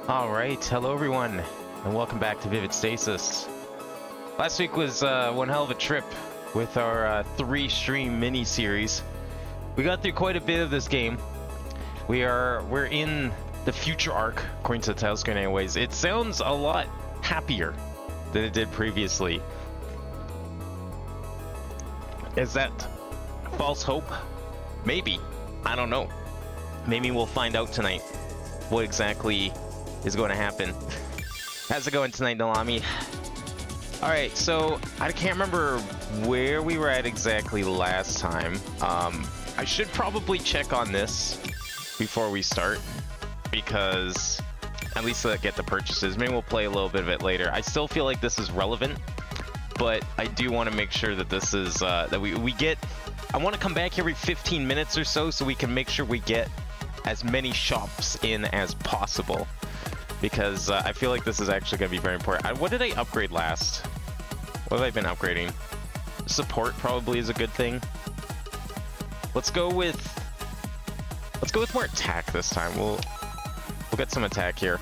Alright, hello everyone, and welcome back to Vivid Stasis. Last week was one hell of a trip with our 3-stream mini-series. We got through quite a bit of this game. We're in the future arc, according to the title screen anyways. It sounds a lot happier than it did previously. Is that false hope? Maybe. I don't know. Maybe we'll find out tonight what exactly is going to happen. How's it going tonight, Nalami? Alright, so I can't remember where we were at exactly last time. I should probably check on this before we start, because at least get the purchases. Maybe we'll play a little bit of it later. I still feel like this is relevant, but I do want to make sure that this is, that we get... I want to come back every 15 minutes or so we can make sure we get as many shops in as possible. Because I feel like this is actually going to be very important. What did I upgrade last? What have I been upgrading? Support probably is a good thing. Let's go with more attack this time. We'll get some attack here.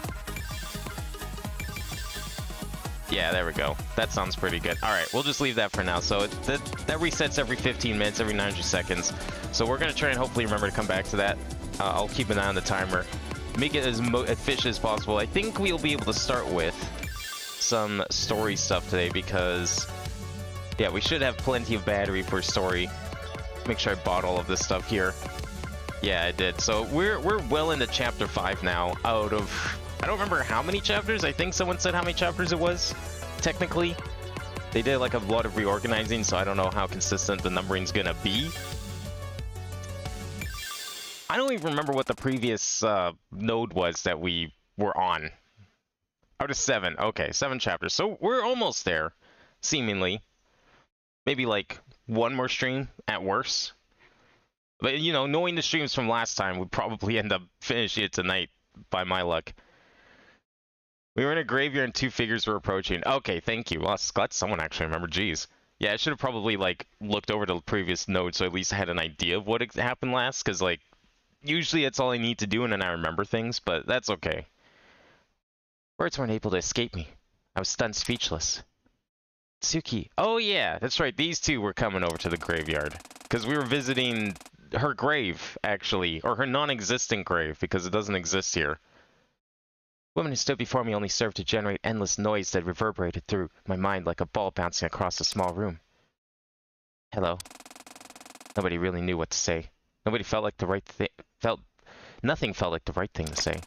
Yeah, there we go. That sounds pretty good. All right, we'll just leave that for now. So that resets every 15 minutes, every 900 seconds. So we're going to try and hopefully remember to come back to that. I'll keep an eye on the timer. Make it as efficient as possible. I think we'll be able to start with some story stuff today because, yeah, we should have plenty of battery for story. Make sure I bought all of this stuff here. Yeah, I did. So we're well into chapter 5 now out of, I don't remember how many chapters. I think someone said how many chapters it was, technically. They did like a lot of reorganizing, so I don't know how consistent the numbering's gonna be. I don't even remember what the previous node was that we were on. Out of 7. Okay, 7 chapters. So we're almost there, seemingly. Maybe like one more stream at worst. But, you know, knowing the streams from last time, we'd probably end up finishing it tonight, by my luck. We were in a graveyard and 2 figures were approaching. Okay, thank you. Well, glad someone actually remembered. Jeez. Yeah, I should have probably, like, looked over the previous node so at least I had an idea of what happened last, because, like, usually that's all I need to do and then I remember things, but that's okay. Words weren't able to escape me. I was stunned speechless. Tsuki. Oh yeah, that's right. These two were coming over to the graveyard. Because we were visiting her grave, actually. Or her non-existent grave, because it doesn't exist here. The woman who stood before me only served to generate endless noise that reverberated through my mind like a ball bouncing across a small room. Hello. Nobody really knew what to say. Nobody felt like the right thing. Nothing felt like the right thing to say.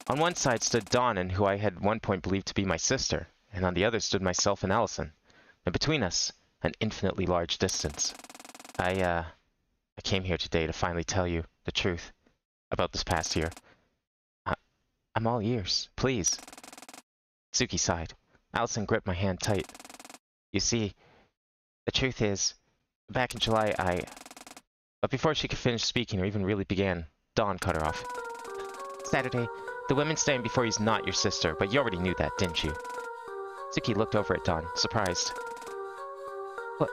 On one side stood Dawn, who I had at one point believed to be my sister, and on the other stood myself and Allison. And between us, an infinitely large distance. I came here today to finally tell you the truth about this past year. I'm all ears, please. Tsuki sighed. Allison gripped my hand tight. You see, the truth is, back in July, But before she could finish speaking or even really began, Dawn cut her off. Saturday, the woman standing before you is not your sister, but you already knew that, didn't you? Tsuki looked over at Dawn, surprised. What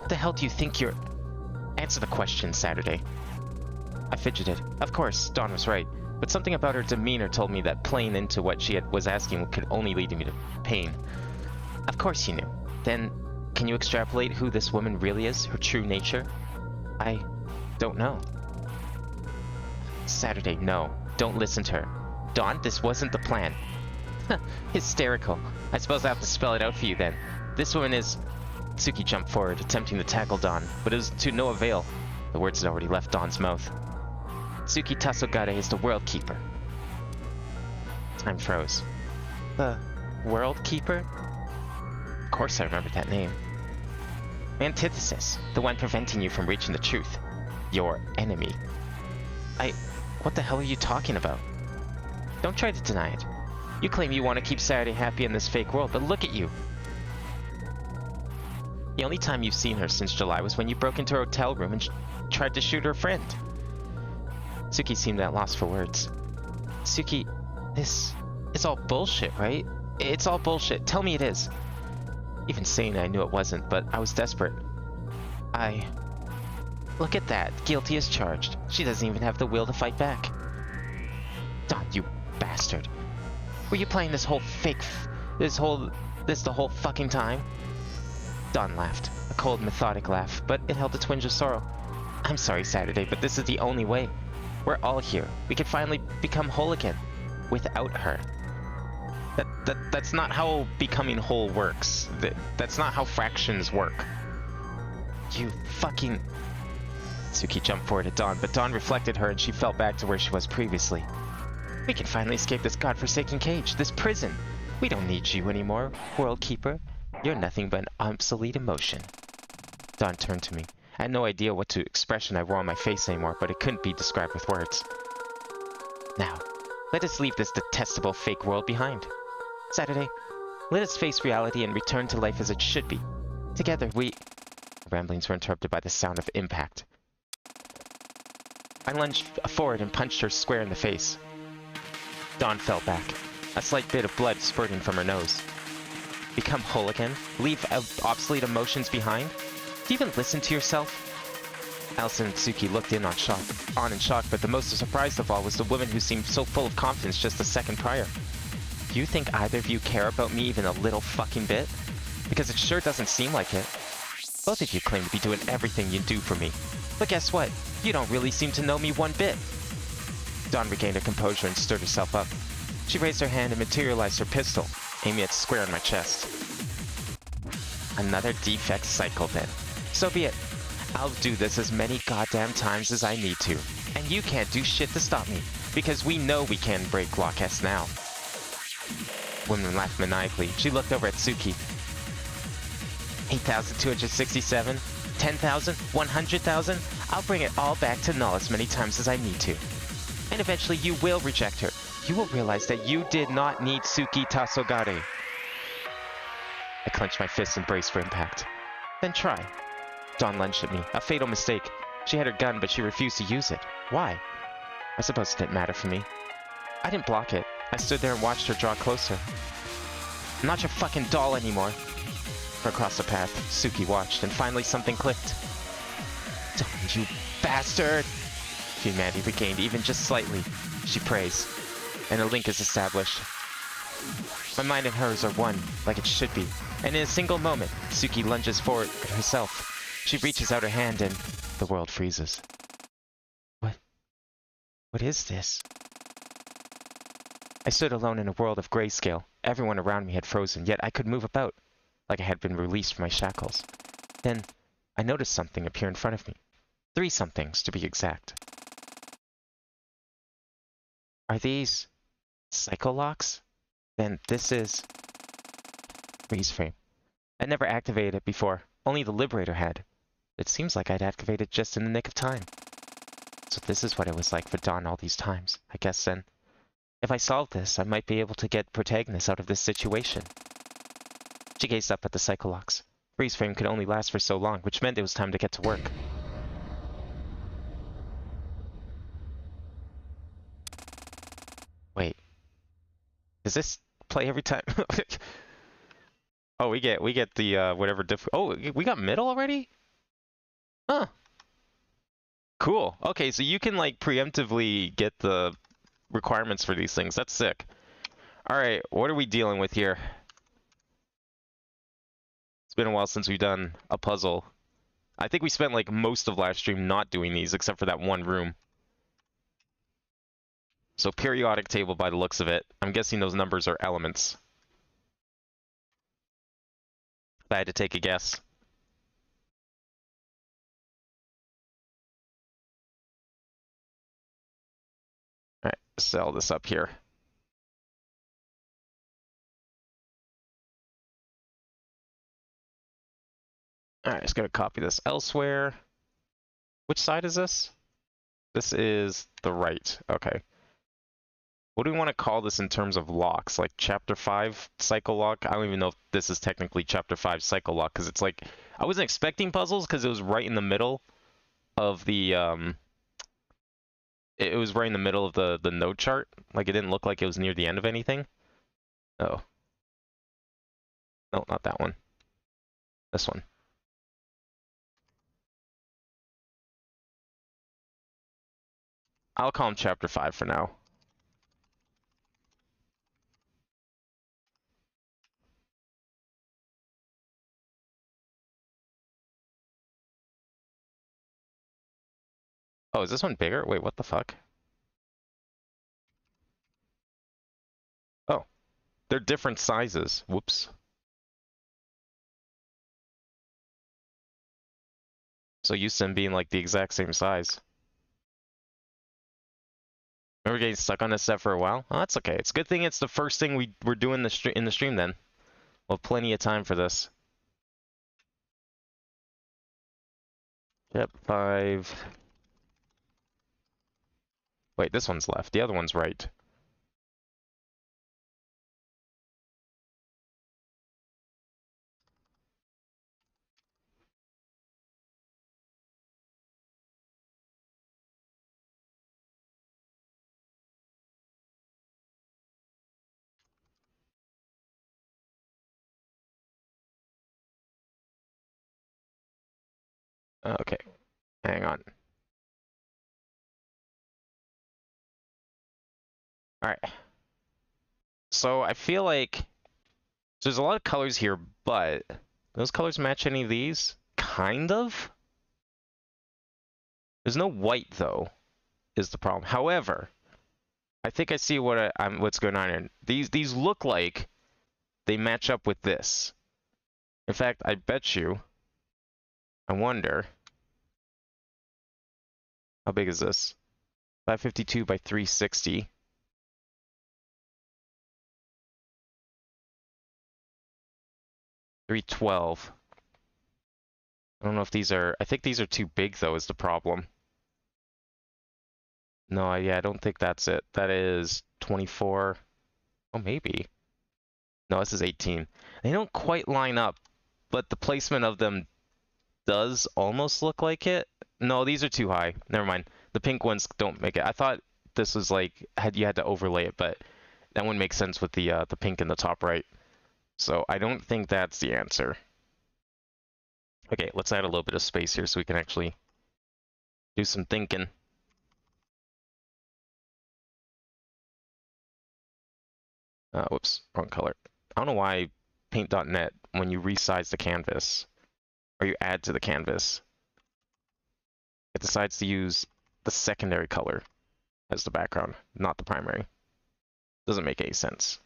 the hell do you think you're... Answer the question, Saturday. I fidgeted. Of course, Dawn was right, but something about her demeanor told me that playing into what she was asking could only lead me to pain. Of course you knew. Then, can you extrapolate who this woman really is, her true nature? I don't know. Saturday, no. Don't listen to her. Dawn, this wasn't the plan. Hysterical. I suppose I have to spell it out for you then. This woman is... Tsuki jumped forward, attempting to tackle Dawn, but it was to no avail. The words had already left Dawn's mouth. Tsuki Tasogare is the World Keeper. Time froze. The World Keeper? Of course I remembered that name. Antithesis, the one preventing you from reaching the truth. Your enemy. What the hell are you talking about? Don't try to deny it. You claim you want to keep Saturday happy in this fake world, but look at you. The only time you've seen her since July was when you broke into her hotel room and tried to shoot her friend. Tsuki seemed at loss for words. Tsuki, this is all bullshit, right? It's all bullshit. Tell me it is. Even saying it, I knew it wasn't, but I was desperate. Look at that. Guilty as charged. She doesn't even have the will to fight back. Dawn, you bastard. Were you playing this whole this the whole fucking time? Dawn laughed, a cold, methodic laugh, but it held a twinge of sorrow. I'm sorry, Saturday, but this is the only way. We're all here. We could finally become whole again. Without her. That's not how becoming whole works. That's not how fractions work. You fucking... Suki jumped forward at Dawn, but Dawn reflected her and she fell back to where she was previously. We can finally escape this godforsaken cage, this prison. We don't need you anymore, World Keeper. You're nothing but an obsolete emotion. Dawn turned to me. I had no idea what expression I wore on my face anymore, but it couldn't be described with words. Now, let us leave this detestable fake world behind. Saturday, let us face reality and return to life as it should be. Together we... Her ramblings were interrupted by the sound of impact. I lunged forward and punched her square in the face. Dawn fell back, a slight bit of blood spurting from her nose. Become whole again? Leave obsolete emotions behind? Do you even listen to yourself? Allison and Suki looked in in shock, but the most surprised of all was the woman who seemed so full of confidence just a second prior. Do you think either of you care about me even a little fucking bit? Because it sure doesn't seem like it. Both of you claim to be doing everything you do for me. But guess what? You don't really seem to know me one bit. Dawn regained her composure and stirred herself up. She raised her hand and materialized her pistol, aiming it square on my chest. Another defect cycle then. So be it. I'll do this as many goddamn times as I need to. And you can't do shit to stop me, because we know we can break Block S now. Woman laughed maniacally. She looked over at Suki. 8,267? 10,000? 100,000? I'll bring it all back to null as many times as I need to. And eventually you will reject her. You will realize that you did not need Suki Tasogare. I clenched my fists and braced for impact. Then try. Dawn lunged at me. A fatal mistake. She had her gun, but she refused to use it. Why? I suppose it didn't matter for me. I didn't block it. I stood there and watched her draw closer. I'm not your fucking doll anymore. From across the path, Suki watched, and finally something clicked. Dawn, you bastard! Humanity regained even just slightly. She prays, and a link is established. My mind and hers are one, like it should be. And in a single moment, Suki lunges forward herself. She reaches out her hand and the world freezes. What is this? I stood alone in a world of grayscale. Everyone around me had frozen, yet I could move about, like I had been released from my shackles. Then, I noticed something appear in front of me. 3 somethings, to be exact. Are these... psycho-locks? Then this is... freeze frame. I'd never activated it before. Only the Liberator had. It seems like I'd activated just in the nick of time. So this is what it was like for Dawn all these times. I guess then, if I solved this, I might be able to get Protagonist out of this situation. She gazed up at the Psycholocks. Freeze frame could only last for so long, which meant it was time to get to work. Wait. Does this play every time? Oh, we get the whatever oh, we got middle already? Huh. Cool. Okay, so you can like preemptively get the requirements for these things. That's sick. Alright, what are we dealing with here? It's been a while since we've done a puzzle. I think we spent like most of last stream not doing these except for that one room. So periodic table by the looks of it. I'm guessing those numbers are elements. If I had to take a guess. Alright, sell this up here. Alright, just gotta copy this elsewhere. Which side is this? This is the right. Okay. What do we want to call this in terms of locks? Like Chapter 5 Cycle Lock? I don't even know if this is technically Chapter 5 Cycle Lock, because it's like... I wasn't expecting puzzles, because it was right in the middle of the, It was right in the middle of the node chart. Like, it didn't look like it was near the end of anything. Oh. No, not that one. This one. I'll call him Chapter 5 for now. Oh, is this one bigger? Wait, what the fuck? Oh, they're different sizes. Whoops. So used to them being like the exact same size. Remember getting stuck on this set for a while? Oh, that's okay. It's a good thing it's the first thing we're doing in the stream then. We'll have plenty of time for this. Yep, 5. Wait, this one's left. The other one's right. Okay, hang on. All right. So I feel like there's a lot of colors here, but those colors match any of these? Kind of? There's no white though, is the problem. However, I think I see what's going on here. These look like they match up with this. In fact, I bet you. I wonder. How big is this? 552 by 360. 312. I don't know if these are. I think these are too big though. Is the problem? No, yeah, I don't think that's it. That is 24. Oh, maybe. No, this is 18. They don't quite line up, but the placement of them does almost look like it. No, these are too high. Never mind. The pink ones don't make it. I thought this was like you had to overlay it, but that wouldn't make sense with the pink in the top right. So I don't think that's the answer. Okay, let's add a little bit of space here so we can actually do some thinking. Whoops, wrong color. I don't know why paint.net, when you resize the canvas, or you add to the canvas, it decides to use the secondary color as the background, not the primary. Doesn't make any sense.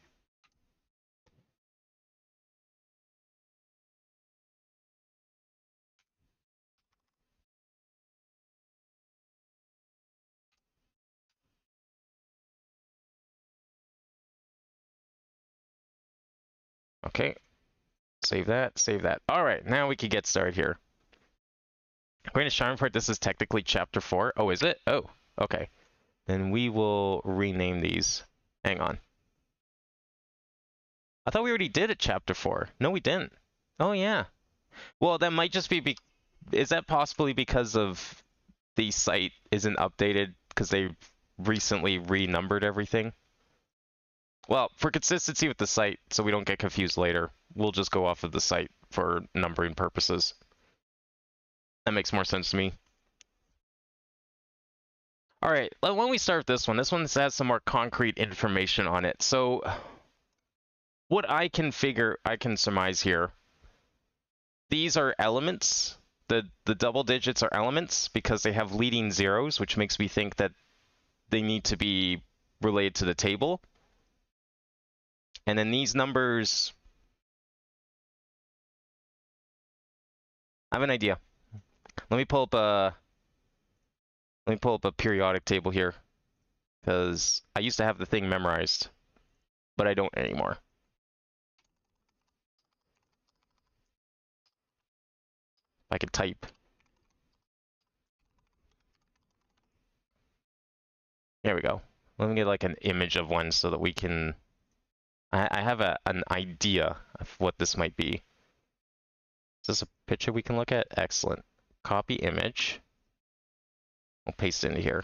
Okay, save that, save that. All right, now we can get started here. According to Sharpenport, this is technically chapter 4. Oh, is it? Oh, okay. Then we will rename these. Hang on. I thought we already did it chapter 4. No, we didn't. Oh, yeah. Well, that might just be, is that possibly because of the site isn't updated because they recently renumbered everything? Well, for consistency with the site, so we don't get confused later, we'll just go off of the site for numbering purposes. That makes more sense to me. All right, why don't we start with this one? This one has some more concrete information on it. So, what I can surmise here, these are elements. The double digits are elements because they have leading zeros, which makes me think that they need to be related to the table. And then these numbers, I have an idea. Let me pull up a periodic table here because I used to have the thing memorized, but I don't anymore. If I could type. There we go. Let me get like an image of one so that we can. I have an idea of what this might be. Is this a picture we can look at? Excellent. Copy image. We'll paste it into here.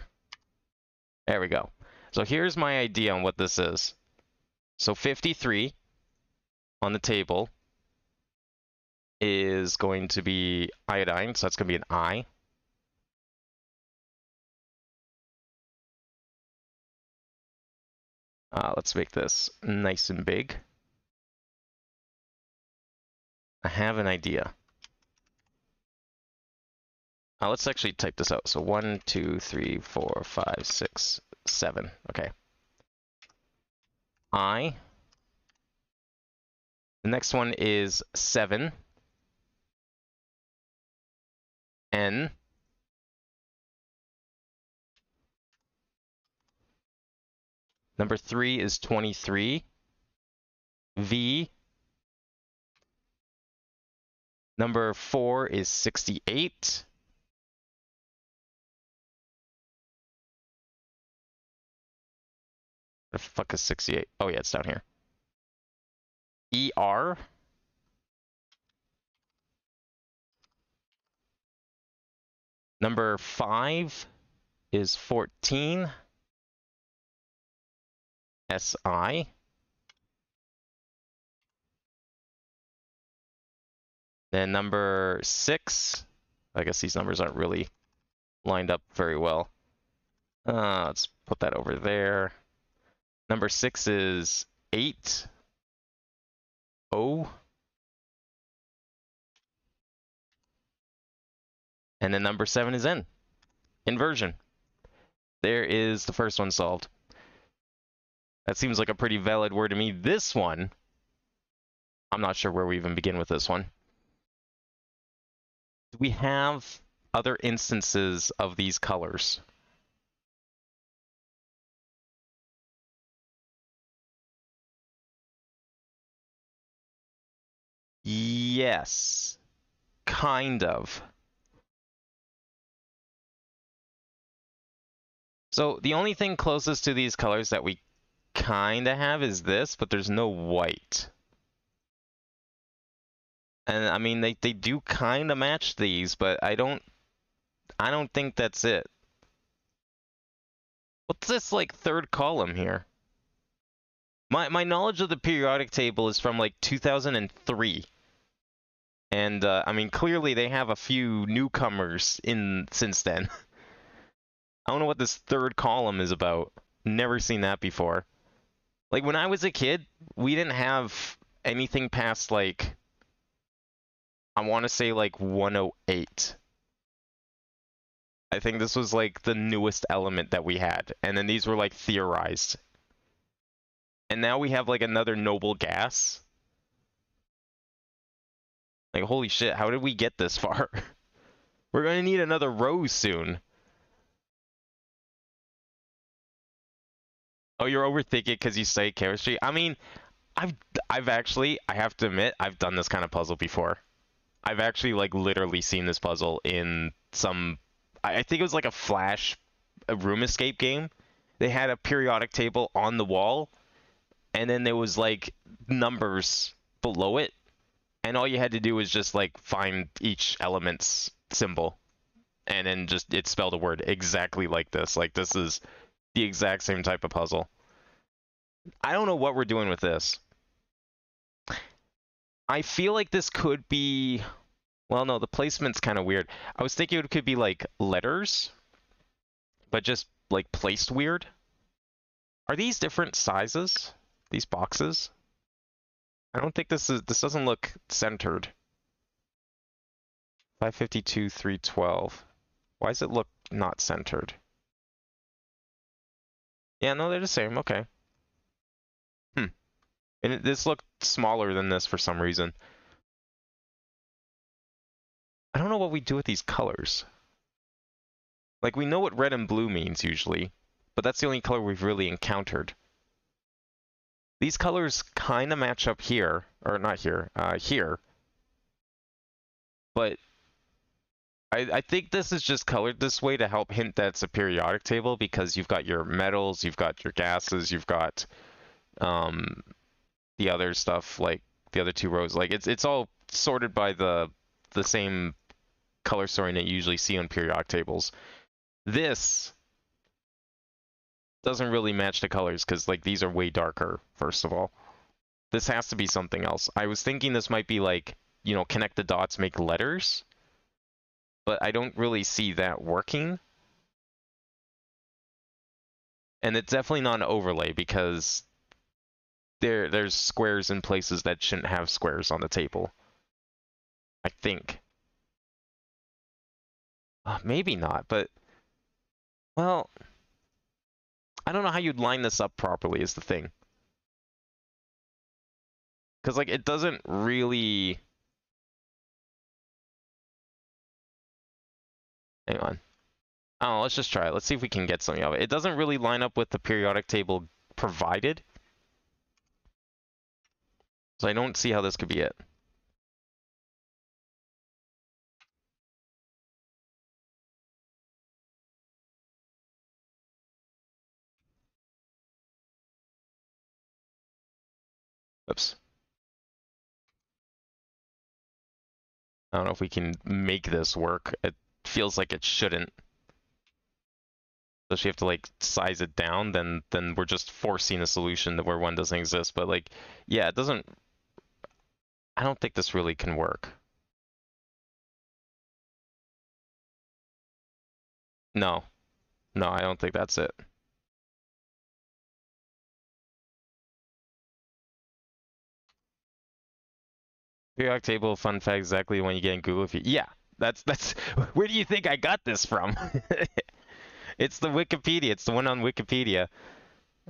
There we go. So here's my idea on what this is. So 53 on the table is going to be iodine, so that's going to be an I. Let's make this nice and big. I have an idea. Let's actually type this out. So 1, 2, 3, 4, 5, 6, 7. Okay. I. The next one is 7. N. Number 3 is 23. V. Number 4 is 68. The fuck is 68? Oh yeah, it's down here. ER. Number 5 is 14. SI. Then number 6. I guess these numbers aren't really lined up very well. Let's put that over there. Number 6 is 8. O. And then number 7 is N. Inversion. There is the first one solved. That seems like a pretty valid word to me. This one, I'm not sure where we even begin with this one. Do we have other instances of these colors? Yes. Kind of. So the only thing closest to these colors that we kind of have is this, but there's no white. And I mean, they do kind of match these, but I don't think that's it. What's this like third column here? My knowledge of the periodic table is from like 2003. And I mean, clearly they have a few newcomers in since then. I don't know what this third column is about. Never seen that before. Like when I was a kid, we didn't have anything past like, I want to say like 108. I think this was like the newest element that we had. And then these were like theorized. And now we have like another noble gas. Like holy shit, how did we get this far? We're going to need another rose soon. Oh, you're overthinking because you say chemistry? I mean, I've actually, I have to admit, I've done this kind of puzzle before. I've actually like literally seen this puzzle in some, I think it was like a room escape game. They had a periodic table on the wall, and then there was like numbers below it, and all you had to do was just like find each element's symbol, and then just it spelled a word exactly like this. Like this is the exact same type of puzzle. I don't know what we're doing with this. I feel like this could be... Well, no, the placement's kind of weird. I was thinking it could be like letters, but just like placed weird. Are these different sizes? These boxes? I don't think this doesn't look centered. 552, 312. Why does it look not centered? Yeah, no, they're the same. Okay. And this looked smaller than this for some reason. I don't know what we do with these colors. Like, we know what red and blue means usually, but that's the only color we've really encountered. These colors kind of match up here, or not here, here. But I think this is just colored this way to help hint that it's a periodic table because you've got your metals, you've got your gases, you've got the other stuff, like the other two rows. Like, it's all sorted by the same color sorting that you usually see on periodic tables. This doesn't really match the colors because like these are way darker, first of all. This has to be something else. I was thinking this might be like, you know, connect the dots, make letters, but I don't really see that working. And it's definitely not an overlay because there's squares in places that shouldn't have squares on the table. I think. Maybe not, but well, I don't know how you'd line this up properly is the thing. Because like it doesn't really. Hang on. Oh, let's just try it. Let's see if we can get something of it. It doesn't really line up with the periodic table provided. So I don't see how this could be it. Oops. I don't know if we can make this work. It feels like it shouldn't. Especially if you have to like size it down, then we're just forcing a solution where one doesn't exist. But like, yeah, it doesn't. I don't think this really can work. No, no, I don't think that's it. Periodic table, fun fact, exactly when you get in Google. If you, yeah, that's. Where do you think I got this from? It's the Wikipedia. It's the one on Wikipedia.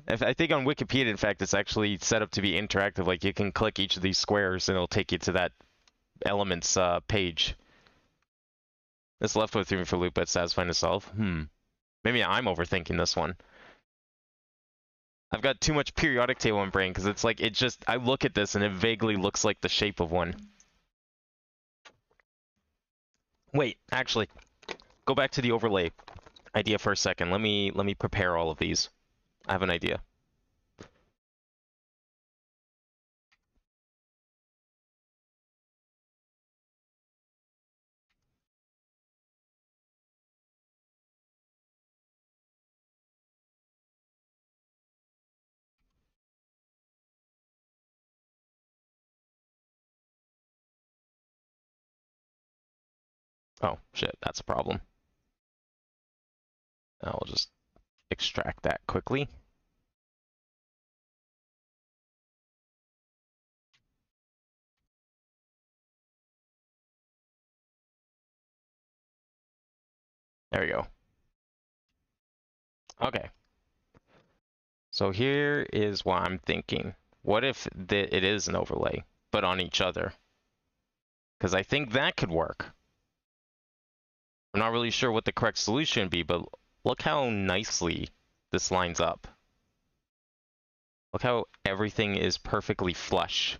I think on Wikipedia, in fact, it's actually set up to be interactive. Like you can click each of these squares and it'll take you to that elements page. This left with room for loop, but satisfying to solve. Maybe I'm overthinking this one. I've got too much periodic table in brain because it's like it just I look at this and it vaguely looks like the shape of one. Wait, actually, go back to the overlay idea for a second. Let me prepare all of these. I have an idea. Oh shit, that's a problem. I'll just extract that quickly. There we go. Okay. So here is what I'm thinking. What if it is an overlay, but on each other? Because I think that could work. I'm not really sure what the correct solution would be, but look how nicely this lines up. Look how everything is perfectly flush.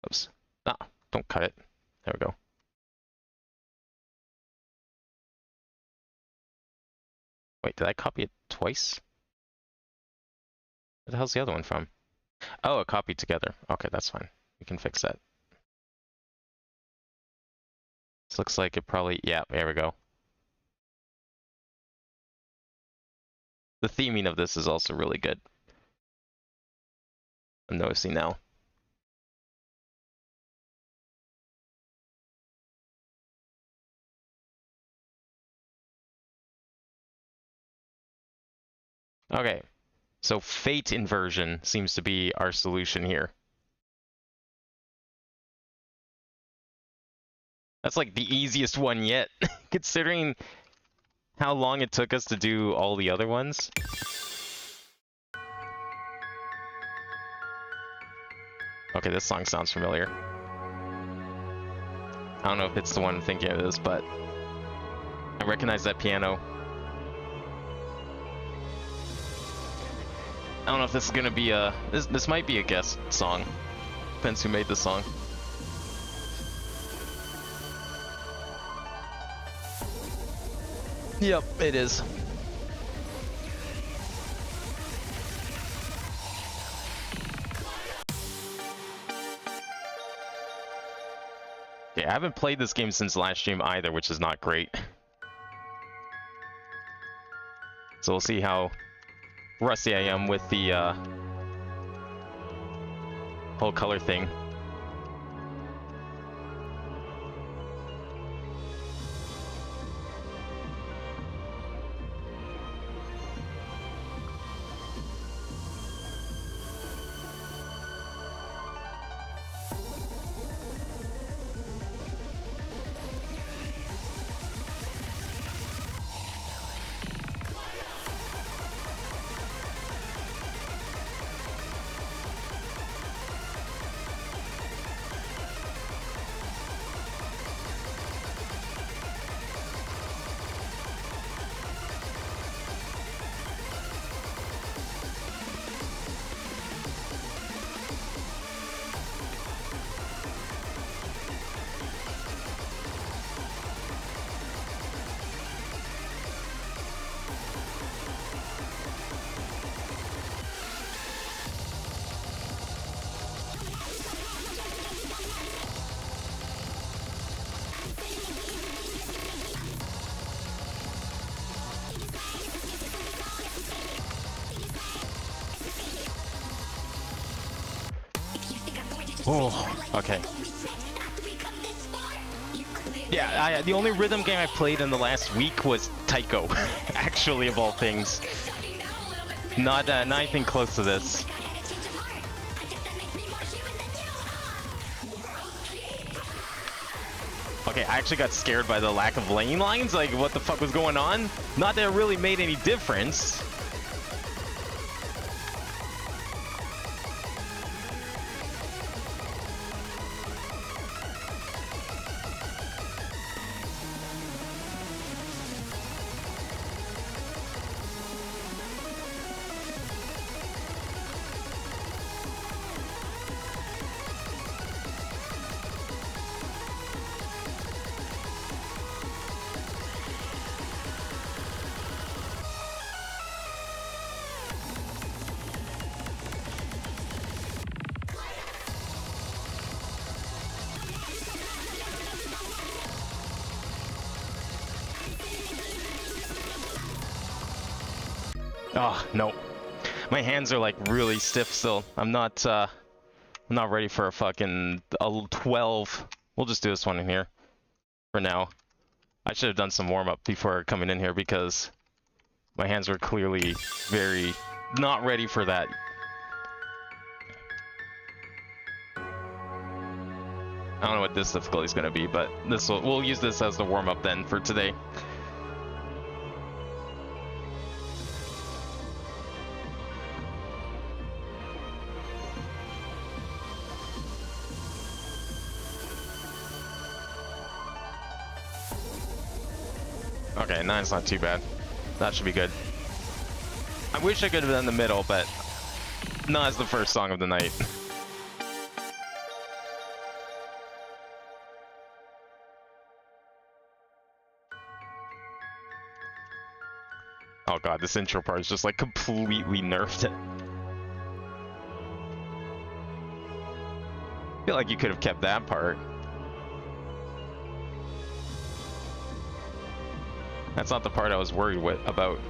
Oops. Ah, don't cut it. There we go. Wait, did I copy it twice? Where the hell's the other one from? Oh, it copied together. Okay, that's fine. We can fix that. This looks like it probably... Yeah, there we go. The theming of this is also really good. I'm noticing now. Okay, so fate inversion seems to be our solution here. That's like the easiest one yet, considering how long it took us to do all the other ones. Okay, this song sounds familiar. I don't know if it's the one I'm thinking of this, but I recognize that piano. I don't know if this is gonna be a... This might be a guest song. Depends who made the song. Yep, it is. Okay, I haven't played this game since last stream either, which is not great. So we'll see how rusty I am with the whole color thing. Oh, okay. Yeah, the only rhythm game I played in the last week was Taiko, actually, of all things. Not anything close to this. Okay, I actually got scared by the lack of lane lines, like what the fuck was going on? Not that it really made any difference. Oh, no. My hands are like really stiff still. I'm not ready for a fucking 12. We'll just do this one in here for now. I should have done some warm-up before coming in here because my hands were clearly very not ready for that. I don't know what this difficulty is going to be, but we'll use this as the warm-up then for today. Okay, 9's not too bad. That should be good. I wish I could have done the middle, but not as the first song of the night. Oh god, this intro part is just like completely nerfed it. I feel like you could have kept that part. That's not the part I was worried about.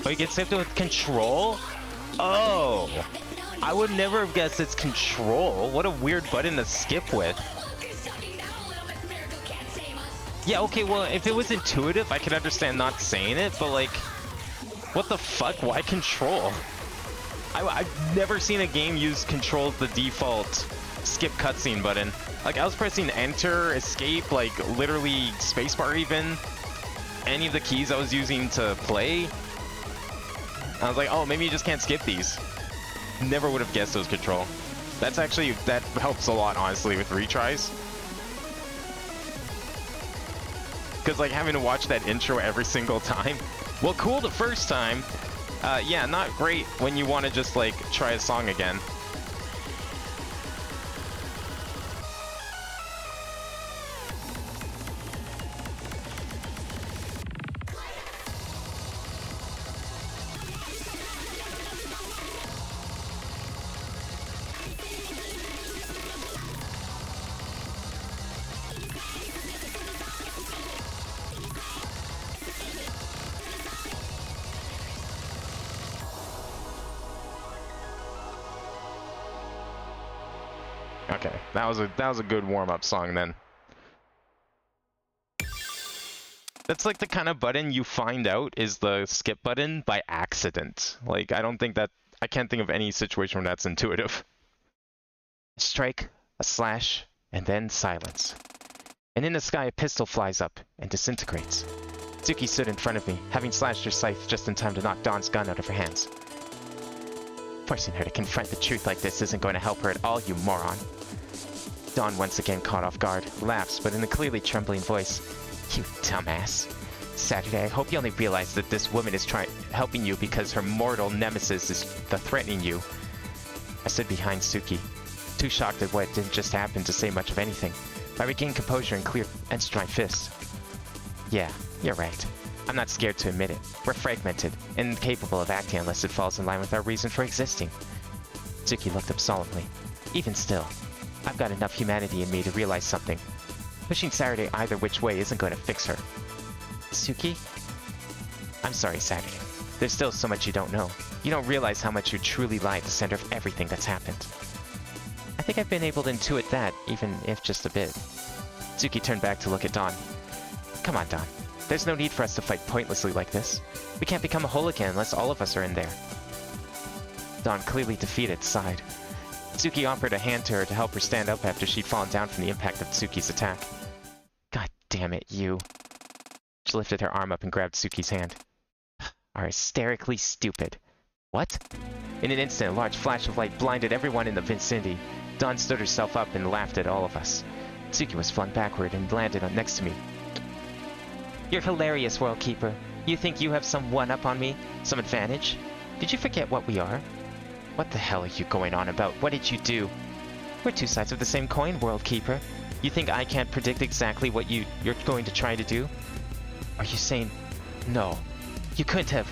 Oh, you get saved with control? Oh! I would never have guessed it's control. What a weird button to skip with. Yeah, okay, well, if it was intuitive, I could understand not saying it, but like, what the fuck? Why control? I've never seen a game use control as the default skip cutscene button. Like, I was pressing enter, escape, like, literally spacebar even. Any of the keys I was using to play. I was like, oh, maybe you just can't skip these. Never would have guessed it was control. That helps a lot, honestly, with retries. Because, like, having to watch that intro every single time. Well, cool the first time. Yeah, not great when you want to just, like, try a song again. Okay, that was a good warm-up song then. That's like the kind of button you find out is the skip button by accident. Like, I don't think that... I can't think of any situation where that's intuitive. A strike, a slash, and then silence. And in the sky, a pistol flies up and disintegrates. Tsuki stood in front of me, having slashed her scythe just in time to knock Dawn's gun out of her hands. Forcing her to confront the truth like this isn't going to help her at all, you moron. Dawn, once again caught off guard, laughs, but in a clearly trembling voice. You dumbass. Saturday, I hope you only realize that this woman is helping you because her mortal nemesis is threatening you. I stood behind Tsuki, too shocked at what didn't just happen to say much of anything. I regained composure and clenched my fist. Yeah, you're right. I'm not scared to admit it. We're fragmented, and incapable of acting unless it falls in line with our reason for existing. Tsuki looked up solemnly. Even still, I've got enough humanity in me to realize something. Pushing Saturday either which way isn't going to fix her. Tsuki? I'm sorry, Saturday. There's still so much you don't know. You don't realize how much you truly lie at the center of everything that's happened. I think I've been able to intuit that, even if just a bit. Tsuki turned back to look at Dawn. Come on, Dawn. There's no need for us to fight pointlessly like this. We can't become a whole again unless all of us are in there. Dawn, clearly defeated, sighed. Tsuki offered a hand to her to help her stand up after she'd fallen down from the impact of Tsuki's attack. God damn it, you. She lifted her arm up and grabbed Tsuki's hand. Are hysterically stupid. What? In an instant, a large flash of light blinded everyone in the vicinity. Dawn stood herself up and laughed at all of us. Tsuki was flung backward and landed next to me. You're hilarious, World Keeper. You think you have some one-up on me? Some advantage? Did you forget what we are? What the hell are you going on about? What did you do? We're two sides of the same coin, World Keeper. You think I can't predict exactly what you're going to try to do? Are you saying... No. You couldn't have...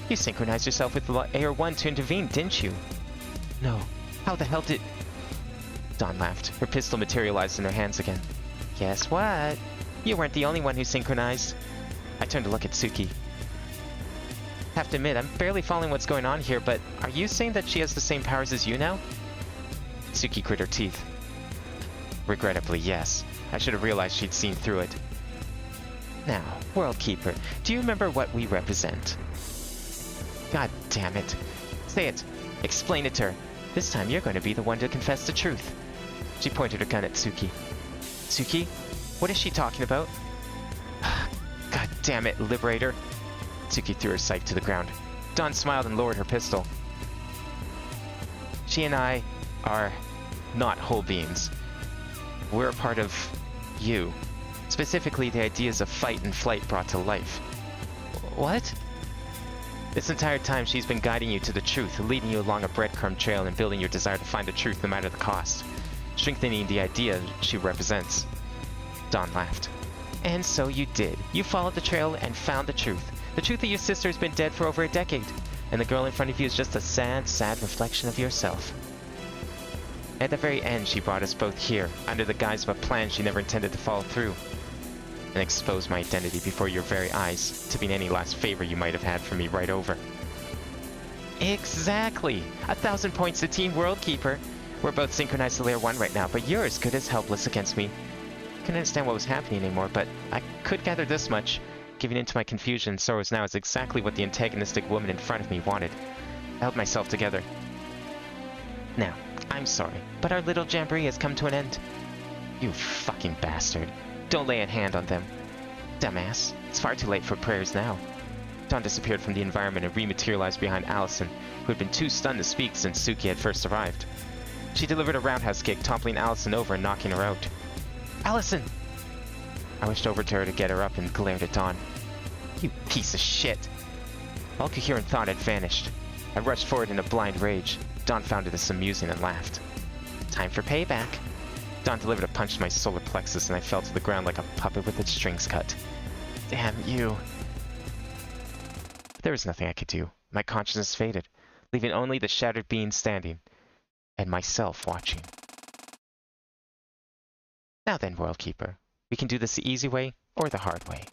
You synchronized yourself with Air 1 to intervene, didn't you? No. How the hell did... Dawn laughed. Her pistol materialized in her hands again. Guess what? You weren't the only one who synchronized. I turned to look at Tsuki. Have to admit, I'm barely following what's going on here, but are you saying that she has the same powers as you now? Tsuki grit her teeth. Regrettably, yes. I should have realized she'd seen through it. Now, World Keeper, do you remember what we represent? God damn it. Say it. Explain it to her. This time you're going to be the one to confess the truth. She pointed her gun at Tsuki. Tsuki? What is she talking about? God damn it, Liberator. Tsuki threw her scythe to the ground. Dawn smiled and lowered her pistol. She and I are not whole beings. We're a part of you. Specifically, the ideas of fight and flight brought to life. What? This entire time, she's been guiding you to the truth, leading you along a breadcrumb trail and building your desire to find the truth no matter the cost, strengthening the idea she represents. Dawn laughed. And so you did. You followed the trail and found the truth. The truth that your sister has been dead for over a decade, and the girl in front of you is just a sad, sad reflection of yourself. At the very end, she brought us both here, under the guise of a plan she never intended to follow through, and exposed my identity before your very eyes, tipping any last favor you might have had for me right over. Exactly! 1,000 points to Team World Keeper! We're both synchronized to Layer 1 right now, but you're as good as helpless against me. Couldn't understand what was happening anymore, but I could gather this much. Giving in to my confusion and sorrows now is exactly what the antagonistic woman in front of me wanted. I held myself together. Now, I'm sorry, but our little jamboree has come to an end. You fucking bastard. Don't lay a hand on them. Dumbass. It's far too late for prayers now. Dawn disappeared from the environment and rematerialized behind Allison, who had been too stunned to speak since Tsuki had first arrived. She delivered a roundhouse kick, toppling Allison over and knocking her out. Allison! I wished over to her to get her up and glared at Dawn. You piece of shit! All coherent thought had vanished. I rushed forward in a blind rage. Dawn found this amusing and laughed. Time for payback. Dawn delivered a punch to my solar plexus and I fell to the ground like a puppet with its strings cut. Damn you. But there was nothing I could do. My consciousness faded, leaving only the shattered being standing, and myself watching. Now then, World Keeper. We can do this the easy way or the hard way.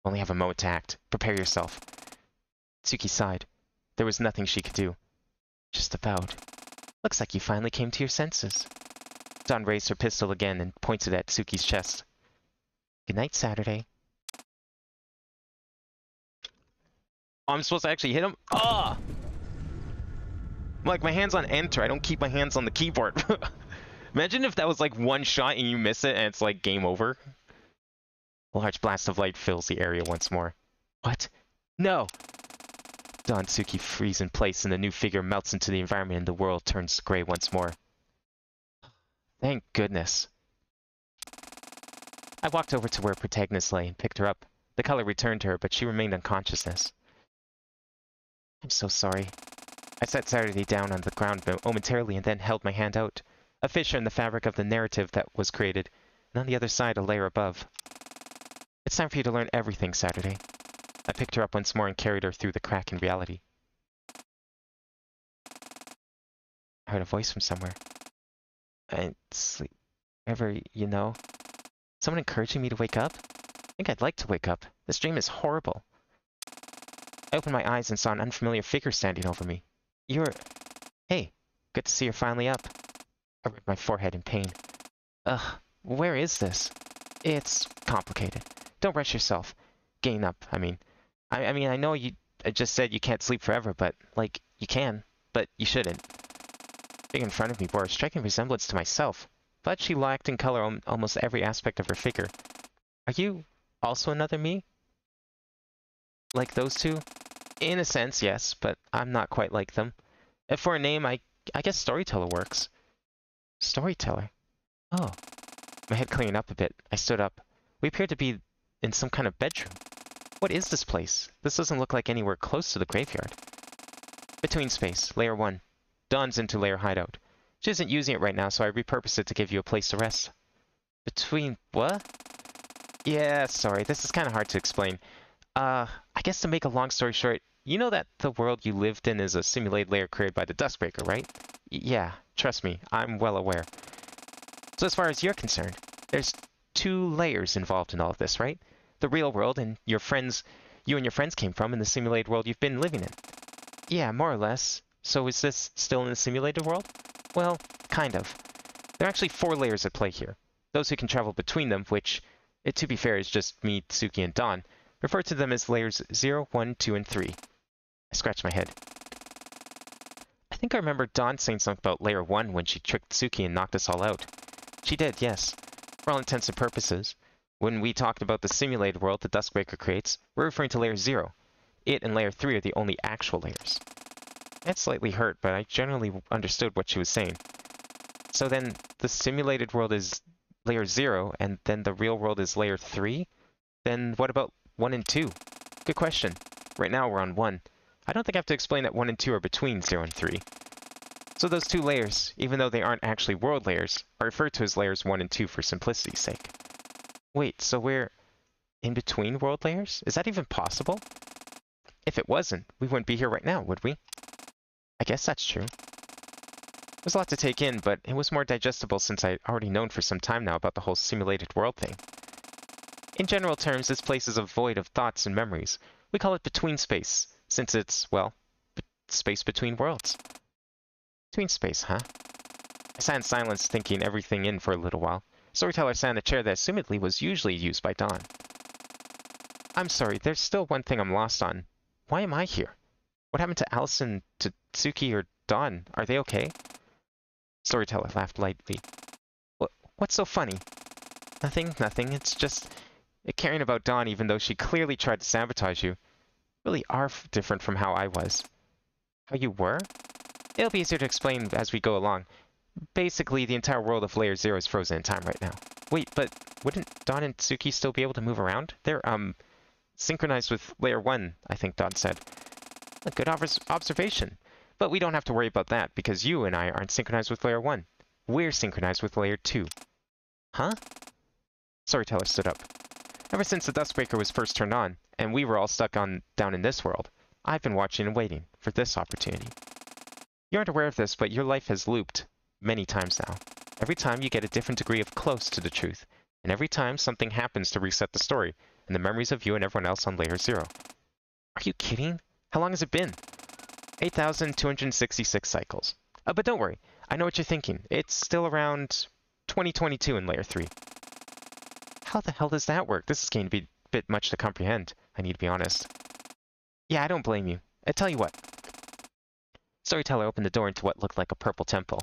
Only have a moment to act. Prepare yourself. Tsuki sighed. There was nothing she could do. Just avowed. Looks like you finally came to your senses. Dawn raised her pistol again and pointed at Tsuki's chest. Good night, Saturday. Oh, I'm supposed to actually hit him? Ah! Like, my hand's on enter. I don't keep my hands on the keyboard. Imagine if that was like one shot and you miss it and it's like game over. A large blast of light fills the area once more. What? No! Donsuki freezes in place and the new figure melts into the environment and the world turns gray once more. Thank goodness. I walked over to where protagonist lay and picked her up. The color returned to her, but she remained unconsciousness. I'm so sorry. I set Saturday down on the ground momentarily and then held my hand out. A fissure in the fabric of the narrative that was created, and on the other side a layer above. It's time for you to learn everything, Saturday. I picked her up once more and carried her through the crack in reality. I heard a voice from somewhere. I sleep ever, you know. Someone encouraging me to wake up? I think I'd like to wake up. This dream is horrible. I opened my eyes and saw an unfamiliar figure standing over me. You're... Hey, good to see you're finally up. I rubbed my forehead in pain. Ugh, where is this? It's complicated. Don't rush yourself. Gain up, I mean. I know I just said you can't sleep forever, but, like, you can. But you shouldn't. The figure in front of me bore a striking resemblance to myself, but she lacked in color on almost every aspect of her figure. Are you also another me? Like those two? In a sense, yes, but I'm not quite like them. And for a name, I guess Storyteller works. Storyteller? Oh. My head clearing up a bit, I stood up. We appeared to be in some kind of bedroom. What is this place? This doesn't look like anywhere close to the graveyard. Between space, layer 1. Dawn's into layer hideout. She isn't using it right now, so I repurposed it to give you a place to rest. Between what? Yeah, sorry, this is kind of hard to explain. I guess to make a long story short, you know that the world you lived in is a simulated layer created by the Duskbreaker, right? Yeah, trust me, I'm well aware. So as far as you're concerned, there's 2 layers involved in all of this, right? The real world and you and your friends came from, and the simulated world you've been living in. Yeah, more or less. So is this still in the simulated world? Well, kind of. There are actually 4 layers at play here. Those who can travel between them, which, to be fair, is just me, Tsuki, and Dawn, refer to them as layers 0, 1, 2, and 3. I scratched my head. I think I remember Dawn saying something about layer 1 when she tricked Tsuki and knocked us all out. She did, yes. For all intents and purposes. When we talked about the simulated world the Duskbreaker creates, we're referring to layer 0. It and layer 3 are the only actual layers. I got slightly hurt, but I generally understood what she was saying. So then, the simulated world is layer 0, and then the real world is layer 3? Then what about 1 and 2? Good question. Right now we're on 1. I don't think I have to explain that 1 and 2 are between 0 and 3. So those 2 layers, even though they aren't actually world layers, are referred to as layers 1 and 2 for simplicity's sake. Wait, so we're in between world layers? Is that even possible? If it wasn't, we wouldn't be here right now, would we? I guess that's true. There's a lot to take in, but it was more digestible since I'd already known for some time now about the whole simulated world thing. In general terms, this place is a void of thoughts and memories. We call it between space, since it's, well, space between worlds. Between space, huh? I sat in silence, thinking everything in for a little while. Storyteller sat in a chair that assumedly was usually used by Dawn. I'm sorry, there's still one thing I'm lost on. Why am I here? What happened to Allison, to Tsuki, or Dawn? Are they okay? Storyteller laughed lightly. What's so funny? Nothing. It's just caring about Dawn, even though she clearly tried to sabotage you. Really are different from how I was. How you were? It'll be easier to explain as we go along. Basically, the entire world of Layer 0 is frozen in time right now. Wait, but wouldn't Dawn and Tsuki still be able to move around? They're, synchronized with Layer 1, I think Dawn said. A good observation. But we don't have to worry about that, because you and I aren't synchronized with Layer 1. We're synchronized with Layer 2. Huh? Storyteller stood up. Ever since the Duskbreaker was first turned on, and we were all stuck down in this world, I've been watching and waiting for this opportunity. You aren't aware of this, but your life has looped many times now. Every time you get a different degree of close to the truth, and every time something happens to reset the story, and the memories of you and everyone else on Layer 0. Are you kidding? How long has it been? 8,266 cycles. But don't worry, I know what you're thinking. It's still around 2022 in Layer 3. How the hell does that work? This is going to be a bit much to comprehend. I need to be honest. Yeah, I don't blame you. I tell you what. Storyteller opened the door into what looked like a purple temple.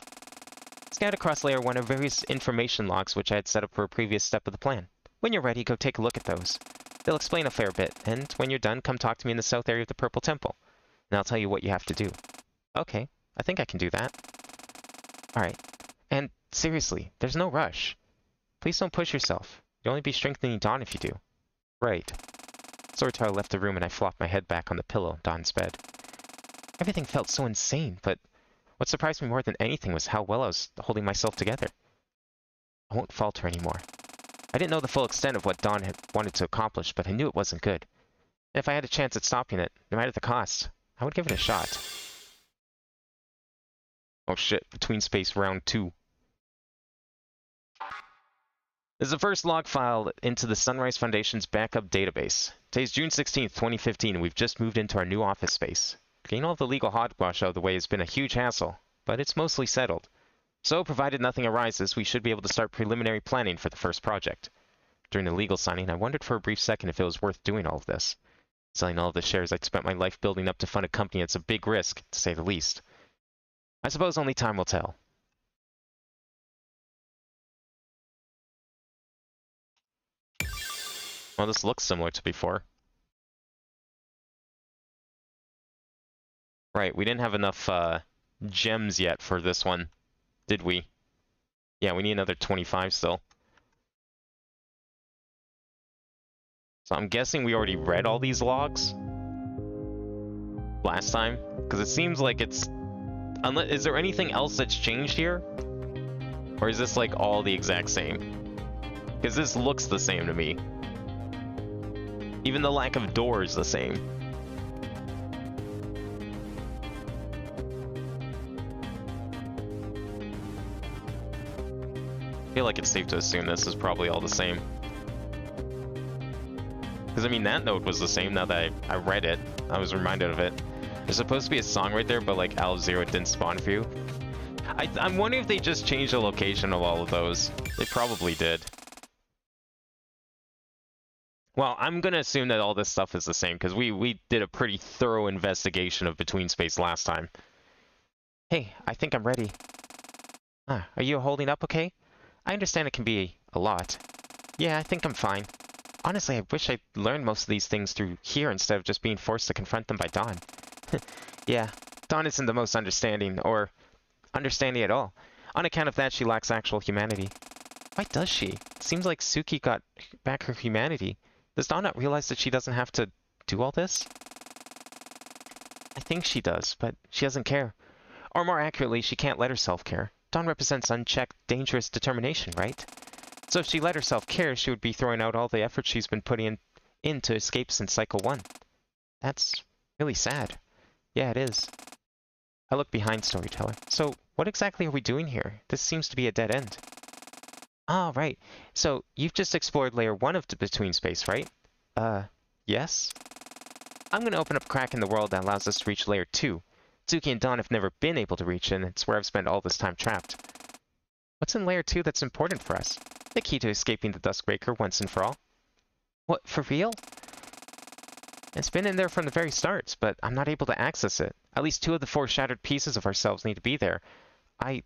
Scanned across layer 1 are various information logs which I had set up for a previous step of the plan. When you're ready, go take a look at those. They'll explain a fair bit, and when you're done, come talk to me in the south area of the purple temple. And I'll tell you what you have to do. Okay, I think I can do that. Alright. And seriously, there's no rush. Please don't push yourself. You'll only be strengthening Dawn if you do. Right. Storyteller left the room and I flopped my head back on the pillow in Dawn's bed. Everything felt so insane, but what surprised me more than anything was how well I was holding myself together. I won't falter anymore. I didn't know the full extent of what Dawn had wanted to accomplish, but I knew it wasn't good. And if I had a chance at stopping it, no matter the cost, I would give it a shot. Oh shit, Between Space Round 2. This is the first log file into the Sunrise Foundation's backup database. Today's June 16th, 2015, and we've just moved into our new office space. Getting all of the legal hogwash out of the way has been a huge hassle, but it's mostly settled. So, provided nothing arises, we should be able to start preliminary planning for the first project. During the legal signing, I wondered for a brief second if it was worth doing all of this. Selling all of the shares I'd spent my life building up to fund a company that's a big risk, to say the least. I suppose only time will tell. Well, this looks similar to before. Right, we didn't have enough gems yet for this one, did we? Yeah, we need another 25 still. So I'm guessing we already read all these logs last time, because it seems like it's... Is there anything else that's changed here? Or is this like all the exact same? Because this looks the same to me. Even the lack of door is the same. I feel like it's safe to assume this is probably all the same. Because, I mean, that note was the same now that I read it. I was reminded of it. There's supposed to be a song right there, but, like, out of zero, it didn't spawn for you. I'm wondering if they just changed the location of all of those. They probably did. Well, I'm going to assume that all this stuff is the same, because we did a pretty thorough investigation of Between Space last time. Hey, I think I'm ready. Are you holding up okay? I understand it can be a lot. Yeah, I think I'm fine. Honestly, I wish I'd learned most of these things through here instead of just being forced to confront them by Dawn. Yeah, Dawn isn't the most understanding, or understanding at all. On account of that, she lacks actual humanity. Why does she? Seems like Suki got back her humanity. Does Dawn not realize that she doesn't have to do all this? I think she does, but she doesn't care. Or more accurately, she can't let herself care. Dawn represents unchecked, dangerous determination, right? So if she let herself care, she would be throwing out all the effort she's been putting in to escape since Cycle 1. That's really sad. Yeah, it is. I look behind Storyteller. So, what exactly are we doing here? This seems to be a dead end. Ah, right. So, you've just explored Layer 1 of the Between Space, right? Yes? I'm going to open up a crack in the world that allows us to reach Layer 2. Suki and Dawn have never been able to reach it, and it's where I've spent all this time trapped. What's in Layer 2 that's important for us? The key to escaping the Duskbreaker once and for all. What, for real? It's been in there from the very start, but I'm not able to access it. At least 2 of the 4 shattered pieces of ourselves need to be there. I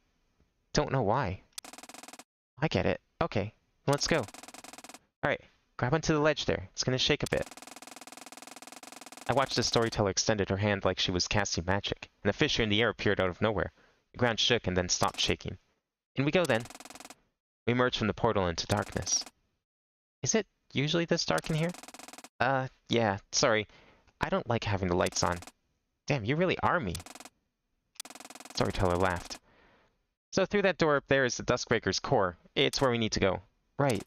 don't know why. I get it. Okay, let's go. Alright, grab onto the ledge there. It's gonna shake a bit. I watched the Storyteller extended her hand like she was casting magic, and a fissure in the air appeared out of nowhere. The ground shook and then stopped shaking. In we go then. We emerged from the portal into darkness. Is it usually this dark in here? Yeah, sorry. I don't like having the lights on. Damn, you really are me. Storyteller laughed. So through that door up there is the Duskbreaker's core. It's where we need to go. Right.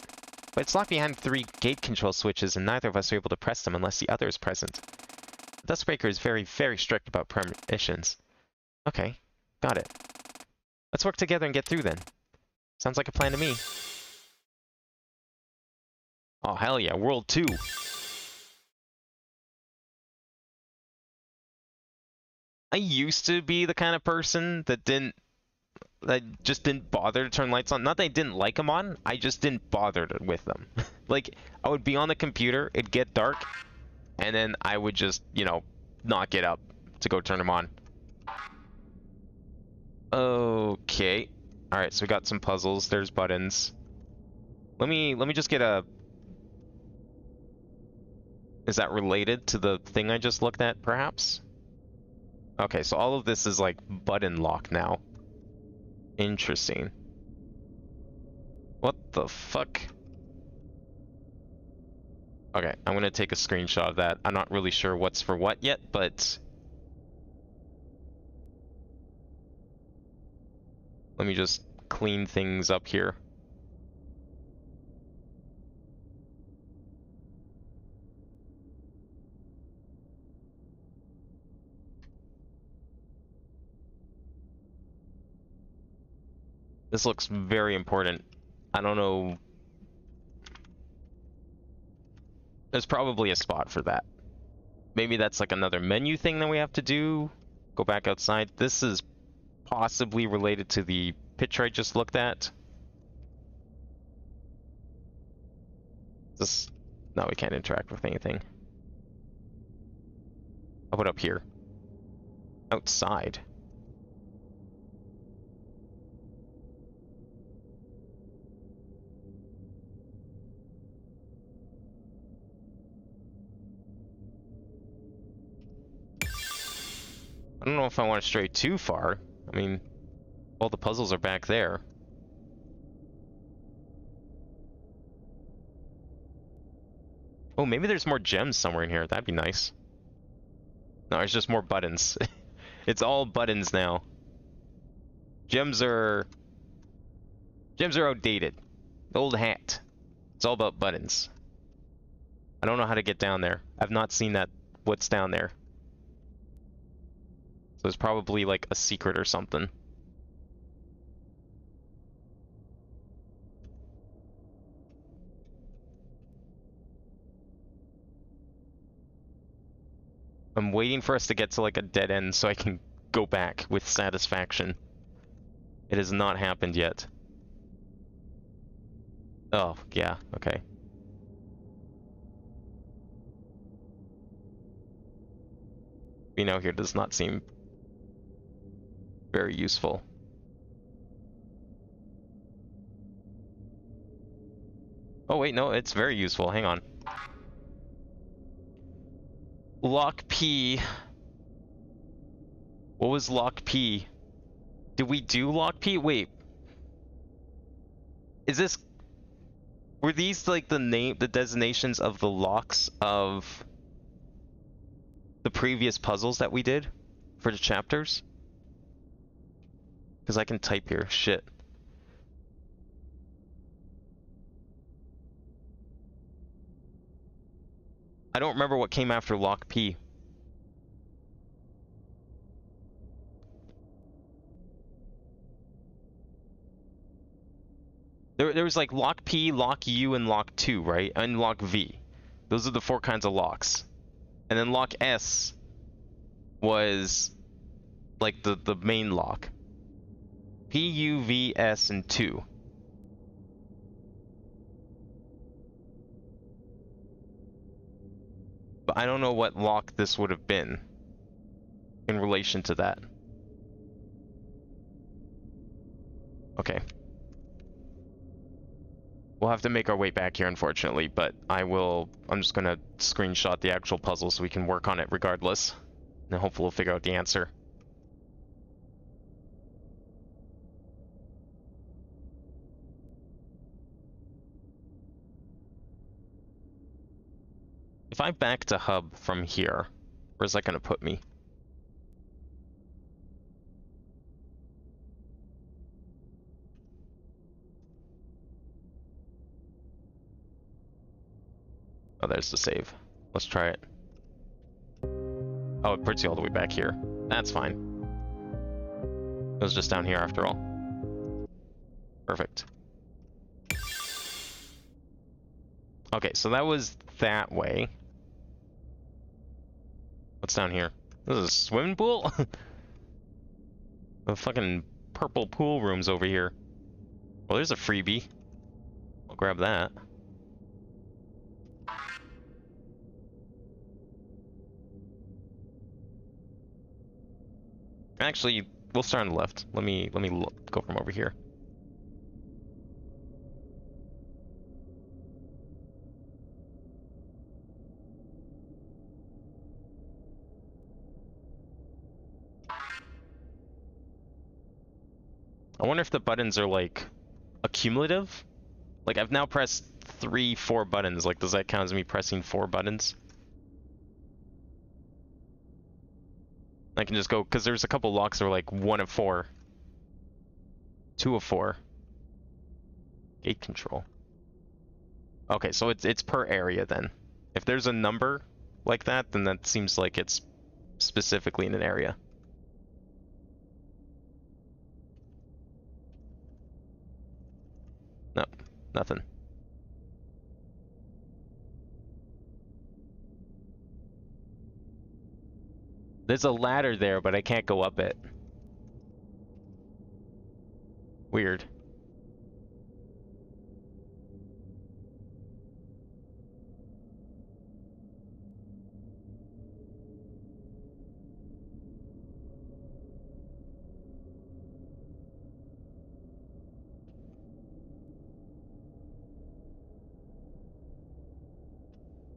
But it's locked behind 3 gate control switches, and neither of us are able to press them unless the other is present. The Duskbreaker is very, very strict about permissions. Okay, got it. Let's work together and get through then. Sounds like a plan to me. Oh, hell yeah, World 2. I used to be the kind of person that didn't I just didn't bother to turn lights on. Not that I didn't like them on, I just didn't bother with them. Like, I would be on the computer, it'd get dark, and then I would just, you know, not get up to go turn them on. Okay. Alright, so we got some puzzles. There's buttons. Let me just get a... Is that related to the thing I just looked at, perhaps? Okay, so all of this is like button lock now. Interesting. What the fuck? Okay, I'm gonna take a screenshot of that. I'm not really sure what's for what yet, but... Let me just clean things up here. This looks very important. I don't know. There's probably a spot for that. Maybe that's like another menu thing that we have to do. Go back outside. This is possibly related to the picture I just looked at. This... No, we can't interact with anything. How about up here? Outside. I don't know if I want to stray too far. I mean, all the puzzles are back there. Oh, maybe there's more gems somewhere in here. That'd be nice. No, it's just more buttons. It's all buttons now. Gems are outdated. Old hat. It's all about buttons. I don't know how to get down there. I've not seen that. What's down there? So it's probably like a secret or something. I'm waiting for us to get to like a dead end so I can go back with satisfaction. It has not happened yet. Oh, yeah, okay. Being out here does not seem very useful. Oh wait, no, it's very useful. Hang on. Lock P. What was Lock P? Did we do Lock P? Wait. Is this... Were these like the designations of the locks of the previous puzzles that we did for the chapters? Because I can type here. Shit. I don't remember what came after Lock P. There was like Lock P, Lock U, and Lock 2, right? And Lock V. Those are the 4 kinds of locks. And then Lock S was like the main lock. P, U, V, S, and 2. But I don't know what lock this would have been in relation to that. Okay. We'll have to make our way back here, unfortunately, but I'm just gonna screenshot the actual puzzle so we can work on it regardless. And hopefully we'll figure out the answer. If I back to hub from here, where's that gonna put me? Oh, there's the save. Let's try it. Oh, it puts you all the way back here. That's fine. It was just down here after all. Perfect. Okay, so that was that way. What's down here? This is a swimming pool? A fucking purple pool rooms over here. Well, there's a freebie. I'll grab that. Actually, we'll start on the left. Let me go from over here. I wonder if the buttons are like accumulative. Like I've now pressed 4 buttons. Like does that count as me pressing 4 buttons? I can just go, because there's a couple locks that are like 1 of 4. 2 of 4. Gate control. Okay, so it's per area then. If there's a number like that, then that seems like it's specifically in an area. No, nothing. There's a ladder there, but I can't go up it. Weird.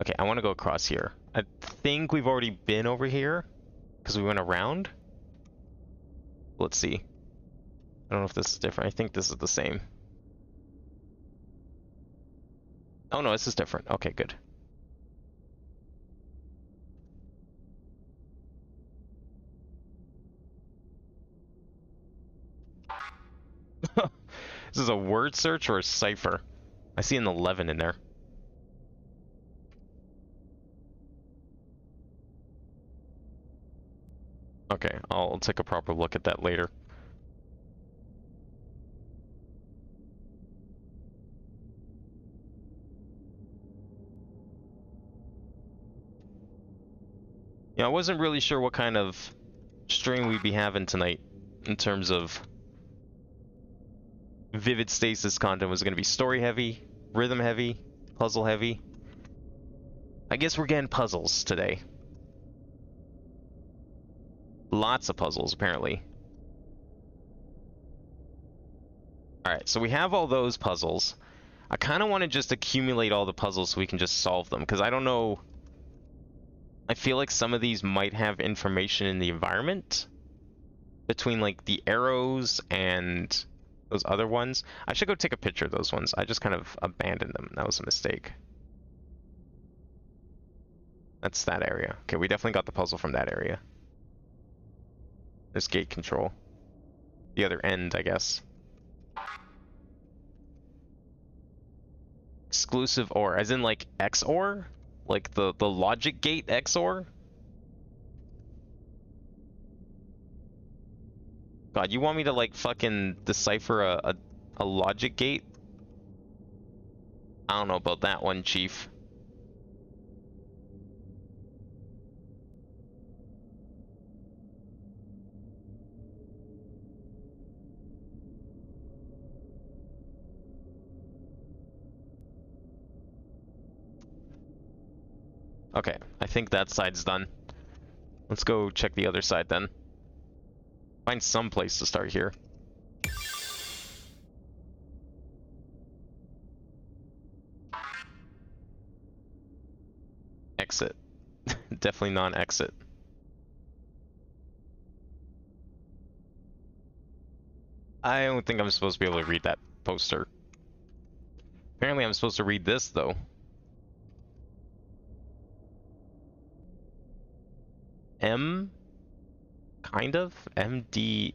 Okay, I want to go across here. I think we've already been over here because we went around. Let's see. I don't know if this is different. I think this is the same. Oh no, this is different. Okay, good. This is a word search or a cipher? I see an 11 in there. Okay, I'll take a proper look at that later. Yeah, I wasn't really sure what kind of stream we'd be having tonight in terms of Vivid Stasis content. Was it going to be story heavy, rhythm heavy, puzzle heavy? I guess we're getting puzzles today. Lots of puzzles, apparently. Alright, so we have all those puzzles. I kind of want to just accumulate all the puzzles so we can just solve them, because I don't know... I feel like some of these might have information in the environment between, like, the arrows and those other ones. I should go take a picture of those ones. I just kind of abandoned them. That was a mistake. That's that area. Okay, we definitely got the puzzle from that area. There's gate control. The other end, I guess. Exclusive OR, as in like XOR? Like the logic gate XOR? God, you want me to like fucking decipher a logic gate? I don't know about that one, Chief. Okay, I think that side's done. Let's go check the other side then. Find some place to start here. Exit. Definitely non-exit. I don't think I'm supposed to be able to read that poster. Apparently I'm supposed to read this, though. M? Kind of? MD...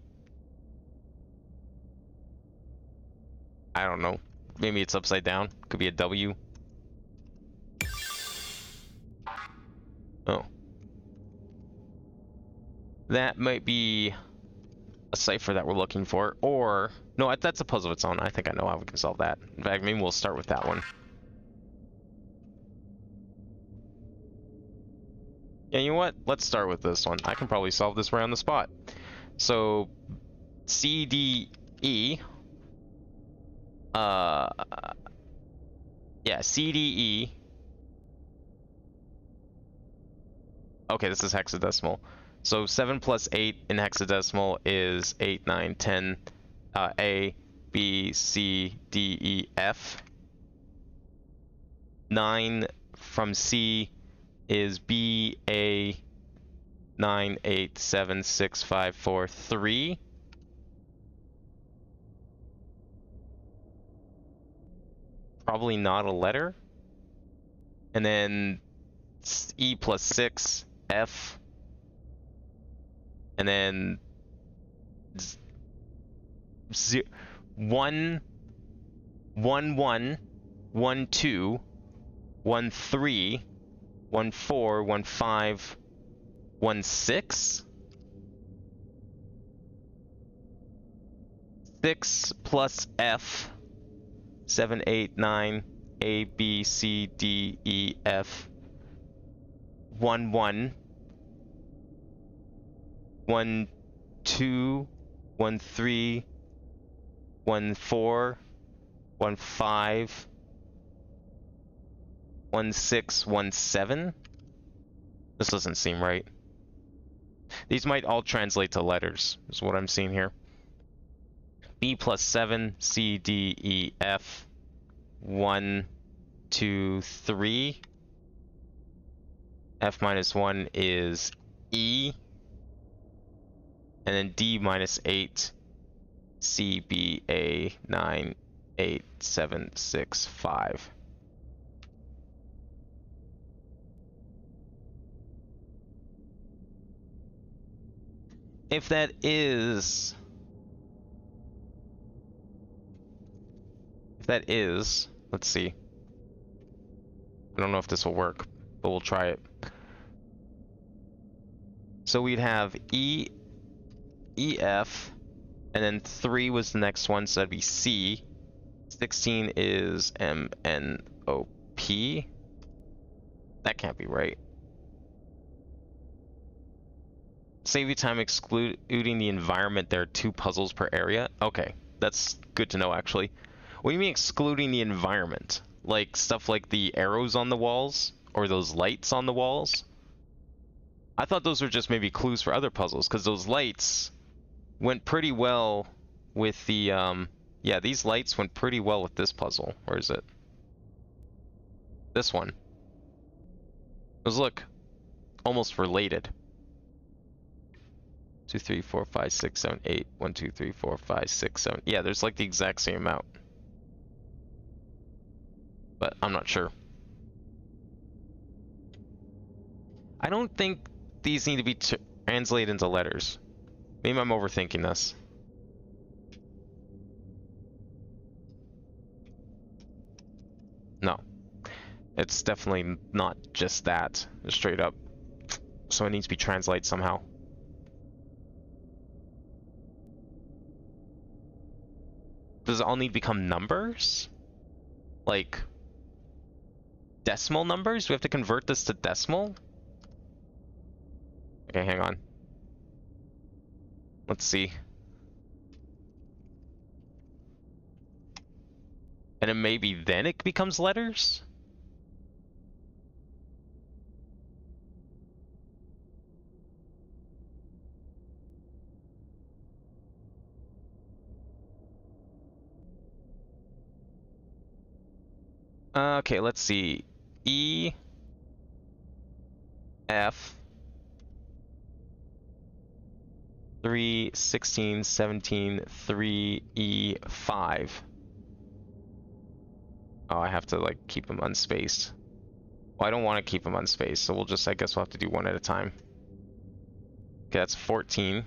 I don't know. Maybe it's upside down. Could be a W. Oh. That might be a cipher that we're looking for, or... No, that's a puzzle of its own. I think I know how we can solve that. In fact, maybe we'll start with that one. Yeah, you know what? Let's start with this one. I can probably solve this right on the spot. So, C, D, E. Yeah, C, D, E. Okay, this is hexadecimal. So 7 plus 8 in hexadecimal is 8, 9, 10. A, B, C, D, E, F. 9 from C is B, A, 9, 8, 7, 6, 5, 4, 3. Probably not a letter. And then E plus 6, F. And then 1, 1, 1, 1, 2, 1, 3, 1, 4, 1, 5, 1, 6. 6 plus F. 7, 8, 9, A, B, C, D, E, F. 1, 1. 1, 2, 1, 3, 1, 4, 1, 5, 1, 6, 1, 7. This doesn't seem right. These might all translate to letters, is what I'm seeing here. B plus 7, C, D, E, F. 1, 2, 3. F minus 1 is E. And then D minus 8. C, B, A, 9, 8, 7, 6, 5. If that is... let's see. I don't know if this will work, but we'll try it. So we'd have E, F, and then 3 was the next one, so that'd be C. 16 is M, N, O, P. That can't be right. Save you time excluding the environment. There are 2 puzzles per area. Okay, that's good to know, actually. What do you mean excluding the environment? Like stuff like the arrows on the walls? Or those lights on the walls? I thought those were just maybe clues for other puzzles, because those lights went pretty well with the, yeah, these lights went pretty well with this puzzle. Where is it? This one. Those look almost related. 2, 3, 4, 5, 6, 7, 8. 1, 2, 3, 4, 5, 6, 7. Yeah, there's like the exact same amount. But I'm not sure. I don't think these need to be translated into letters. Maybe I'm overthinking this. No. It's definitely not just that. Straight up. So it needs to be translated somehow. Does it all need to become numbers? Like decimal numbers? Do we have to convert this to decimal? Okay, hang on. Let's see. And then maybe then it becomes letters? Okay, let's see. E, F, 3, 16, 17, 3, E, 5. Oh, I have to like keep them unspaced. Well, I don't want to keep them unspaced, so we'll just, I guess we'll have to do one at a time. Okay, that's 14.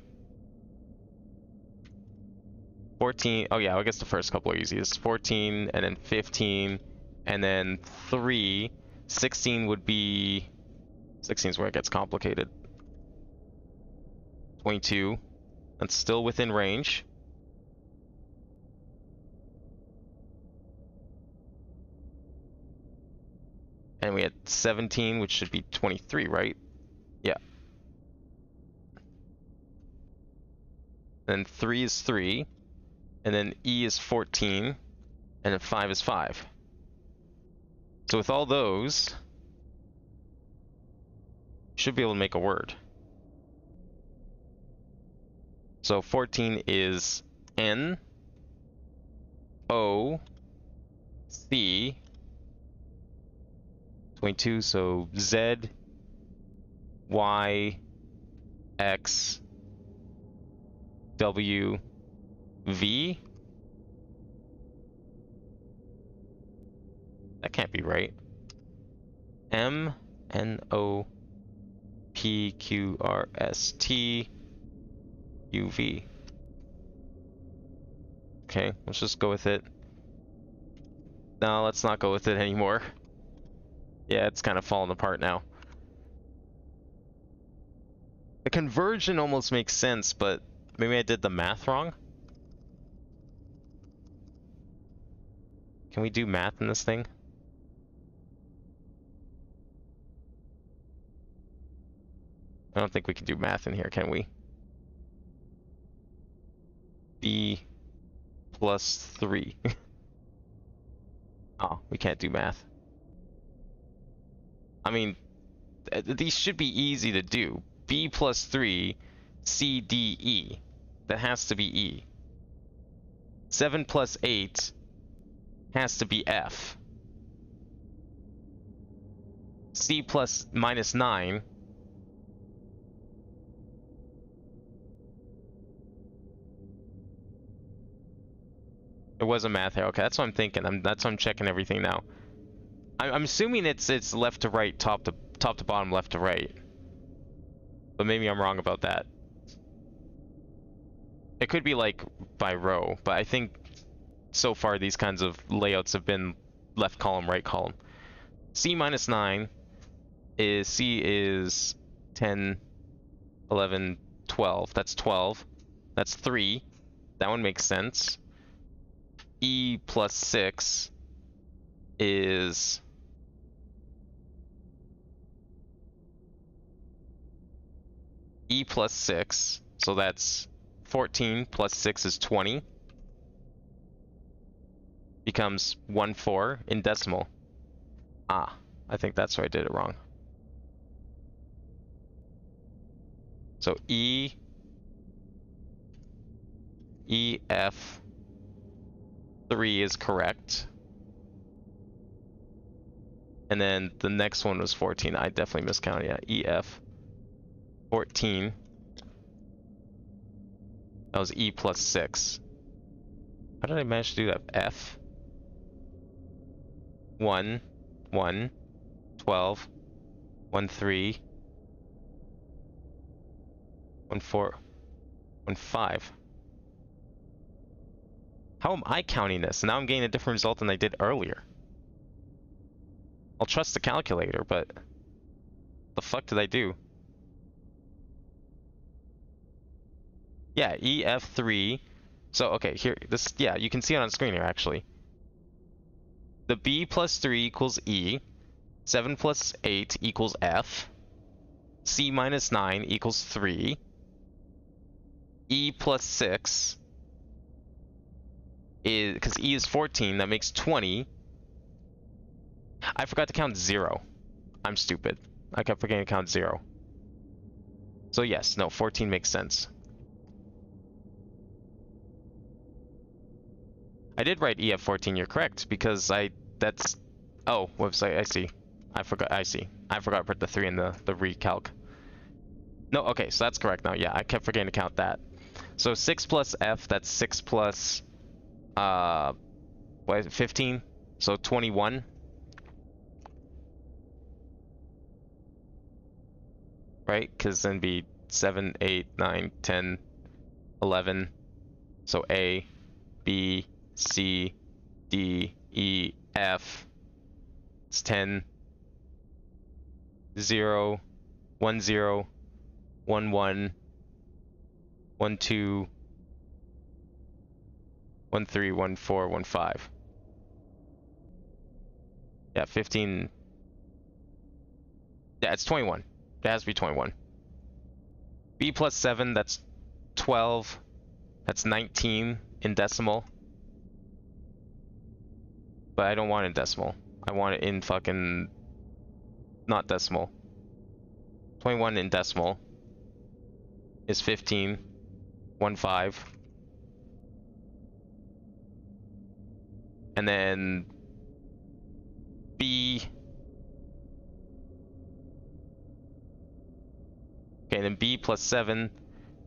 14, oh yeah, I guess the first couple are easy. It's 14, and then 15, and then 3. 16 would be... 16 is where it gets complicated. 22. That's still within range. And we had 17, which should be 23, right? Yeah. And then 3 is 3, and then E is 14, and then 5 is 5. So with all those, should be able to make a word. So 14 is N, O, C, 22, so Z, Y, X, W, V? That can't be right. M, N, O, P, Q, R, S, T, U, V. Okay, let's just go with it. No, let's not go with it anymore. Yeah, it's kind of falling apart now. The conversion almost makes sense, but maybe I did the math wrong? Can we do math in this thing? I don't think we can do math in here, can we? B plus 3. Oh, we can't do math. I mean, these should be easy to do. B plus 3, C, D, E. That has to be E. 7 plus 8 has to be F. C plus minus 9. There was a math here. Okay, that's what I'm thinking. That's what I'm checking everything now. I'm assuming it's left to right, top to bottom, left to right. But maybe I'm wrong about that. It could be like by row, but I think so far these kinds of layouts have been left column, right column. C minus 9 is C is 10, 11, 12. That's 12. That's 3. That one makes sense. E plus 6 is E plus 6, so that's 14 plus 6 is 20. Becomes 1/4 in decimal. Ah, I think that's where I did it wrong. So E, F 3 is correct. And then the next one was 14. I definitely miscounted. Yeah, EF 14. That was E plus 6. How did I manage to do that? F 1, 1, 12, 1, 3, 1, 4, 1, 5. How am I counting this? Now I'm getting a different result than I did earlier. I'll trust the calculator, but the fuck did I do? Yeah, EF3. So, okay, here, this, yeah, you can see it on screen here, actually. The B plus 3 equals E. 7 plus 8 equals F. C minus 9 equals 3. E plus 6 is, because E is 14, that makes 20. I forgot to count 0. I'm stupid. I kept forgetting to count 0. So yes, no, 14 makes sense. I did write EF14, you're correct, because that's, oh, website, I see. I forgot to put the 3 in the recalc. No, okay, so that's correct now, yeah, I kept forgetting to count that. So 6 plus F, that's 6 plus, what is it, 15? So 21. Right, because then be 7, 8, 9, 10, 11. So A, B, C, D, E, F. It's 10, 0, 1, 0, 1, 1, 1, 2, 1, 3, 1, 4, 1, 5. Yeah, 15. Yeah, it's 21. It has to be 21. B plus 7, that's 12. That's 19 in decimal. But I don't want it in decimal. I want it in fucking... not decimal. 21 in decimal is 15. 1.5. And then... B... Okay, and then B plus 7,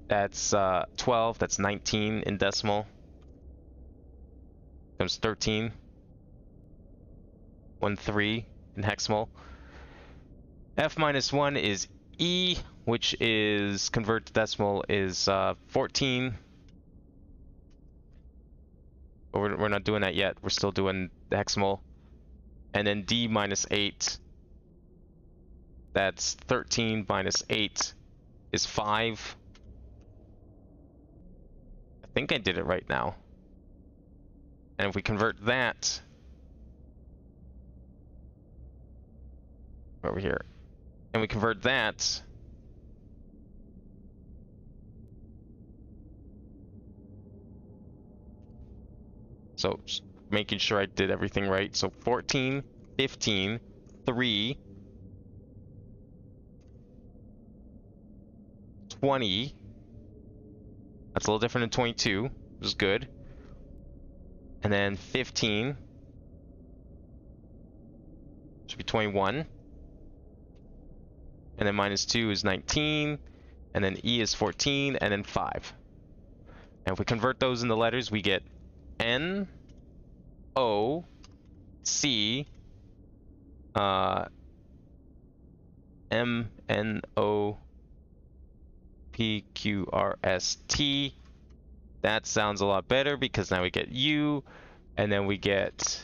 that's 12, that's 19 in decimal. Comes 13. 1.3 in hexamal. F minus 1 is E, which is, convert to decimal, is 14. But we're not doing that yet. We're still doing the hexamal. And then D minus 8, that's 13 minus 8 is 5. I think I did it right now. And if we convert that over here, and we convert that so just making sure I did everything right. So 14, 15, 3, 20. That's a little different than 22, which is good. And then 15 should be 21. And then minus 2 is 19. And then E is 14, and then 5. And if we convert those into letters, we get N, O, C, M, N, O, P, Q, R, S, T. That sounds a lot better because now we get U, and then we get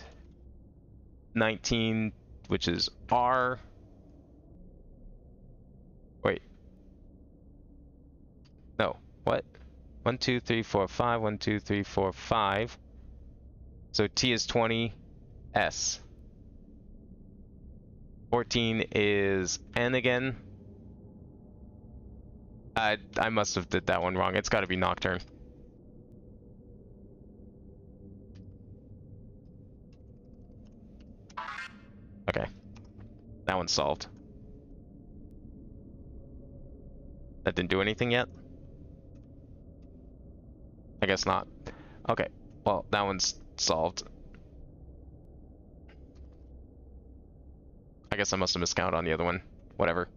19, which is R. Wait. No. What? 1, 2, 3, 4, 5. 1, 2, 3, 4, 5. So T is 20. S. 14 is N again. I must have did that one wrong. It's got to be Nocturne. Okay. That one's solved. That didn't do anything yet? I guess not. Okay. Well, that one's solved. I guess I must have miscounted on the other one. Whatever.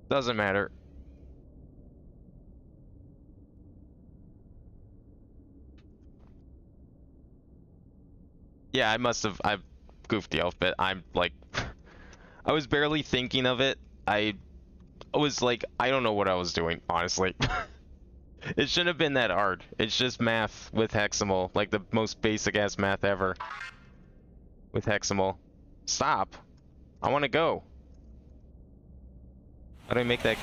Doesn't matter. Yeah, I've goofed the alphabet. I'm like, I was barely thinking of it. I was like, I don't know what I was doing, honestly. It shouldn't have been that hard. It's just math with hexamal, like the most basic ass math ever. With hexamal. Stop. I want to go. How do I make that?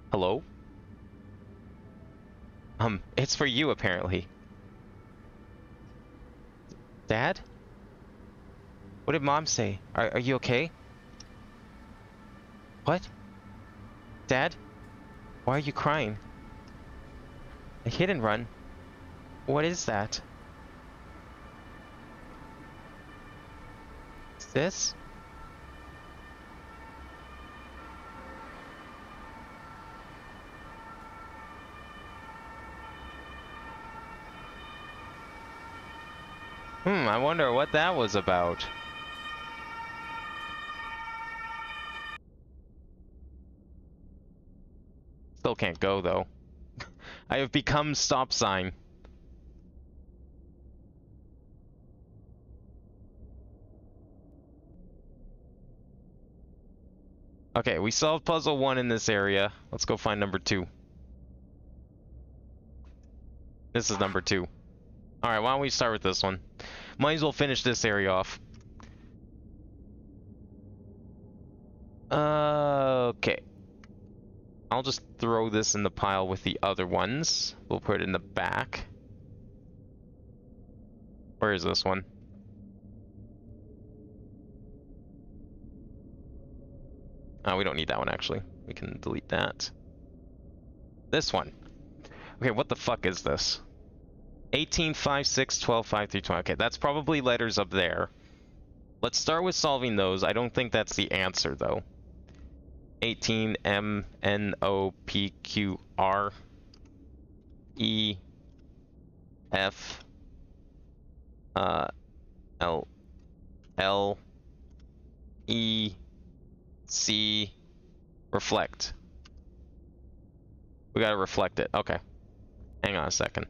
Hello? It's for you, apparently. Dad? What did Mom say? Are you okay? What? Dad? Why are you crying? A hit and run? What is that? Is this? I wonder what that was about. Still can't go, though. I have become stop sign. Okay, we solved puzzle 1 in this area. Let's go find number 2. This is number 2. Alright, why don't we start with this one? Might as well finish this area off. Okay. I'll just throw this in the pile with the other ones. We'll put it in the back. Where is this one? Oh, we don't need that one, actually. We can delete that. This one. Okay, what the fuck is this? 18, 5, 6, 12, 5, 3, 20. Okay, that's probably letters up there. Let's start with solving those. I don't think that's the answer, though. 18, M, N, O, P, Q, R, E, F, L, L, E, C, reflect. We gotta reflect it. Okay. Hang on a second.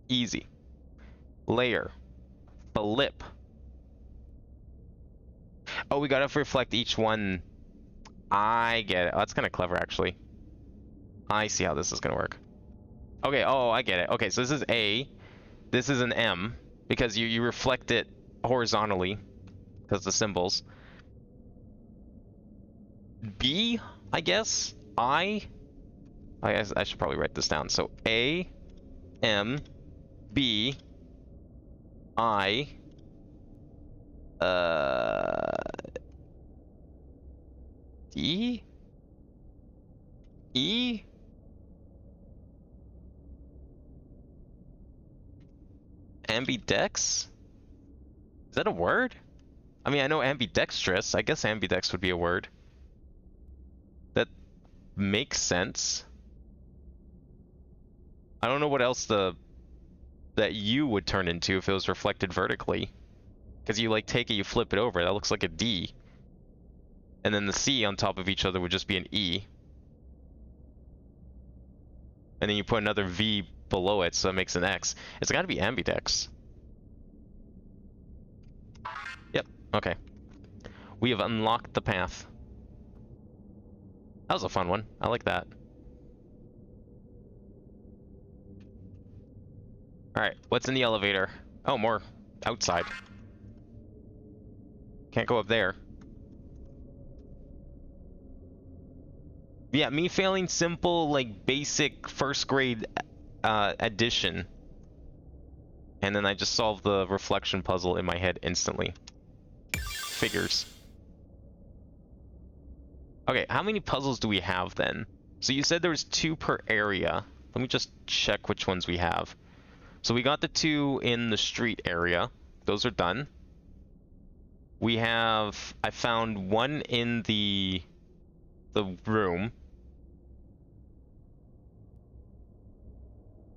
Easy. Layer. Blip. Oh, we gotta reflect each one. I get it. Oh, that's kind of clever, actually. I see how this is gonna work. Okay, oh, I get it. Okay, so this is A. This is an M, because you reflect it horizontally, because the symbols. B, I guess? I guess I should probably write this down. So A, M, B, I, D, E, ambidex? Is that a word? I mean, I know ambidextrous. I guess ambidex would be a word. That makes sense. I don't know what else that U would turn into if it was reflected vertically. Because you like take it, you flip it over. That looks like a D. And then the C on top of each other would just be an E. And then you put another V below it, so it makes an X. It's got to be ambidex. Yep, okay. We have unlocked the path. That was a fun one. I like that. Alright, what's in the elevator? Oh, more outside. Can't go up there. Yeah, me failing simple, like, basic first grade addition. And then I just solved the reflection puzzle in my head instantly. Figures. Okay, how many puzzles do we have then? So you said there was 2 per area. Let me just check which ones we have. So we got the 2 in the street area. Those are done. We have... I found 1 in the room.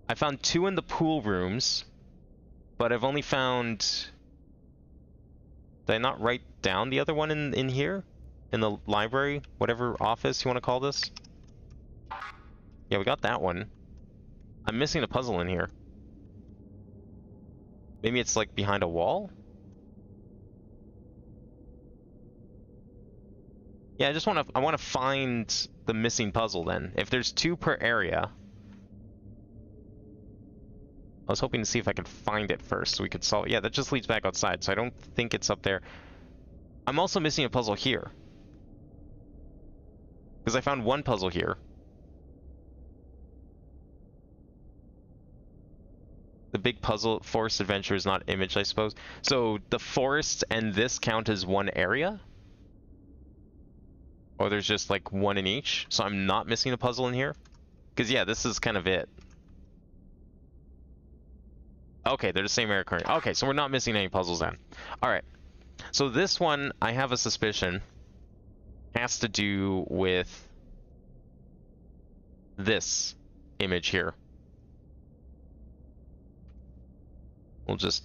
I found 2 in the pool rooms. But I've only found... Did I not write down the other one in here? In the library? Whatever office you want to call this? Yeah, we got that one. I'm missing a puzzle in here. Maybe it's like behind a wall? Yeah, I want to find the missing puzzle then. If there's 2 per area. I was hoping to see if I could find it first so we could solve it. Yeah, that just leads back outside, so I don't think it's up there. I'm also missing a puzzle here. Because I found 1 puzzle here. The big puzzle, forest adventure is not image, I suppose. So the forest and this count as 1 area? Or there's just like 1 in each? So I'm not missing a puzzle in here? Because yeah, this is kind of it. Okay, they're the same area current. Okay, so we're not missing any puzzles then. Alright. So this one, I have a suspicion, has to do with this image here. We'll just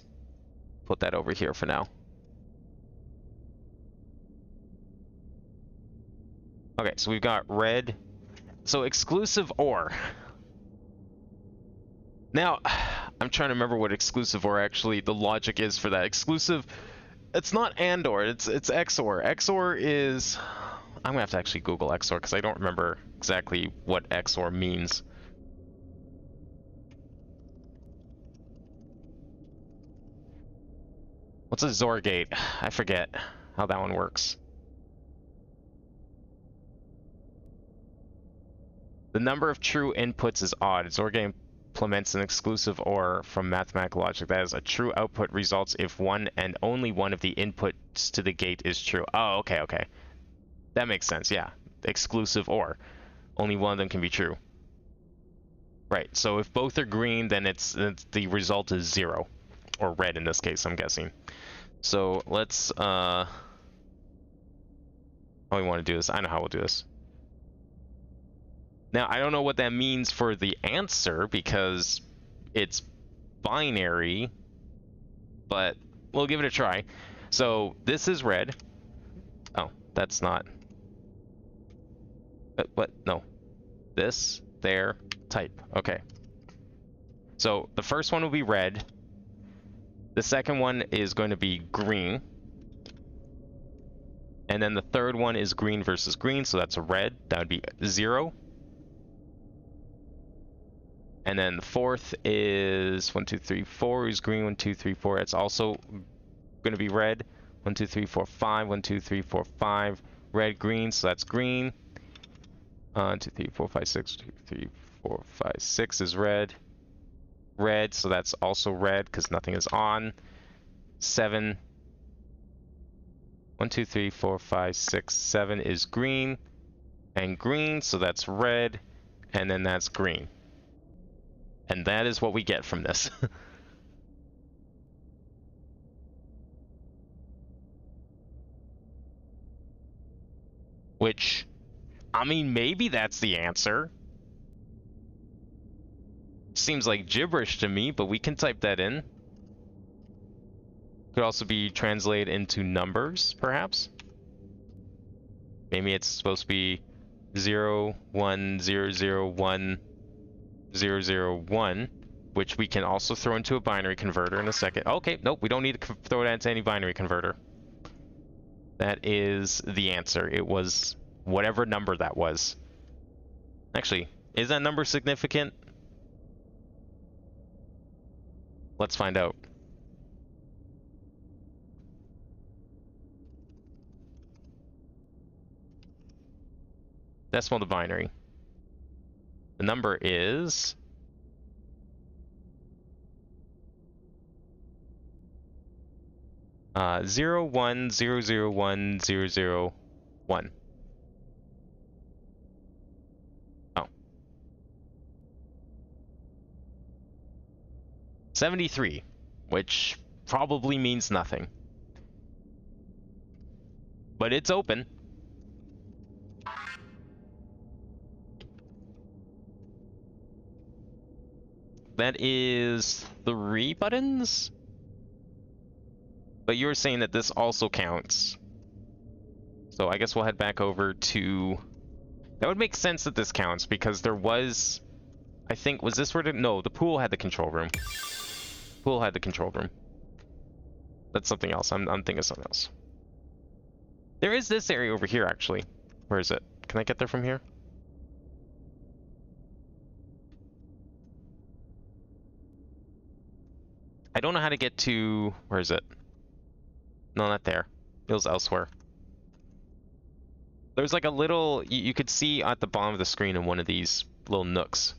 put that over here for now. Okay, so we've got red. So exclusive OR. Now, I'm trying to remember what exclusive OR actually the logic is for that. Exclusive, it's not AND OR, it's XOR. XOR is, I'm gonna have to actually Google XOR because I don't remember exactly what XOR means. What's a XOR gate? I forget how that one works. The number of true inputs is odd. XOR gate implements an exclusive OR from mathematical logic. That is, a true output results if one and only one of the inputs to the gate is true. Oh, okay, okay. That makes sense, yeah. Exclusive OR. Only one of them can be true. Right, so if both are green, then it's the result is 0. Or red in this case, I'm guessing. So let's, how we want to do this. I know how we'll do this. Now, I don't know what that means for the answer because it's binary, but we'll give it a try. So this is red. Oh, that's not. What? No. This, there, type. Okay. So the first one will be red. The second one is going to be green. And then the third one is green versus green, so that's a red. That would be 0. And then the fourth is 1, 2, 3, 4 is green. 1, 2, 3, 4. It's also going to be red. 1, 2, 3, 4, 5. 1, 2, 3, 4, 5. Red, green. So that's green. 1, 2, 3, 4, 5, 6. 2, 3, 4, 5, 6 is red. Red. So that's also red because nothing is on. 7. 1, 2, 3, 4, 5, 6, 7 is green. And green. So that's red. And then that's green. And that is what we get from this. Which, I mean, maybe that's the answer. Seems like gibberish to me, but we can type that in. Could also be translated into numbers, perhaps. Maybe it's supposed to be 0, 1, 0, 0, 1, 0, 0, 1, which we can also throw into a binary converter in a second. Okay, nope, we don't need to throw it into any binary converter. That is the answer. It was whatever number that was. Actually, is that number significant? Let's find out. Decimal to binary. The number is 0, 1, 0, 0, 1, 0, 0, 1. Oh. 73, which probably means nothing. But it's open. That is 3 buttons? But you were saying that this also counts. So I guess we'll head back over to... That would make sense that this counts, because there was... I think, was this where the... No, the pool had the control room. Pool had the control room. That's something else. I'm thinking of something else. There is this area over here, actually. Where is it? Can I get there from here? I don't know how to get to... Where is it? No, not there. It was elsewhere. There's like a little... You could see at the bottom of the screen in one of these little nooks.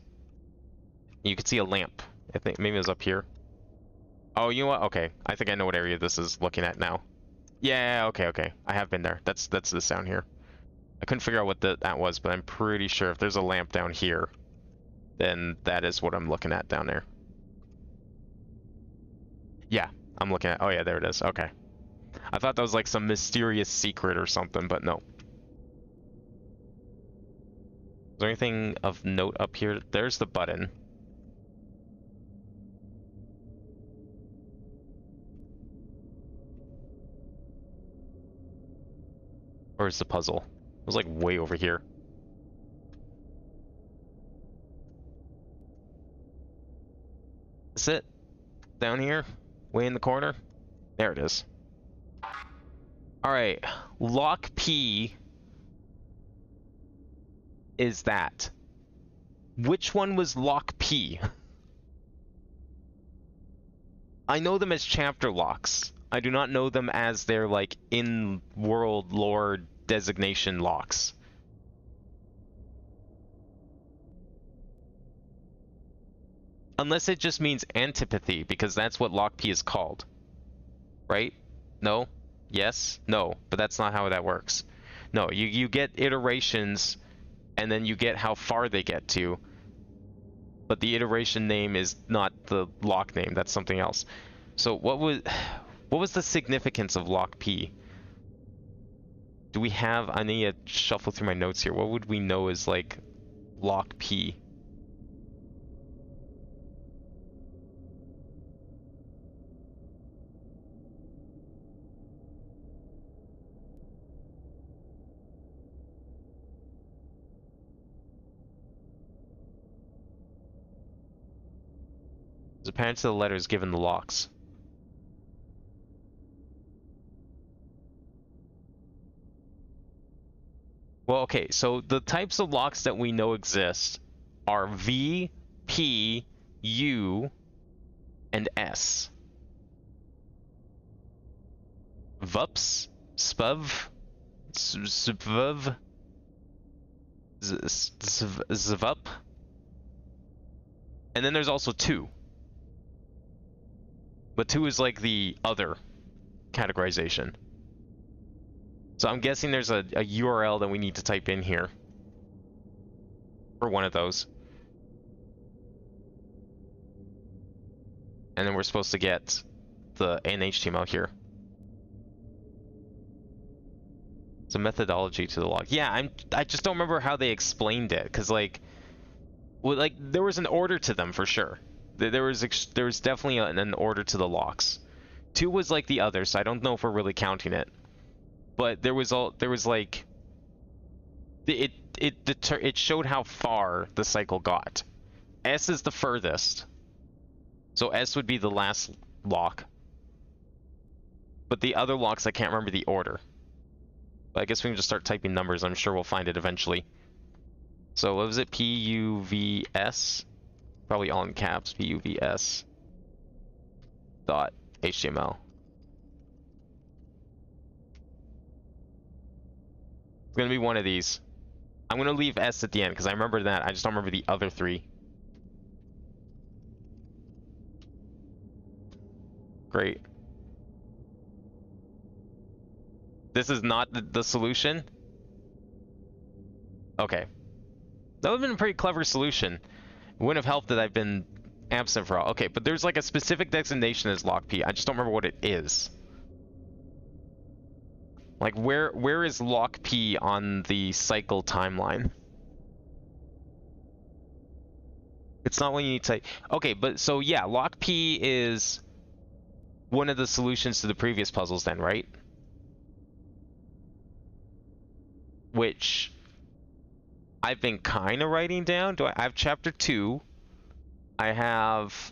You could see a lamp. I think maybe it was up here. Oh, you know what? Okay. I think I know what area this is looking at now. Yeah, okay, okay. I have been there. That's this down here. I couldn't figure out what that was, but I'm pretty sure if there's a lamp down here, then that is what I'm looking at down there. Yeah, I'm looking at... Oh yeah, there it is. Okay. I thought that was like some mysterious secret or something, but no. Is there anything of note up here? There's the button. Or is the puzzle? It was like way over here. Is it? Down here? Way in the corner? There it is. Alright. Lock P is that. Which one was Lock P? I know them as chapter locks. I do not know them as their, like, in-world lore designation locks. Unless it just means antipathy, because that's what lock P is called. Right? No? Yes? No. But that's not how that works. No, you get iterations, and then you get how far they get to. But the iteration name is not the lock name. That's something else. So what was the significance of lock P? Do we have... I need to shuffle through my notes here. What would we know is like lock P? The parents of the letters given the locks. Well, okay, so the types of locks that we know exist are V, P, U, and S. VUPS, SPUV, SVUV, ZVUP, and then there's also 2. But 2 is like the other categorization. So I'm guessing there's a URL that we need to type in here for one of those. And then we're supposed to get the HTML here. It's a methodology to the log. Yeah, I just don't remember how they explained it, because like there was an order to them for sure. There was definitely an order to the locks. 2 was like the other, so I don't know if we're really counting it. But there was like it showed how far the cycle got. S is the furthest, so S would be the last lock. But the other locks, I can't remember the order. But I guess we can just start typing numbers. I'm sure we'll find it eventually. So what was it? PUVS, probably all in caps. PUVS dot HTML. It's gonna be one of these. I'm gonna leave S at the end because I remember that. I just don't remember the other 3. Great. This is not the solution? Okay. That would have been a pretty clever solution. It wouldn't have helped that I've been absent for all. Okay, but there's like a specific designation as lock P. I just don't remember what it is. Like, where is lock P on the cycle timeline? It's not when you need to... Okay, but so yeah, lock P is one of the solutions to the previous puzzles then, right? Which I've been kind of writing down. I have chapter 2. I have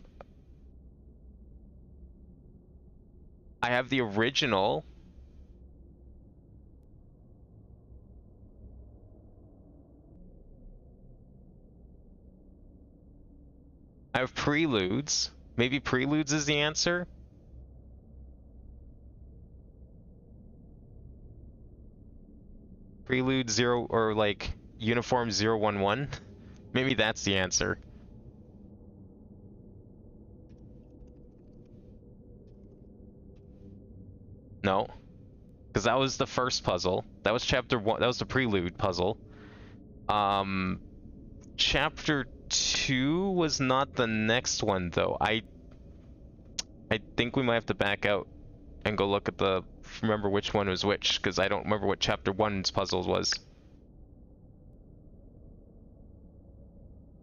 the original. I have preludes. Maybe preludes is the answer. Prelude 0 or like uniform 011. Maybe that's the answer. No. Because that was the first puzzle. That was chapter 1. That was the prelude puzzle. Chapter 2 was not the next one though. I think we might have to back out and go look at remember which one was which, because I don't remember what chapter 1's puzzles was.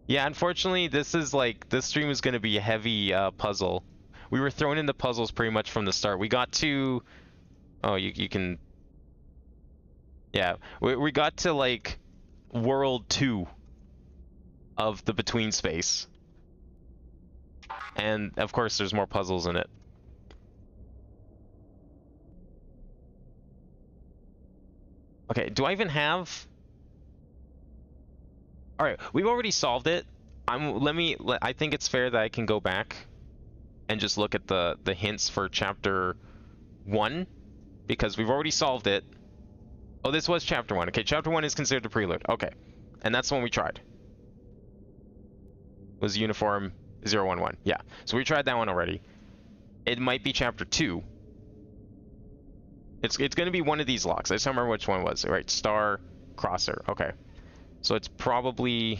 Yeah, unfortunately, this stream is going to be a heavy puzzle. We were thrown into puzzles pretty much from the start. We got to... Oh, you can... Yeah, we got to like world 2 of the between space. And of course there's more puzzles in it. Okay, do I even have... Alright, we've already solved it. I think it's fair that I can go back and just look at the hints for chapter 1, because we've already solved it. Oh, this was chapter 1. Okay, chapter 1 is considered a prelude. Okay, and that's the one we tried. Was uniform 011. Yeah. So we tried that one already. It might be chapter 2. It's going to be one of these locks. I just don't remember which one it was. Right, Star Crosser. Okay. So it's probably...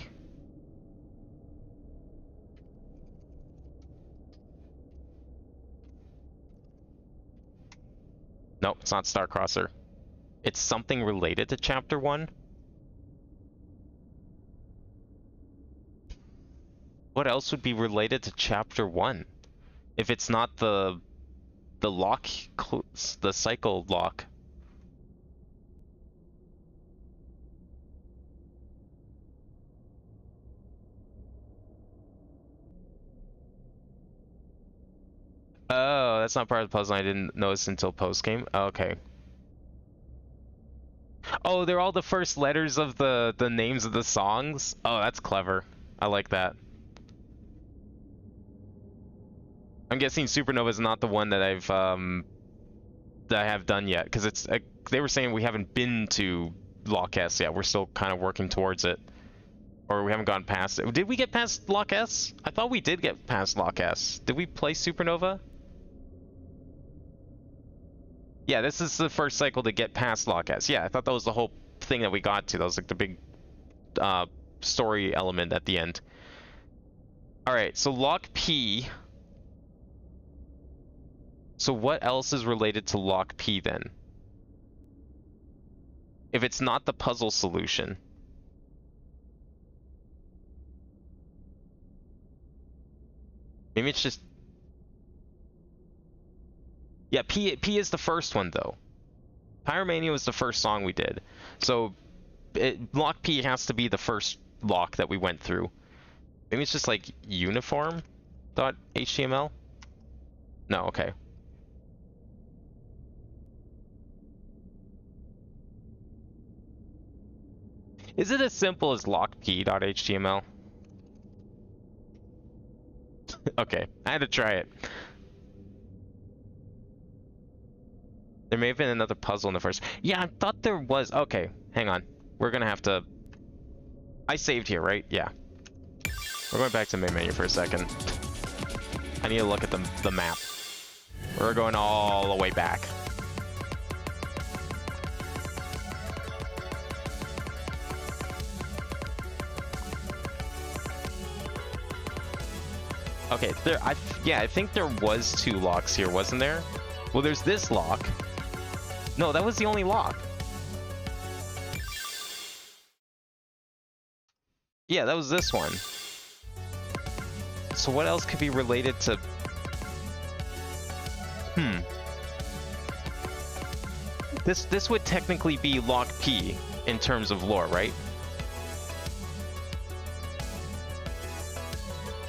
Nope, it's not Star Crosser. It's something related to chapter 1. What else would be related to chapter 1? If it's not the lock, the cycle lock. Oh, that's not part of the puzzle. I didn't notice until post game. Okay. Oh, they're all the first letters of the names of the songs. Oh, that's clever. I like that. I'm guessing Supernova is not the one that I have done yet, because it's they were saying we haven't been to Lock S yet. We're still kind of working towards it, or we haven't gone past it. Did we get past Lock S? I thought we did get past Lock S. Did we play Supernova? Yeah, this is the first cycle to get past Lock S. Yeah, I thought that was the whole thing that we got to. That was like the big story element at the end. All right, so Lock P. So what else is related to Lock P then? If it's not the puzzle solution. Maybe it's just... Yeah, P is the first one though. Pyromania was the first song we did. So Lock P has to be the first lock that we went through. Maybe it's just like uniform.html? No, okay. Is it as simple as lockp.html? Okay, I had to try it. There may have been another puzzle in the first. Yeah, I thought there was. Okay, hang on. We're gonna have to... I saved here, right? Yeah. We're going back to main menu for a second. I need to look at the map. We're going all the way back. Okay, I think there was 2 locks here, wasn't there? Well, there's this lock. No, that was the only lock. Yeah, that was this one. So what else could be related to... This would technically be Lock P in terms of lore, right?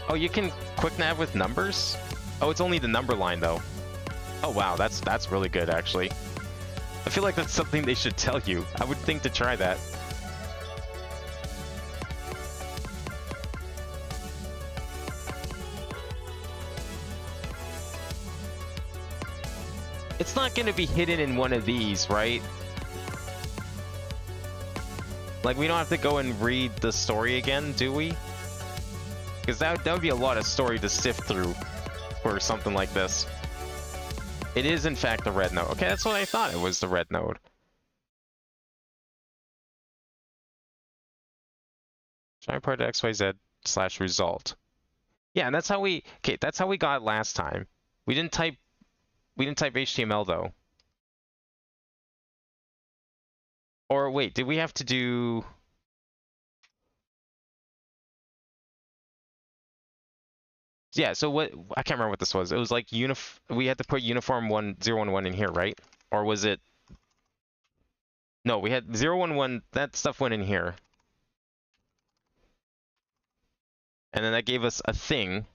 Oh, you can quick nav with numbers? Oh, it's only the number line though. Oh wow, that's really good actually. I feel like that's something they should tell you. I would think to try that. It's not gonna be hidden in one of these, right? Like, we don't have to go and read the story again, do we? Because that would be a lot of story to sift through for something like this. It is, in fact, the red node. Okay, that's what I thought it was, the red node. Try part XYZ/result. Yeah, and that's how we... Okay, that's how we got it last time. We didn't type HTML, though. Or, wait, did we have to do... Yeah, so what... I can't remember what this was. It was like we had to put uniform 011 in here, right? Or was it... No, we had 011... That stuff went in here. And then that gave us a thing.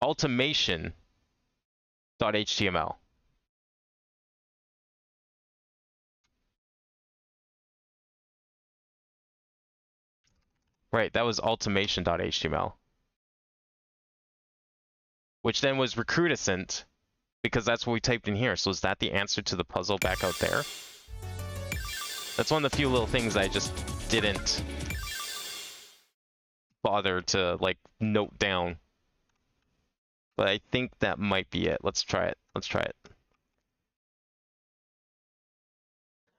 Automation.html. Right, that was automation.html. Which then was recrudescent, because that's what we typed in here. So is that the answer to the puzzle back out there? That's one of the few little things I just didn't bother to like note down. But I think that might be it. Let's try it. Let's try it.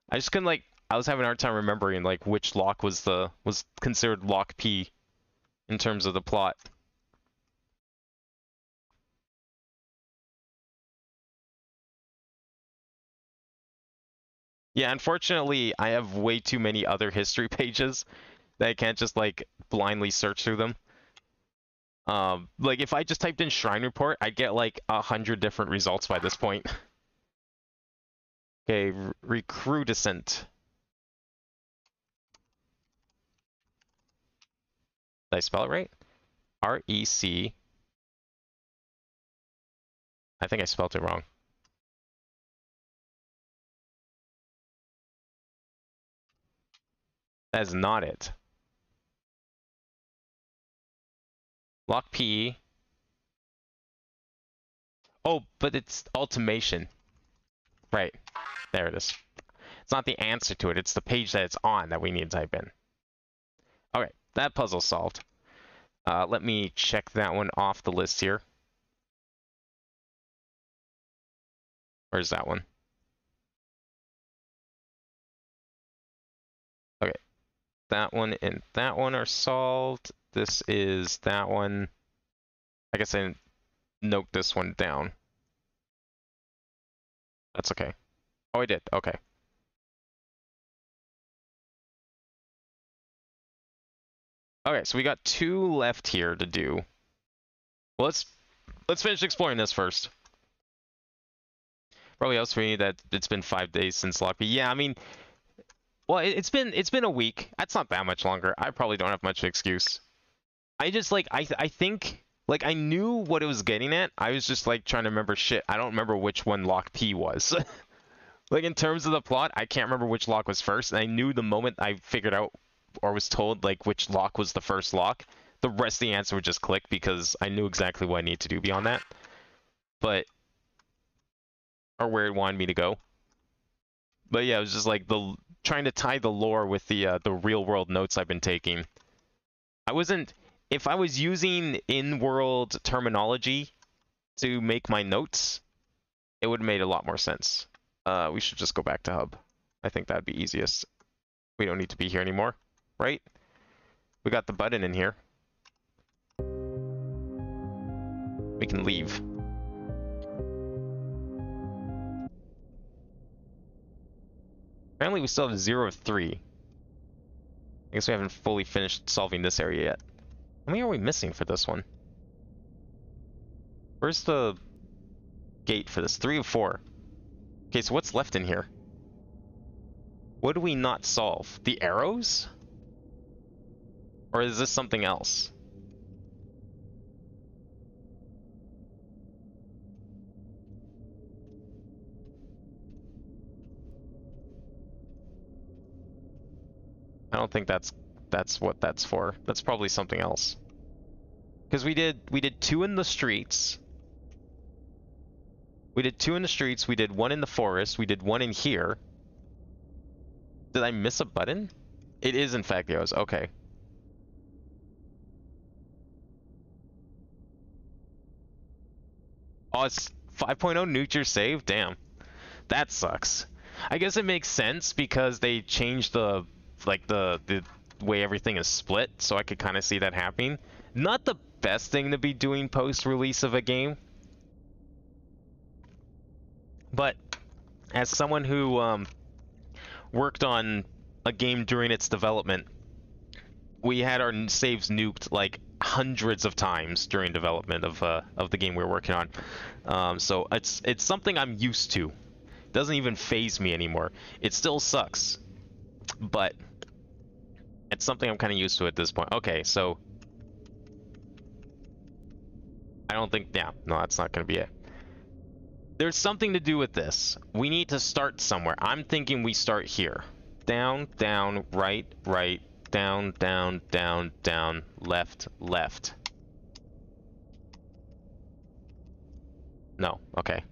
I just couldn't like I was having a hard time remembering like which lock was considered lock P in terms of the plot. Yeah, unfortunately, I have way too many other history pages that I can't just like blindly search through them. Like if I just typed in Shrine Report, I'd get like 100 different results by this point. Okay, recrudescent. Did I spell it right? R-E-C. I think I spelled it wrong. That is not it. Lock P. Oh, but it's automation. Right. There it is. It's not the answer to it, it's the page that it's on that we need to type in. Okay, that puzzle's solved. Let me check that one off the list here. Where's that one? Okay, that one and that one are solved. This is that one. I guess I didn't note this one down. That's okay. Oh, I did. Okay. Okay, so we got 2 left here to do. Well, let's finish exploring this first. Probably else for me that it's been 5 days since Lockby. Yeah, I mean, well, it's been a week. That's not that much longer. I probably don't have much of an excuse. I just like I think like I knew what it was getting at. I was just like trying to remember shit. I don't remember which one lock P was. Like in terms of the plot, I can't remember which lock was first. And I knew the moment I figured out or was told like which lock was the first lock, the rest of the answer would just click because I knew exactly what I need to do beyond that. But or where it wanted me to go. But yeah, it was just like the trying to tie the lore with the real world notes I've been taking. I wasn't if I was using in-world terminology to make my notes, it would have made a lot more sense. We should just go back to hub. I think that'd be easiest. We don't need to be here anymore, right? We got the button in here. We can leave. Apparently we still have 0 of 3. I guess we haven't fully finished solving this area yet. How many are we missing for this one? Where's the gate for this? 3 of 4. Okay, so what's left in here? What do we not solve? The arrows? Or is this something else? I don't think that's what that's for. That's probably something else. Because we did 2 in the streets. We did 2 in the streets, we did 1 in the forest, we did 1 in here. Did I miss a button? It is in fact yours. Okay. Oh, it's 5.0 nuked your save? Damn. That sucks. I guess it makes sense because they changed the way everything is split, so I could kind of see that happening. Not the best thing to be doing post-release of a game. But as someone who worked on a game during its development, we had our saves nuked like hundreds of times during development of the game we were working on. So it's something I'm used to. It doesn't even faze me anymore. It still sucks, but it's something I'm kind of used to at this point. Okay, so I don't think, yeah, no, that's not going to be it. There's something to do with this. We need to start somewhere. I'm thinking we start here. Down, down, right, right, down, down, down, down, left, left. No, okay.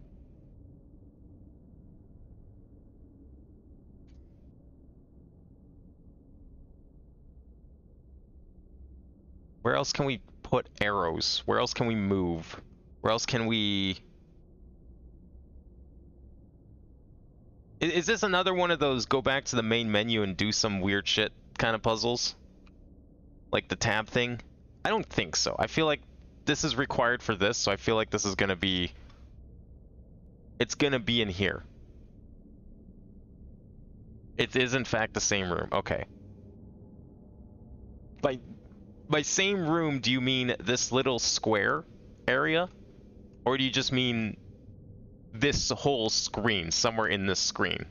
Where else can we put arrows? Where else can we move? Where else can we... Is this another one of those go back to the main menu and do some weird shit kind of puzzles? Like the tab thing? I don't think so. I feel like this is required for this, so I feel like this is gonna be... It's gonna be in here. It is in fact the same room. Okay. By same room, do you mean this little square area? Or do you just mean this whole screen, somewhere in this screen?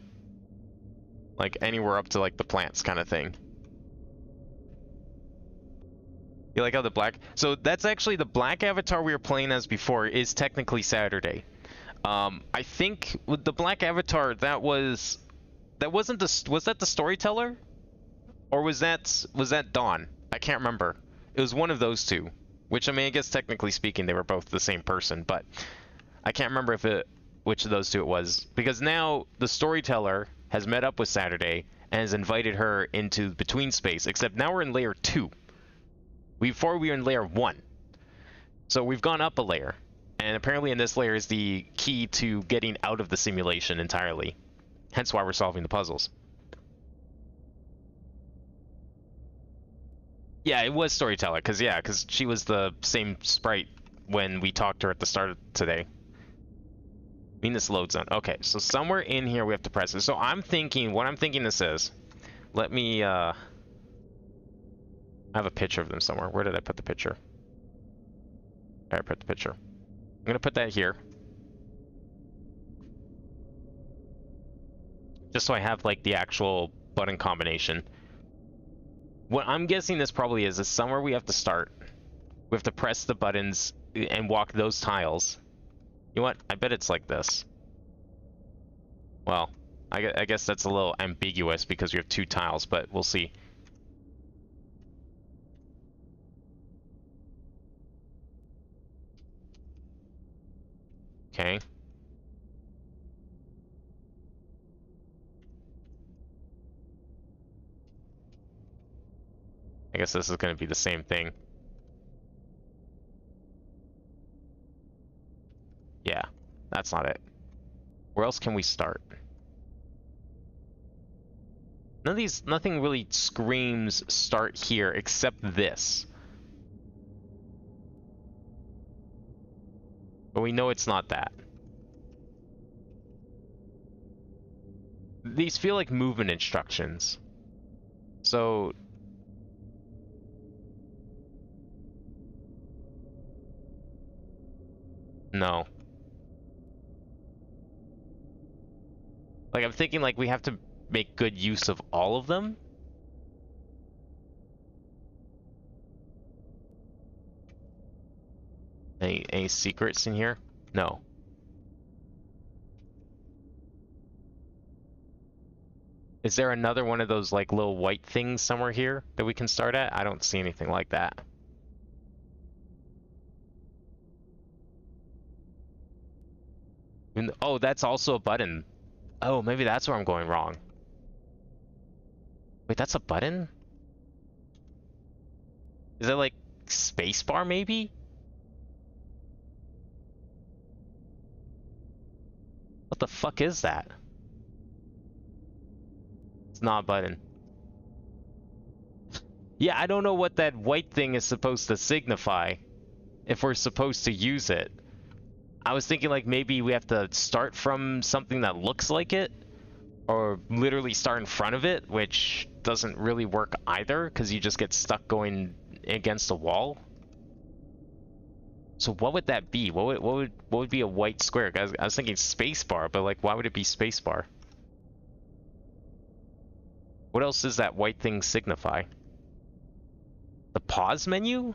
Like anywhere up to like the plants kind of thing. You like how the black... So that's actually the black avatar we were playing as before is technically Saturday. I think with the black avatar, that wasn't the... Was that the storyteller? Or was that Dawn? I can't remember. It was one of those two. Which, I mean, I guess technically speaking, they were both the same person, but I can't remember which of those two it was. Because now the storyteller has met up with Saturday and has invited her into between space, except now we're in layer 2. Before we were in layer 1. So we've gone up a layer. And apparently in this layer is the key to getting out of the simulation entirely. Hence why we're solving the puzzles. Yeah, it was Storyteller, because she was the same sprite when we talked to her at the start of today. I mean, this load zone. Okay, so somewhere in here we have to press it. So what I'm thinking this is, let me, I have a picture of them somewhere. Where did I put the picture? There, I put the picture. I'm gonna put that here. Just so I have, like, the actual button combination. What I'm guessing this probably is somewhere we have to start. We have to press the buttons and walk those tiles. You know what? I bet it's like this. Well, I guess that's a little ambiguous because we have 2 tiles, but we'll see. Okay. I guess this is going to be the same thing. Yeah, that's not it. Where else can we start? Nothing really screams start here except this. But we know it's not that. These feel like movement instructions. So... No. Like, I'm thinking, like, we have to make good use of all of them? Any secrets in here? No. Is there another one of those, like, little white things somewhere here that we can start at? I don't see anything like that. Oh, that's also a button. Oh, maybe that's where I'm going wrong. Wait, that's a button? Is that like spacebar maybe? What the fuck is that? It's not a button. Yeah, I don't know what that white thing is supposed to signify. If we're supposed to use it. I was thinking like maybe we have to start from something that looks like it. Or literally start in front of it, which doesn't really work either, because you just get stuck going against a wall. So what would that be? What would be a white square? I was thinking spacebar, but like why would it be spacebar? What else does that white thing signify? The pause menu?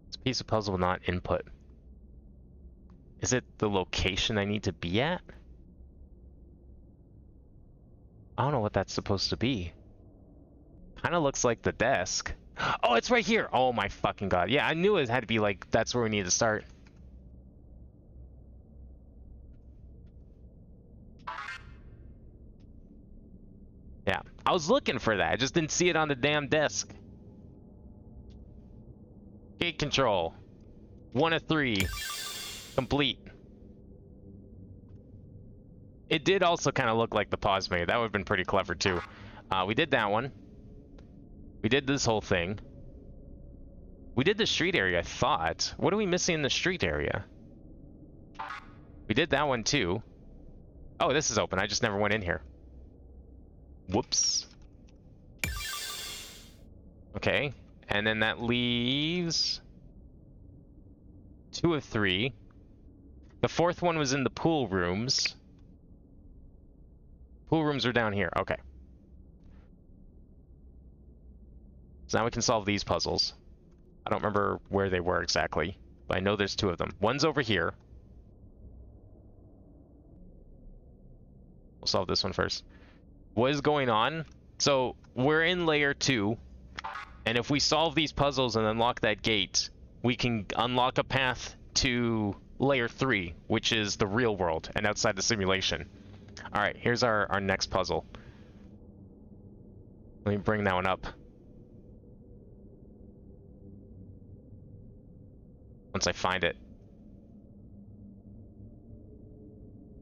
This piece of puzzle not input. Is it the location I need to be at? I don't know what that's supposed to be. Kind of looks like the desk. Oh, it's right here! Oh my fucking god. Yeah, I knew it had to be like, that's where we need to start. I was looking for that. I just didn't see it on the damn desk. Gate control. 1 of 3. Complete. It did also kind of look like the pause menu. That would have been pretty clever too. We did that one. We did this whole thing. We did the street area, I thought. What are we missing in the street area? We did that one too. Oh, this is open. I just never went in here. Whoops. Okay. And then that leaves 2 of 3. The 4th one was in the pool rooms. Pool rooms are down here. Okay. So now we can solve these puzzles. I don't remember where they were exactly, but I know there's 2 of them. One's over here. We'll solve this one first. What is going on? So we're in layer 2, and if we solve these puzzles and unlock that gate, we can unlock a path to layer 3, which is the real world and outside the simulation. Alright, here's our next puzzle. Let me bring that one up. Once I find it.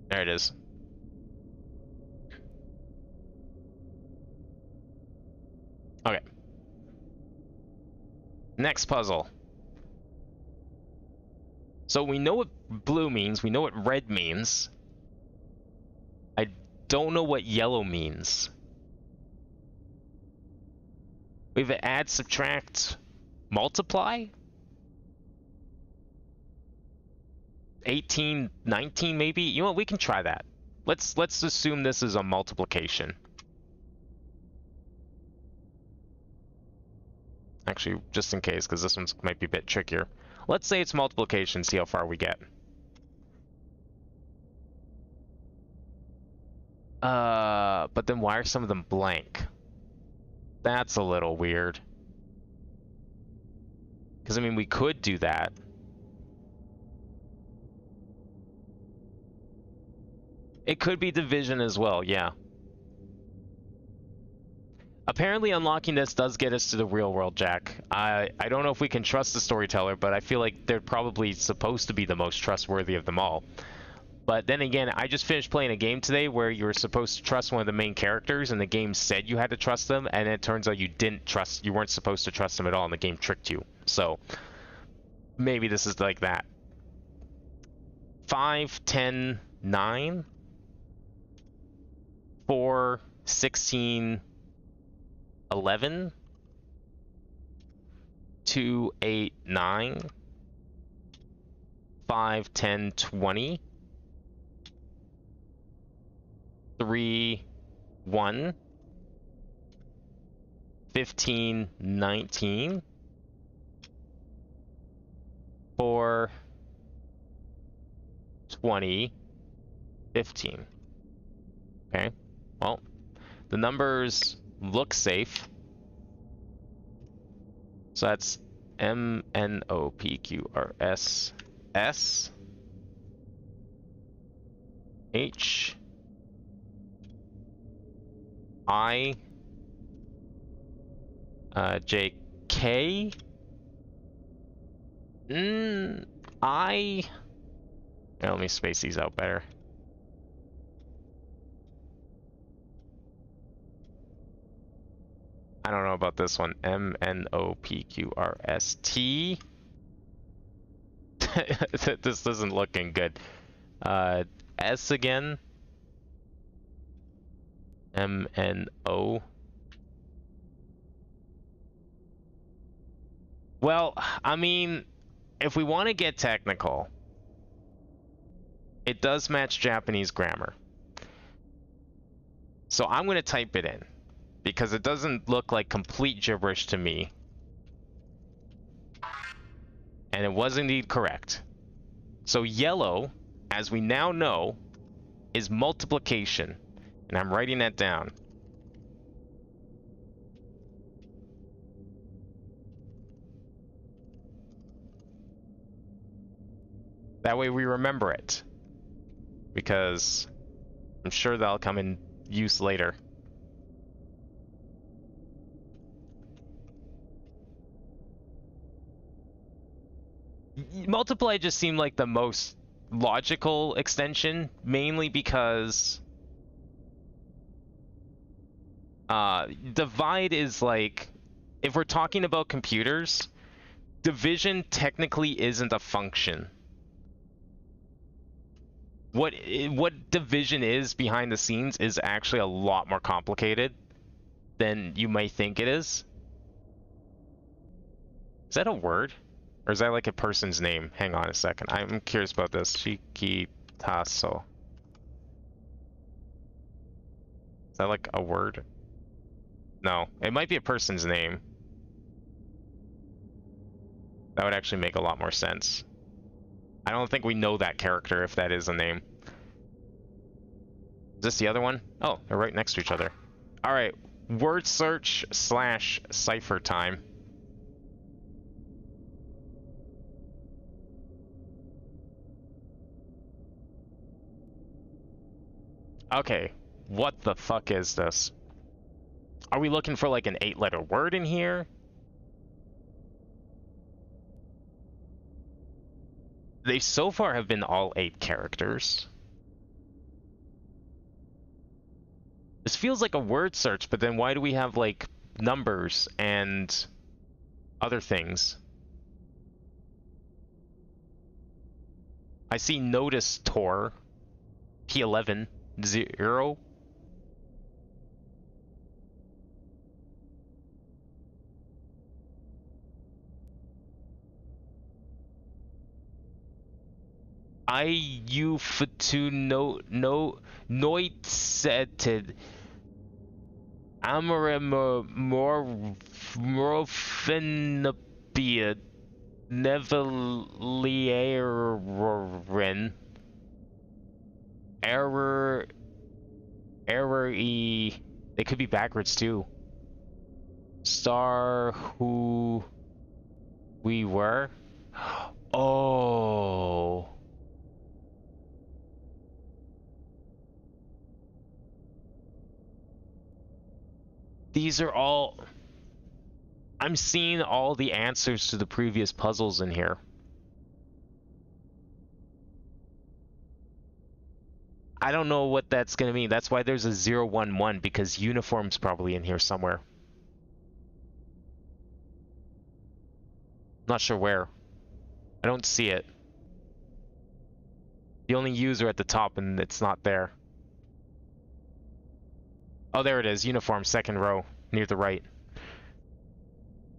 There it is. Okay. Next puzzle. So we know what blue means, we know what red means. I don't know what yellow means. We have add, subtract, multiply? 18, 19 maybe? You know what, we can try that. Let's assume this is a multiplication. Actually, just in case, because this one might be a bit trickier. Let's say it's multiplication, see how far we get. But then why are some of them blank? That's a little weird. Because, I mean, we could do that. It could be division as well, yeah. Apparently unlocking this does get us to the real world, Jack. I don't know if we can trust the storyteller, but I feel like they're probably supposed to be the most trustworthy of them all. But then again, I just finished playing a game today where you were supposed to trust one of the main characters, and the game said you had to trust them, and it turns out you weren't supposed to trust them at all, and the game tricked you. So, maybe this is like that. 5, 10, 9, 4, 16, 11, 2, 8, 9, 5, 10, 20, 3, 1, 15, 19, 4, 20, 15. Okay, well, the numbers look safe. So that's M, N, O, P, Q, R, S, S, H, I, J, K, I. Here, let me space these out better. I don't know about this one. M, N, O, P, Q, R, S, T. This isn't looking good. S again. M, N, O. Well, I mean, if we want to get technical, it does match Japanese grammar. So I'm going to type it in, because it doesn't look like complete gibberish to me. And it was indeed correct. So yellow, as we now know, is multiplication. And I'm writing that down. That way we remember it. Because I'm sure that'll come in use later. multiply just seemed like the most logical extension, mainly because divide is like, if we're talking about computers, division technically isn't a function. What division is behind the scenes is actually a lot more complicated than you might think it is. Is that a word? Or is that like a person's name? Hang on a second. I'm curious about this. Chiquitazo. Is that like a word? No. It might be a person's name. That would actually make a lot more sense. I don't think we know that character if that is a name. Is this the other one? Oh, they're right next to each other. Alright. Word search / cipher time. Okay, what the fuck is this? Are we looking for like an 8-letter word in here? They so far have been all 8 characters. This feels like a word search, but then why do we have like numbers and other things? I see notice Tor P11 0. Fatu no Noitseted Morphinopia Nevelierin Error E. They could be backwards too. Star who we were. Oh. These are all... I'm seeing all the answers to the previous puzzles in here. I don't know what that's going to mean. That's why there's a 011, because uniform's probably in here somewhere. Not sure where. I don't see it. The only U's are at the top and it's not there. Oh, there it is. Uniform, second row, near the right.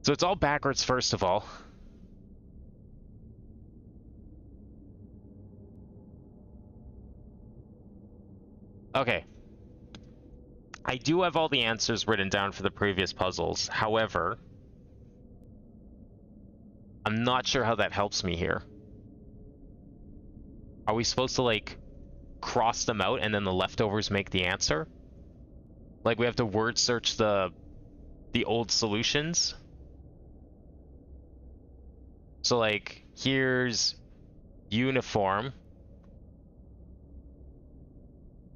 So it's all backwards, first of all. Okay. I do have all the answers written down for the previous puzzles. However, I'm not sure how that helps me here. Are we supposed to, like, cross them out and then the leftovers make the answer? Like, we have to word search the old solutions? So, like, here's uniform.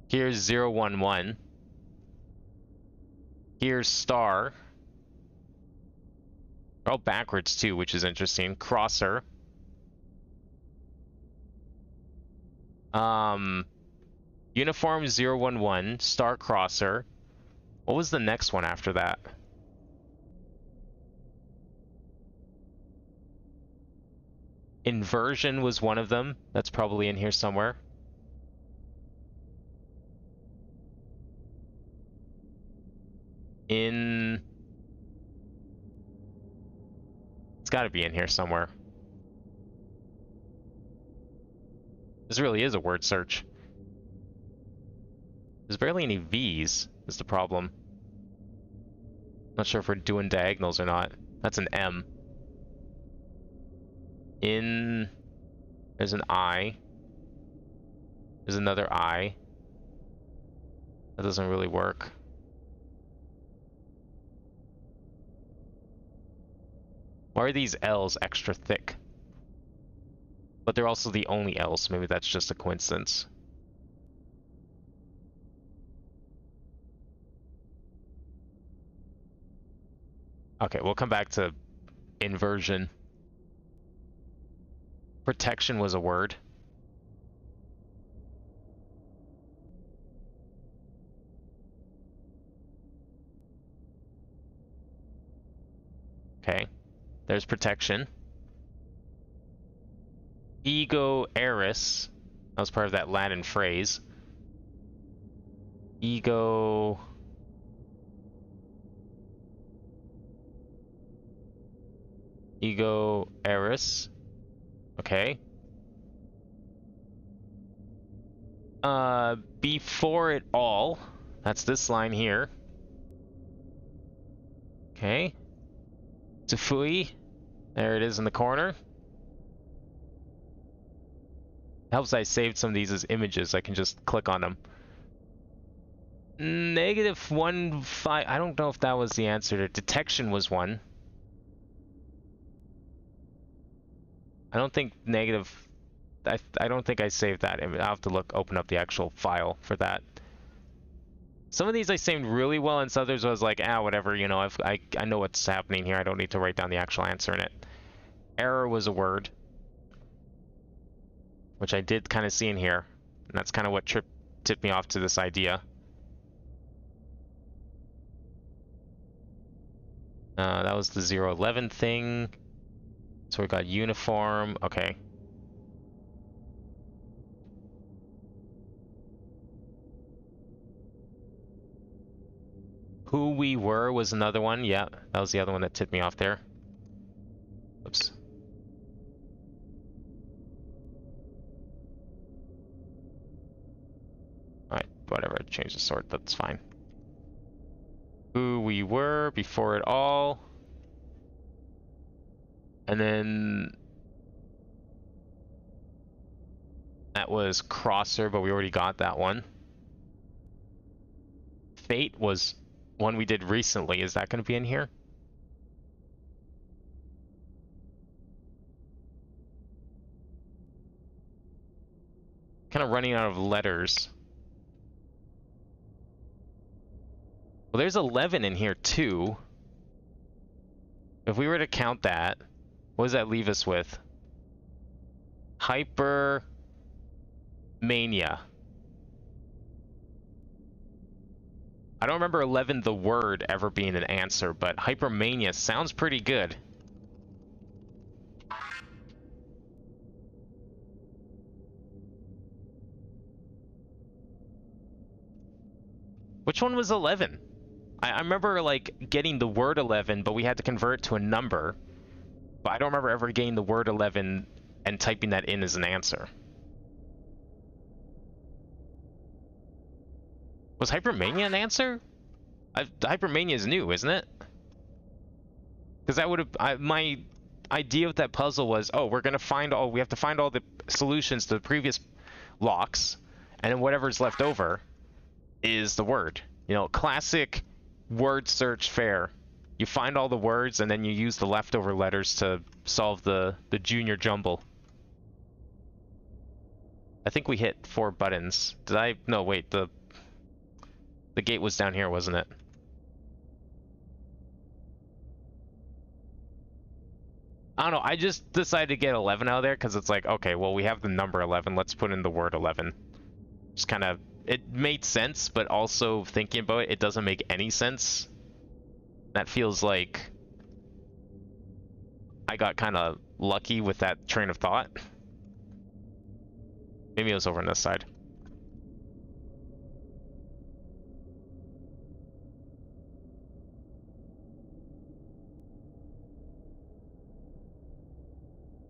Here's 011. Here's star. They're all backwards too, which is interesting. Crosser. Uniform 011. Star crosser. What was the next one after that? Inversion was one of them. That's probably in here somewhere. It's got to be in here somewhere. This really is a word search. There's barely any V's, is the problem. Not sure if we're doing diagonals or not. That's an M. There's an I. There's another I. That doesn't really work. Why are these L's extra thick? But they're also the only L's, so maybe that's just a coincidence. Okay, we'll come back to inversion. Protection was a word. Okay. There's protection. Ego eris. That was part of that Latin phrase. Ego... Ego eris. Okay. Before it all. That's this line here. Okay. Tafui. There it is in the corner. Helps I saved some of these as images. I can just click on them. -1.5. I don't know if that was the answer. Detection was one. I don't think negative... I don't think I saved that. I'll have to open up the actual file for that. Some of these I saved really well, and some others I was like, whatever, you know, I know what's happening here. I don't need to write down the actual answer in it. Error was a word, which I did kind of see in here, and that's kind of what tipped me off to this idea. That was the 011 thing. So we got uniform. Okay. Who we were was another one. Yeah, that was the other one that tipped me off there. Oops. Alright, whatever. Change the sort. That's fine. Who we were before it all. And then that was Crosser, but we already got that one. Fate was one we did recently. Is that going to be in here? Kind of running out of letters. Well, there's 11 in here too. If we were to count that, what does that leave us with? Hypermania. I don't remember 11 the word ever being an answer, but hypermania sounds pretty good. Which one was 11? I remember like getting the word 11, but we had to convert it to a number. But I don't remember ever getting the word 11 and typing that in as an answer. Was hypermania an answer? Hypermania is new, isn't it? Because that would have... my idea with that puzzle was, oh, we're going to find all... we have to find all the solutions to the previous locks, and then whatever's left over is the word. You know, classic word search fare. You find all the words, and then you use the leftover letters to solve the junior jumble. I think we hit 4 buttons. Did I... no, wait, the gate was down here, wasn't it? I don't know, I just decided to get 11 out of there because it's like, okay, well, we have the number 11, let's put in the word 11. Just kind of... it made sense, but also thinking about it, it doesn't make any sense. That feels like I got kind of lucky with that train of thought. Maybe it was over on this side.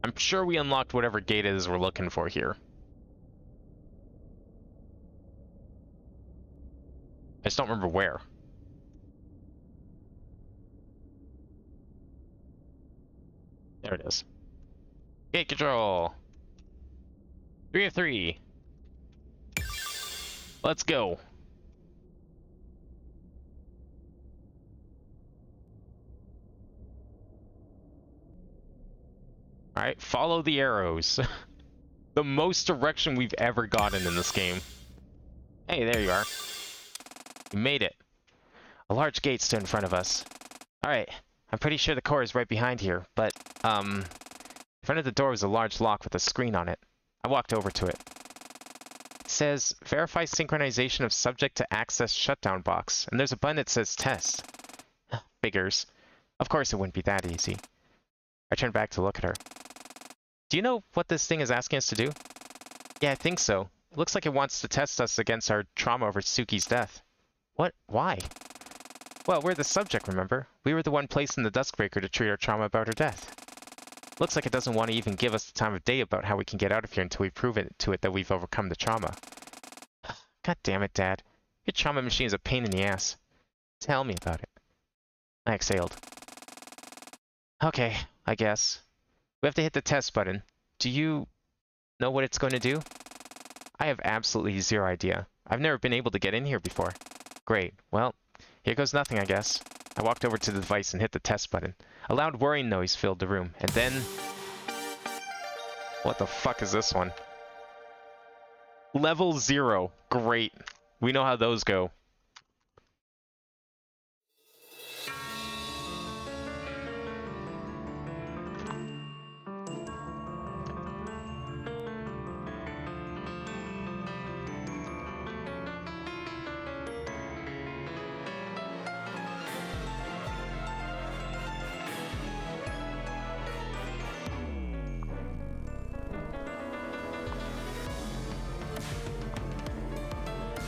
I'm sure we unlocked whatever gate it is we're looking for here. I just don't remember where. There it is. Gate control. 3 of 3. Let's go. Alright, follow the arrows. The most direction we've ever gotten in this game. Hey, there you are. We made it. A large gate stood in front of us. Alright, I'm pretty sure the core is right behind here, but, if In front of the door was a large lock with a screen on it. I walked over to it. It says, verify synchronization of subject to access shutdown box, and there's a button that says test. Figures. Of course it wouldn't be that easy. I turned back to look at her. Do you know what this thing is asking us to do? Yeah, I think so. It looks like it wants to test us against our trauma over Suki's death. What? Why? Well, we're the subject, remember? We were the one placed in the Duskbreaker to treat our trauma about her death. Looks like it doesn't want to even give us the time of day about how we can get out of here until we prove it to it that we've overcome the trauma. God damn it, Dad. Your trauma machine is a pain in the ass. Tell me about it. I exhaled. Okay, I guess. We have to hit the test button. Do you know what it's going to do? I have absolutely zero idea. I've never been able to get in here before. Great. Well, here goes nothing, I guess. I walked over to the device and hit the test button. A loud whirring noise filled the room, and then... What the fuck is this one? Level 0. Great. We know how those go.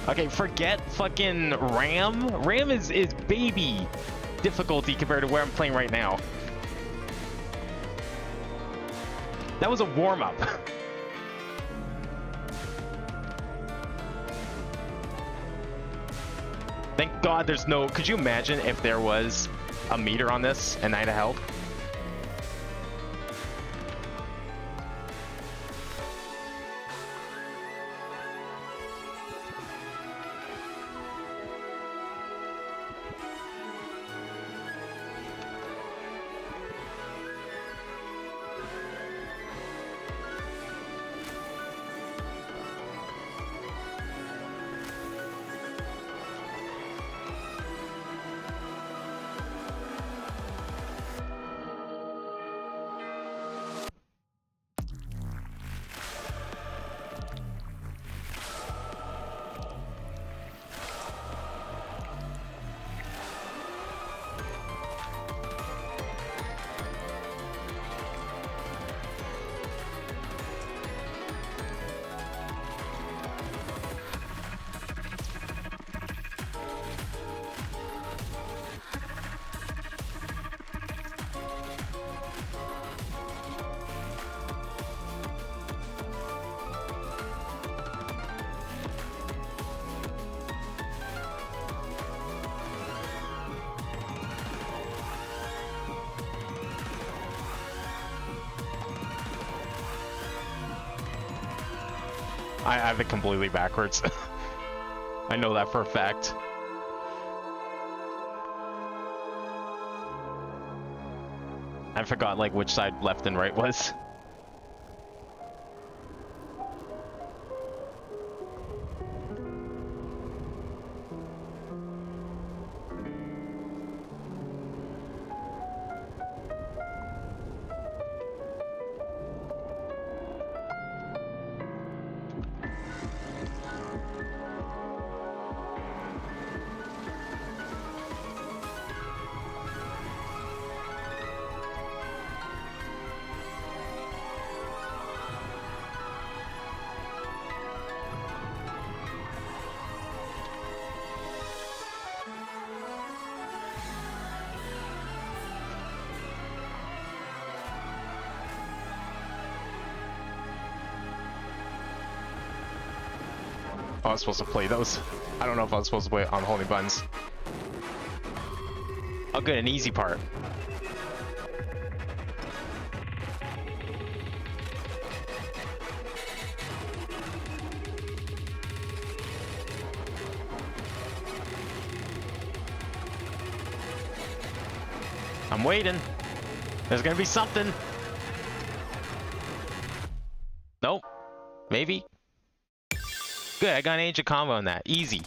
Okay, forget fucking RAM. RAM is baby difficulty compared to where I'm playing right now. That was a warm-up. Thank God there's no... Could you imagine if there was a meter on this and I had to help? I have it completely backwards. I know that for a fact. I forgot like which side left and right was. I was supposed to play those. I don't know if I was supposed to play on holding buttons. Oh good, an easy part. I'm waiting. There's gonna be something. Nope. Maybe. Good, I got an ancient combo on that. Easy.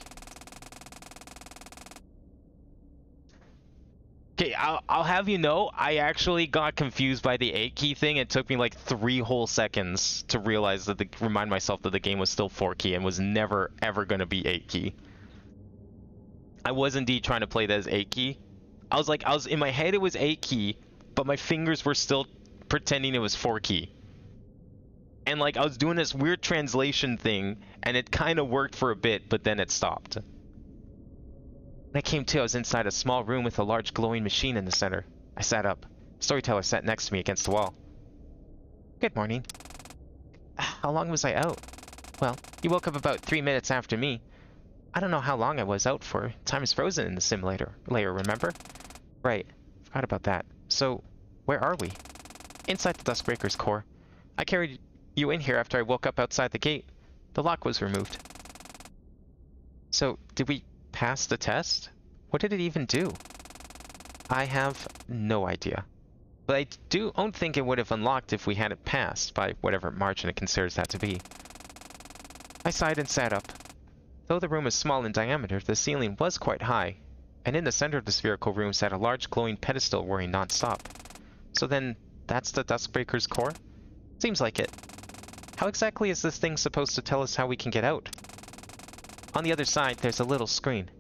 Okay, I'll have you know, I actually got confused by the 8 key thing. It took me like 3 whole seconds to realize that remind myself that the game was still 4 key and was never ever gonna be 8 key. I was indeed trying to play that as 8 key. I was in my head it was 8 key, but my fingers were still pretending it was 4 key. And like I was doing this weird translation thing, and it kind of worked for a bit, but then it stopped. When I came to, I was inside a small room with a large glowing machine in the center. I sat up. Storyteller sat next to me against the wall. Good morning. How long was I out? Well, you woke up about 3 minutes after me. I don't know how long I was out for. Time is frozen in the simulator layer, remember? Right. Forgot about that. So, where are we? Inside the Duskbreaker's core. I carried you in here after I woke up outside the gate. The lock was removed. So, did we pass the test? What did it even do? I have no idea. But I don't think it would have unlocked if we hadn't passed, by whatever margin it considers that to be. I sighed and sat up. Though the room is small in diameter, the ceiling was quite high, and in the center of the spherical room sat a large glowing pedestal whirring non-stop. So then, that's the Duskbreaker's core? Seems like it. How exactly is this thing supposed to tell us how we can get out? On the other side, there's a little screen.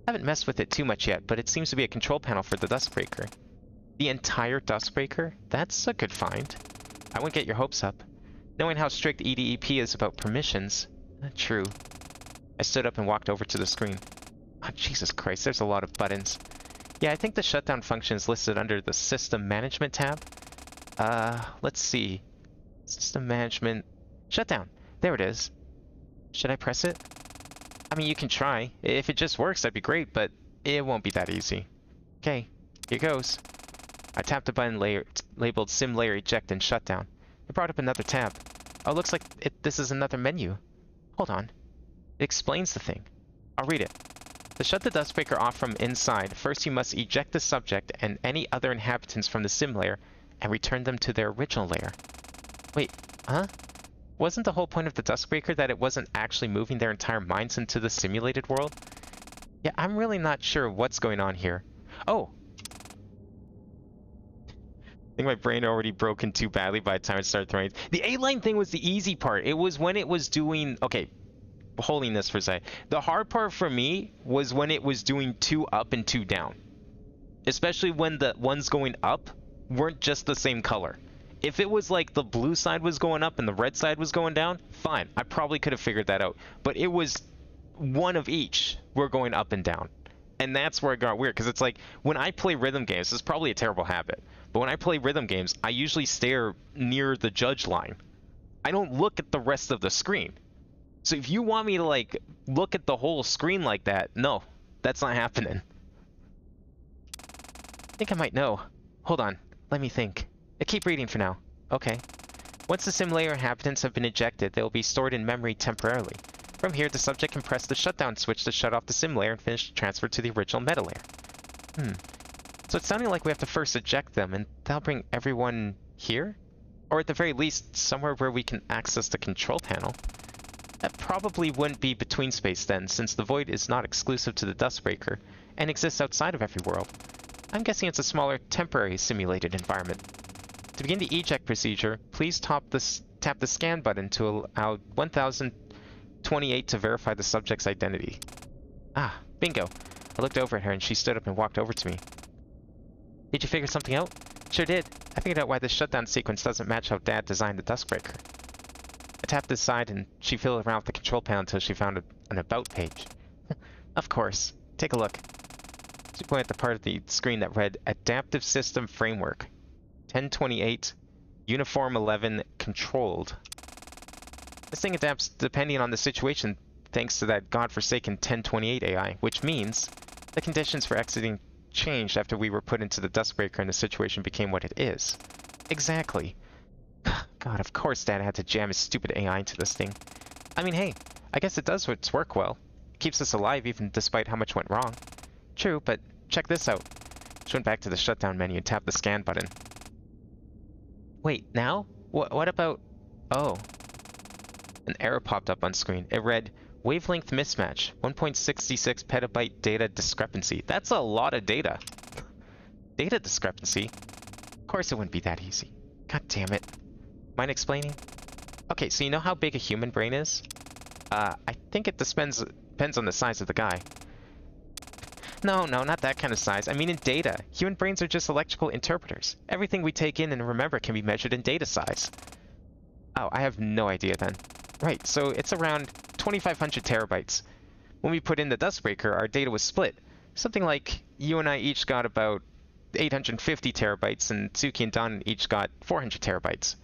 I haven't messed with it too much yet, but it seems to be a control panel for the Duskbreaker. The entire Duskbreaker? That's a good find. I wouldn't get your hopes up. Knowing how strict EDEP is about permissions. True. I stood up and walked over to the screen. Oh, Jesus Christ, there's a lot of buttons. Yeah, I think the shutdown function is listed under the System Management tab. Let's see. System Management... Shutdown. There it is. Should I press it? I mean, you can try. If it just works, that'd be great, but it won't be that easy. Okay, here goes. I tapped a button labeled Sim Layer Eject and Shutdown. It brought up another tab. Oh, looks like this is another menu. Hold on. It explains the thing. I'll read it. To shut the Duskbreaker off from inside, first you must eject the subject and any other inhabitants from the sim layer and return them to their original layer. Wait, huh? Wasn't the whole point of the Duskbreaker that it wasn't actually moving their entire minds into the simulated world? Yeah, I'm really not sure what's going on here. Oh! I think my brain already broken too badly by the time it started throwing. The A-line thing was the easy part. It was when it was doing... Okay, holding this for a second. The hard part for me was when it was doing 2 up and 2 down. Especially when the ones going up weren't just the same color. If it was like the blue side was going up and the red side was going down, fine. I probably could have figured that out. But it was one of each were going up and down. And that's where it got weird. Because it's like, when I play rhythm games, this is probably a terrible habit. But when I play rhythm games, I usually stare near the judge line. I don't look at the rest of the screen. So if you want me to like look at the whole screen like that, no, that's not happening. I think I might know. Hold on, let me think. Keep reading for now. Okay. Once the sim layer inhabitants have been ejected, they will be stored in memory temporarily. From here, the subject can press the shutdown switch to shut off the sim layer and finish the transfer to the original meta layer. So it's sounding like we have to first eject them, and that'll bring everyone here? Or at the very least, somewhere where we can access the control panel. That probably wouldn't be between space then, since the void is not exclusive to the Duskbreaker, and exists outside of every world. I'm guessing it's a smaller, temporary simulated environment. To begin the eject procedure, please tap the scan button to allow 1028 to verify the subject's identity. Ah, bingo. I looked over at her and she stood up and walked over to me. Did you figure something out? Sure did. I figured out why this shutdown sequence doesn't match how Dad designed the Duskbreaker. I tapped this side and she fiddled around with the control panel until she found an about page. Of course. Take a look. She pointed at the part of the screen that read Adaptive System Framework. 1028, Uniform 11, Controlled. This thing adapts depending on the situation thanks to that godforsaken 1028 AI, which means the conditions for exiting changed after we were put into the Duskbreaker and the situation became what it is. Exactly. God, of course Dad had to jam his stupid AI into this thing. I mean, hey, I guess it does its work well. It keeps us alive even despite how much went wrong. True, but check this out. She went back to the shutdown menu and tapped the scan button. Wait, now? What about... Oh. An error popped up on screen. It read, wavelength mismatch, 1.66 petabyte data discrepancy. That's a lot of data. Data discrepancy? Of course it wouldn't be that easy. God damn it. Mind explaining? Okay, so you know how big a human brain is? I think it depends on the size of the guy. No, not that kind of size. I mean in data. Human brains are just electrical interpreters. Everything we take in and remember can be measured in data size. Oh, I have no idea then. Right, so it's around 2,500 terabytes. When we put in the Dustbreaker, our data was split. Something like you and I each got about 850 terabytes, and Tsuki and Don each got 400 terabytes.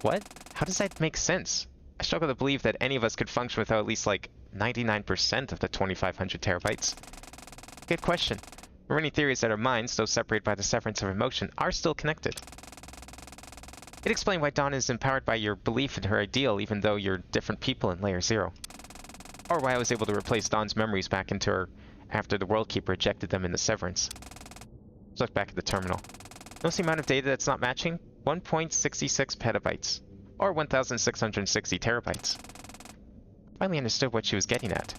What? How does that make sense? I struggle to believe that any of us could function without at least, like, 99% of the 2,500 terabytes. Good question. There are many theories that our minds, though separated by the severance of emotion, are still connected. It explains why Dawn is empowered by your belief in her ideal, even though you're different people in Layer 0. Or why I was able to replace Dawn's memories back into her after the World Keeper ejected them in the severance. Let's look back at the terminal. Notice the amount of data that's not matching? 1.66 petabytes, or 1,660 terabytes. Finally understood what she was getting at.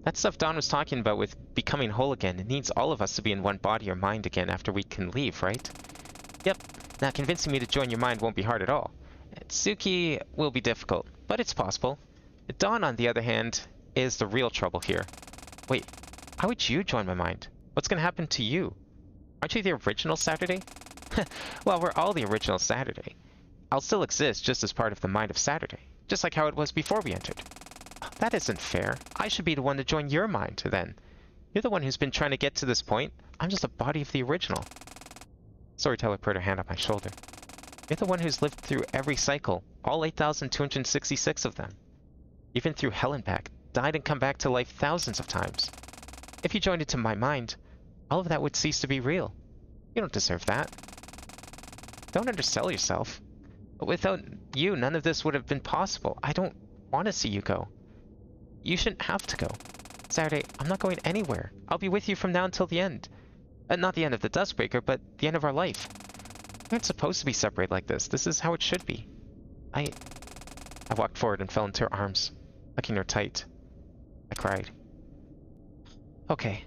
That stuff Dawn was talking about with becoming whole again, it needs all of us to be in one body or mind again after we can leave, right? Yep. Now convincing me to join your mind won't be hard at all. Tsuki will be difficult, but it's possible. Dawn, on the other hand, is the real trouble here. Wait, how would you join my mind? What's gonna happen to you? Aren't you the original Saturday? Well, we're all the original Saturday. I'll still exist just as part of the mind of Saturday, just like how it was before we entered. That isn't fair. I should be the one to join your mind, then. You're the one who's been trying to get to this point. I'm just a body of the original. Storyteller put her hand on my shoulder. You're the one who's lived through every cycle, all 8,266 of them. You've been through hell and back, died and come back to life thousands of times. If you joined into my mind, all of that would cease to be real. You don't deserve that. Don't undersell yourself. Without you, none of this would have been possible. I don't want to see you go. You shouldn't have to go. Saturday, I'm not going anywhere. I'll be with you from now until the end. Not the end of the Dustbreaker, but the end of our life. We aren't supposed to be separated like this. This is how it should be. I walked forward and fell into her arms, hugging her tight. I cried. Okay.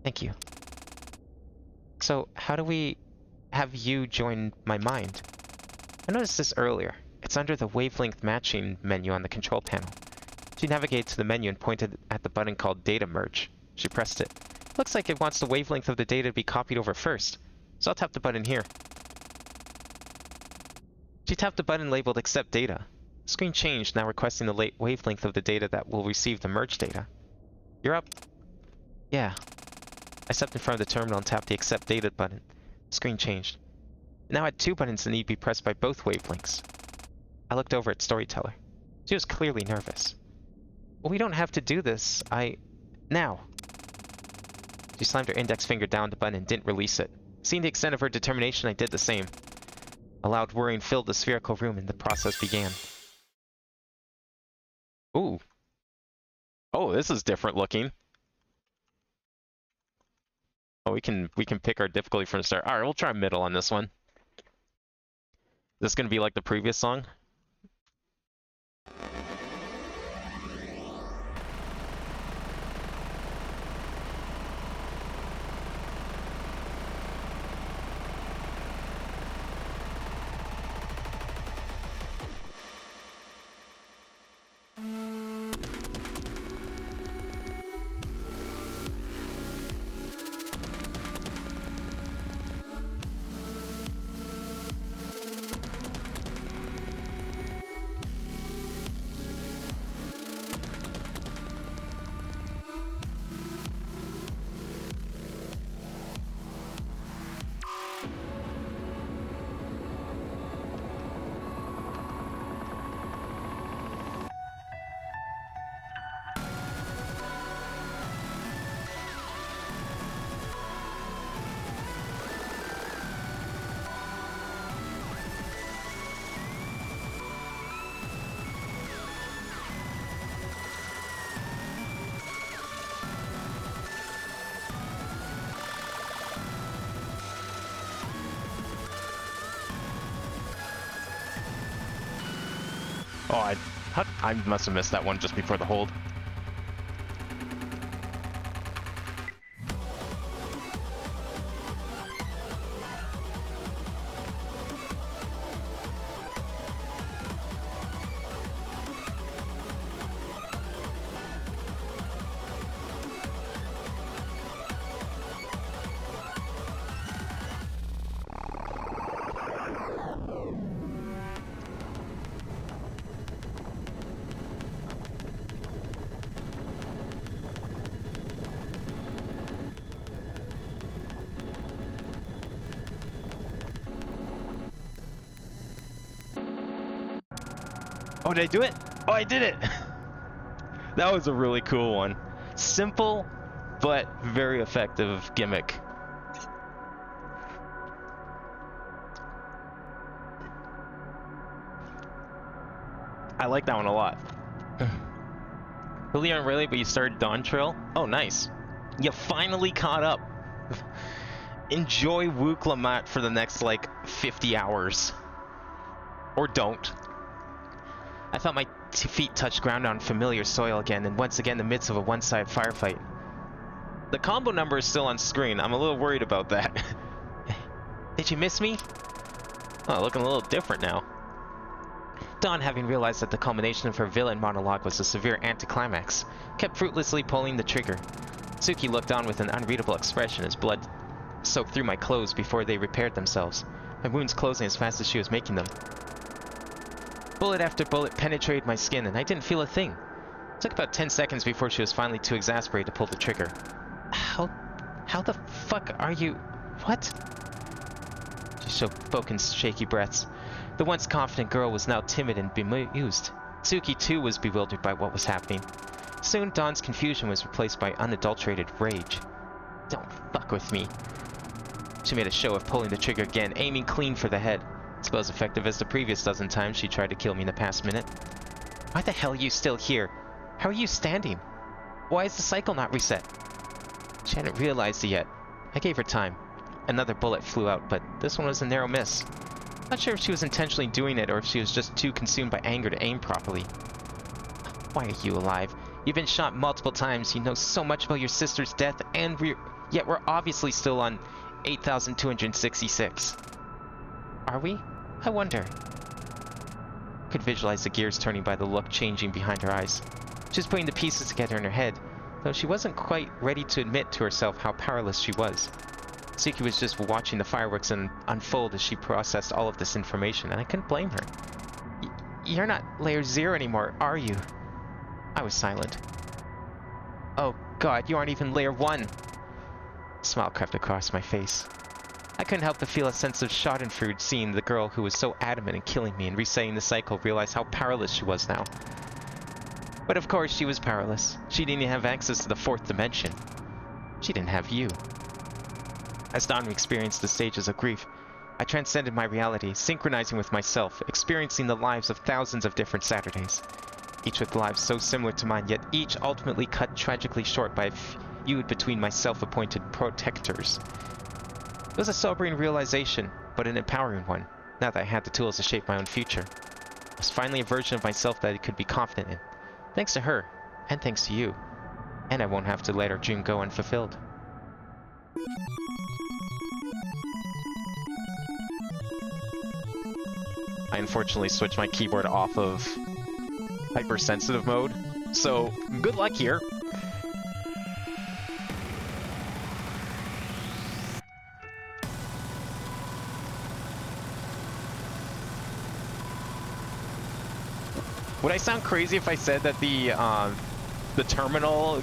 Thank you. So, how do we have you join my mind? I noticed this earlier. It's under the wavelength matching menu on the control panel. She navigated to the menu and pointed at the button called Data Merge. She pressed it. Looks like it wants the wavelength of the data to be copied over first, so I'll tap the button here. She tapped the button labeled Accept Data. The screen changed, now requesting the wavelength of the data that will receive the merge data. You're up. Yeah. I stepped in front of the terminal and tapped the Accept Data button. The screen changed. It now had two buttons that need to be pressed by both wavelengths. I looked over at Storyteller. She was clearly nervous. Well, we don't have to do this. Now. She slammed her index finger down the button and didn't release it. Seeing the extent of her determination, I did the same. A loud whirring filled the spherical room and the process began. Ooh. Oh, this is different looking. Oh, we can pick our difficulty from the start. Alright, we'll try middle on this one. Is this gonna be like the previous song? Oh, I must have missed that one just before the hold. Oh, did I do it? Oh, I did it! That was a really cool one. Simple, but very effective gimmick. I like that one a lot. Really aren't really, but you started Dawn Trail? Oh, nice. You finally caught up. Enjoy Wukla for the next, like, 50 hours. Or don't. I felt my feet touch ground on familiar soil again, and once again in the midst of a one-sided firefight. The combo number is still on screen. I'm a little worried about that. Did you miss me? Oh, looking a little different now. Dawn, having realized that the culmination of her villain monologue was a severe anticlimax, kept fruitlessly pulling the trigger. Suki looked on with an unreadable expression as blood soaked through my clothes before they repaired themselves, my wounds closing as fast as she was making them. Bullet after bullet penetrated my skin, and I didn't feel a thing. It took about 10 seconds before she was finally too exasperated to pull the trigger. How the fuck are you... What? She spoke in shaky breaths. The once confident girl was now timid and bemused. Suki, too, was bewildered by what was happening. Soon, Dawn's confusion was replaced by unadulterated rage. Don't fuck with me. She made a show of pulling the trigger again, aiming clean for the head. It's about as effective as the previous dozen times she tried to kill me in the past minute. Why the hell are you still here? How are you standing? Why is the cycle not reset? She hadn't realized it yet. I gave her time. Another bullet flew out, but this one was a narrow miss. Not sure if she was intentionally doing it or if she was just too consumed by anger to aim properly. Why are you alive? You've been shot multiple times. You know so much about your sister's death, and yet we're obviously still on 8,266. Are we? I wonder. I could visualize the gears turning by the look changing behind her eyes. She was putting the pieces together in her head, though she wasn't quite ready to admit to herself how powerless she was. Suki was just watching the fireworks unfold as she processed all of this information, and I couldn't blame her. You're not Layer 0 anymore, are you? I was silent. Oh god, you aren't even Layer 1! A smile crept across my face. I couldn't help but feel a sense of schadenfreude seeing the girl who was so adamant in killing me and resetting the cycle realize how powerless she was now. But of course she was powerless. She didn't even have access to the 4th dimension. She didn't have you. As Dawn experienced the stages of grief, I transcended my reality, synchronizing with myself, experiencing the lives of thousands of different Saturdays. Each with lives so similar to mine, yet each ultimately cut tragically short by a feud between my self-appointed protectors. It was a sobering realization, but an empowering one, now that I had the tools to shape my own future. I was finally a version of myself that I could be confident in. Thanks to her, and thanks to you. And I won't have to let our dream go unfulfilled. I unfortunately switched my keyboard off of hypersensitive mode, so good luck here. Would I sound crazy if I said that the terminal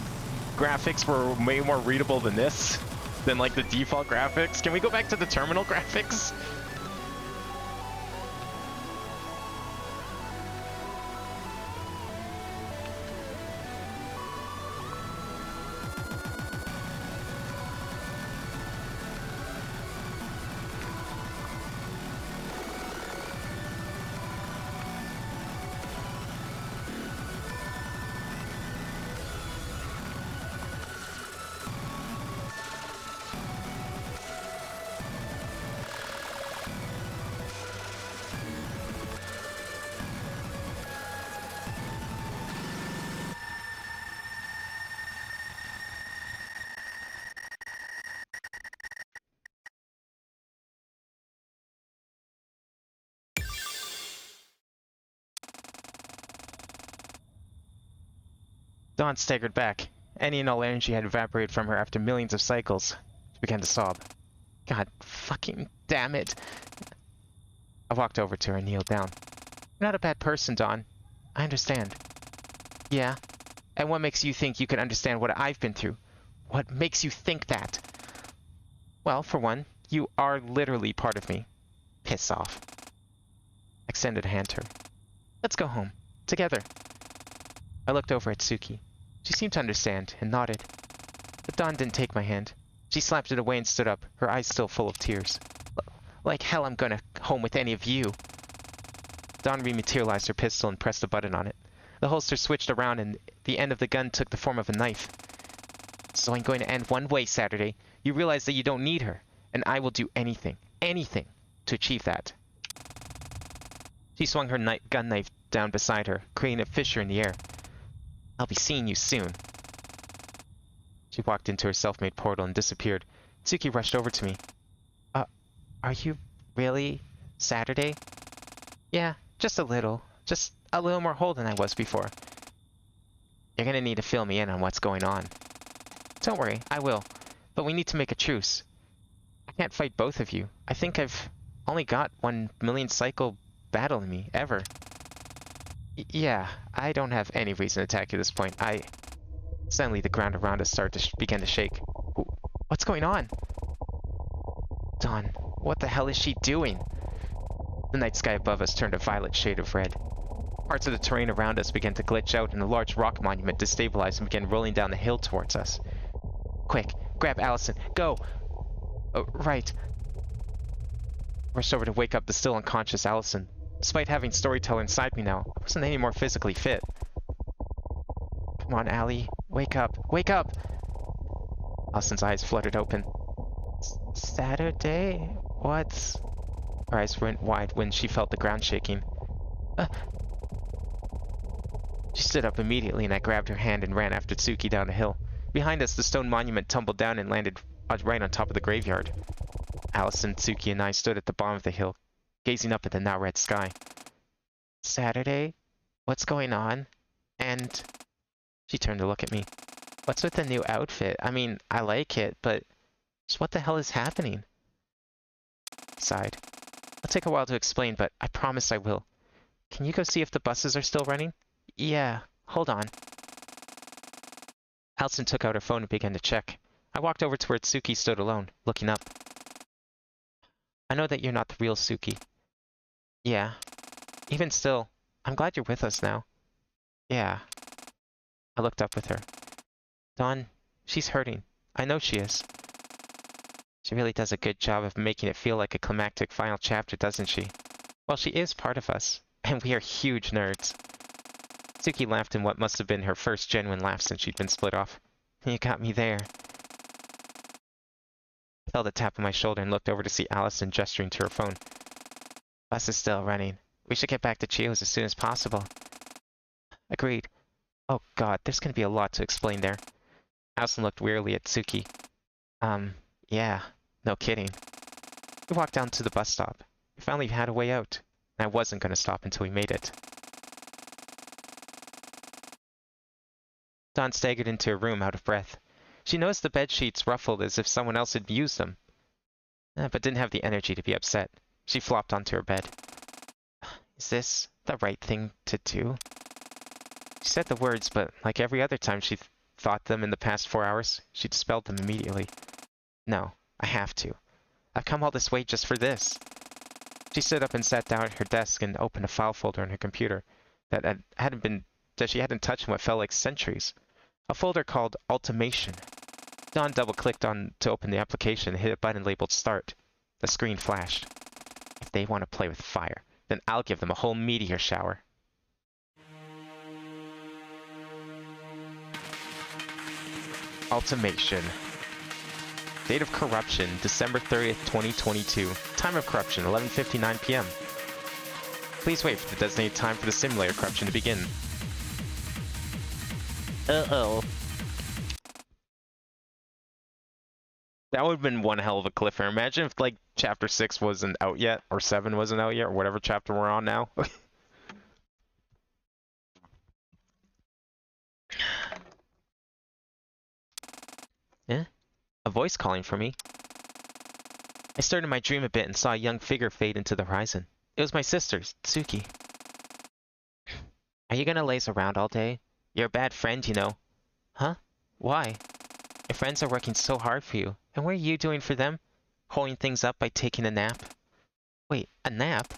graphics were way more readable than this? Than like the default graphics? Can we go back to the terminal graphics? Dawn staggered back. Any and all energy had evaporated from her after millions of cycles. She began to sob. God fucking damn it. I walked over to her and kneeled down. You're not a bad person, Dawn. I understand. Yeah? And what makes you think you can understand what I've been through? What makes you think that? Well, for one, you are literally part of me. Piss off. I extended a hand to her. Let's go home. Together. I looked over at Suki. She seemed to understand, and nodded. But Dawn didn't take my hand. She slapped it away and stood up, her eyes still full of tears. Like hell I'm gonna home with any of you. Dawn rematerialized her pistol and pressed a button on it. The holster switched around and the end of the gun took the form of a knife. So I'm going to end one way, Saturday. You realize that you don't need her, and I will do anything, to achieve that. She swung her gun knife down beside her, creating a fissure in the air. I'll be seeing you soon. She walked into her self-made portal and disappeared. Tsuki rushed over to me. Are you really Saturday? Yeah, just a little. Just a little more whole than I was before. You're gonna need to fill me in on what's going on. Don't worry, I will. But we need to make a truce. I can't fight both of you. I think I've only got 1 million cycle battle in me, ever. Yeah, I don't have any reason to attack you at this point. Suddenly the ground around us started to began to shake. What's going on? Dawn, what the hell is she doing? The night sky above us turned a violet shade of red. Parts of the terrain around us began to glitch out and a large rock monument destabilized and began rolling down the hill towards us. Quick, grab Allison, go! Right. Rushed over to wake up the still unconscious Allison. Despite having storyteller inside me now, I wasn't any more physically fit. Come on, Allie. Wake up. Wake up! Allison's eyes fluttered open. Saturday? What? Her eyes went wide when she felt the ground shaking. She stood up immediately and I grabbed her hand and ran after Tsuki down the hill. Behind us, the stone monument tumbled down and landed right on top of the graveyard. Allison, Tsuki, and I stood at the bottom of the hill, gazing up at the now red sky. Saturday? What's going on? And... She turned to look at me. What's with the new outfit? I mean, I like it, but... Just what the hell is happening? I sighed. It'll take a while to explain, but I promise I will. Can you go see if the buses are still running? Yeah, hold on. Allison took out her phone and began to check. I walked over to where Tsuki stood alone, looking up. I know that you're not the real Tsuki. Yeah. Even still, I'm glad you're with us now. Yeah. I looked up with her. Dawn, she's hurting. I know she is. She really does a good job of making it feel like a climactic final chapter, doesn't she? Well, she is part of us, and we are huge nerds. Tsuki laughed in what must have been her first genuine laugh since she'd been split off. You got me there. I felt a tap on my shoulder and looked over to see Allison gesturing to her phone. Bus is still running. We should get back to Chio's as soon as possible. Agreed. Oh god, there's gonna be a lot to explain there. Allison looked wearily at Tsuki. Yeah, no kidding. We walked down to the bus stop. We finally had a way out, and I wasn't gonna stop until we made it. Dawn staggered into her room out of breath. She noticed the bed sheets ruffled as if someone else had used them, but didn't have the energy to be upset. She flopped onto her bed. Is this the right thing to do? She said the words, but like every other time she thought them in the past 4 hours, she dispelled them immediately. No, I have to. I've come all this way just for this. She stood up and sat down at her desk and opened a file folder on her computer that she hadn't touched in what felt like centuries. A folder called Ultimation. Dawn double-clicked on to open the application and hit a button labeled Start. The screen flashed. If they want to play with fire, then I'll give them a whole meteor shower. Ultimation. Date of corruption, December 30th, 2022. Time of corruption, 11:59 p.m. Please wait for the designated time for the simulator corruption to begin. Uh-oh. That would have been one hell of a cliffhanger. Imagine if, like, Chapter 6 wasn't out yet, or 7 wasn't out yet, or whatever chapter we're on now. Eh? A voice calling for me. I stirred in my dream a bit and saw a young figure fade into the horizon. It was my sister, Tsuki. Are you gonna laze around all day? You're a bad friend, you know. Huh? Why? Your friends are working so hard for you, and what are you doing for them? Holding things up by taking a nap? Wait, a nap?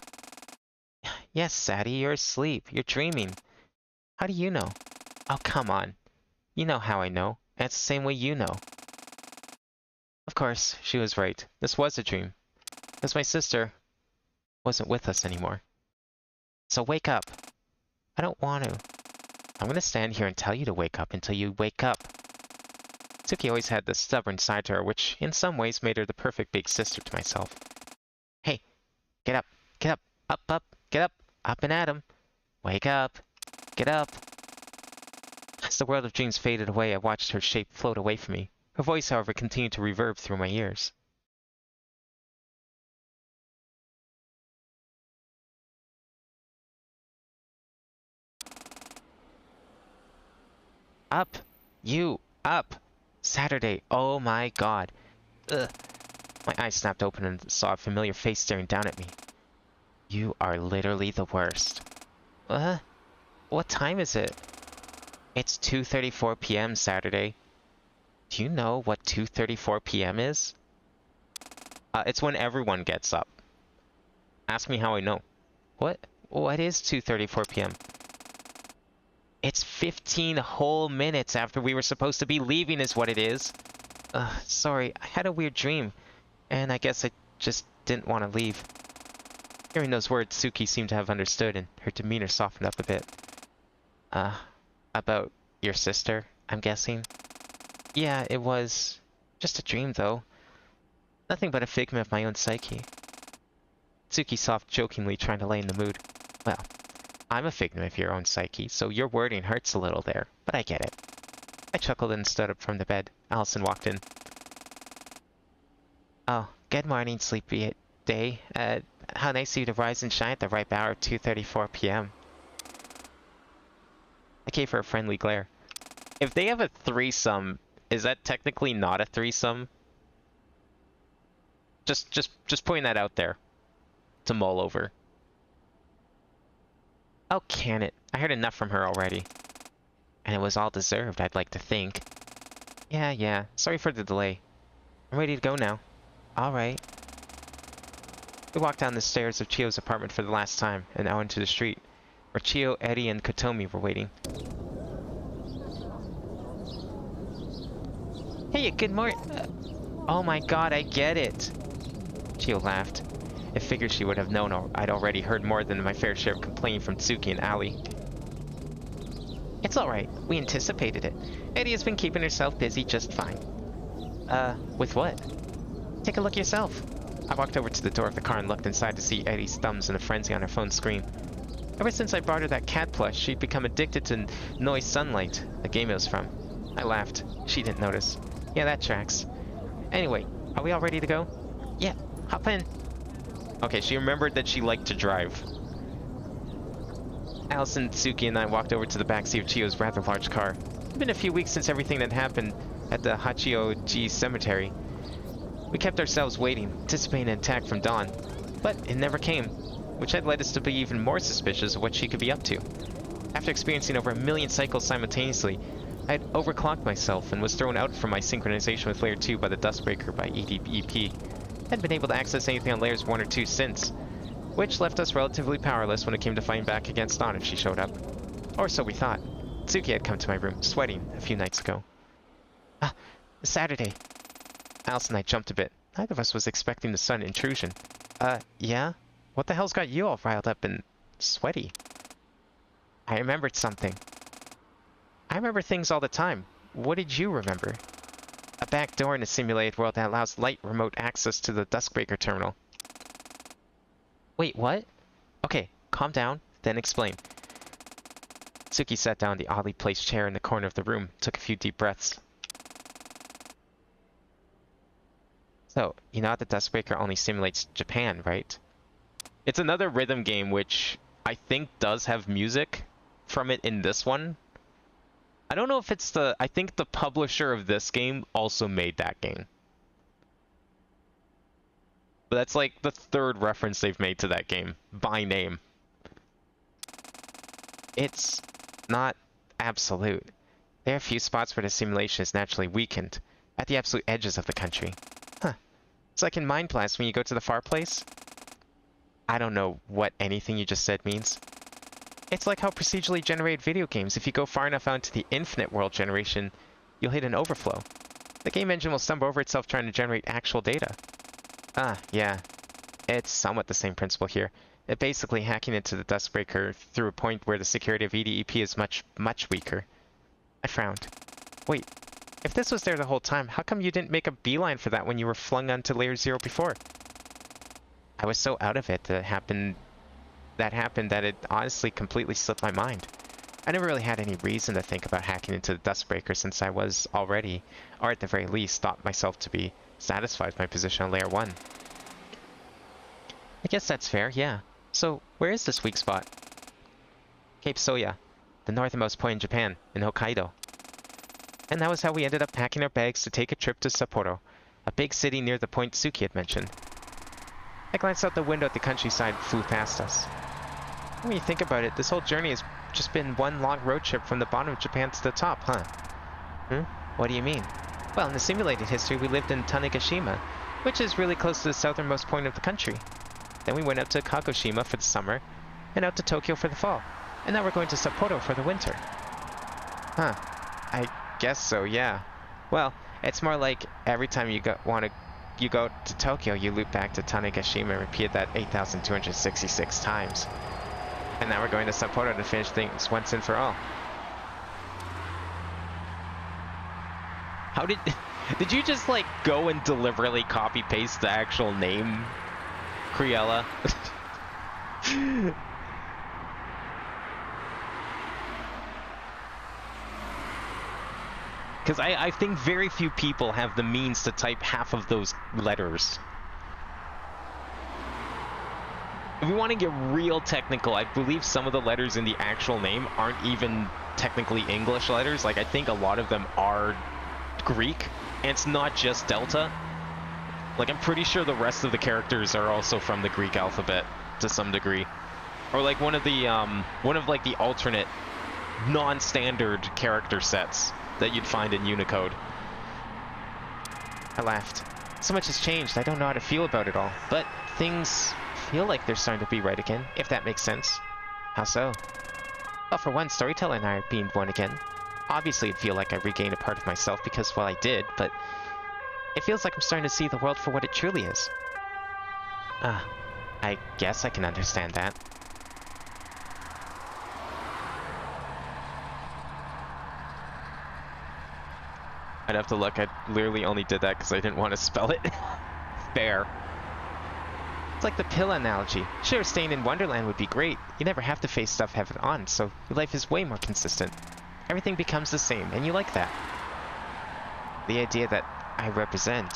Yes, Sadie, you're asleep. You're dreaming. How do you know? Oh, come on. You know how I know. And it's the same way you know. Of course, she was right. This was a dream. Because my sister wasn't with us anymore. So wake up. I don't want to. I'm gonna stand here and tell you to wake up until you wake up. Suki always had this stubborn side to her, which in some ways made her the perfect big sister to myself. Hey, get up, up, get up and at 'em. Wake up, get up. As the world of dreams faded away, I watched her shape float away from me. Her voice, however, continued to reverb through my ears. Up! You! Up! Saturday! Oh my god! Ugh! My eyes snapped open and saw a familiar face staring down at me. You are literally the worst. What time is it? It's 2:34 p.m. Saturday. Do you know what 2:34 p.m. is? It's when everyone gets up. Ask me how I know. What? What is 2:34 p.m.? It's 15 whole minutes after we were supposed to be leaving is what it is. Sorry, I had a weird dream, and I guess I just didn't want to leave. Hearing those words, Suki seemed to have understood, and her demeanor softened up a bit. About your sister, I'm guessing? Yeah, it was just a dream, though. Nothing but a figment of my own psyche. Suki softly, jokingly, trying to lighten the mood. Well, I'm a figment of your own psyche, so your wording hurts a little there, but I get it. I chuckled and stood up from the bed. Allison walked in. Oh, good morning, sleepy day. How nice of you to rise and shine at the ripe hour of 2:34 p.m. I gave her a friendly glare. If they have a threesome, is that technically not a threesome? Just putting that out there to mull over. Oh, can it? I heard enough from her already. And it was all deserved, I'd like to think. Yeah. Sorry for the delay. I'm ready to go now. Alright. We walked down the stairs of Chiyo's apartment for the last time, and out into the street, where Chiyo, Eddie, and Kotomi were waiting. Hey, good morning. Oh my god, I get it. Chiyo laughed. It figured she would have known I'd already heard more than my fair share of complaining from Tsuki and Ali. It's alright. We anticipated it. Eddie has been keeping herself busy just fine. With what? Take a look yourself. I walked over to the door of the car and looked inside to see Eddie's thumbs in a frenzy on her phone screen. Ever since I brought her that cat plush, she'd become addicted to Noise Sunlight, the game it was from. I laughed. She didn't notice. Yeah, that tracks. Anyway, are we all ready to go? Yeah, hop in. Okay, she remembered that she liked to drive. Allison, Tsuki, and I walked over to the backseat of Chiyo's rather large car. It's been a few weeks since everything that happened at the Hachio-ji cemetery. We kept ourselves waiting, anticipating an attack from Dawn, but it never came, which had led us to be even more suspicious of what she could be up to. After experiencing over 1 million cycles simultaneously, I had overclocked myself and was thrown out from my synchronization with Layer 2 by the Dustbreaker by EDEP. I hadn't been able to access anything on Layers 1 or 2 since, which left us relatively powerless when it came to fighting back against Dawn if she showed up. Or so we thought. Tsuki had come to my room, sweating, a few nights ago. Saturday. Alice and I jumped a bit. Neither of us was expecting the sudden intrusion. Yeah? What the hell's got you all riled up and sweaty? I remembered something. I remember things all the time. What did you remember? A back door in a simulated world that allows light remote access to the Duskbreaker terminal. Wait, what? Okay, calm down, then explain. Tsuki sat down in the oddly placed chair in the corner of the room, took a few deep breaths. So, you know how the Duskbreaker only simulates Japan, right? It's another rhythm game which I think does have music from it in this one. I don't know if it's the... I think the publisher of this game also made that game. But that's like the third reference they've made to that game, by name. It's not absolute. There are a few spots where the simulation is naturally weakened, at the absolute edges of the country. Huh. It's like in Mind Blast when you go to the far place. I don't know what anything you just said means. It's like how procedurally generated video games, if you go far enough out into the infinite world generation, you'll hit an overflow. The game engine will stumble over itself trying to generate actual data. Ah, yeah. It's somewhat the same principle here. It basically hacking into the Duskbreaker through a point where the security of EDEP is much, much weaker. I frowned. Wait, if this was there the whole time, how come you didn't make a beeline for that when you were flung onto Layer 0 before? I was so out of it that happened that it honestly completely slipped my mind. I never really had any reason to think about hacking into the Duskbreaker since I was already, or at the very least, thought myself to be satisfied with my position on Layer 1. I guess that's fair, yeah. So, where is this weak spot? Cape Soya, the northernmost point in Japan, in Hokkaido. And that was how we ended up packing our bags to take a trip to Sapporo, a big city near the point Suki had mentioned. I glanced out the window at the countryside and flew past us. When you think about it, this whole journey has just been one long road trip from the bottom of Japan to the top, huh? What do you mean? Well, in the simulated history, we lived in Tanegashima, which is really close to the southernmost point of the country. Then we went out to Kagoshima for the summer, and out to Tokyo for the fall. And now we're going to Sapporo for the winter. Huh. I guess so, yeah. Well, it's more like every time you go to Tokyo, you loop back to Tanegashima and repeat that 8,266 times. And now we're going to Sapporo to finish things once and for all. How did you just like go and deliberately copy paste the actual name, Criella? Because I think very few people have the means to type half of those letters. If we want to get real technical, I believe some of the letters in the actual name aren't even technically English letters. Like, I think a lot of them are Greek, and it's not just Delta. Like, I'm pretty sure the rest of the characters are also from the Greek alphabet to some degree. Or like one of the alternate non-standard character sets that you'd find in Unicode. I laughed. So much has changed, I don't know how to feel about it all. But things feel like they're starting to be right again, if that makes sense. How so? Well, for one, Storyteller and I are being one again. Obviously, it'd feel like I regained a part of myself because, well, I did, but it feels like I'm starting to see the world for what it truly is. I guess I can understand that. I'd have to look. I literally only did that because I didn't want to spell it. Fair. It's like the pill analogy. Sure, staying in Wonderland would be great. You never have to face stuff head on, so your life is way more consistent. Everything becomes the same, and you like that. The idea that I represent.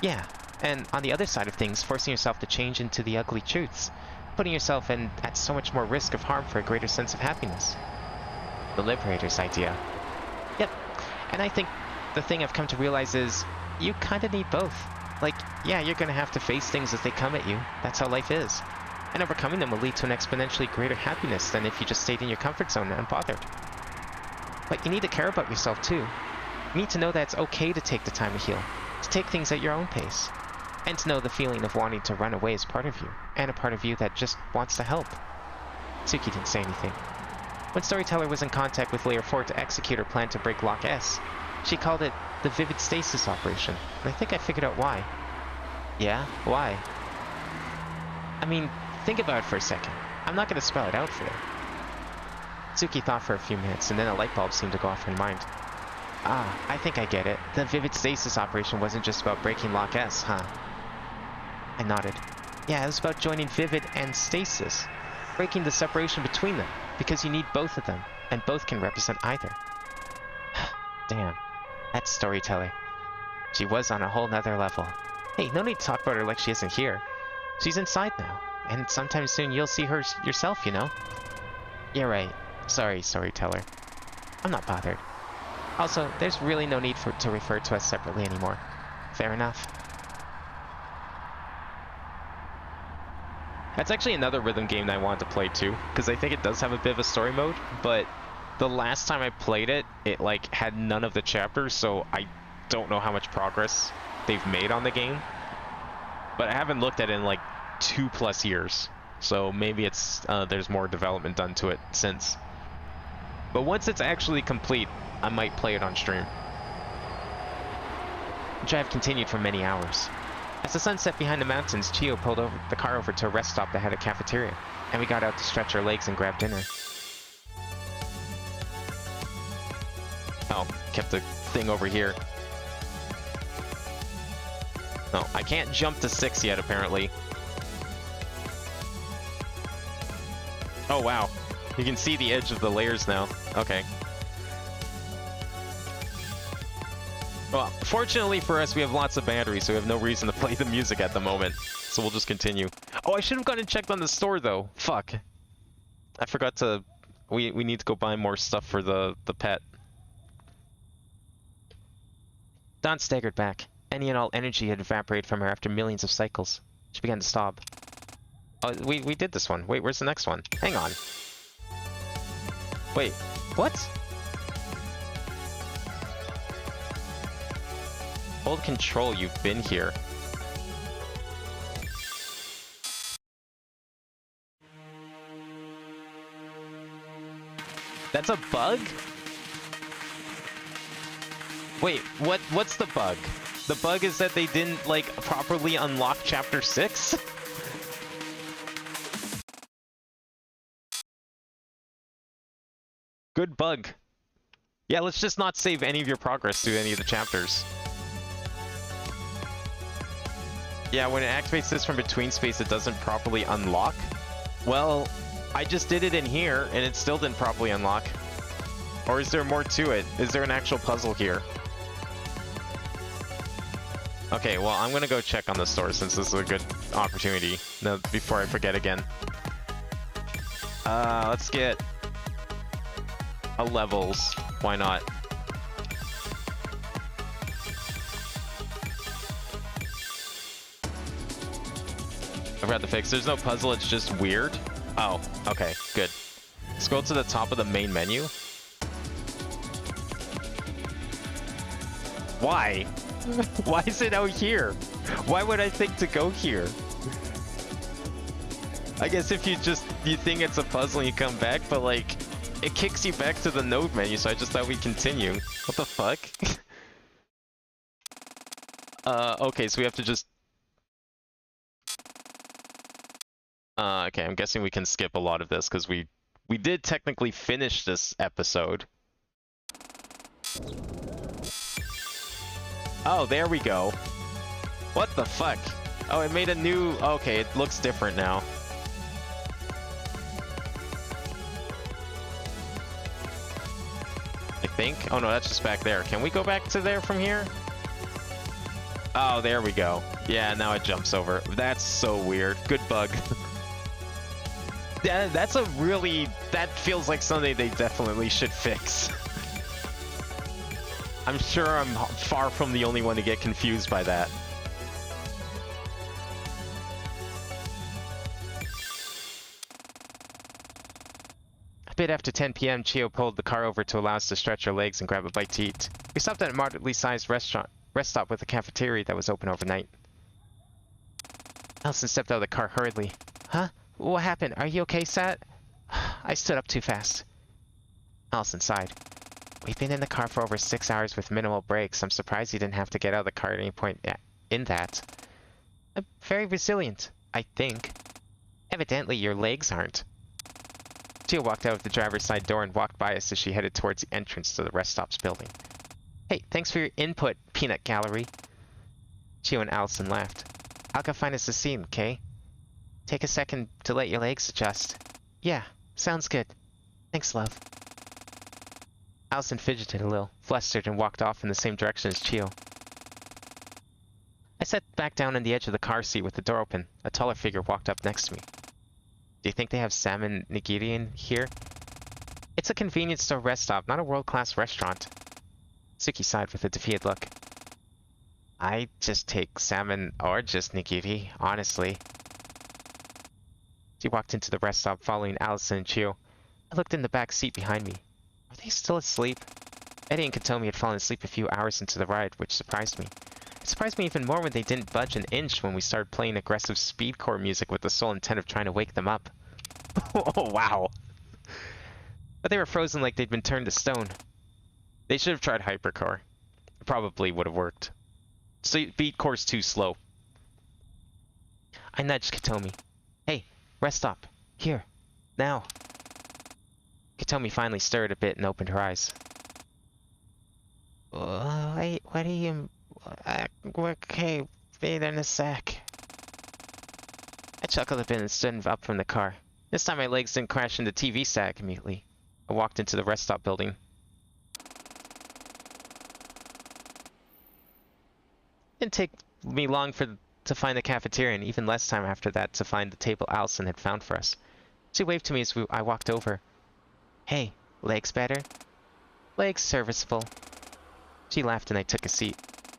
Yeah, and on the other side of things, forcing yourself to change into the ugly truths. Putting yourself at so much more risk of harm for a greater sense of happiness. The Liberator's idea. Yep, and I think the thing I've come to realize is you kind of need both. Like, yeah, you're gonna have to face things as they come at you. That's how life is. And overcoming them will lead to an exponentially greater happiness than if you just stayed in your comfort zone unbothered. But you need to care about yourself too. You need to know that it's okay to take the time to heal, to take things at your own pace, and to know the feeling of wanting to run away is part of you, and a part of you that just wants to help. Suki didn't say anything. When Storyteller was in contact with Layer 4 to execute her plan to break Lock S, she called it the Vivid Stasis operation, and I think I figured out why. Yeah? Why? I mean, think about it for a second. I'm not gonna spell it out for you. Suki thought for a few minutes, and then a light bulb seemed to go off in her mind. Ah, I think I get it. The Vivid Stasis operation wasn't just about breaking Lock S, huh? I nodded. Yeah, it was about joining Vivid and Stasis. Breaking the separation between them, because you need both of them, and both can represent either. Damn. That's Storyteller. She was on a whole nother level. Hey, no need to talk about her like she isn't here. She's inside now, and sometime soon you'll see her yourself, you know? You're right. Sorry, Storyteller. I'm not bothered. Also, there's really no need to refer to us separately anymore. Fair enough. That's actually another rhythm game that I wanted to play too, because I think it does have a bit of a story mode, but the last time I played it, it like had none of the chapters, so I don't know how much progress they've made on the game. But I haven't looked at it in like 2+ years. so maybe it's there's more development done to it since. But once it's actually complete, I might play it on stream. The drive continued for many hours. As the sun set behind the mountains, Chio pulled the car over to a rest stop that had a cafeteria, and we got out to stretch our legs and grab dinner. Oh, kept the thing over here. No, I can't jump to 6 yet, apparently. Oh, wow. You can see the edge of the layers now. Okay. Well, fortunately for us, we have lots of batteries, so we have no reason to play the music at the moment. So we'll just continue. Oh, I should have gone and checked on the store, though. Fuck. I forgot to... We need to go buy more stuff for the pet. Dawn staggered back. Any and all energy had evaporated from her after millions of cycles. She began to sob. Oh, we did this one. Wait, where's the next one? Hang on. Wait, what? Hold control, you've been here. That's a bug? Wait, what's the bug? The bug is that they didn't, like, properly unlock Chapter 6? Good bug. Yeah, let's just not save any of your progress to any of the chapters. Yeah, when it activates this from between space, it doesn't properly unlock. Well, I just did it in here, and it still didn't properly unlock. Or is there more to it? Is there an actual puzzle here? Okay, well, I'm gonna go check on the store since this is a good opportunity. No, before I forget again. Let's get a levels. Why not? I forgot the fix. There's no puzzle, it's just weird. Oh, okay, good. Scroll to the top of the main menu. Why? Why is it out here? Why would I think to go here? I guess if you think it's a puzzle and you come back, but like, it kicks you back to the node menu, so I just thought we'd continue. What the fuck? Okay, so we have to just... okay, I'm guessing we can skip a lot of this, because we did technically finish this episode. Oh, there we go. What the fuck? Oh, it made a new... Okay, it looks different now. I think? Oh no, that's just back there. Can we go back to there from here? Oh, there we go. Yeah, now it jumps over. That's so weird. Good bug. That's a really... That feels like something they definitely should fix. I'm sure I'm far from the only one to get confused by that. A bit after 10 p.m., Chio pulled the car over to allow us to stretch our legs and grab a bite to eat. We stopped at a moderately sized rest stop with a cafeteria that was open overnight. Allison stepped out of the car hurriedly. Huh? What happened? Are you okay, Sat? I stood up too fast. Allison sighed. We've been in the car for over 6 hours with minimal breaks. I'm surprised you didn't have to get out of the car at any point in that. I'm very resilient, I think. Evidently, your legs aren't. Chio walked out of the driver's side door and walked by us as she headed towards the entrance to the rest stop's building. Hey, thanks for your input, Peanut Gallery. Chio and Allison laughed. I'll go find us a scene, okay? Take a second to let your legs adjust. Yeah, sounds good. Thanks, love. Allison fidgeted a little, flustered, and walked off in the same direction as Chio. I sat back down on the edge of the car seat with the door open. A taller figure walked up next to me. Do you think they have salmon nigiri in here? It's a convenience store rest stop, not a world-class restaurant. Suki sighed with a defeated look. I just take salmon or just nigiri, honestly. She walked into the rest stop following Allison and Chio. I looked in the back seat behind me. Are they still asleep? Eddie and Katomi had fallen asleep a few hours into the ride, which surprised me. surprised me even more when they didn't budge an inch when we started playing aggressive speedcore music with the sole intent of trying to wake them up. Oh, wow. But they were frozen like they'd been turned to stone. They should have tried hypercore. It probably would have worked. Speedcore's too slow. I nudged Katomi. Hey, rest stop. Here. Now. Katomi finally stirred a bit and opened her eyes. Wait, what do you... Okay, be there in a sec. I chuckled a bit and stood up from the car. This time my legs didn't crash into TV static immediately. I walked into the rest stop building. Didn't take me long to find the cafeteria, and even less time after that to find the table Allison had found for us. She waved to me as I walked over. Hey, legs better? Legs serviceable. She laughed and I took a seat.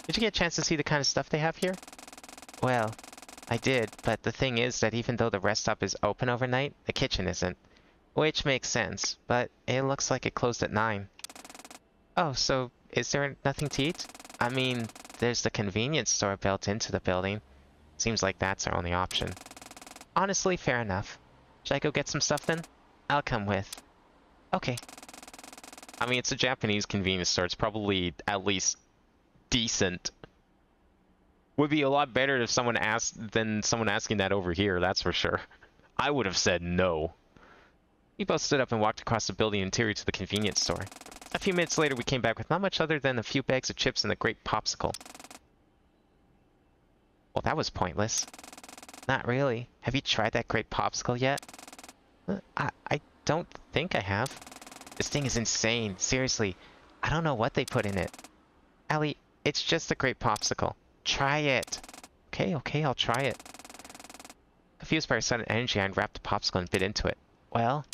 Did you get a chance to see the kind of stuff they have here? Well, I did, but the thing is that even though the rest stop is open overnight, the kitchen isn't. Which makes sense, but it looks like it closed at 9. Oh, so is there nothing to eat? I mean, there's the convenience store built into the building. Seems like that's our only option. Honestly, fair enough. Should I go get some stuff then? I'll come with. Okay. I mean, it's a Japanese convenience store. It's probably at least decent. Would be a lot better if someone asked than someone asking that over here, that's for sure. I would have said no. We both stood up and walked across the building interior to the convenience store. A few minutes later, we came back with not much other than a few bags of chips and a grape popsicle. Well, that was pointless. Not really. Have you tried that grape popsicle yet? I don't think I have. This thing is insane. Seriously. I don't know what they put in it. Allie, it's just a grape popsicle. Try it. Okay, I'll try it. Confused by her sudden energy, I unwrapped the popsicle and bit into it. Well?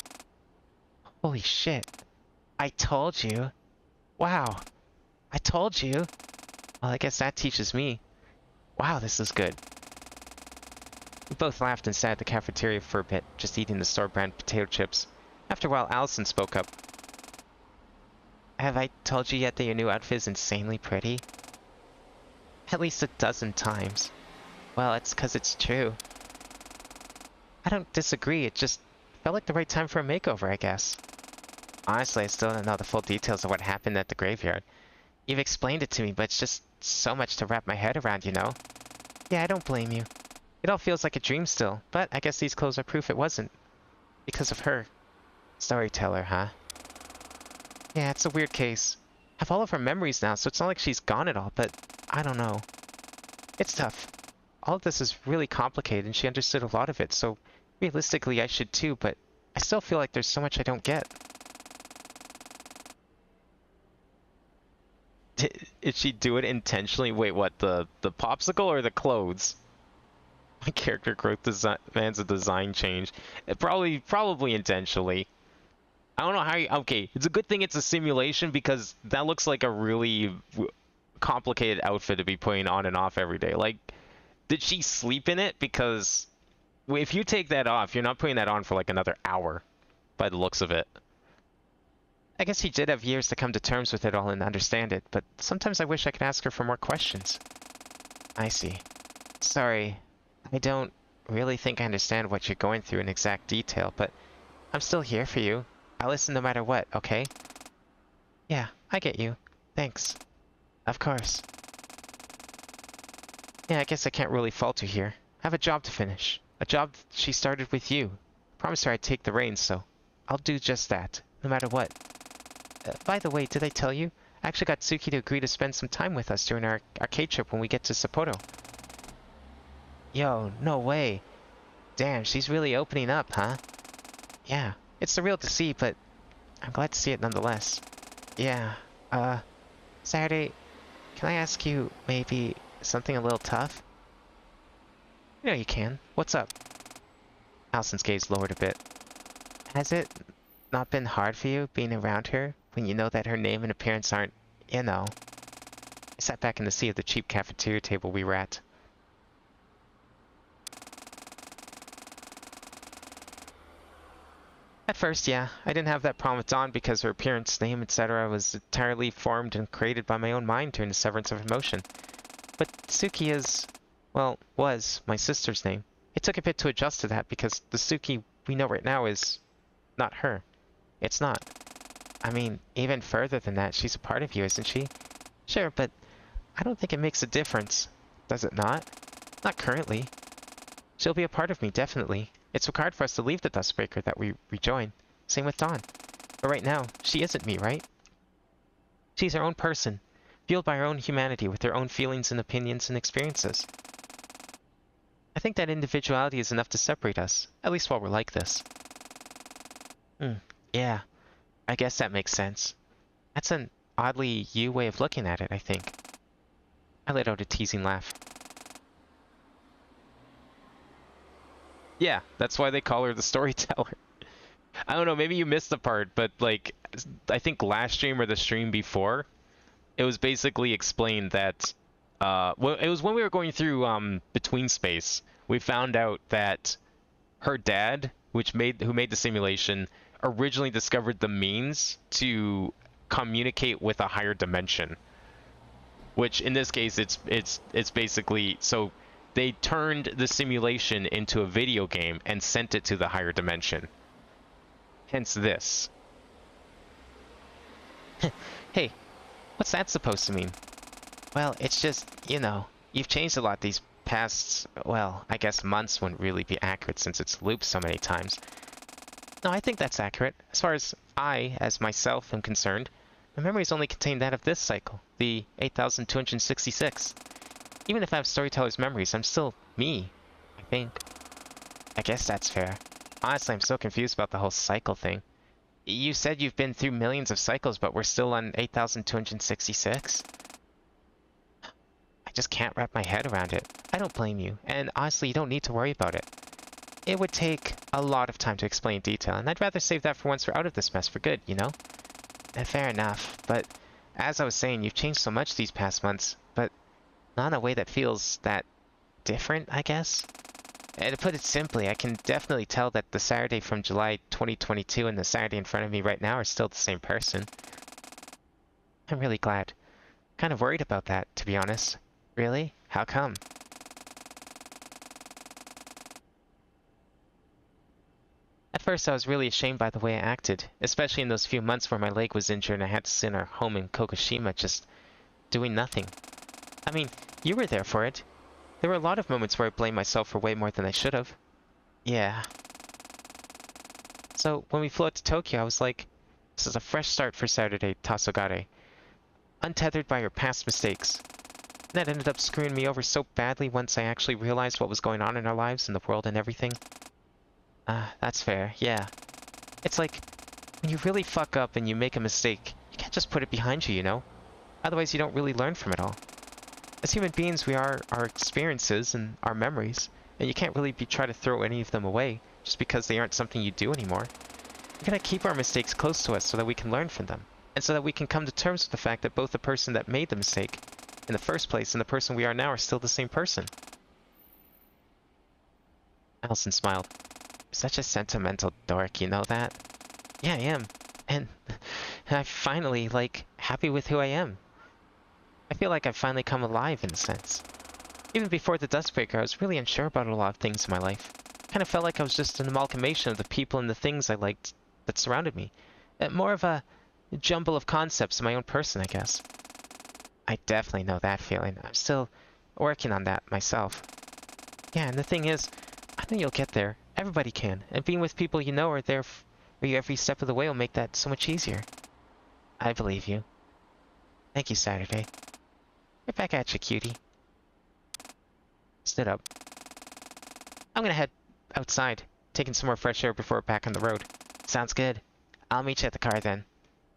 Holy shit. I told you. Wow. I told you. Well, I guess that teaches me. Wow, this is good. We both laughed and sat at the cafeteria for a bit, just eating the store-brand potato chips. After a while, Allison spoke up. Have I told you yet that your new outfit is insanely pretty? At least a dozen times. Well, it's 'cause it's true. I don't disagree, it just felt like the right time for a makeover, I guess. Honestly, I still don't know the full details of what happened at the graveyard. You've explained it to me, but it's just so much to wrap my head around, you know? Yeah, I don't blame you. It all feels like a dream still, but I guess these clothes are proof it wasn't. Because of her. Storyteller, huh? Yeah, it's a weird case. I have all of her memories now, so it's not like she's gone at all, but I don't know. It's tough. All of this is really complicated, and she understood a lot of it, so realistically I should too, but I still feel like there's so much I don't get. Did she do it intentionally? Wait, what, the popsicle or the clothes? My character growth demands a design change. It probably intentionally. I don't know how you... Okay, it's a good thing it's a simulation because that looks like a really complicated outfit to be putting on and off every day. Like, did she sleep in it? Because if you take that off, you're not putting that on for like another hour by the looks of it. I guess she did have years to come to terms with it all and understand it, but sometimes I wish I could ask her for more questions. I see. Sorry, I don't really think I understand what you're going through in exact detail, but I'm still here for you. I'll listen no matter what, okay? Yeah, I get you. Thanks. Of course. Yeah, I guess I can't really fault her here. I have a job to finish. A job she started with you. Promised her I'd take the reins, so I'll do just that, no matter what. By the way, did I tell you? I actually got Tsuki to agree to spend some time with us during our arcade trip when we get to Sapporo. Yo, no way. Damn, she's really opening up, huh? Yeah, it's surreal to see, but I'm glad to see it nonetheless. Yeah, Saturday, can I ask you maybe something a little tough? You know you can. What's up? Allison's gaze lowered a bit. Has it not been hard for you being around her when you know that her name and appearance aren't, you know? I sat back in the seat of the cheap cafeteria table we were at. At first, yeah, I didn't have that problem with Dawn because her appearance, name, etc. was entirely formed and created by my own mind during the severance of emotion. But Suki is, well, was my sister's name. It took a bit to adjust to that because the Suki we know right now is not her. It's not. I mean, even further than that, she's a part of you, isn't she? Sure, but I don't think it makes a difference. Does it not? Not currently. She'll be a part of me, definitely. It's required for us to leave the Dustbreaker that we rejoin. Same with Dawn. But right now, she isn't me, right? She's her own person, fueled by her own humanity with her own feelings and opinions and experiences. I think that individuality is enough to separate us, at least while we're like this. Yeah, I guess that makes sense. That's an oddly you way of looking at it, I think. I let out a teasing laugh. Yeah, that's why they call her the storyteller. I don't know, maybe you missed the part, but like, I think last stream or the stream before, it was basically explained that, well, it was when we were going through Between Space, we found out that her dad, who made the simulation, originally discovered the means to communicate with a higher dimension. Which in this case, it's basically so they turned the simulation into a video game and sent it to the higher dimension. Hence this. Hey, what's that supposed to mean? Well, it's just, you've changed a lot these past, well, I guess months wouldn't really be accurate since it's looped so many times. No, I think that's accurate. As far as I, as myself, am concerned, my memories only contain that of this cycle, the 8,266. Even if I have Storyteller's memories, I'm still me, I think. I guess that's fair. Honestly, I'm so confused about the whole cycle thing. You said you've been through millions of cycles, but we're still on 8,266? I just can't wrap my head around it. I don't blame you, and honestly, you don't need to worry about it. It would take a lot of time to explain in detail, and I'd rather save that for once we're out of this mess for good, you know? Fair enough, but as I was saying, you've changed so much these past months, but not in a way that feels that different, I guess? And to put it simply, I can definitely tell that the Saturday from July 2022 and the Saturday in front of me right now are still the same person. I'm really glad. Kind of worried about that, to be honest. Really? How come? At first, I was really ashamed by the way I acted, especially in those few months where my leg was injured and I had to sit in our home in Kokushima just doing nothing. I mean, you were there for it. There were a lot of moments where I blamed myself for way more than I should have. Yeah. So, when we flew out to Tokyo, I was like, this is a fresh start for Saturday, Tasogare. Untethered by your past mistakes. And that ended up screwing me over so badly once I actually realized what was going on in our lives and the world and everything. That's fair, yeah. It's like, when you really fuck up and you make a mistake, you can't just put it behind you, you know? Otherwise you don't really learn from it all. As human beings, we are our experiences and our memories, and you can't really try to throw any of them away just because they aren't something you do anymore. We gotta keep our mistakes close to us so that we can learn from them, and so that we can come to terms with the fact that both the person that made the mistake in the first place and the person we are now are still the same person. Allison smiled. You're such a sentimental dork, you know that? Yeah, I am. And I'm finally, happy with who I am. I feel like I've finally come alive in a sense. Even before the Dustbreaker, I was really unsure about a lot of things in my life. Kind of felt like I was just an amalgamation of the people and the things I liked that surrounded me. More of a jumble of concepts in my own person, I guess. I definitely know that feeling. I'm still working on that myself. Yeah, and the thing is, I know you'll get there. Everybody can. And being with people you know are there for you every step of the way will make that so much easier. I believe you. Thank you, Saturday. Right back at you, cutie. Stood up. I'm gonna head outside, taking some more fresh air before we're back on the road. Sounds good. I'll meet you at the car then.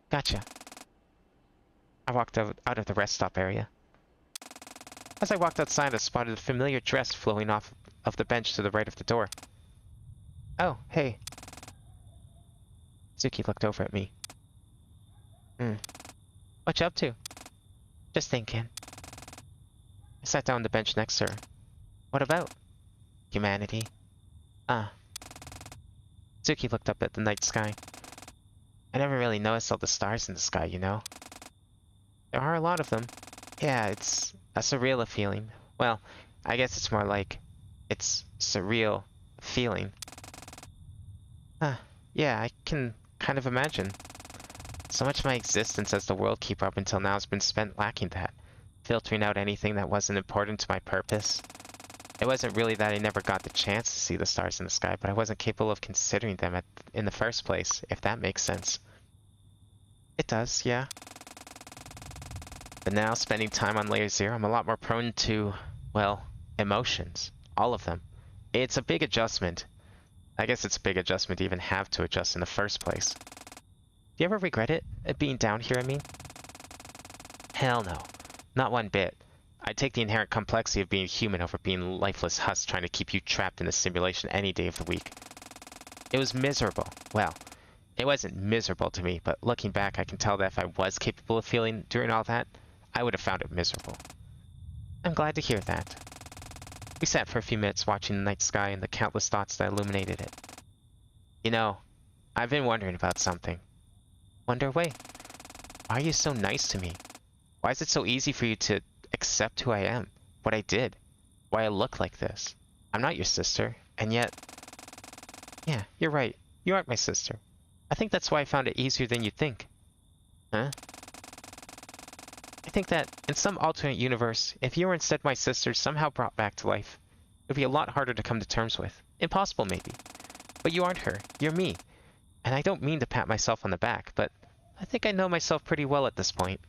Gotcha. I walked out of the rest stop area. As I walked outside, I spotted a familiar dress flowing off of the bench to the right of the door. Oh, hey. Suki looked over at me. What you up to? Just thinking. I sat down on the bench next to her. What about? Humanity. Suki looked up at the night sky. I never really noticed all the stars in the sky, you know? There are a lot of them. Yeah, it's A surreal feeling. Well, I guess it's more like it's surreal feeling. Huh. Yeah, I can kind of imagine. So much of my existence as the world keeper up until now has been spent lacking that, filtering out anything that wasn't important to my purpose. It wasn't really that I never got the chance to see the stars in the sky, but I wasn't capable of considering them in the first place, if that makes sense. It does, yeah. But now, spending time on Layer Zero, I'm a lot more prone to, well, emotions. All of them. It's a big adjustment. I guess it's a big adjustment to even have to adjust in the first place. Do you ever regret it? Being down here, I mean? Hell no. Not one bit. I take the inherent complexity of being human over being lifeless husks trying to keep you trapped in a simulation any day of the week. It was miserable. Well, it wasn't miserable to me, but looking back, I can tell that if I was capable of feeling during all that, I would have found it miserable. I'm glad to hear that. We sat for a few minutes watching the night sky and the countless thoughts that illuminated it. You know, I've been wondering about something. Wonder away. Why are you so nice to me? Why is it so easy for you to accept who I am, what I did, why I look like this? I'm not your sister, and yet... Yeah, you're right. You aren't my sister. I think that's why I found it easier than you'd think. Huh? I think that, in some alternate universe, if you were instead my sister somehow brought back to life, it would be a lot harder to come to terms with. Impossible, maybe. But you aren't her. You're me. And I don't mean to pat myself on the back, but I think I know myself pretty well at this point.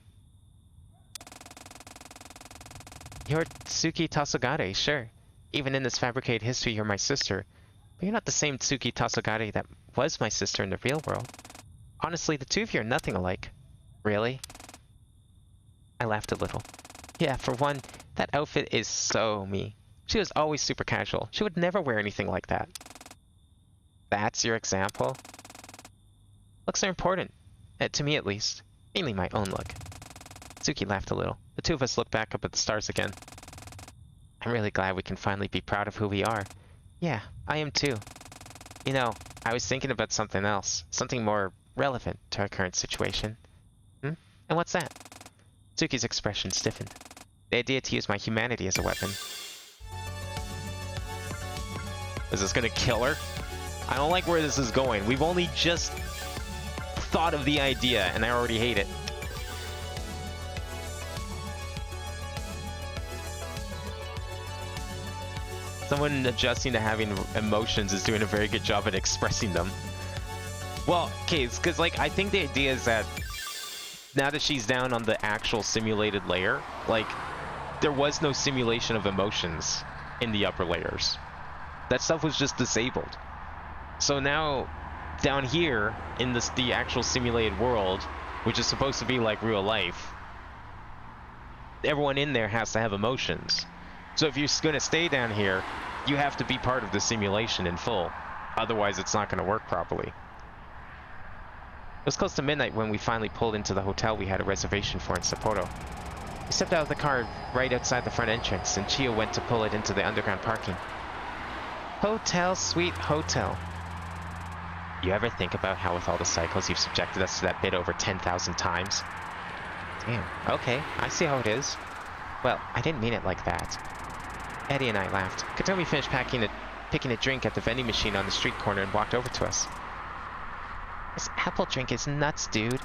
You're Tsuki Tasogare, sure. Even in this fabricated history, you're my sister. But you're not the same Tsuki Tasogare that was my sister in the real world. Honestly, the two of you are nothing alike. Really? I laughed a little. Yeah, for one, that outfit is so me. She was always super casual. She would never wear anything like that. That's your example? Looks are important. To me, at least. Mainly my own look. Tsuki laughed a little. The two of us looked back up at the stars again. I'm really glad we can finally be proud of who we are. Yeah, I am too. You know, I was thinking about something else. Something more relevant to our current situation. Hmm? And what's that? Tsuki's expression stiffened. The idea to use my humanity as a weapon. Is this gonna kill her? I don't like where this is going. We've only just thought of the idea, and I already hate it. Someone adjusting to having emotions is doing a very good job at expressing them. Well, okay, it's because, like, I think the idea is that now that she's down on the actual simulated layer, like, there was no simulation of emotions in the upper layers. That stuff was just disabled. So now, down here, in the actual simulated world, which is supposed to be like real life, everyone in there has to have emotions. So if you're going to stay down here, you have to be part of the simulation in full. Otherwise, it's not going to work properly. It was close to midnight when we finally pulled into the hotel we had a reservation for in Sapporo. We stepped out of the car right outside the front entrance, and Chio went to pull it into the underground parking. Hotel, sweet hotel. You ever think about how with all the cycles you've subjected us to that bit over 10,000 times? Damn, okay, I see how it is. Well, I didn't mean it like that. Eddie and I laughed. Katomi finished picking a drink at the vending machine on the street corner and walked over to us. This apple drink is nuts, dude.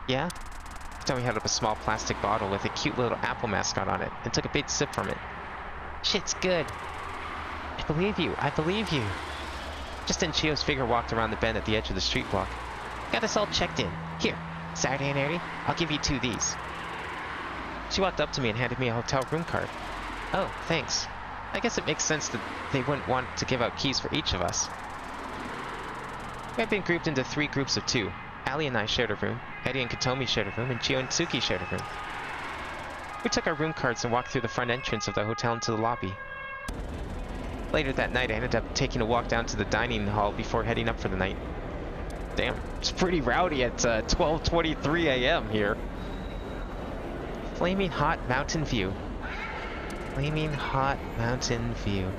Yeah? Katomi held up a small plastic bottle with a cute little apple mascot on it and took a big sip from it. Shit's good. I believe you. I believe you. Just then, Chio's figure walked around the bend at the edge of the street block. Got us all checked in. Here, Saturday and Eddie, I'll give you 2 of these. She walked up to me and handed me a hotel room card. Oh, thanks. I guess it makes sense that they wouldn't want to give out keys for each of us. We had been grouped into 3 groups of 2. Ali and I shared a room, Eddie and Katomi shared a room, and Chio and Tsuki shared a room. We took our room cards and walked through the front entrance of the hotel into the lobby. Later that night, I ended up taking a walk down to the dining hall before heading up for the night. Damn, it's pretty rowdy at 12:23 a.m. here. Flaming hot mountain view. Flaming hot mountain view.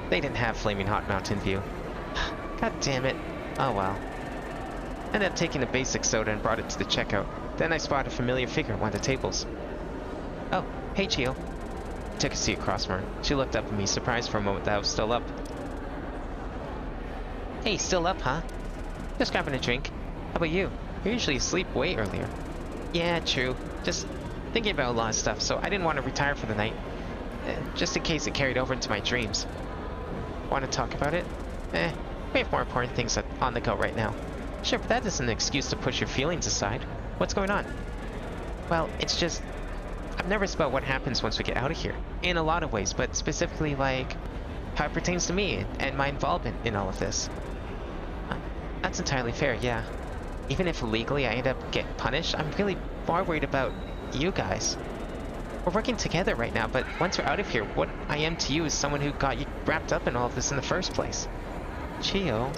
They didn't have flaming hot mountain view. God damn it. Oh well. I ended up taking a basic soda and brought it to the checkout. Then I spotted a familiar figure at one of the tables. Oh, Hey, Chio. I took a seat across from her. She looked up at me, surprised for a moment that I was still up. Hey, still up, huh? Just grabbing a drink. How about you? You're usually asleep way earlier. Yeah, true. Just thinking about a lot of stuff, so I didn't want to retire for the night. Just in case it carried over into my dreams. Want to talk about it? We have more important things on the go right now. Sure, but that isn't an excuse to push your feelings aside. What's going on? Well, it's just... I'm nervous about what happens once we get out of here. In a lot of ways, but specifically, like, how it pertains to me and my involvement in all of this. That's entirely fair, yeah. Even if legally I end up getting punished, I'm really more worried about you guys. We're working together right now, but once we're out of here, what I am to you is someone who got you wrapped up in all of this in the first place. Chio,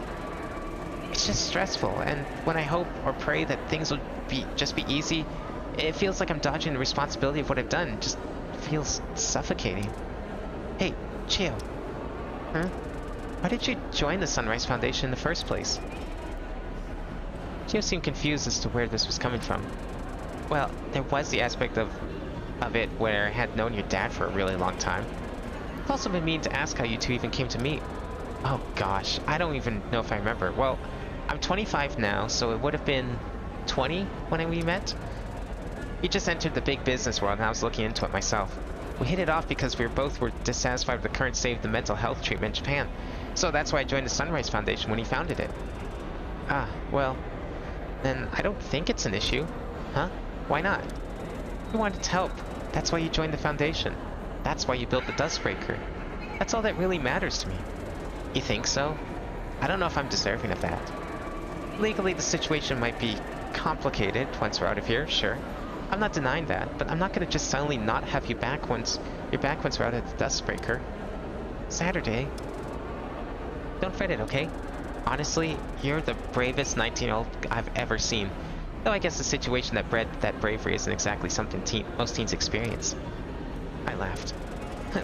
it's just stressful, and when I hope or pray that things will just be easy, it feels like I'm dodging the responsibility of what I've done. It just feels suffocating. Hey, Chio. Huh? Why did you join the Sunrise Foundation in the first place? Chio seemed confused as to where this was coming from. Well, there was the aspect of it where I had known your dad for a really long time. I've also been meaning to ask how you two even came to meet. Oh gosh, I don't even know if I remember. Well, I'm 25 now, so it would have been 20 when we met. He just entered the big business world and I was looking into it myself. We hit it off because we both were dissatisfied with the current state of the mental health treatment in Japan. So that's why I joined the Sunrise Foundation when he founded it. Ah, well, then I don't think it's an issue. Huh? Why not? You wanted to help. That's why you joined the foundation. That's why you built the Dustbreaker. That's all that really matters to me. You think so? I don't know if I'm deserving of that. Legally, the situation might be complicated once we're out of here, sure. I'm not denying that, but I'm not gonna just suddenly not have you back once we're out at the Dustbreaker. Saturday. Don't fret it, okay? Honestly, you're the bravest 19-year-old I've ever seen. Though I guess the situation that bred that bravery isn't exactly something most teens experience. I laughed.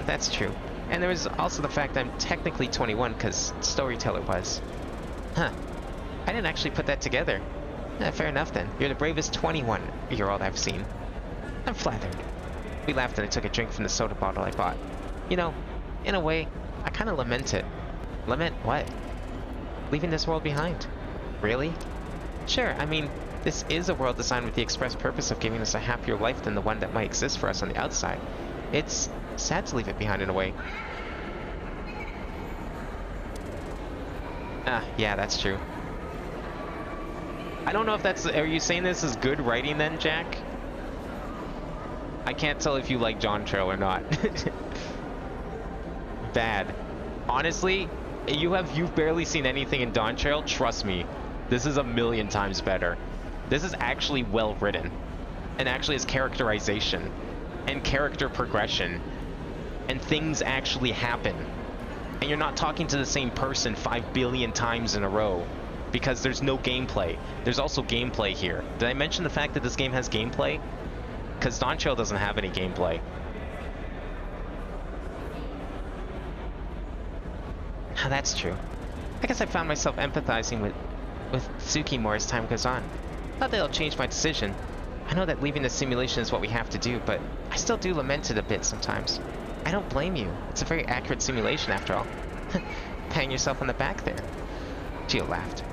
That's true. And there was also the fact that I'm technically 21 because Storyteller was. Huh. I didn't actually put that together. Fair enough then. You're the bravest 21-year-old I've seen. I'm flattered. We laughed and I took a drink from the soda bottle I bought. You know, in a way, I kind of lament it. Lament what? Leaving this world behind. Really? Sure, I mean, this is a world designed with the express purpose of giving us a happier life than the one that might exist for us on the outside. It's sad to leave it behind in a way. Ah, yeah, that's true. I don't know if that's... Are you saying this is good writing then, Jack? I can't tell if you like John Trail or not. Bad. Honestly, you've barely seen anything in Dawn Trail. Trust me, this is a million times better. This is actually well written, and actually has characterization and character progression, and things actually happen. And you're not talking to the same person 5 billion times in a row because there's no gameplay. There's also gameplay here. Did I mention the fact that this game has gameplay? Because Dawn Trail doesn't have any gameplay. That's true. I guess I found myself empathizing with Tsuki more as time goes on. Not that it'll change my decision. I know that leaving the simulation is what we have to do, but I still do lament it a bit sometimes. I don't blame you. It's a very accurate simulation after all. Patting yourself on the back there. Gio laughed.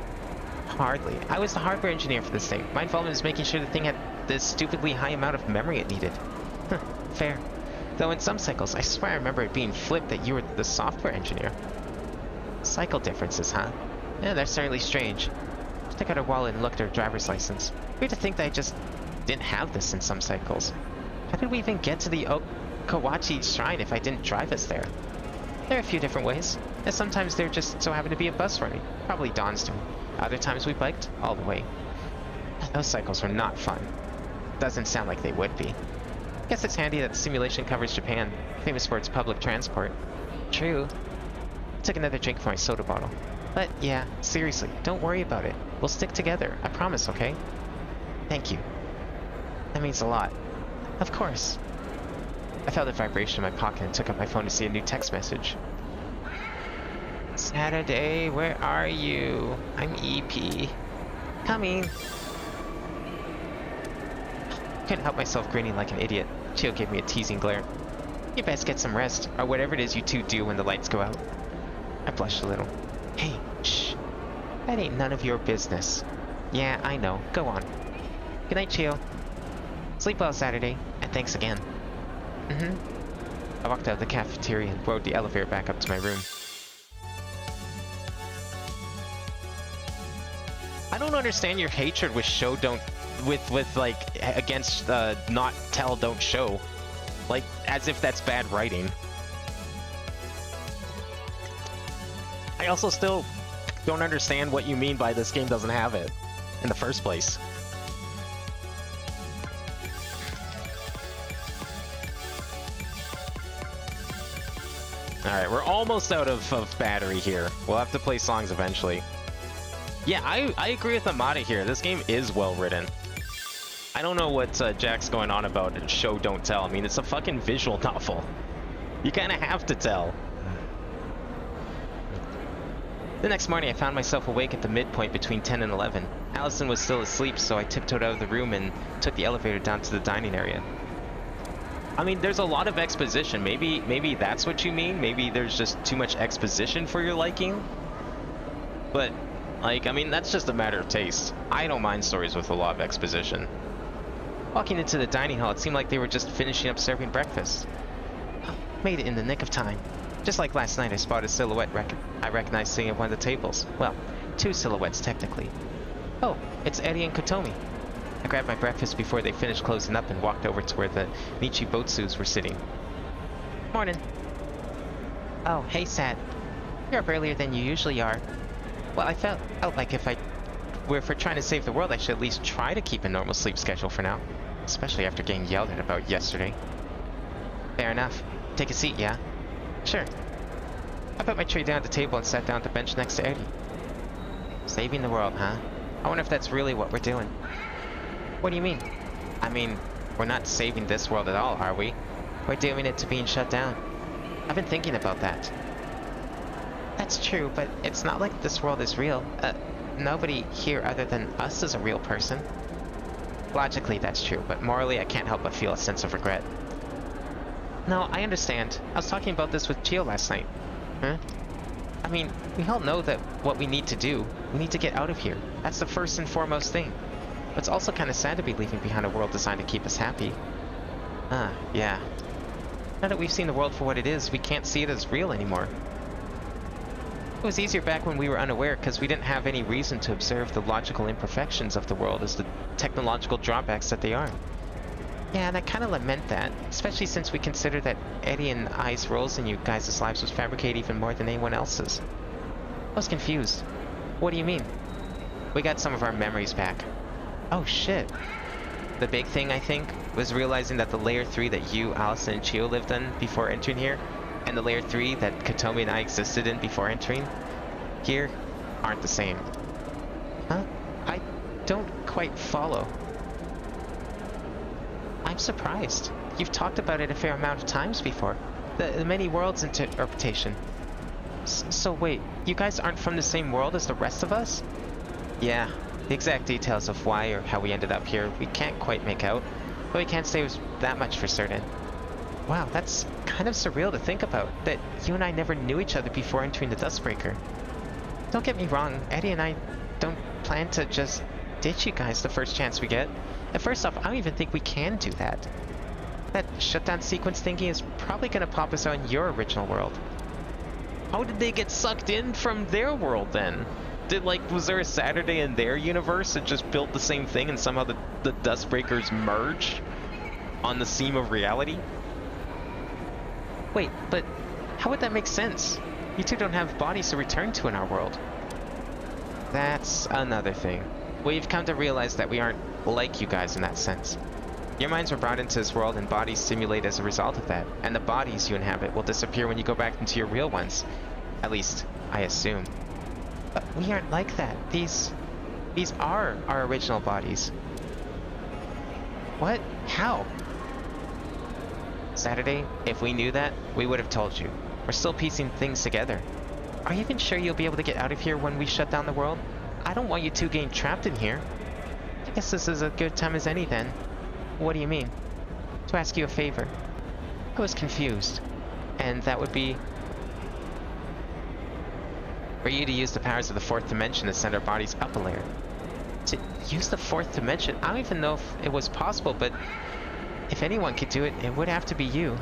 Hardly. I was the hardware engineer for this thing. My involvement was making sure the thing had the stupidly high amount of memory it needed. Fair. Though in some cycles, I swear I remember it being flipped that you were the software engineer. Cycle differences, huh? Yeah, that's certainly strange. She took out her wallet and looked at her driver's license. Weird to think that I just didn't have this in some cycles. How did we even get to the Okawachi Shrine if I didn't drive us there? There are a few different ways, and sometimes there just so happened to be a bus running. Probably Dawn's doing. Other times we biked all the way. Those cycles were not fun. Doesn't sound like they would be. Guess it's handy that the simulation covers Japan, famous for its public transport. True. I took another drink from my soda bottle. But yeah, seriously, don't worry about it. We'll stick together, I promise, okay? Thank you. That means a lot. Of course. I felt a vibration in my pocket and took up my phone to see a new text message. Saturday, where are you? I'm EP. Coming. Couldn't help myself grinning like an idiot. Chio gave me a teasing glare. You best get some rest, or whatever it is you two do when the lights go out. I blushed a little. Hey, shh. That ain't none of your business. Yeah, I know. Go on. Good night, Chio. Sleep well Saturday, and thanks again. I walked out of the cafeteria and rode the elevator back up to my room. I don't understand your hatred with against not tell, don't show. Like, as if that's bad writing. I also still don't understand what you mean by this game doesn't have it in the first place. Alright, we're almost out of battery here. We'll have to play songs eventually. Yeah, I agree with Amada here. This game is well written. I don't know what Jack's going on about show, don't tell. I mean, it's a fucking visual novel. You kind of have to tell. The next morning, I found myself awake at the midpoint between 10 and 11. Allison was still asleep, so I tiptoed out of the room and took the elevator down to the dining area. I mean, there's a lot of exposition. Maybe that's what you mean. Maybe there's just too much exposition for your liking. But, like, I mean, that's just a matter of taste. I don't mind stories with a lot of exposition. Walking into the dining hall, it seemed like they were just finishing up serving breakfast. Made it in the nick of time. Just like last night, I spotted a silhouette I recognized sitting at one of the tables. Well, two silhouettes, technically. Oh, it's Eddie and Kotomi. I grabbed my breakfast before they finished closing up and walked over to where the Nichi Botsus were sitting. Morning. Oh, hey, Sat. You're up earlier than you usually are. Well, I felt like if we're trying to save the world, I should at least try to keep a normal sleep schedule for now. Especially after getting yelled at about yesterday. Fair enough. Take a seat, yeah? Sure. I put my tray down at the table and sat down at the bench next to Eddie. Saving the world, huh? I wonder if that's really what we're doing. What do you mean? I mean, we're not saving this world at all, are we? We're doing it to being shut down. I've been thinking about that. That's true, but it's not like this world is real. Nobody here other than us is a real person. Logically, that's true, but morally, I can't help but feel a sense of regret. No, I understand. I was talking about this with Chio last night. Huh? I mean, we all know that what we need to do, we need to get out of here. That's the first and foremost thing. But it's also kind of sad to be leaving behind a world designed to keep us happy. Yeah. Now that we've seen the world for what it is, we can't see it as real anymore. It was easier back when we were unaware because we didn't have any reason to observe the logical imperfections of the world as the technological drawbacks that they are. Yeah, and I kind of lament that, especially since we consider that Eddie and I's roles in you guys' lives was fabricated even more than anyone else's. I was confused. What do you mean? We got some of our memories back. Oh shit. The big thing, I think, was realizing that the layer 3 that you, Allison, and Chio lived in before entering here, and the layer 3 that Kotomi and I existed in before entering here, aren't the same. Huh? I don't quite follow. I'm surprised. You've talked about it a fair amount of times before. The many worlds interpretation. So wait, you guys aren't from the same world as the rest of us? Yeah, the exact details of why or how we ended up here we can't quite make out, but we can't say that much for certain. Wow, that's kind of surreal to think about, that you and I never knew each other before entering the Dustbreaker. Don't get me wrong, Eddie and I don't plan to just ditch you guys the first chance we get. And first off, I don't even think we can do that. That shutdown sequence thingy is probably going to pop us out in your original world. How did they get sucked in from their world then? Was there a Saturday in their universe that just built the same thing and somehow the Dustbreakers merged on the seam of reality? Wait, but how would that make sense? You two don't have bodies to return to in our world. That's another thing. We've come to realize that we aren't like you guys in that sense. Your minds were brought into this world and bodies simulate as a result of that, and the bodies you inhabit will disappear when you go back into your real ones. At least, I assume. But we aren't like that. These are our original bodies. What? How? Saturday, if we knew that, we would have told you. We're still piecing things together. Are you even sure you'll be able to get out of here when we shut down the world? I don't want you two getting trapped in here. I guess this is as good time as any then. What do you mean? to ask you a favor. I was confused, and that would be for you to use the powers of the fourth dimension to send our bodies up a layer. To use the fourth dimension? I don't even know if it was possible, but if anyone could do it, it would have to be you.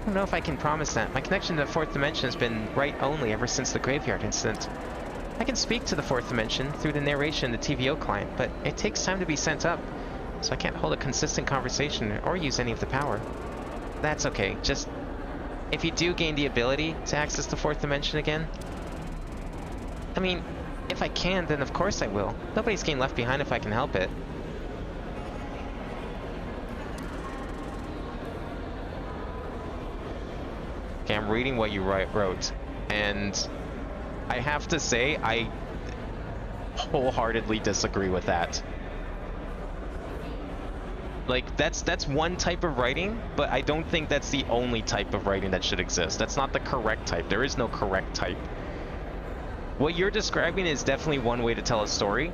I don't know if I can promise that. My connection to the fourth dimension has been right only ever since the graveyard incident. I can speak to the fourth dimension through the narration in the TVO client, but it takes time to be sent up, so I can't hold a consistent conversation or use any of the power. That's okay, just if you do gain the ability to access the fourth dimension again, I mean, if I can, then of course I will. Nobody's getting left behind if I can help it. Okay, I'm reading what you wrote, and I have to say, I wholeheartedly disagree with that. Like, that's one type of writing, but I don't think that's the only type of writing that should exist. That's not the correct type. There is no correct type. What you're describing is definitely one way to tell a story,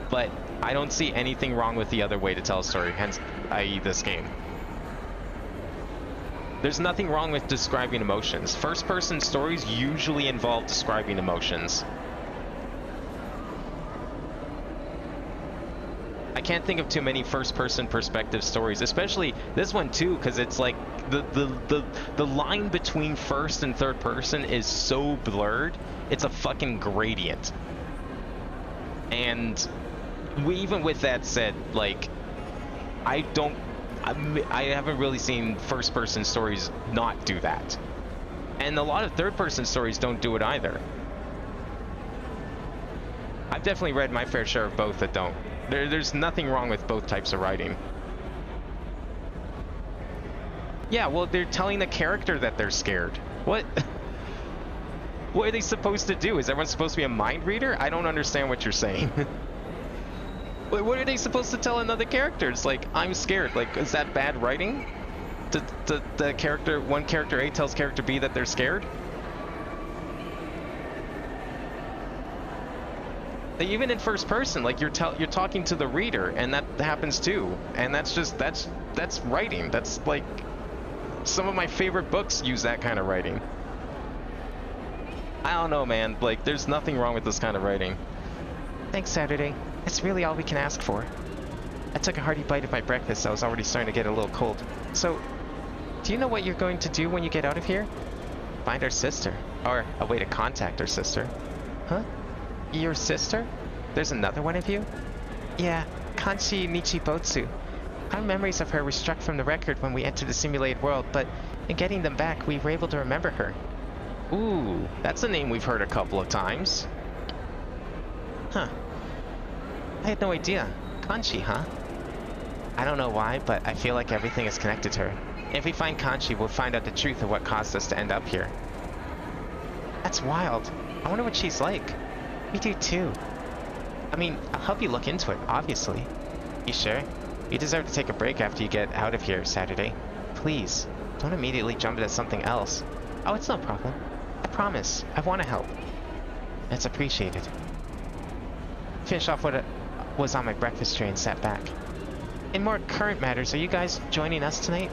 but I don't see anything wrong with the other way to tell a story, hence, i.e. this game. There's nothing wrong with describing emotions. First-person stories usually involve describing emotions. I can't think of too many first-person perspective stories, especially this one too, because it's like the line between first and third person is so blurred. It's a fucking gradient. And even with that said, like, I haven't really seen first-person stories not do that. And a lot of third-person stories don't do it either. I've definitely read my fair share of both that don't. There's nothing wrong with both types of writing. Yeah, well, they're telling the character that they're scared. What? What are they supposed to do? Is everyone supposed to be a mind reader? I don't understand what you're saying. What are they supposed to tell another character? It's like, I'm scared. Like, is that bad writing? The character, one character A tells character B that they're scared? Like, even in first person, like you're talking to the reader, and that happens too. And that's writing. That's like, some of my favorite books use that kind of writing. I don't know, man. Like, there's nothing wrong with this kind of writing. Thanks, Saturday. It's really all we can ask for. I took a hearty bite of my breakfast. I was already starting to get a little cold. So, do you know what you're going to do when you get out of here? Find our sister. Or a way to contact our sister. Huh? Your sister? There's another one of you? Yeah, Kanchi Nichibotsu. Our memories of her were struck from the record when we entered the simulated world, but in getting them back, we were able to remember her. Ooh, that's a name we've heard a couple of times. Huh. I had no idea. Kanchi, huh? I don't know why, but I feel like everything is connected to her. If we find Kanchi, we'll find out the truth of what caused us to end up here. That's wild. I wonder what she's like. Me do too. I mean, I'll help you look into it, obviously. You sure? You deserve to take a break after you get out of here Saturday. Please, don't immediately jump into something else. Oh, it's no problem. I promise. I want to help. It's appreciated. Finish off what was on my breakfast tray and sat back. In more current matters, are you guys joining us tonight?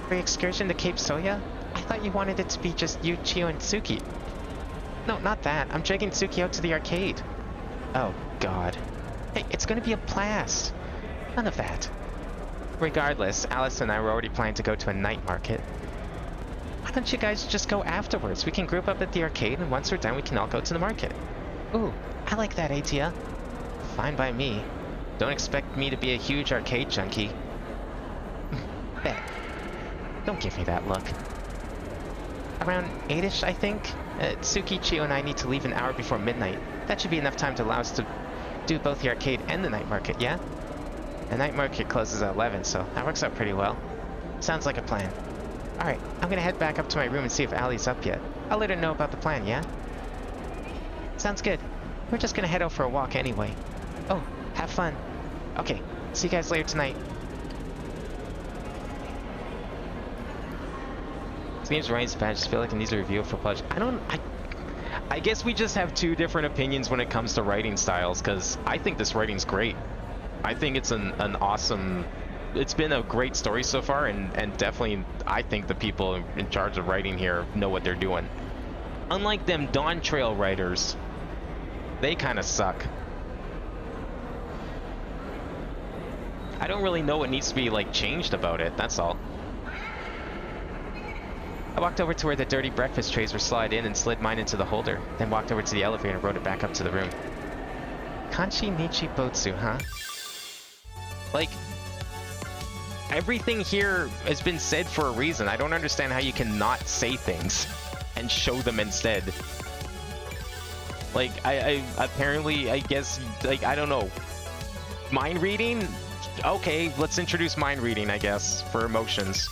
For your excursion to Cape Soya? I thought you wanted it to be just you, Chio, and Tsuki. No, not that. I'm dragging Tsuki out to the arcade. Oh, God. Hey, it's gonna be a blast. None of that. Regardless, Alice and I were already planning to go to a night market. Why don't you guys just go afterwards? We can group up at the arcade, and once we're done, we can all go to the market. Ooh, I like that idea. Fine by me. Don't expect me to be a huge arcade junkie. Bet. Don't give me that look. Around 8-ish, I think? Tsuki, Chio, and I need to leave an hour before midnight. That should be enough time to allow us to do both the arcade and the night market, yeah? The night market closes at 11, so that works out pretty well. Sounds like a plan. Alright, I'm gonna head back up to my room and see if Allie's up yet. I'll let her know about the plan, yeah? Sounds good. We're just gonna head out for a walk anyway. Oh, have fun. Okay, see you guys later tonight. This game's writing's bad. I just feel like it needs a review for Pledge. I guess we just have two different opinions when it comes to writing styles, because I think this writing's great. I think it's an awesome it's been a great story so far, and definitely I think the people in charge of writing here know what they're doing. Unlike them Dawn Trail writers, they kind of suck. I don't really know what needs to be like changed about it, that's all. I walked over to where the dirty breakfast trays were slid in and slid mine into the holder, then walked over to the elevator and rode it back up to the room. Kanchi Nichi Botsu, huh? Like, everything here has been said for a reason. I don't understand how you can not say things and show them instead. Like, I apparently, I guess, like, I don't know. Mind reading? Okay, let's introduce mind reading, I guess, for emotions.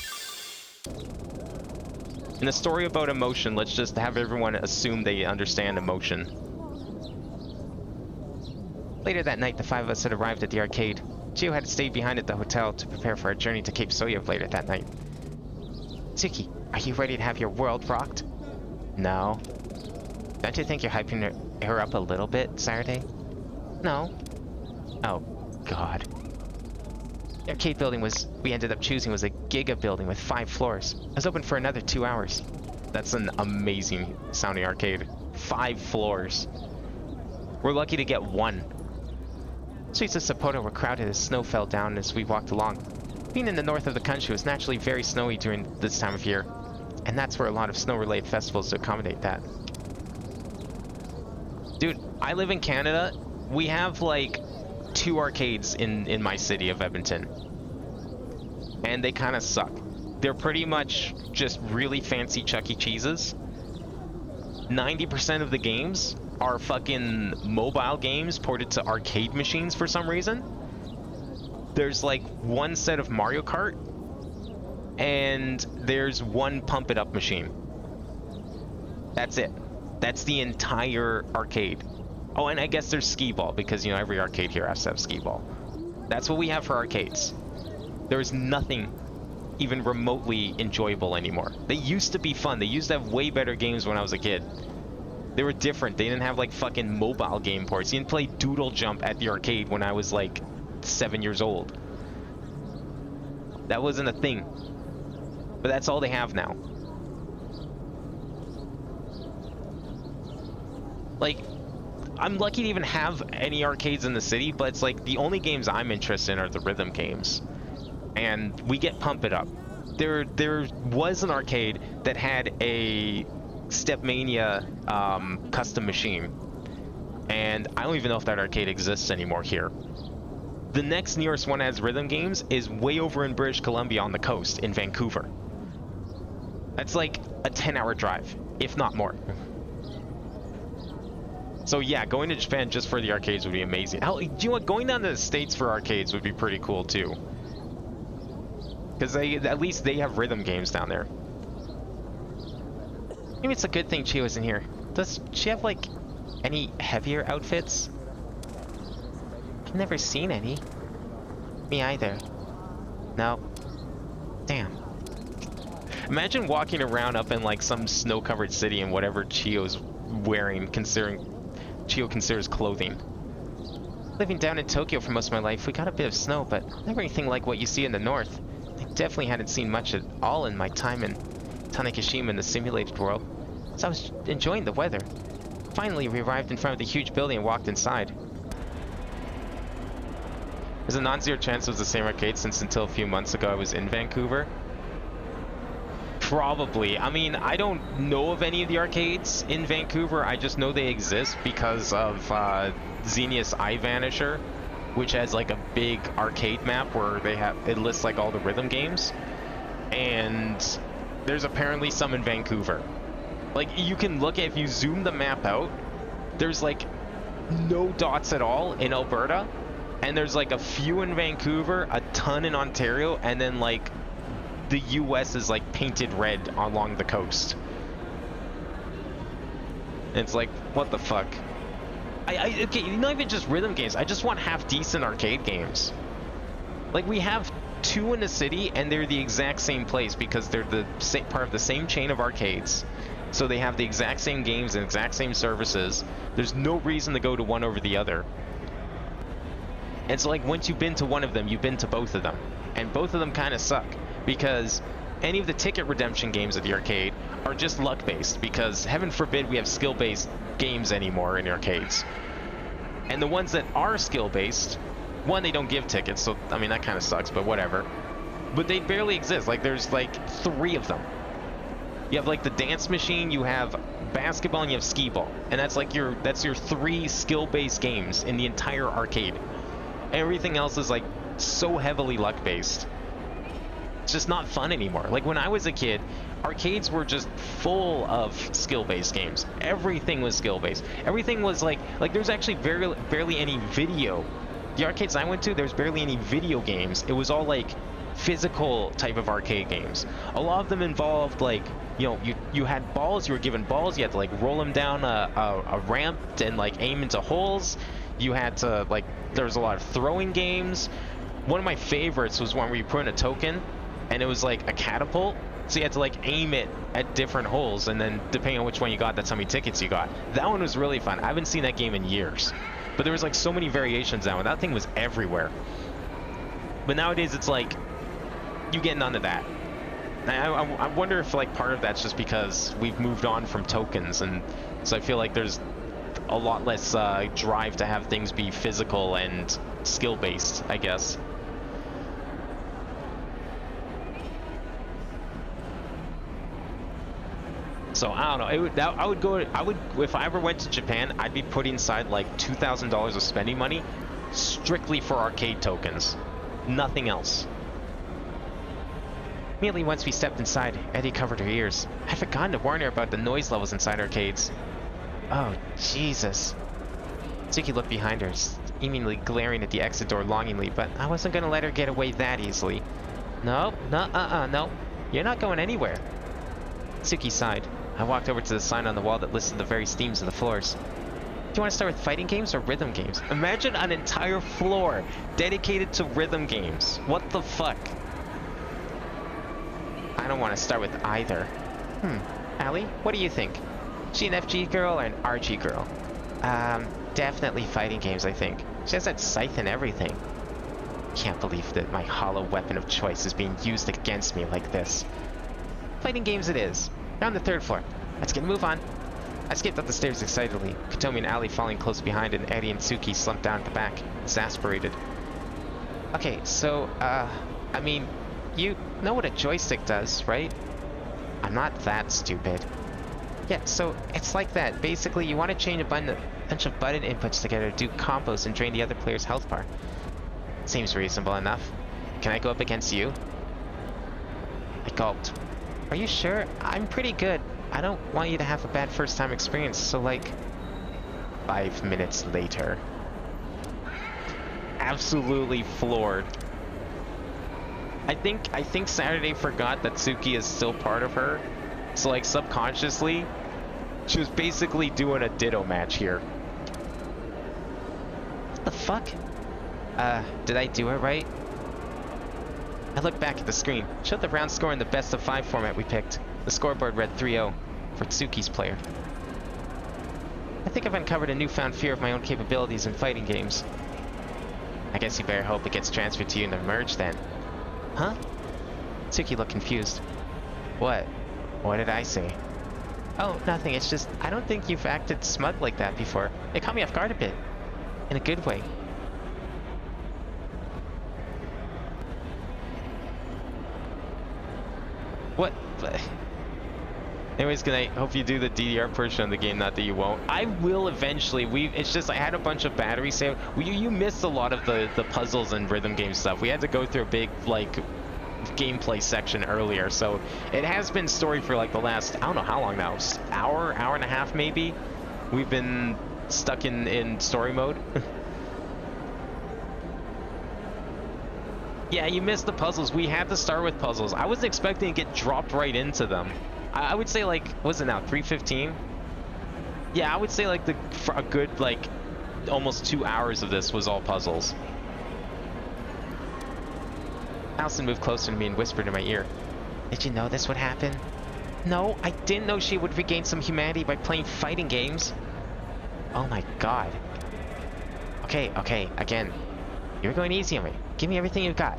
In a story about emotion, let's just have everyone assume they understand emotion. Later that night, the five of us had arrived at the arcade. Chio had stayed behind at the hotel to prepare for our journey to Cape Soyev later that night. Tsuki, are you ready to have your world rocked? No. Don't you think you're hyping her up a little bit, Saturday? No. Oh, God. The arcade building we ended up choosing was a giga building with 5 floors. It was open for another 2 hours. That's an amazing sounding arcade. 5 floors. We're lucky to get 1. Streets of Sapporo were crowded as snow fell down as we walked along. Being in the north of the country was naturally very snowy during this time of year, and that's where a lot of snow-related festivals to accommodate that. Dude, I live in Canada. We have like 2 arcades in my city of Edmonton, and they kind of suck. They're pretty much just really fancy Chuck E. Cheese's. 90% of the games are fucking mobile games ported to arcade machines for some reason. There's like 1 set of Mario Kart, and there's 1 Pump It Up machine. That's it. That's the entire arcade. Oh, and I guess there's skee-ball, because, you know, every arcade here has to have skee-ball. That's what we have for arcades. There's nothing even remotely enjoyable anymore. They used to be fun. They used to have way better games when I was a kid. They were different. They didn't have, like, fucking mobile game ports. You didn't play Doodle Jump at the arcade when I was, like, 7 years old. That wasn't a thing. But that's all they have now. Like, I'm lucky to even have any arcades in the city, but it's like the only games I'm interested in are the rhythm games. And we get Pump It Up. There was an arcade that had a Stepmania custom machine. And I don't even know if that arcade exists anymore here. The next nearest one that has rhythm games is way over in British Columbia on the coast in Vancouver. That's like a 10-hour drive, if not more. So yeah, going to Japan just for the arcades would be amazing. Hell, do you know what? Going down to the States for arcades would be pretty cool too. Because at least they have rhythm games down there. Maybe it's a good thing Chio isn't here. Does she have like any heavier outfits? I've never seen any. Me either. No. Damn. Imagine walking around up in like some snow-covered city and whatever Chio's wearing, considering Chio considers clothing. Living down in Tokyo for most of my life, we got a bit of snow, but never anything like what you see in the north. I definitely hadn't seen much at all in my time in Tanegashima in the simulated world, so I was enjoying the weather. Finally, we arrived in front of the huge building and walked inside. There's a non-zero chance it was the same arcade since until a few months ago I was in Vancouver. Probably. I mean, I don't know of any of the arcades in Vancouver. I just know they exist because of Xenius Eye Vanisher, which has like a big arcade map where it lists like all the rhythm games. And there's apparently some in Vancouver. Like, you can look at, if you zoom the map out, there's like no dots at all in Alberta, and there's like a few in Vancouver, a ton in Ontario, and then like the US is like painted red along the coast. It's like, what the fuck? Okay, not even just rhythm games. I just want half decent arcade games. Like, we have 2 in the city, and they're the exact same place because they're the same part of the same chain of arcades. So they have the exact same games and exact same services. There's no reason to go to one over the other. And so, like, once you've been to one of them, you've been to both of them. and both of them kind of suck because any of the ticket redemption games at the arcade are just luck based because heaven forbid we have skill based games anymore in arcades. And the ones that are skill based, one, they don't give tickets, so I mean that kind of sucks, but whatever. But they barely exist. Like there's like 3 of them. You have like the dance machine, you have basketball, and you have skee ball, and that's your 3 skill based games in the entire arcade. Everything else is like so heavily luck based. It's just not fun anymore. Like when I was a kid, arcades were just full of skill-based games. Everything was skill-based. Everything was like there's actually barely any video. The arcades I went to, there's barely any video games. It was all like physical type of arcade games. A lot of them involved like, you know, you had balls, you were given balls, you had to like roll them down a ramp and like aim into holes. You had to like, there was a lot of throwing games. One of my favorites was one where you put in a token and it was like a catapult, so you had to like aim it at different holes, and then depending on which one you got, that's how many tickets you got. That one was really fun. I haven't seen that game in years, but there was like so many variations now, and that thing was everywhere. But nowadays it's like you get none of that. I wonder if like part of that's just because we've moved on from tokens, and so I feel like there's a lot less drive to have things be physical and skill based, I guess. So I don't know. I would if I ever went to Japan, I'd be putting aside like $2,000 of spending money strictly for arcade tokens, nothing else. Immediately once we stepped inside, Eddie covered her ears. I'd forgotten to warn her about the noise levels inside arcades. Oh, Jesus. Suki looked behind her, seemingly glaring at the exit door longingly, but I wasn't going to let her get away that easily. No. You're not going anywhere. Suki sighed. I walked over to the sign on the wall that listed the various themes of the floors. Do you want to start with fighting games or rhythm games? Imagine an entire floor dedicated to rhythm games. What the fuck? I don't want to start with either. Allie, what do you think? She an FG girl or an RG girl? Definitely fighting games, I think. She has that scythe and everything. Can't believe that my hollow weapon of choice is being used against me like this. Fighting games it is. We're on the 3rd floor. Let's get a move on. I skipped up the stairs excitedly, Kotomi and Allie following close behind, and Eddie and Suki slumped down at the back, exasperated. Okay, so, I mean, you know what a joystick does, right? I'm not that stupid. Yeah, so it's like that. Basically, you want to change a bunch of button inputs together to do combos and drain the other player's health bar. Seems reasonable enough. Can I go up against you? I gulped. Are you sure? I'm pretty good. I don't want you to have a bad first time experience, so like... 5 minutes later. Absolutely floored. I think Saturday forgot that Suki is still part of her. So like subconsciously, she was basically doing a ditto match here. What the fuck? Did I do it right? I looked back at the screen, showed the round score in the best of 5 format we picked. The scoreboard read 3-0 for Tsuki's player. I think I've uncovered a newfound fear of my own capabilities in fighting games. I guess you better hope it gets transferred to you in the merge then. Huh? Tsuki looked confused. What? What did I say? Oh, nothing. It's just, I don't think you've acted smug like that before. It caught me off guard a bit. In a good way. What? Anyways, I hope you do the DDR portion of the game, not that you won't. I will eventually. It's just I had a bunch of battery save. You missed a lot of the puzzles and rhythm game stuff. We had to go through a big, like, gameplay section earlier, so it has been story for like the last, I don't know how long now, hour and a half maybe. We've been stuck in story mode. Yeah, you missed the puzzles. We had to start with puzzles. I wasn't expecting to get dropped right into them. I would say like, what's it now, 3:15? Yeah, I would say like for a good like almost 2 hours of this was all puzzles. Allison moved closer to me and whispered in my ear. Did you know this would happen? No, I didn't know she would regain some humanity by playing fighting games. Oh my god. Okay, again. You're going easy on me. Give me everything you've got.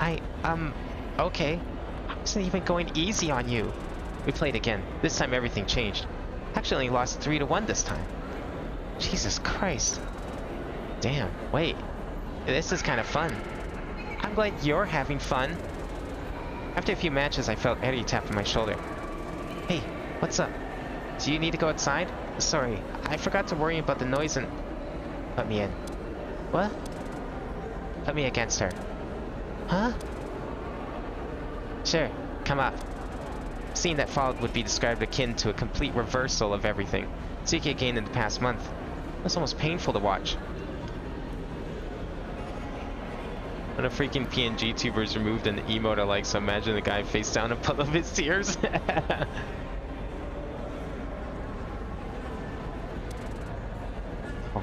Okay. I wasn't even going easy on you. We played again. This time everything changed. Actually only lost 3-1 this time. Jesus Christ. Damn, wait. This is kind of fun. I'm glad you're having fun. After a few matches, I felt Eddie tap on my shoulder. Hey, what's up? Do you need to go outside? Sorry, I forgot to worry about the noise and... Put me in. What? Put me against her. Huh? Sure, come up. Seeing that followed would be described akin to a complete reversal of everything Tsuki had gained in the past month. It was almost painful to watch. When a freaking PNG tubers removed an emote I like, so imagine the guy face down and pull up his tears. Oh.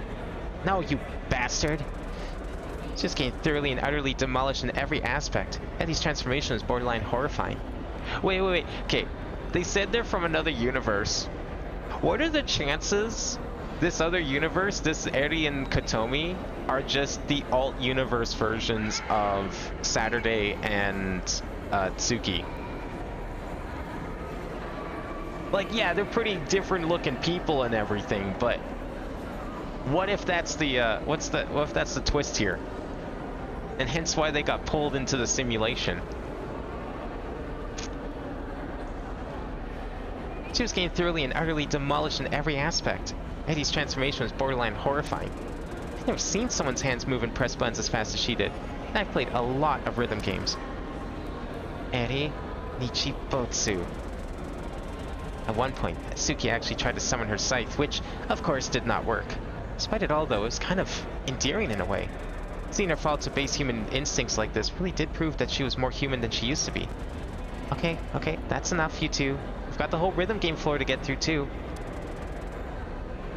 No, you bastard! Just getting thoroughly and utterly demolished in every aspect. Eddie's transformation is borderline horrifying. Wait. Okay, they said they're from another universe. What are the chances this other universe, this Eri and Kotomi, are just the alt-universe versions of Saturday and Tsuki? Like, yeah, they're pretty different looking people and everything, but what if that's the what if that's the twist here? And hence why they got pulled into the simulation. She was getting thoroughly and utterly demolished in every aspect. Eddie's transformation was borderline horrifying. I've never seen someone's hands move and press buttons as fast as she did. And I've played a lot of rhythm games. Eri Nichibotsu. At one point, Tsuki actually tried to summon her scythe, which, of course, did not work. Despite it all, though, it was kind of endearing in a way. Seeing her fall to base human instincts like this really did prove that she was more human than she used to be. Okay, that's enough, you two. We've got the whole rhythm game floor to get through, too.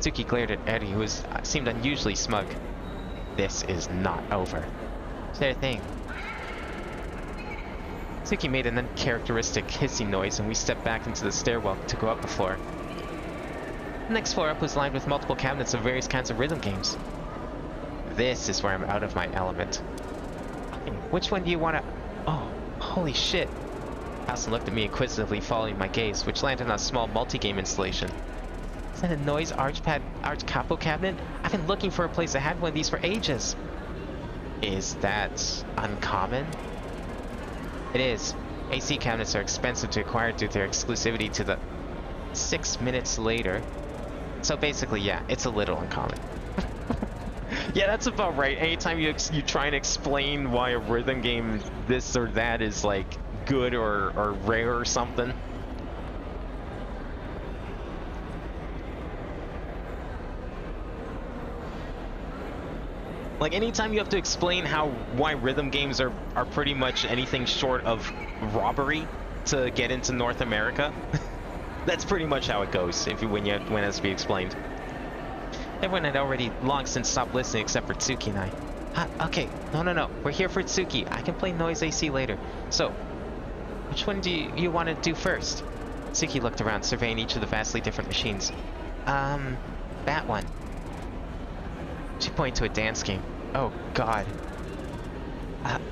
Tsuki glared at Eri, who seemed unusually smug. This is not over. Sure thing. Tsuki made an uncharacteristic hissing noise, and we stepped back into the stairwell to go up the floor. The next floor up was lined with multiple cabinets of various kinds of rhythm games. This is where I'm out of my element. Which one do you want to... Oh, holy shit. Alison looked at me inquisitively, following my gaze, which landed on a small multi-game installation. Is that a noise arch capo cabinet? I've been looking for a place that had one of these for ages. Is that uncommon? It is. AC cabinets are expensive to acquire due to their exclusivity to the 6 minutes later. So basically, yeah, it's a little uncommon. Yeah, that's about right. Anytime you try and explain why a rhythm game this or that is like good or rare or something. Like, anytime you have to explain why rhythm games are pretty much anything short of robbery to get into North America, that's pretty much how it goes when it has to be explained. Everyone had already long since stopped listening except for Tsuki and I. Okay, no. We're here for Tsuki. I can play noise AC later. So, which one do you want to do first? Tsuki looked around, surveying each of the vastly different machines. That one. She pointed to a dance game. Oh, God.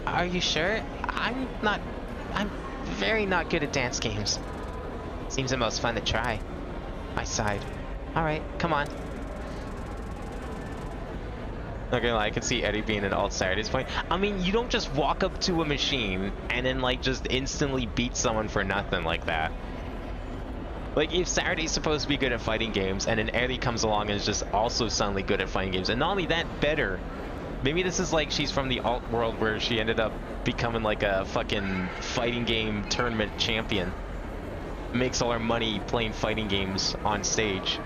Are you sure? I'm very not good at dance games. Seems the most fun to try. I sighed. Alright, come on. Not gonna lie, I could see Eddie being an alt Saturday's point. I mean, you don't just walk up to a machine and then, like, just instantly beat someone for nothing like that. Like, if Saturday's supposed to be good at fighting games, and then Eddie comes along and is just also suddenly good at fighting games, and not only that, better. Maybe this is like she's from the alt world where she ended up becoming like a fucking fighting game tournament champion. Makes all her money playing fighting games on stage.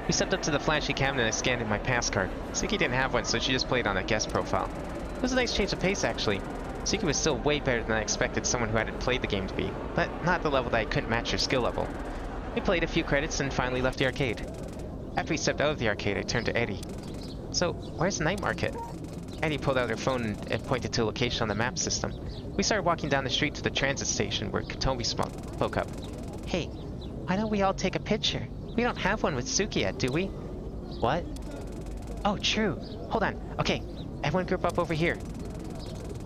We stepped up to the flashy cabinet and I scanned in my pass card. Suki didn't have one, so she just played on a guest profile. It was a nice change of pace, actually. Suki was still way better than I expected someone who hadn't played the game to be, but not at the level that I couldn't match her skill level. We played a few credits and finally left the arcade. After we stepped out of the arcade, I turned to Eddie. So, where's the night market? Eddie pulled out her phone and pointed to a location on the map system. We started walking down the street to the transit station where Kotomi spoke up. Hey, why don't we all take a picture? We don't have one with Suki yet, do we? What? Oh, true. Hold on. Okay, everyone group up over here.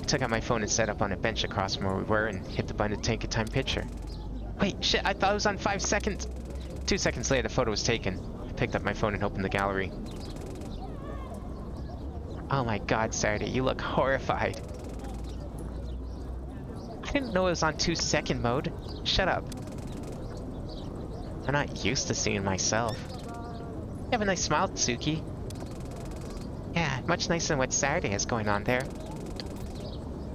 I took out my phone and set up on a bench across from where we were and hit the button to take a time picture. Wait, shit, I thought it was on 5 seconds. 2 seconds later, the photo was taken. I picked up my phone and opened the gallery. Oh my god, Saturday, you look horrified. I didn't know it was on 2-second mode. Shut up. I'm not used to seeing myself. You have a nice smile, Tsuki. Yeah, much nicer than what Saturday has going on there.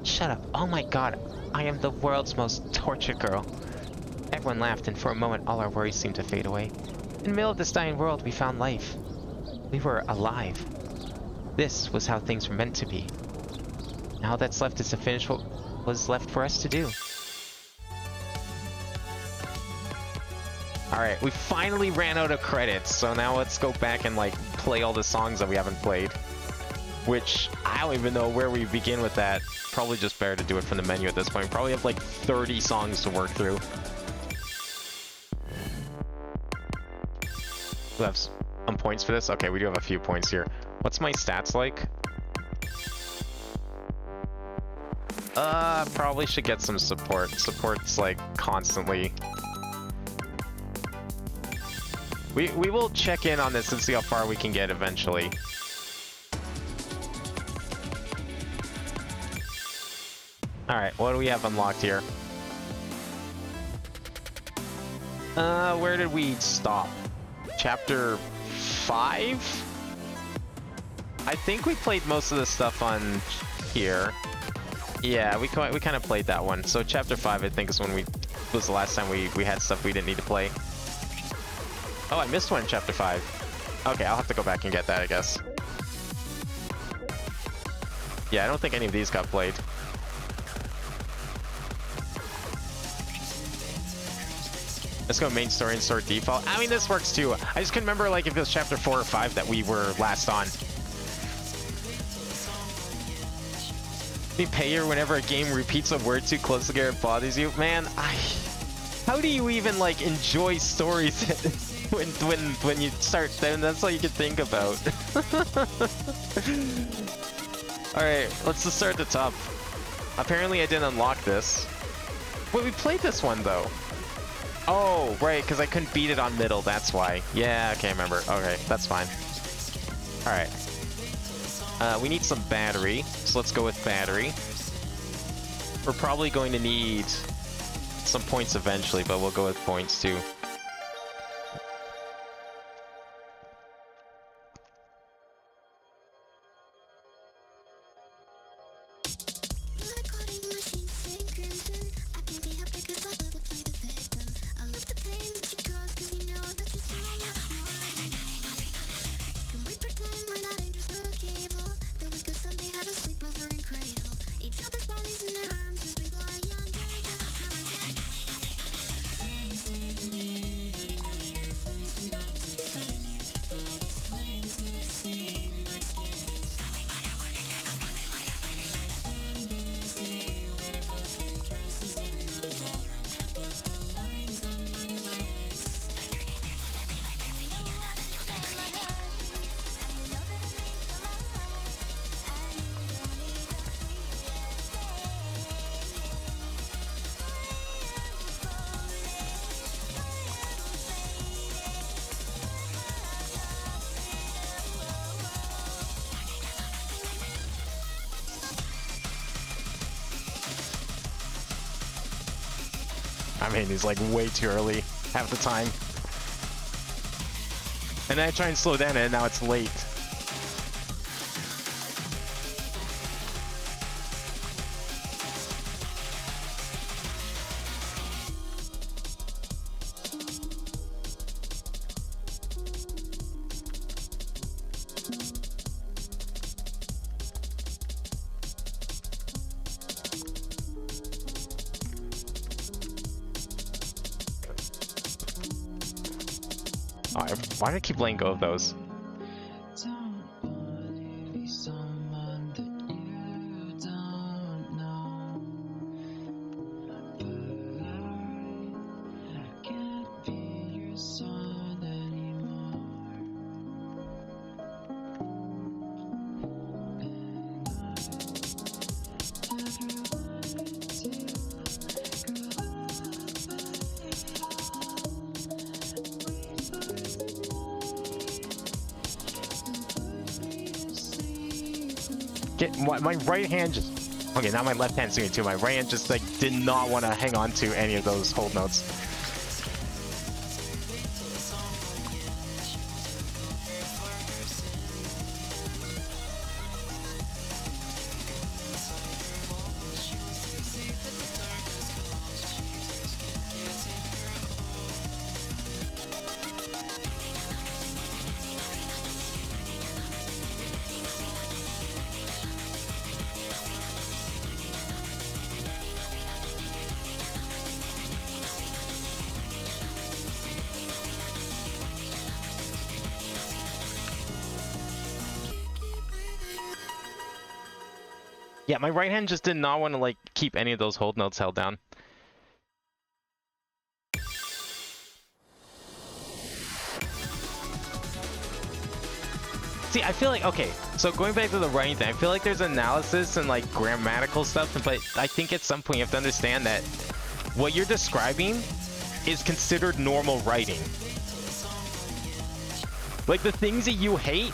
Shut up. Oh my god, I am the world's most tortured girl. Everyone laughed, and for a moment all our worries seemed to fade away. In the middle of this dying world, we found life. We were alive. This was how things were meant to be. Now all that's left is to finish what was left for us to do. Alright, we finally ran out of credits, so now let's go back and like play all the songs that we haven't played. Which, I don't even know where we begin with that. Probably just better to do it from the menu at this point. We probably have like 30 songs to work through. We have some points for this? Okay, we do have a few points here. What's my stats like? Probably should get some support. Support's like constantly. We will check in on this and see how far we can get eventually. Alright, what do we have unlocked here? Where did we stop? Chapter 5? I think we played most of the stuff on here. Yeah, we kind of played that one. So chapter 5, I think, is when was the last time we had stuff we didn't need to play. Oh, I missed one in chapter 5. Okay, I'll have to go back and get that, I guess. Yeah, I don't think any of these got played. Let's go main story and sort default. I mean, this works too. I just couldn't remember like if it was chapter 4 or 5 that we were last on. You pay her whenever a game repeats a word too close together it bothers you. Man, how do you even like enjoy stories when you start then that's all you can think about. Alright, let's just start at the top. Apparently I didn't unlock this. Wait, we played this one though. Oh, right, because I couldn't beat it on middle, that's why. Yeah, okay, I remember. Okay, that's fine. Alright. We need some battery, so let's go with battery. We're probably going to need some points eventually, but we'll go with points too. I mean, he's like way too early half the time. And then I try and slow down and now it's late. Why do I keep letting go of those? Get my right hand just... Okay, now my left hand's doing it too. My right hand just, like, did not want to hang on to any of those hold notes. Yeah, my right hand just did not want to, like, keep any of those hold notes held down. See, I feel like, okay, so going back to the writing thing, I feel like there's analysis and, like, grammatical stuff, but I think at some point you have to understand that what you're describing is considered normal writing. Like, the things that you hate,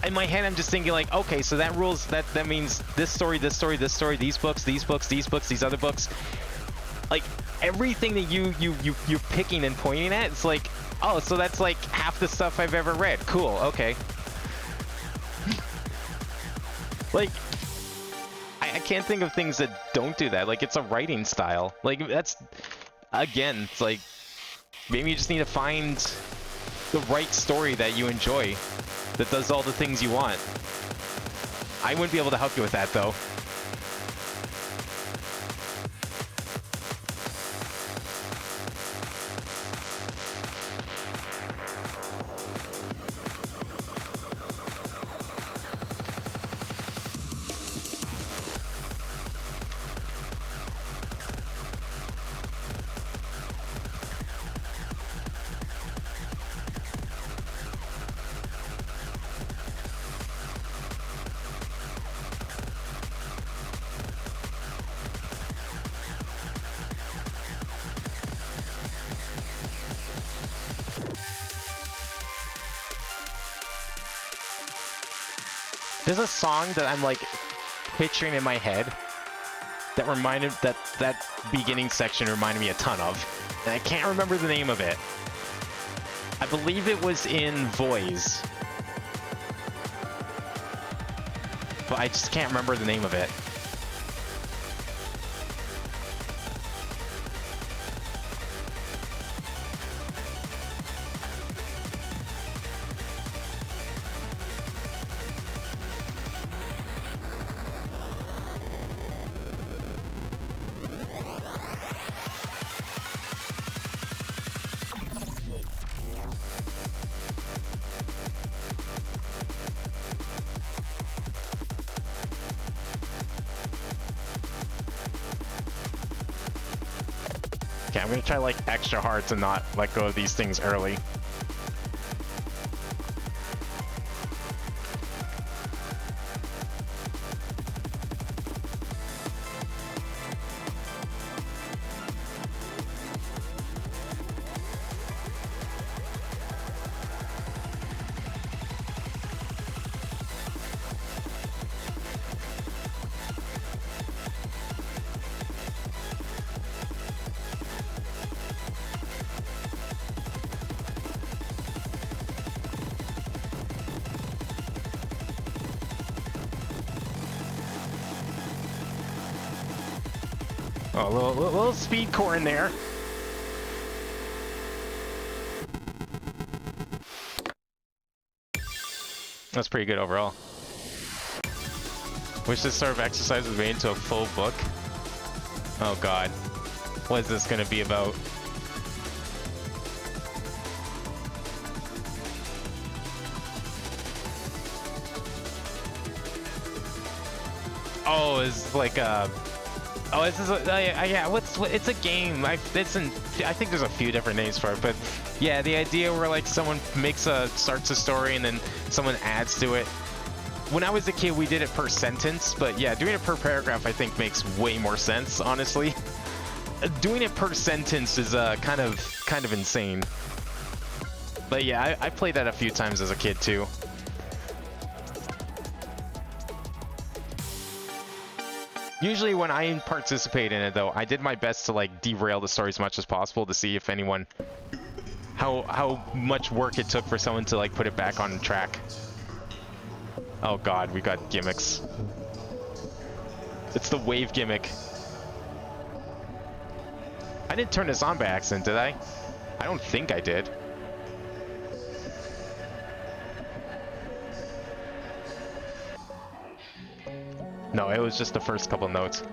in my head, I'm just thinking like, okay, so that rules, that means this story, this story, this story, these books, these books, these books, these other books. Like, everything that you're picking and pointing at, it's like, oh, so that's like half the stuff I've ever read. Cool, okay. Like, I can't think of things that don't do that. Like, it's a writing style. Like, that's, again, it's like, maybe you just need to find the right story that you enjoy, that does all the things you want. I wouldn't be able to help you with that, though. There's a song that I'm like picturing in my head that reminded that beginning section reminded me a ton of, and I can't remember the name of it. I believe it was in Voice, but I just can't remember the name of it. Okay, I'm gonna try like extra hard to not let go of these things early. Oh, a little speed core in there. That's pretty good overall. Wish this sort of exercise was made into a full book. Oh god. What is this gonna be about? Oh, it's like oh, this is yeah. It's a game. I think there's a few different names for it, but yeah, the idea where like someone starts a story and then someone adds to it. When I was a kid, we did it per sentence, but yeah, doing it per paragraph I think makes way more sense, honestly. Doing it per sentence is kind of insane. But yeah, I played that a few times as a kid too. Usually when I participate in it, though, I did my best to like derail the story as much as possible to see if anyone, how much work it took for someone to like put it back on track. Oh God, we got gimmicks. It's the wave gimmick. I didn't turn this on by accident, did I? I don't think I did. No, it was just the first couple notes.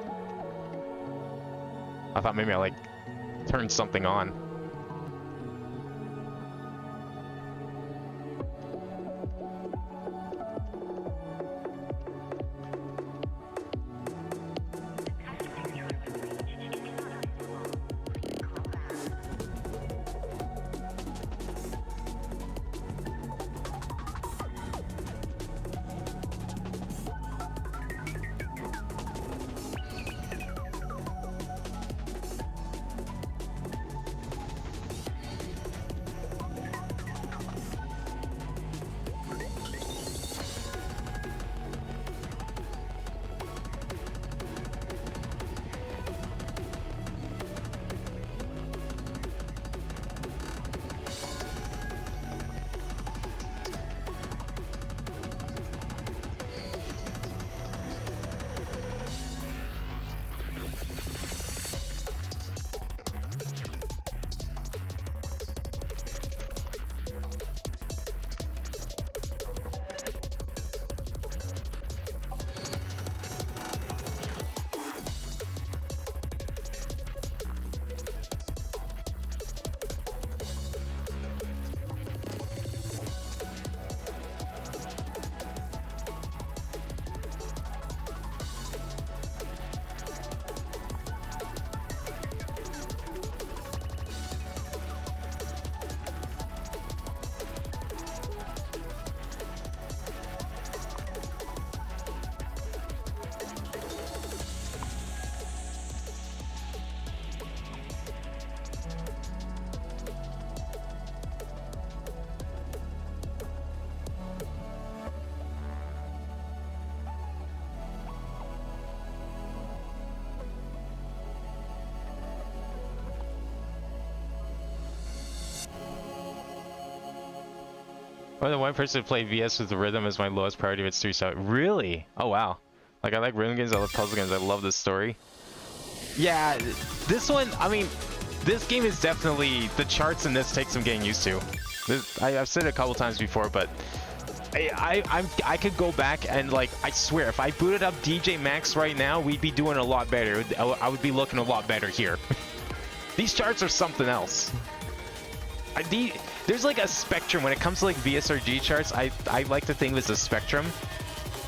I thought maybe I like turned something on. Well, the one person to play VS with the rhythm is my lowest priority if it's 3-star. Really? Oh wow. Like I like rhythm games, I love puzzle games, I love this story. Yeah, this one, I mean, this game is definitely, the charts in this take some getting used to. I've said it a couple times before, but I could go back and like, I swear, if I booted up DJ Max right now, we'd be doing a lot better. I would be looking a lot better here. These charts are something else. There's like a spectrum when it comes to like VSRG charts. I like to think of it as a spectrum.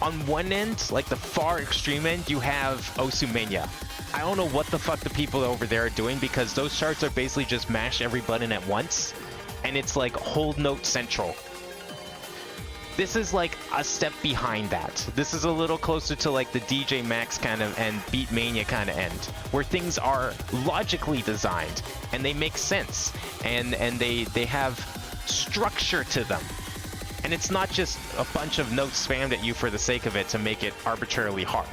On one end, like the far extreme end, you have Osumania. I don't know what the fuck the people over there are doing because those charts are basically just mash every button at once, and it's like hold note central. This is like a step behind that. This is a little closer to like the DJ Max kind of and Beatmania kind of end, where things are logically designed and they make sense and they have structure to them. And it's not just a bunch of notes spammed at you for the sake of it to make it arbitrarily hard.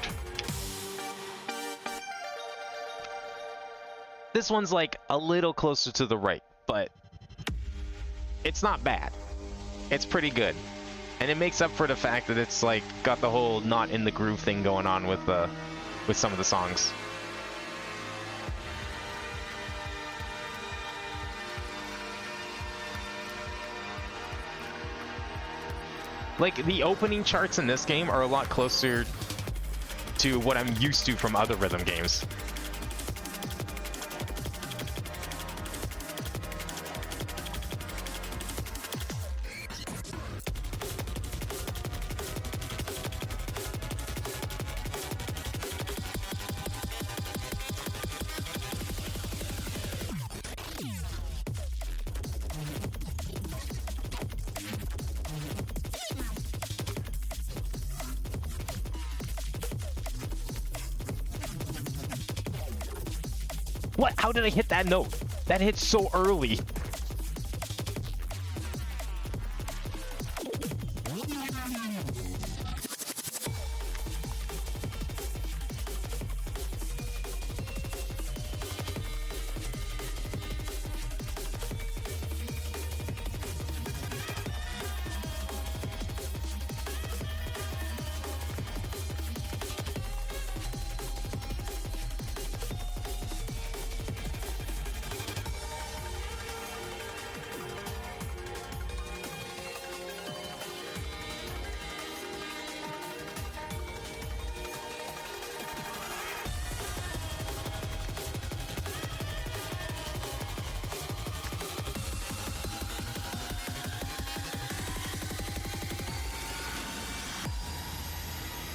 This one's like a little closer to the right, but it's not bad. It's pretty good. And it makes up for the fact that it's like got the whole not in the groove thing going on with some of the songs. Like the opening charts in this game are a lot closer to what I'm used to from other rhythm games. What? How did I hit that note? That hit so early.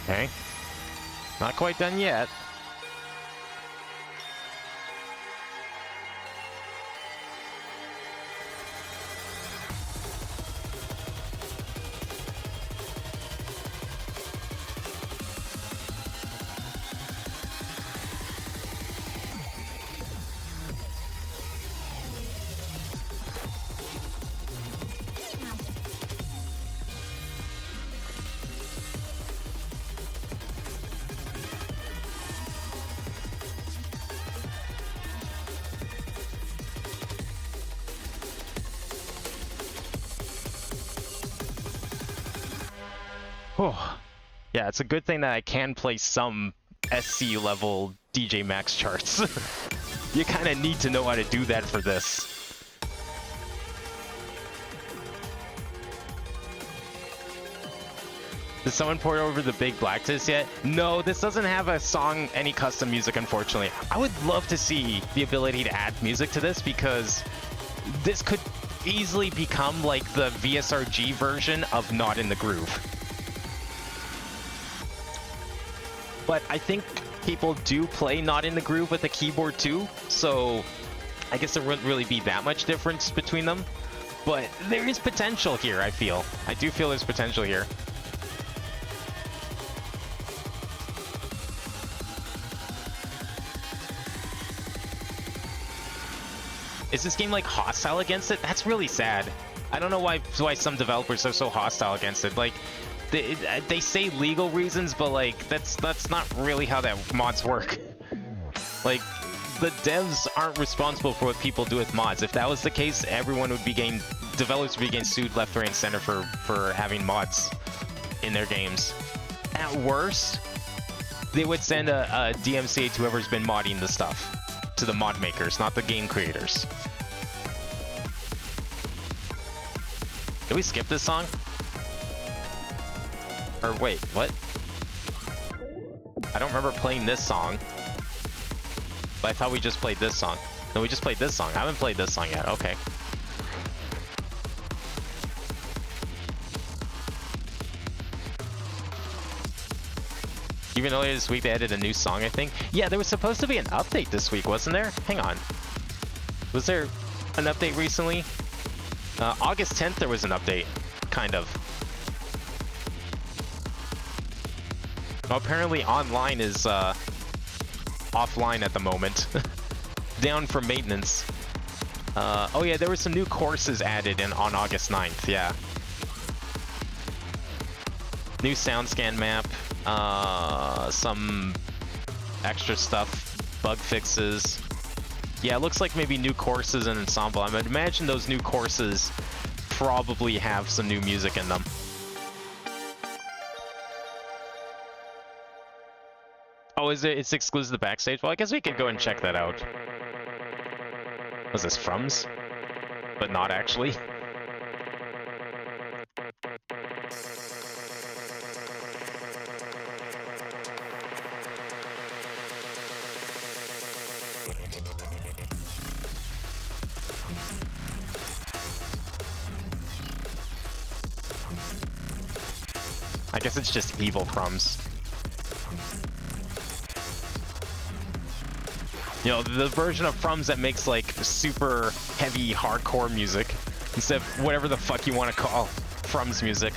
Okay. Not quite done yet. Oh, yeah, it's a good thing that I can play some SC level DJ Max charts. You kind of need to know how to do that for this. Did someone port over the Big Black disc yet? No, this doesn't have a song, any custom music, unfortunately. I would love to see the ability to add music to this because this could easily become like the VSRG version of Not in the Groove. But I think people do play Not in the Groove with a keyboard too, so I guess there wouldn't really be that much difference between them. But there is potential here, I feel. I do feel there's potential here. Is this game like hostile against it? That's really sad. I don't know why some developers are so hostile against it. Like, they say legal reasons, but like that's not really how that mods work. Like, the devs aren't responsible for what people do with mods. If that was the case, everyone would be getting, developers would be getting sued left, right, and center for having mods in their games. At worst, they would send a DMCA to whoever's been modding the stuff. To the mod makers, not the game creators. Did we skip this song? Or wait, what? I don't remember playing this song. But I thought we just played this song. No, we just played this song. I haven't played this song yet. Okay. Even earlier this week they added a new song, I think. Yeah, there was supposed to be an update this week, wasn't there? Hang on. Was there an update recently? August 10th there was an update. Kind of. Well, apparently online is offline at the moment. Down for maintenance. Oh yeah, there were some new courses added on August 9th, yeah. New sound scan map. Some extra stuff, bug fixes. Yeah, it looks like maybe new courses and ensemble. I would imagine those new courses probably have some new music in them. Oh, is it? It's exclusive to Backstage? Well, I guess we could go and check that out. Was this Frums? But not actually. I guess it's just evil Frums. You know, the version of Frums that makes like super heavy hardcore music instead of whatever the fuck you want to call Frums music.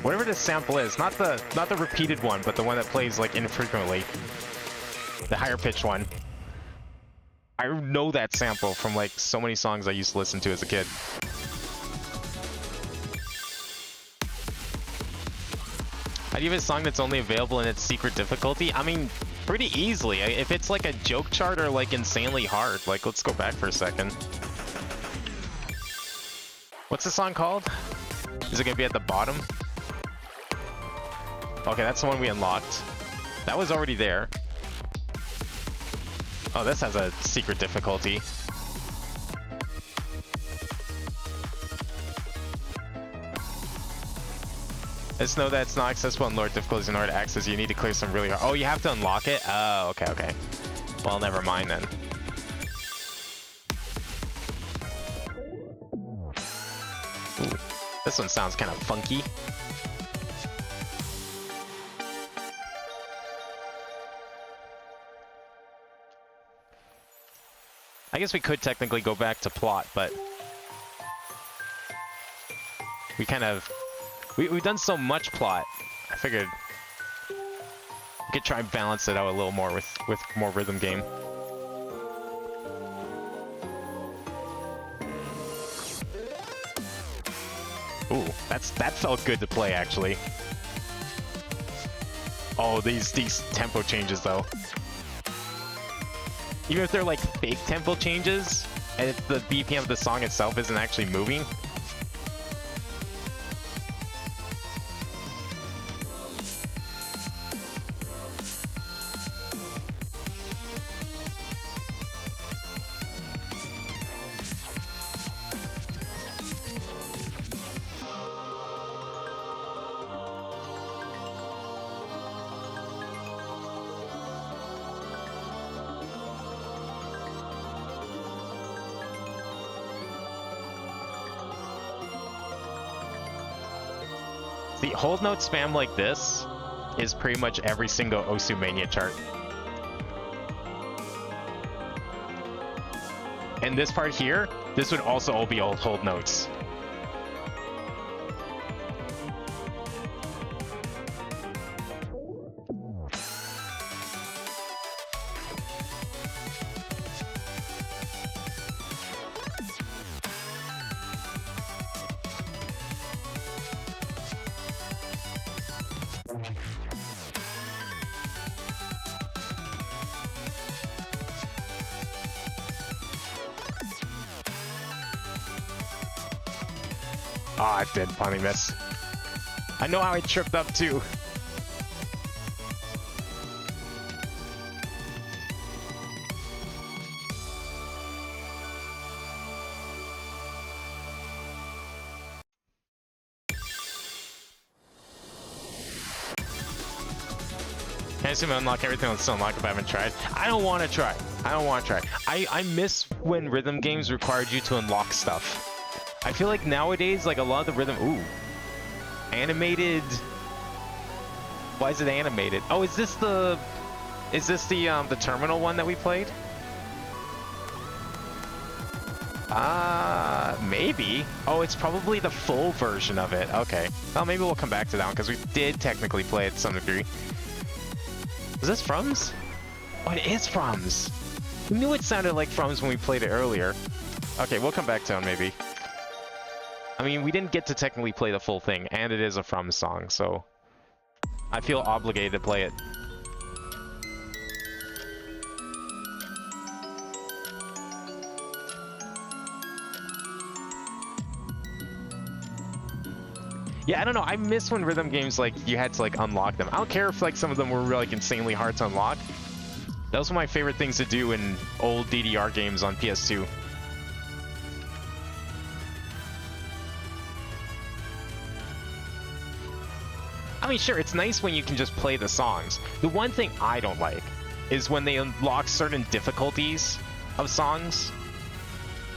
Whatever this sample is, not the repeated one, but the one that plays like infrequently. The higher pitched one. I know that sample from like so many songs I used to listen to as a kid. How do you have a song that's only available in its secret difficulty? I mean, pretty easily. If it's like a joke chart or like insanely hard, like let's go back for a second. What's the song called? Is it gonna be at the bottom? Okay, that's the one we unlocked. That was already there. Oh, this has a secret difficulty. Just know that it's not accessible in lower difficulties in order to access. You need to clear some really hard. Oh, you have to unlock it? Oh, okay, okay. Well, never mind then. Ooh, this one sounds kind of funky. I guess we could technically go back to plot, but we kind of we've done so much plot. I figured we could try and balance it out a little more with more rhythm game. Ooh, that felt good to play actually. Oh, these tempo changes though. Even if they're like fake tempo changes, and if the BPM of the song itself isn't actually moving. The hold note spam like this is pretty much every single Osu Mania chart. And this part here, this would also all be old hold notes. Oh, I did funny miss. I know how I tripped up too. Can I assume I unlock everything that's still unlocked if I haven't tried? I don't want to try. I don't want to try. I miss when rhythm games required you to unlock stuff. I feel like nowadays, like a lot of the rhythm, ooh, animated. Why is it animated? Oh, is this the terminal one that we played? Maybe. Oh, it's probably the full version of it. Okay. Well, maybe we'll come back to that one because we did technically play it to some degree. Is this Frums? Oh, it is Frums. We knew it sounded like Frums when we played it earlier. Okay, we'll come back to it maybe. I mean, we didn't get to technically play the full thing, and it is a From song, so I feel obligated to play it. Yeah, I don't know. I miss when rhythm games, like, you had to, like, unlock them. I don't care if, like, some of them were, like, insanely hard to unlock. Those were my favorite things to do in old DDR games on PS2. I mean, sure, it's nice when you can just play the songs. The one thing I don't like is when they unlock certain difficulties of songs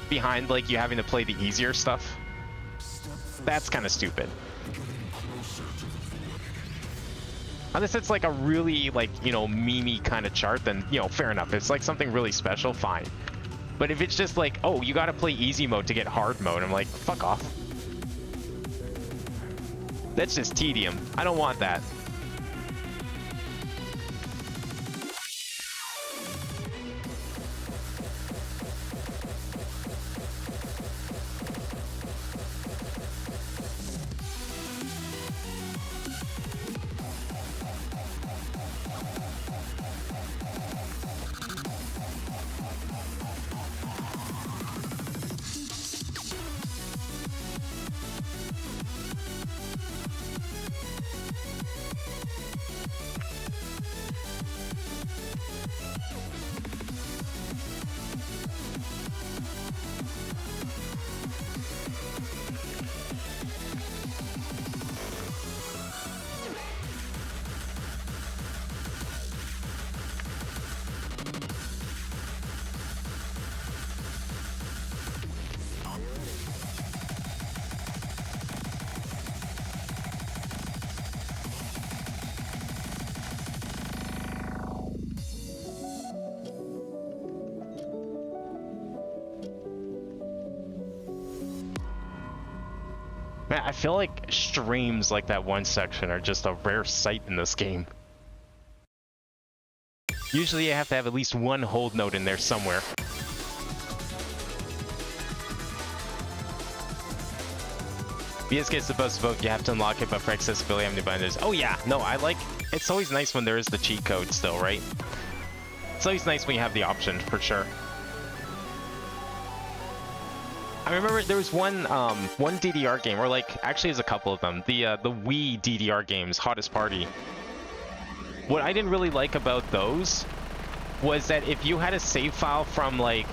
behind, like, you having to play the easier stuff. That's kind of stupid. Unless it's like a really, like, you know, meme-y kind of chart, then, you know, fair enough. If it's like something really special, fine. But if it's just like, oh, you gotta play easy mode to get hard mode, I'm like, fuck off. That's just tedium. I don't want that. Man, I feel like streams like that one section are just a rare sight in this game. Usually you have to have at least one hold note in there somewhere. BS gets the best vote, you have to unlock it, but for accessibility, how many binders? Oh yeah, no, I like... It's always nice when there is the cheat code still, right? It's always nice when you have the option, for sure. I remember there was one DDR game, or like, actually there's a couple of them. The Wii DDR games, Hottest Party. What I didn't really like about those was that if you had a save file from like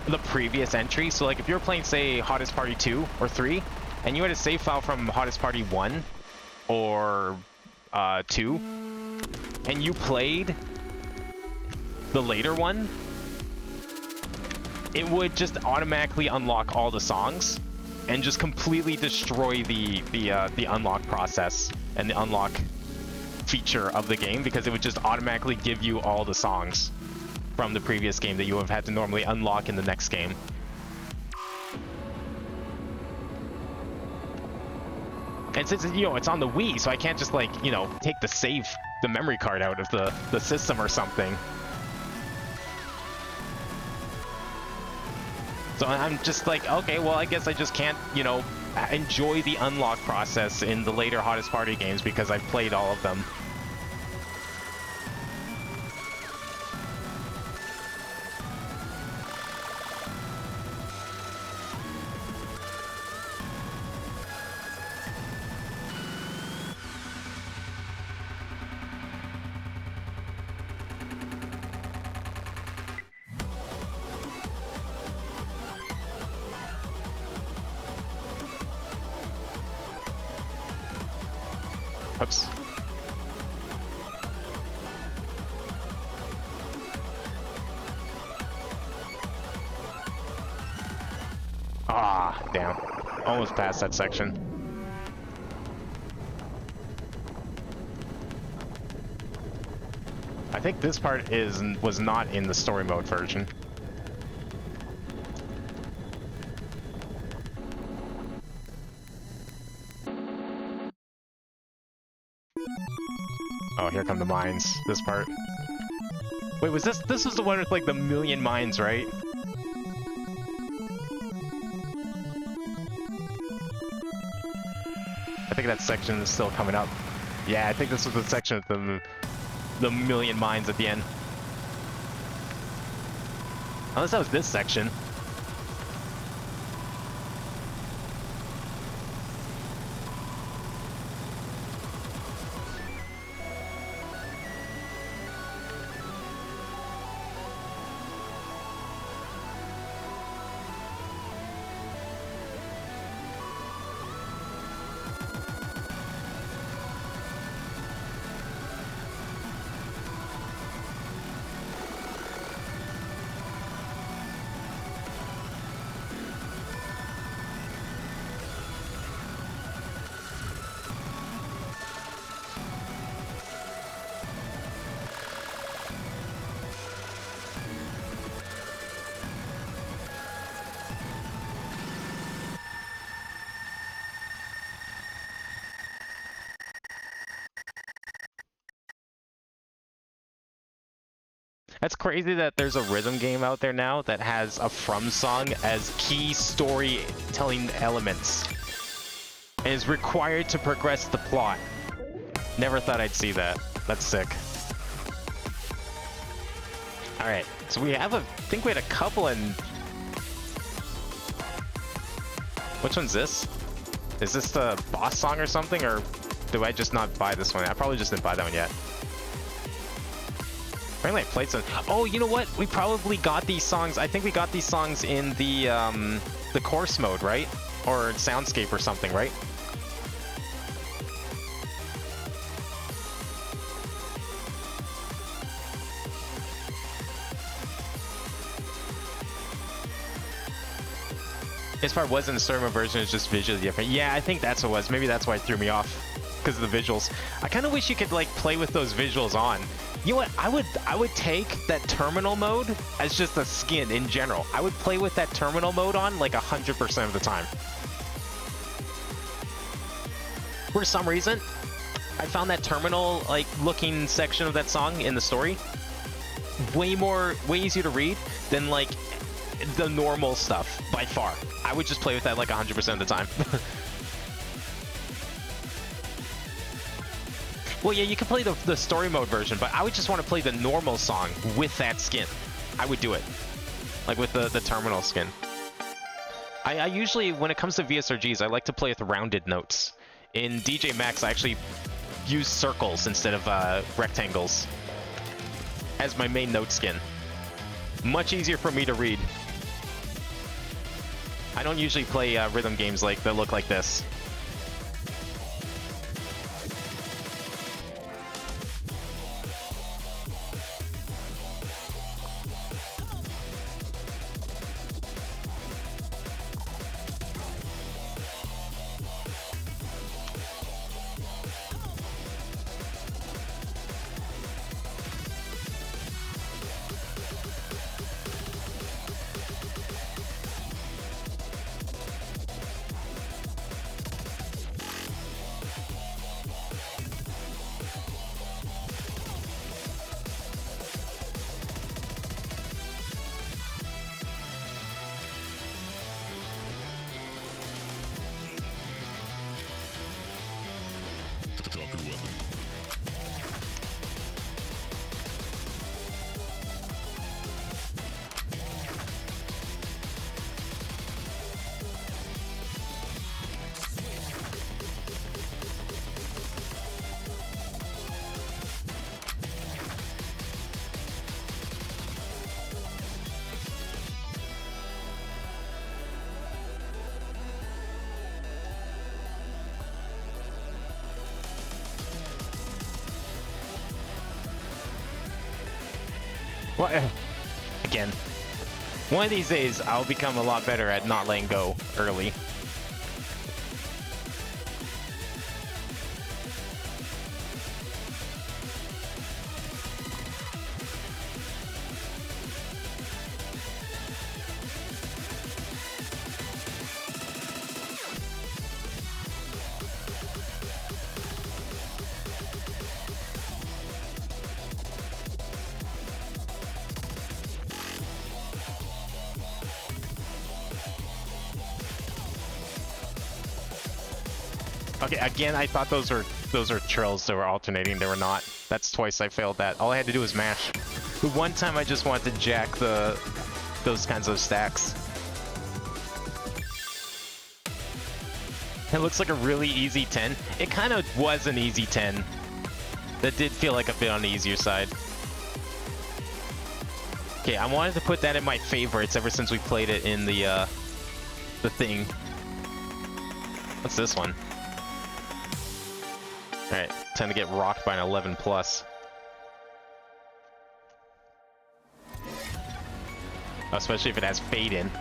the previous entry, so like if you were playing, say, Hottest Party 2 or 3, and you had a save file from Hottest Party 1 or 2, and you played the later one, it would just automatically unlock all the songs and just completely destroy the unlock process and the unlock feature of the game, because it would just automatically give you all the songs from the previous game that you would have had to normally unlock in the next game. And since, you know, it's on the Wii, so I can't just, like, you know, take the memory card out of the system or something. So I'm just like, okay, well, I guess I just can't, you know, enjoy the unlock process in the later Hottest Party games because I've played all of them. Oops. Ah, damn. Almost past that section. I think this part was not in the story mode version. Oh, here come the mines. This part. Wait, was this was the one with like the million mines, right? I think that section is still coming up. Yeah, I think this was the section with the million mines at the end. Unless that was this section. That's crazy that there's a rhythm game out there now that has a From song as key storytelling elements and is required to progress the plot. Never thought I'd see that. That's sick. Alright, so we have I think we had a couple in... Which one's this? Is this the boss song or something, or do I just not buy this one? I probably just didn't buy that one yet. Apparently I played some... Oh, you know what? We probably got these songs... I think we got these songs in the course mode, right? Or soundscape or something, right? This part wasn't a server version, it's just visually different. Yeah, I think that's what it was. Maybe that's why it threw me off, because of the visuals. I kind of wish you could like play with those visuals on. You know what? I would take that terminal mode as just a skin in general. I would play with that terminal mode on like 100% of the time. For some reason, I found that terminal like looking section of that song in the story way easier to read than like the normal stuff by far. I would just play with that like 100% of the time. Well, yeah, you can play the story mode version, but I would just want to play the normal song with that skin. I would do it. Like with the terminal skin. I usually, when it comes to VSRGs, I like to play with rounded notes. In DJ Max, I actually use circles instead of rectangles as my main note skin. Much easier for me to read. I don't usually play rhythm games like that look like this. Well, again, one of these days I'll become a lot better at not letting go early. Okay, again, I thought those were trills that were alternating. They were not. That's twice I failed that. All I had to do was mash. The one time I just wanted to jack those kinds of stacks. It looks like a really easy 10. It kind of was an easy 10. That did feel like a bit on the easier side. Okay, I wanted to put that in my favorites ever since we played it in the thing. What's this one? Alright, time to get rocked by an 11 plus. Especially if it has fade in.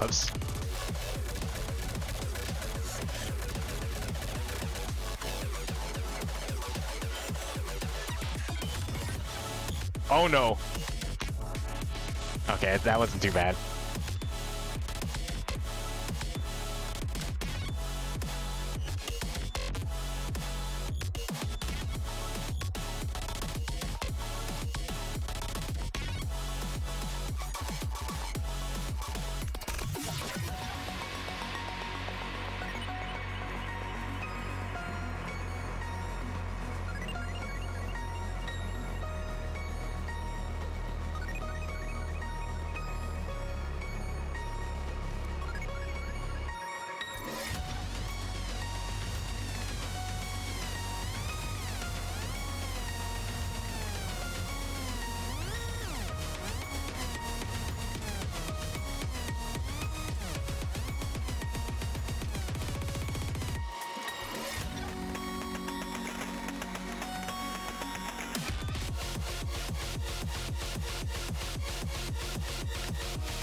Oops. Oh no. Okay, that wasn't too bad.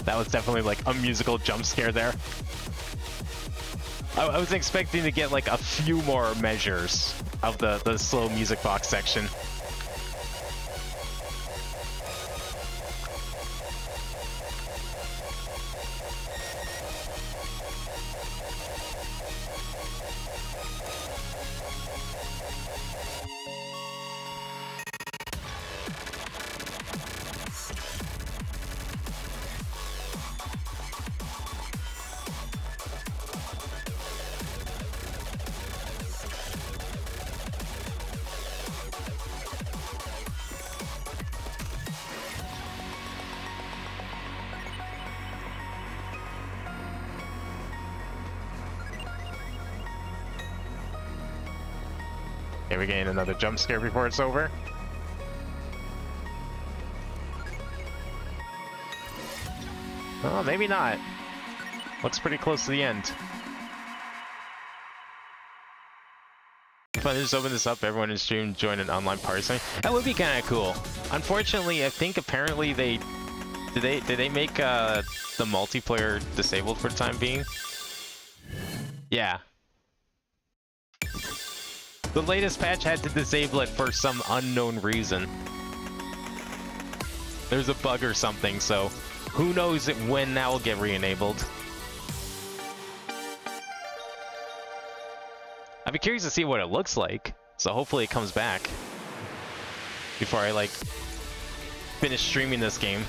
That was definitely like a musical jump scare there. I was expecting to get like a few more measures of the slow music box section. Okay, we gain another jump scare before it's over. Oh, maybe not. Looks pretty close to the end. If I just open this up, everyone in stream join an online party sign. That would be kind of cool. Unfortunately, I think apparently did they make the multiplayer disabled for the time being? Yeah. The latest patch had to disable it for some unknown reason. There's a bug or something, so who knows when that will get re-enabled. I'd be curious to see what it looks like, so hopefully it comes back before I like finish streaming this game.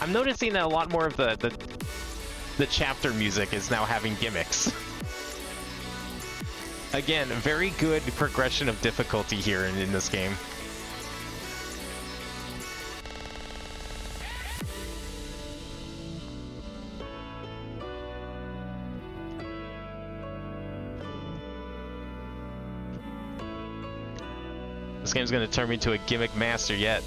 I'm noticing that a lot more of the chapter music is now having gimmicks. Again, very good progression of difficulty here in this game. This game's gonna turn me into a gimmick master yet.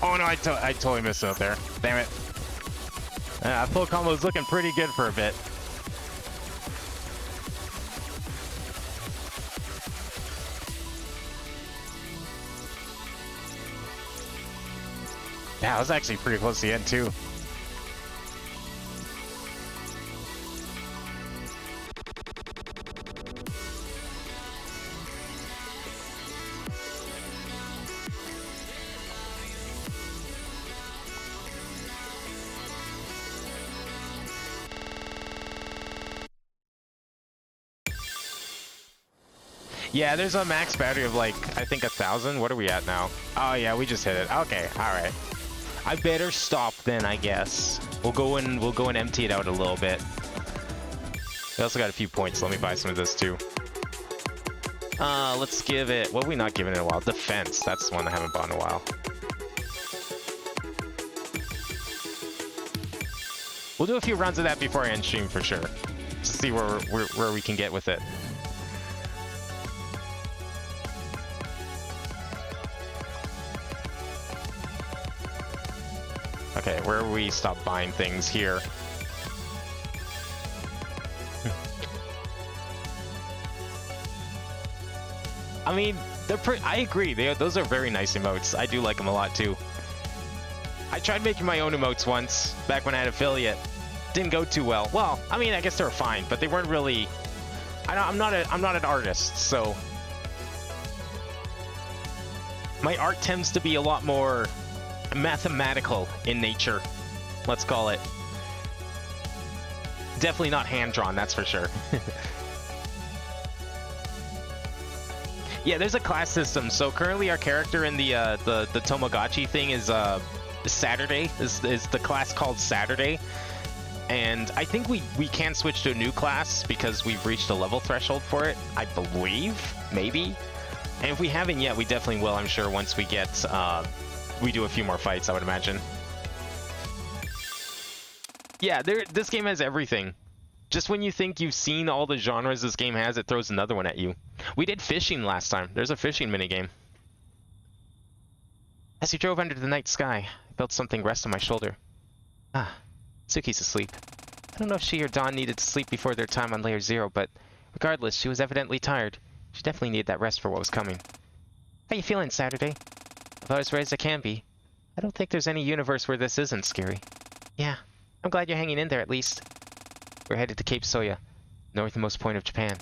Oh no, I totally missed out there. Damn it. Full combo is looking pretty good for a bit. Yeah, I was actually pretty close to the end too. Yeah, there's a max battery of like, I think 1,000. What are we at now? Oh yeah, we just hit it. Okay, all right. I better stop then, I guess. We'll go and empty it out a little bit. We also got a few points. Let me buy some of this too. Let's give it, what have we not given it in a while? Defense, that's the one I haven't bought in a while. We'll do a few runs of that before I end stream for sure. To see where we can get with it. Okay, where we stop buying things here. I mean, I agree. Those are very nice emotes. I do like them a lot too. I tried making my own emotes once, back when I had affiliate. Didn't go too well. Well, I mean, I guess they were fine, but they weren't really... I'm not an artist, so... My art tends to be a lot more mathematical in nature, let's call it. Definitely not hand-drawn, that's for sure. Yeah, there's a class system. So currently our character in the Tamagotchi thing is Saturday. Is the class called Saturday. And I think we can switch to a new class because we've reached a level threshold for it, I believe, maybe. And if we haven't yet, we definitely will, I'm sure, once we get, we do a few more fights, I would imagine. Yeah, this game has everything. Just when you think you've seen all the genres this game has, it throws another one at you. We did fishing last time. There's a fishing minigame. As you drove under the night sky, I felt something rest on my shoulder. Ah, Suki's asleep. I don't know if she or Dawn needed to sleep before their time on Layer 0, but regardless, she was evidently tired. She definitely needed that rest for what was coming. How you feeling, Saturday? About as ready as I can be. I don't think there's any universe where this isn't scary. Yeah, I'm glad you're hanging in there at least. We're headed to Cape Soya, northernmost point of Japan.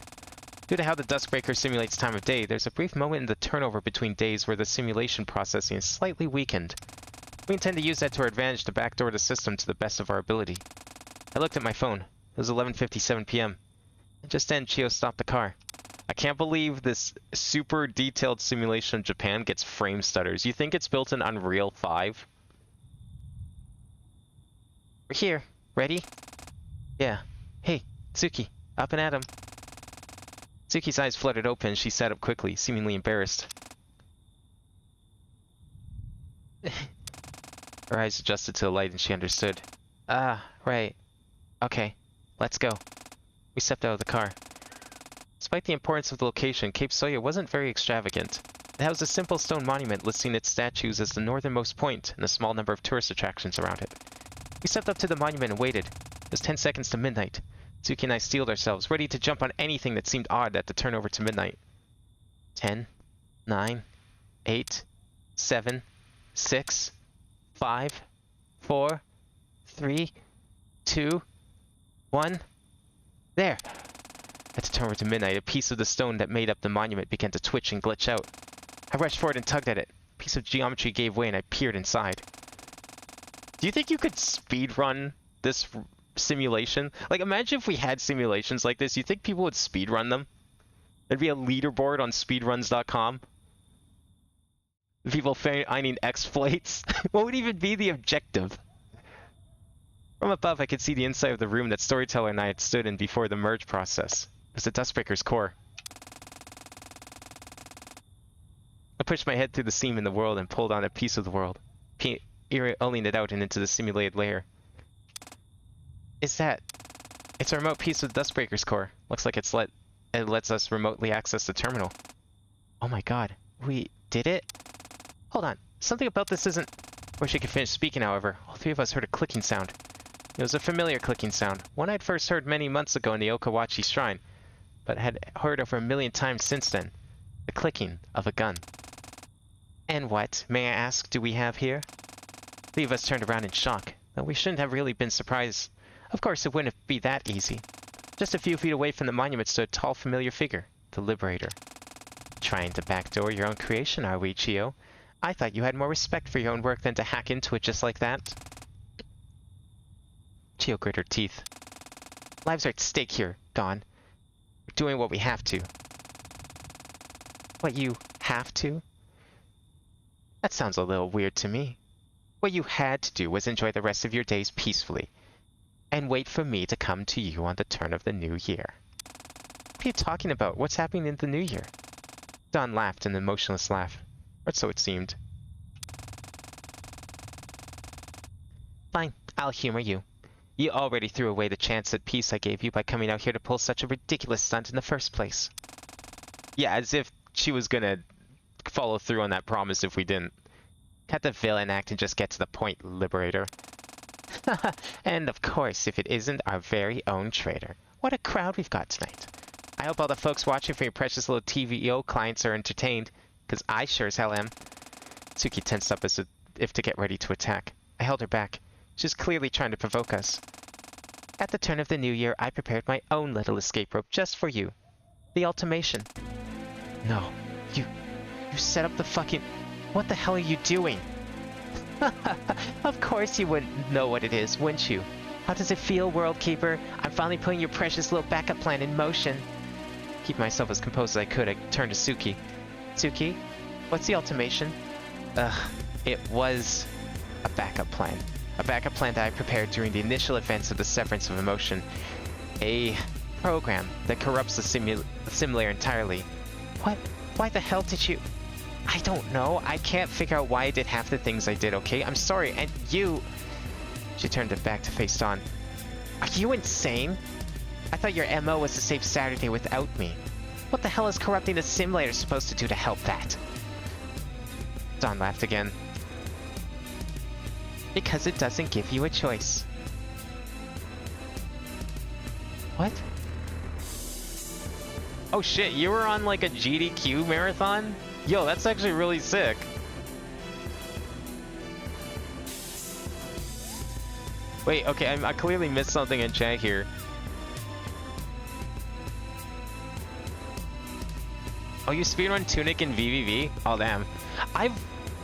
Due to how the Duskbreaker simulates time of day, there's a brief moment in the turnover between days where the simulation processing is slightly weakened. We intend to use that to our advantage to backdoor the system to the best of our ability. I looked at my phone. It was 11:57 p.m. And just then, Chio stopped the car. I can't believe this super detailed simulation of Japan gets frame stutters. You think it's built in Unreal 5? We're here. Ready? Yeah. Hey, Tsuki. Up and at 'em. Tsuki's eyes fluttered open as she sat up quickly, seemingly embarrassed. Her eyes adjusted to the light and she understood. Ah, right. Okay, let's go. We stepped out of the car. Despite the importance of the location, Cape Soya wasn't very extravagant. It housed a simple stone monument listing its statues as the northernmost point and a small number of tourist attractions around it. We stepped up to the monument and waited. It was 10 seconds to midnight. Tsuki and I steeled ourselves, ready to jump on anything that seemed odd at the turnover to midnight. 10, 9, 8, 7, 6, 5, 4, 3, 2, 1. There! At the turnover to midnight, a piece of the stone that made up the monument began to twitch and glitch out. I rushed forward and tugged at it. A piece of geometry gave way and I peered inside. Do you think you could speedrun this simulation? Like, imagine if we had simulations like this. You think people would speedrun them? There'd be a leaderboard on speedruns.com. People finding exploits. What would even be the objective? From above, I could see the inside of the room that Storyteller and I had stood in before the merge process. It was the Dustbreaker's core. I pushed my head through the seam in the world and pulled on a piece of the world, ulling it out and into the simulated layer. It's a remote piece of the Dustbreaker's core. Looks like it lets us remotely access the terminal. Oh my god, we did it? Hold on, something about this isn't... Before she could finish speaking, however, all three of us heard a clicking sound. It was a familiar clicking sound, one I'd first heard many months ago in the Okawachi Shrine, but had heard over 1,000,000 times since then. The clicking of a gun. And what, may I ask, do we have here? Three of us turned around in shock, though we shouldn't have really been surprised. Of course, it wouldn't be that easy. Just a few feet away from the monument stood a tall, familiar figure, the Liberator. Trying to backdoor your own creation, are we, Chio? I thought you had more respect for your own work than to hack into it just like that. Chio grit her teeth. Lives are at stake here, Dawn. We're doing what we have to. What you have to? That sounds a little weird to me. What you had to do was enjoy the rest of your days peacefully, and wait for me to come to you on the turn of the new year. What are you talking about? What's happening in the new year? Dawn laughed an emotionless laugh, or so it seemed. Fine, I'll humor you. You already threw away the chance at peace I gave you by coming out here to pull such a ridiculous stunt in the first place. Yeah, as if she was gonna follow through on that promise if we didn't. Cut the villain act and just get to the point, Liberator. And of course, if it isn't our very own traitor. What a crowd we've got tonight. I hope all the folks watching for your precious little TVO clients are entertained, because I sure as hell am. Suki tensed up as if to get ready to attack. I held her back. She was clearly trying to provoke us. At the turn of the new year, I prepared my own little escape rope just for you. The ultimation. No, you set up the fucking... What the hell are you doing? Of course you wouldn't know what it is, wouldn't you? How does it feel, World Keeper? I'm finally putting your precious little backup plan in motion. Keep myself as composed as I could, I turned to Suki. Suki, what's the ultimation? It was a backup plan. A backup plan that I prepared during the initial events of the Severance of Emotion. A program that corrupts the simulator entirely. What? Why the hell did you... I don't know. I can't figure out why I did half the things I did, okay? I'm sorry, and you... She turned it back to face Dawn. Are you insane? I thought your MO was to save Saturday without me. What the hell is corrupting the simulator supposed to do to help that? Dawn laughed again. Because it doesn't give you a choice. What? Oh shit, you were on like a GDQ marathon? Yo, that's actually really sick. Wait, okay, I clearly missed something in chat here. Oh, you speedrun Tunic in VVV? Oh, damn. I've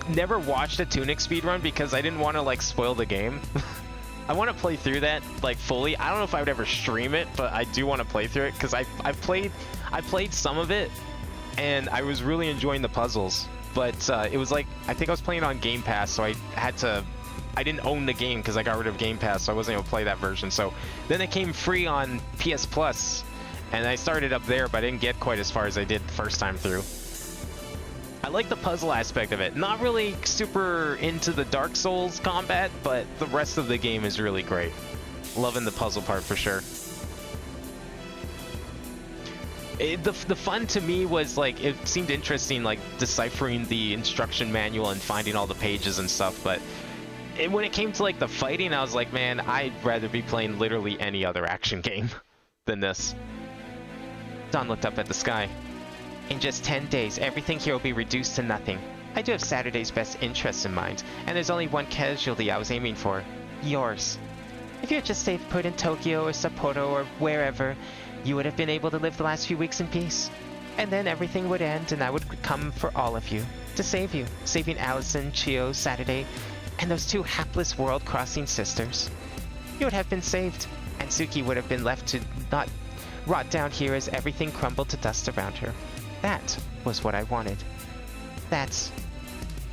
never watched a Tunic speedrun because I didn't want to, like, spoil the game. I want to play through that, like, fully. I don't know if I would ever stream it, but I do want to play through it because I played some of it, and I was really enjoying the puzzles. But it was like, I think I was playing on Game Pass, so I didn't own the game because I got rid of Game Pass, so I wasn't able to play that version. So then it came free on PS Plus, and I started up there, but I didn't get quite as far as I did the first time through. I like the puzzle aspect of it. Not really super into the Dark Souls combat, but the rest of the game is really great. Loving the puzzle part for sure. The fun to me was, like, it seemed interesting, like, deciphering the instruction manual and finding all the pages and stuff, but when it came to, like, the fighting, I was like, man, I'd rather be playing literally any other action game than this. Dawn looked up at the sky. In just 10 days, everything here will be reduced to nothing. I do have Saturday's best interests in mind, and there's only one casualty I was aiming for. Yours. If you had just stayed put in Tokyo or Sapporo or wherever, you would have been able to live the last few weeks in peace. And then everything would end and I would come for all of you. To save you. Saving Allison, Chio, Saturday, and those two hapless world-crossing sisters. You would have been saved, and Suki would have been left to not rot down here as everything crumbled to dust around her. That was what I wanted. That's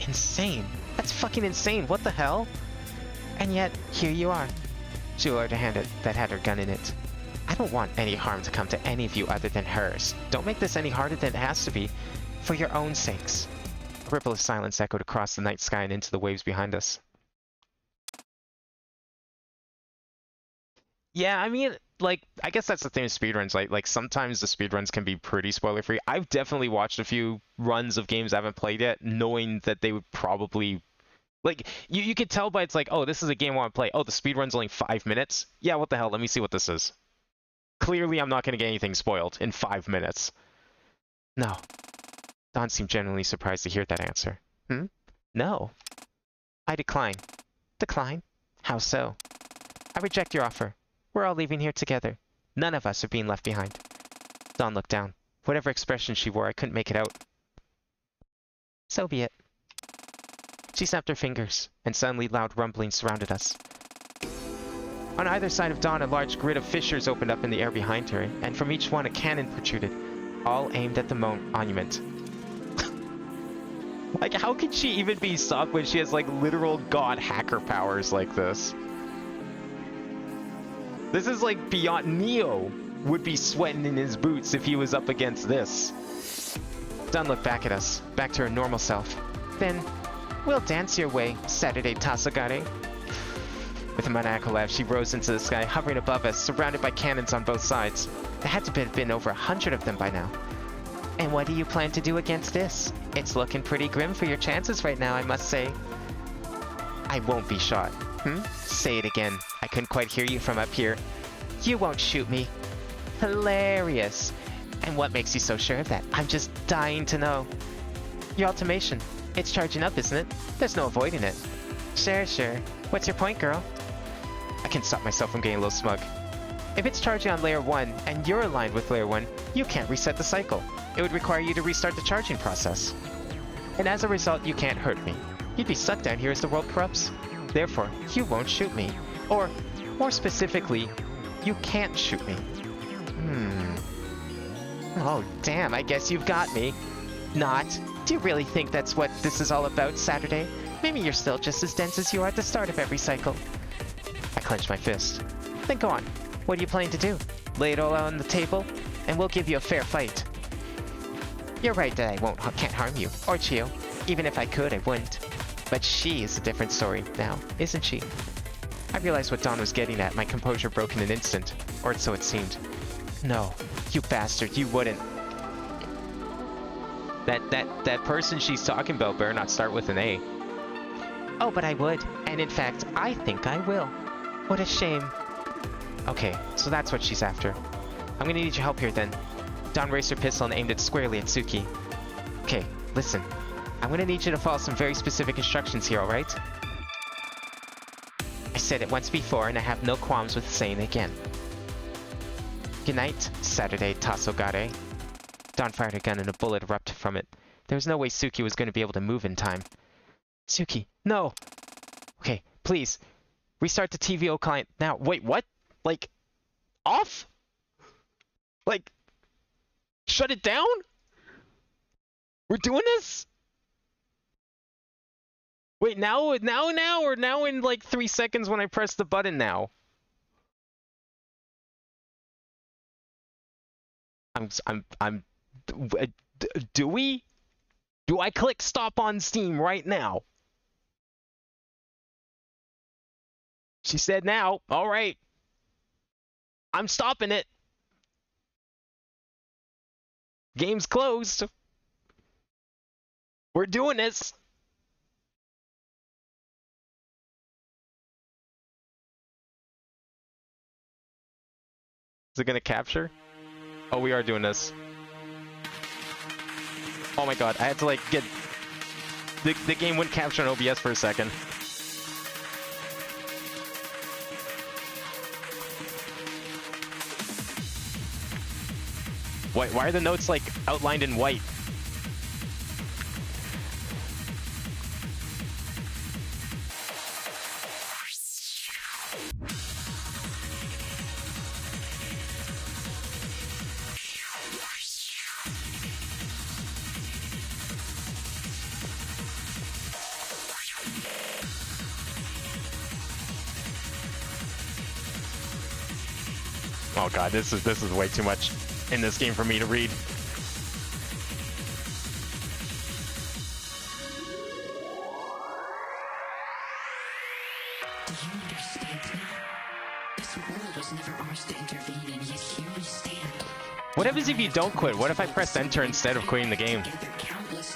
insane. That's fucking insane. What the hell? And yet, here you are. She lowered a hand that had her gun in it. I don't want any harm to come to any of you other than hers. Don't make this any harder than it has to be. For your own sakes. A ripple of silence echoed across the night sky and into the waves behind us. Yeah, I mean, like, I guess that's the thing with speedruns. Like sometimes the speedruns can be pretty spoiler-free. I've definitely watched a few runs of games I haven't played yet, knowing that they would probably... Like, you could tell by it's like, oh, this is a game I want to play. Oh, the speedrun's only 5 minutes? Yeah, what the hell? Let me see what this is. Clearly, I'm not going to get anything spoiled in 5 minutes. No. Dawn seemed genuinely surprised to hear that answer. No. I decline. Decline? How so? I reject your offer. We're all leaving here together. None of us are being left behind. Dawn looked down. Whatever expression she wore, I couldn't make it out. So be it. She snapped her fingers, and suddenly loud rumbling surrounded us. On either side of Dawn, a large grid of fissures opened up in the air behind her, and from each one a cannon protruded, all aimed at the monument. Like, how could she even be stopped when she has, like, literal god hacker powers like this? This is like beyond. Neo would be sweating in his boots if he was up against this. Dawn looked back at us, back to her normal self. Then, we'll dance your way, Saturday Tasogare. With a maniacal laugh, she rose into the sky, hovering above us, surrounded by cannons on both sides. There had to have been over 100 of them by now. And what do you plan to do against this? It's looking pretty grim for your chances right now, I must say. I won't be shot. Say it again. I couldn't quite hear you from up here. You won't shoot me. Hilarious. And what makes you so sure of that? I'm just dying to know. Your ultimation. It's charging up, isn't it? There's no avoiding it. Sure. What's your point, girl? I can't stop myself from getting a little smug. If it's charging on layer 1, and you're aligned with layer 1, you can't reset the cycle. It would require you to restart the charging process. And as a result, you can't hurt me. You'd be stuck down here as the world corrupts. Therefore, you won't shoot me. Or, more specifically, you can't shoot me. Oh, damn, I guess you've got me. Not. Do you really think that's what this is all about, Saturday? Maybe you're still just as dense as you are at the start of every cycle. I clenched my fist. Then go on. What are you planning to do? Lay it all out on the table, and we'll give you a fair fight. You're right that I can't harm you, or Chio. Even if I could, I wouldn't. But she is a different story now, isn't she? I realized what Dawn was getting at, my composure broke in an instant, or so it seemed. No, you bastard, you wouldn't. That person she's talking about better not start with an A. Oh, but I would, and in fact, I think I will. What a shame. Okay, so that's what she's after. I'm gonna need your help here then. Dawn raised her pistol and aimed it squarely at Suki. Okay, listen. I'm gonna need you to follow some very specific instructions here, alright? I said it once before, and I have no qualms with saying it again. Good night, Saturday Tasogare. Dawn fired a gun and a bullet erupted from it. There was no way Suki was going to be able to move in time. Suki, no! Okay, please. Restart the TVO client now. Wait, what? Like, off? Like, shut it down? We're doing this? Wait, now, or now in like 3 seconds when I press the button now? Do we? Do I click stop on Steam right now? She said now. All right. I'm stopping it. Game's closed. We're doing this. Is it gonna capture? Oh, we are doing this. Oh my god, I had to like get... The game wouldn't capture on OBS for a second. Why are the notes like outlined in white? Oh god, this is way too much in this game for me to read. Do you understand now? This world was never ours to intervene, and yet here we stand. What happens if you don't quit? What if I pressed enter instead of quitting the game?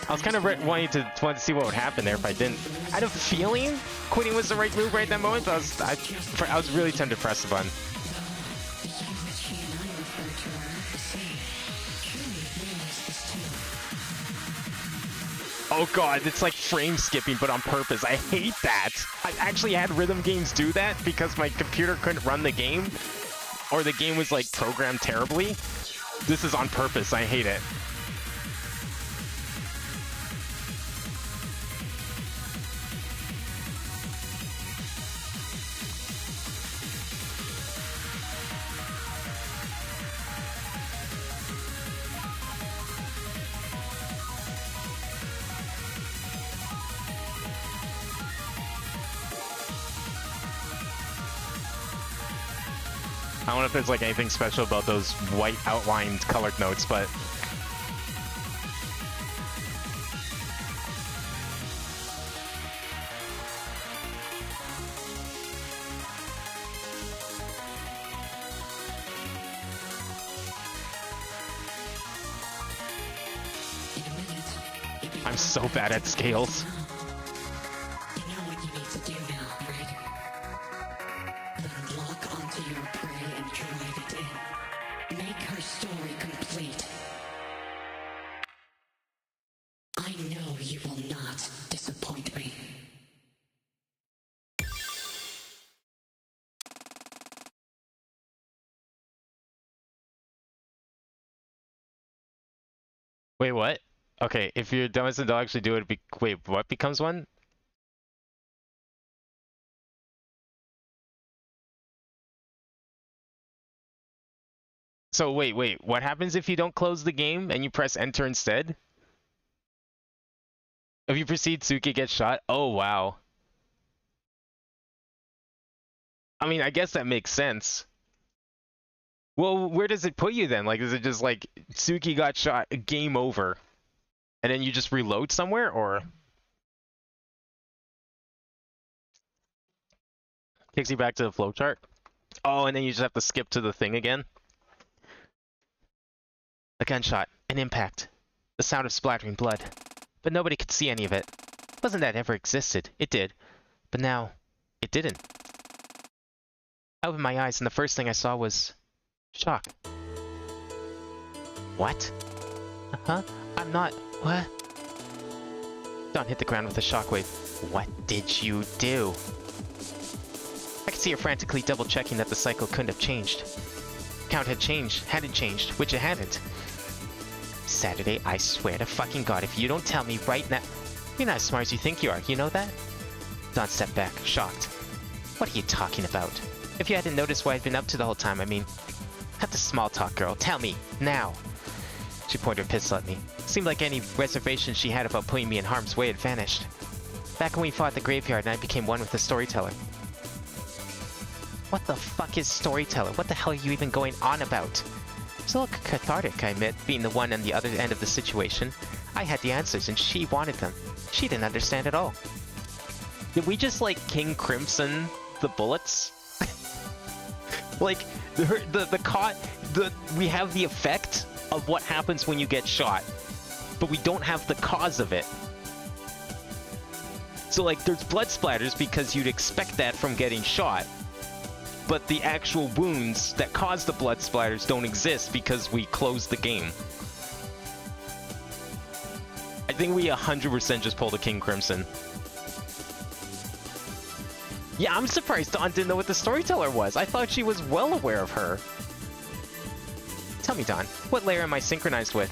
I was kind of wanting to see what would happen there if I didn't. I had a feeling quitting was the right move right at that moment, but I was really tempted to press the button. The you that she and I refer to are not the same. Surely you realize this too. Oh god, it's like frame skipping, but on purpose. I hate that. I've actually had rhythm games do that because my computer couldn't run the game, or the game was like programmed terribly. This is on purpose. I hate it. I don't know if there's like anything special about those white outlined colored notes, but In a minute, you'll be I'm so bad at scales. You know what you need to do now, right? Then lock onto your prey and drive it in. Make her story complete. I know you will not disappoint me. Wait, what? Okay, if your doesn't actually do it, wait, what becomes one? So wait, what happens if you don't close the game and you press enter instead? If you proceed, Suki gets shot? Oh, wow. I mean, I guess that makes sense. Well, where does it put you then? Like, is it just like, Suki got shot, game over, and then you just reload somewhere, or? Takes you back to the flowchart? Oh, and then you just have to skip to the thing again? A gunshot, an impact, the sound of splattering blood. But nobody could see any of it. Wasn't that ever existed? It did. But now, it didn't. I opened my eyes and the first thing I saw was shock. What? Uh-huh. I'm not... What? Dawn hit the ground with a shockwave. What did you do? I could see her frantically double-checking that the cycle couldn't have changed. Count had changed, hadn't changed, which it hadn't. Saturday, I swear to fucking God, if you don't tell me right now... You're not as smart as you think you are, you know that? Dawn stepped back, shocked. What are you talking about? If you hadn't noticed what I'd been up to the whole time, I mean... Cut the small talk, girl. Tell me, now. She pointed her pistol at me. Seemed like any reservation she had about putting me in harm's way had vanished. Back when we fought at the graveyard and I became one with the storyteller. What the fuck is storyteller? What the hell are you even going on about? It's a little cathartic, I admit, being the one on the other end of the situation. I had the answers and she wanted them. She didn't understand at all. Did we just, like, King Crimson the bullets? Like, we have the effect of what happens when you get shot, but we don't have the cause of it. So, like, there's blood splatters because you'd expect that from getting shot, but the actual wounds that cause the blood splatters don't exist because we closed the game. I think we 100% just pulled a King Crimson. Yeah, I'm surprised Dawn didn't know what the storyteller was. I thought she was well aware of her. Tell me, Dawn, what layer am I synchronized with?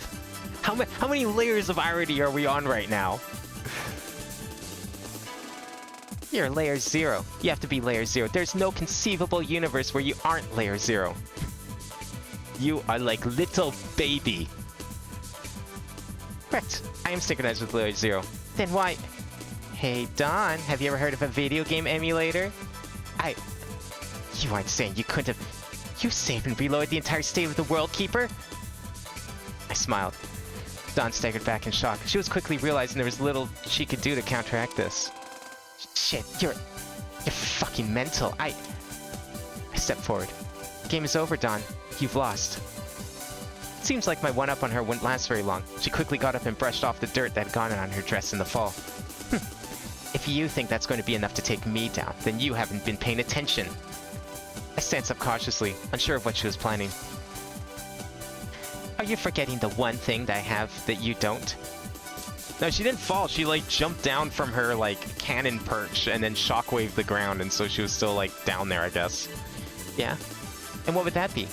How many layers of irony are we on right now? You're layer 0. You have to be layer 0. There's no conceivable universe where you aren't layer 0. You are like little baby. Correct. I am synchronized with layer 0. Then why... Hey, Dawn, have you ever heard of a video game emulator? You aren't saying you couldn't have... You saved and reloaded the entire state of the World Keeper? I smiled. Dawn staggered back in shock. She was quickly realizing there was little she could do to counteract this. Shit, you're fucking mental. I stepped forward. Game is over, Dawn. You've lost. It seems like my one-up on her wouldn't last very long. She quickly got up and brushed off the dirt that had gone on her dress in the fall. If you think that's going to be enough to take me down, then you haven't been paying attention. I glanced up cautiously, unsure of what she was planning. Are you forgetting the one thing that I have that you don't? No, she didn't fall. She, like, jumped down from her, like, cannon perch and then shockwaved the ground, and so she was still, like, down there, I guess. Yeah? And what would that be?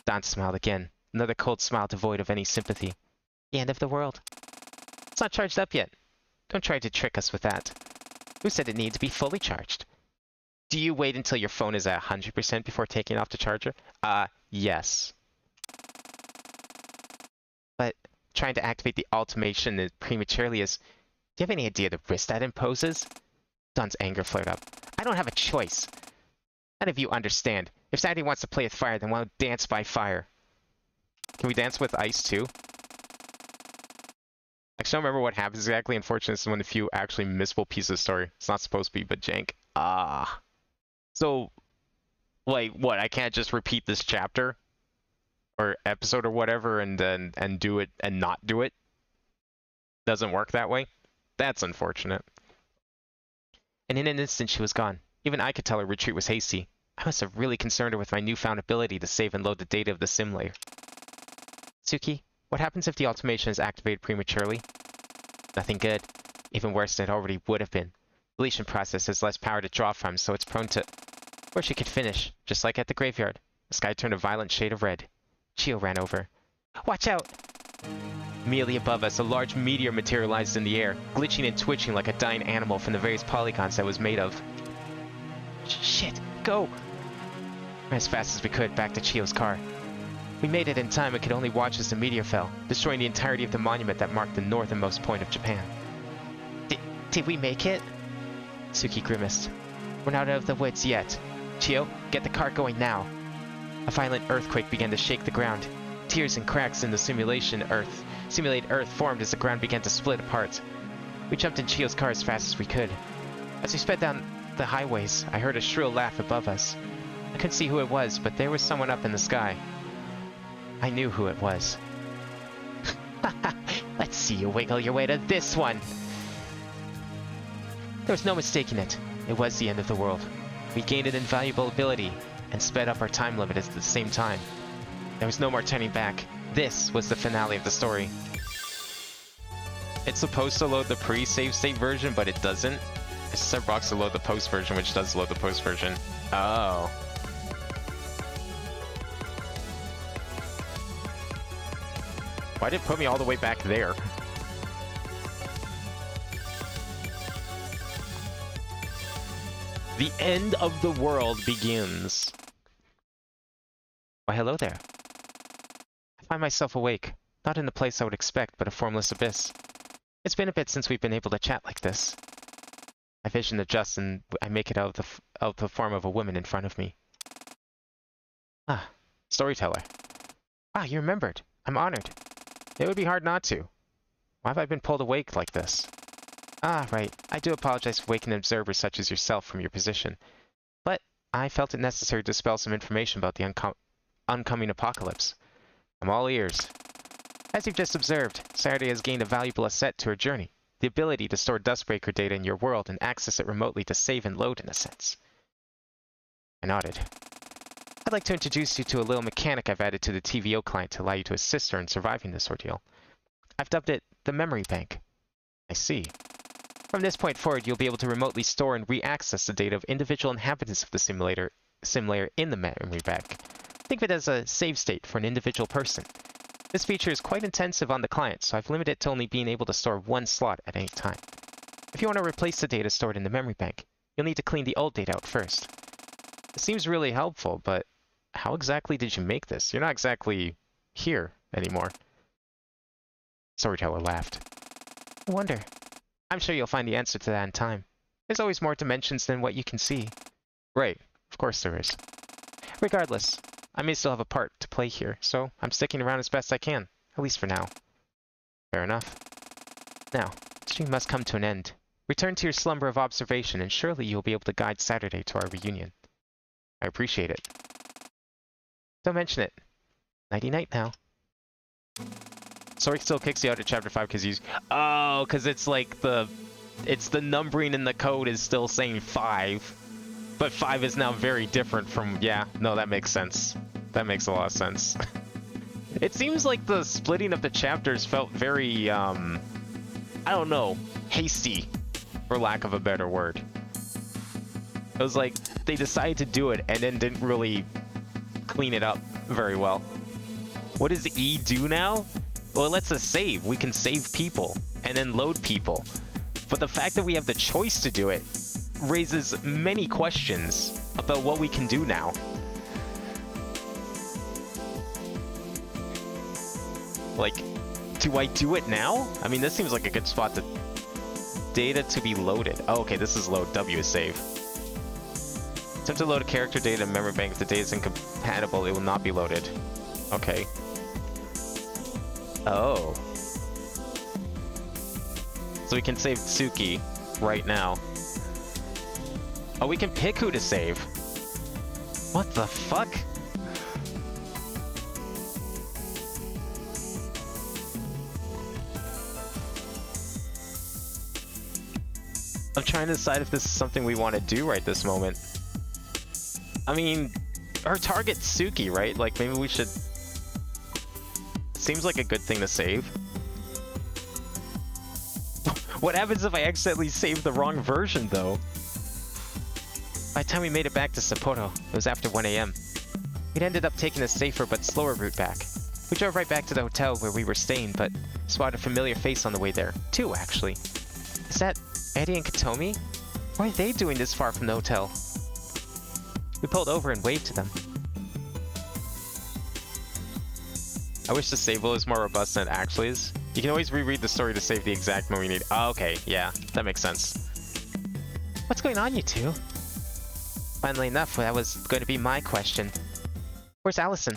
Don smiled again. Another cold smile devoid of any sympathy. The end of the world. It's not charged up yet. Don't try to trick us with that. Who said it needed to be fully charged? Do you wait until your phone is at 100% before taking it off the charger? Yes. But trying to activate the automation prematurely is... Do you have any idea the risk that imposes? Don's anger flared up. I don't have a choice. None of you understand. If Saturday wants to play with fire, then we'll dance by fire. Can we dance with ice, too? Actually, I don't remember what happens exactly. Unfortunately, this is one of the few actually missable pieces of story. It's not supposed to be, but jank. So, like, what? I can't just repeat this chapter? Or episode or whatever and do it and not do it? Doesn't work that way? That's unfortunate. And in an instant, she was gone. Even I could tell her retreat was hasty. I must have really concerned her with my newfound ability to save and load the data of the sim layer. Suki, what happens if the automation is activated prematurely? Nothing good. Even worse than it already would have been. The deletion process has less power to draw from, so it's prone to... Or she could finish, just like at the graveyard. The sky turned a violent shade of red. Chio ran over. Watch out! Immediately above us, a large meteor materialized in the air, glitching and twitching like a dying animal from the various polygons that it was made of. Shit! Go! Ran as fast as we could back to Chio's car. We made it in time and could only watch as the meteor fell, destroying the entirety of the monument that marked the northernmost point of Japan. Did we make it? Suki grimaced. We're not out of the woods yet. Chio, get the car going now. A violent earthquake began to shake the ground. Tears and cracks in the simulated earth formed as the ground began to split apart. We jumped in Chio's car as fast as we could. As we sped down the highways, I heard a shrill laugh above us. I couldn't see who it was, but there was someone up in the sky. I knew who it was. Let's see you wiggle your way to this one! There was no mistaking it. It was the end of the world. We gained an invaluable ability and sped up our time limit at the same time. There was no more turning back. This was the finale of the story. It's supposed to load the pre-save state version, but it doesn't. It's set box to load the post version, which does load the post version. Oh. Why did it put me all the way back there? The end of the world begins. Why, hello there. I find myself awake, not in the place I would expect, but a formless abyss. It's been a bit since we've been able to chat like this. My vision adjusts and I make it out of the form of a woman in front of me. Ah, Storyteller. Ah, you remembered. I'm honored. It would be hard not to. Why have I been pulled awake like this? Ah, right. I do apologize for waking an observer such as yourself from your position. But I felt it necessary to dispel some information about the oncoming apocalypse. I'm all ears. As you've just observed, Saturday has gained a valuable asset to her journey. The ability to store Dustbreaker data in your world and access it remotely to save and load in a sense. I nodded. I'd like to introduce you to a little mechanic I've added to the TVO client to allow you to assist her in surviving this ordeal. I've dubbed it the Memory Bank. I see. From this point forward, you'll be able to remotely store and re-access the data of individual inhabitants of the sim layer in the Memory Bank. Think of it as a save state for an individual person. This feature is quite intensive on the client, so I've limited it to only being able to store one slot at any time. If you want to replace the data stored in the Memory Bank, you'll need to clean the old data out first. It seems really helpful, but how exactly did you make this? You're not exactly here anymore. Storyteller laughed. I wonder. I'm sure you'll find the answer to that in time. There's always more dimensions than what you can see. Right. Of course there is. Regardless, I may still have a part to play here, so I'm sticking around as best I can, at least for now. Fair enough. Now, the stream must come to an end. Return to your slumber of observation, and surely you'll be able to guide Saturday to our reunion. I appreciate it. Don't mention it. Nighty-night now. Sorry, still kicks you out at chapter 5 because he's... Oh, because it's like the... It's the numbering in the code is still saying 5. But 5 is now very different from... Yeah, no, that makes sense. That makes a lot of sense. It seems like the splitting of the chapters felt very, I I don't know, hasty, for lack of a better word. It was like they decided to do it and then didn't really clean it up very well. What does E do now? Well, it lets us save. We can save people and then load people. But the fact that we have the choice to do it raises many questions about what we can do now. Like, do I do it now? I mean, this seems like a good spot to... Data to be loaded. Oh, okay, this is load. W is save. Attempt to load a character data in memory bank. If the data is incompatible, it will not be loaded. Okay. Oh. So we can save Tsuki right now. Oh, we can pick who to save. What the fuck? I'm trying to decide if this is something we want to do right this moment. I mean, our target's Tsuki, right? Like, maybe we should... Seems like a good thing to save. What happens if I accidentally save the wrong version, though? By the time we made it back to Sapporo, it was after 1 AM. We'd ended up taking a safer but slower route back. We drove right back to the hotel where we were staying, but spotted a familiar face on the way there. Two, actually. Is that Eddie and Katomi? Why are they doing this far from the hotel? We pulled over and waved to them. I wish the save was more robust than it actually is. You can always reread the story to save the exact moment you need. Oh, okay, yeah, that makes sense. What's going on, you two? Funnily enough, that was going to be my question. Where's Allison?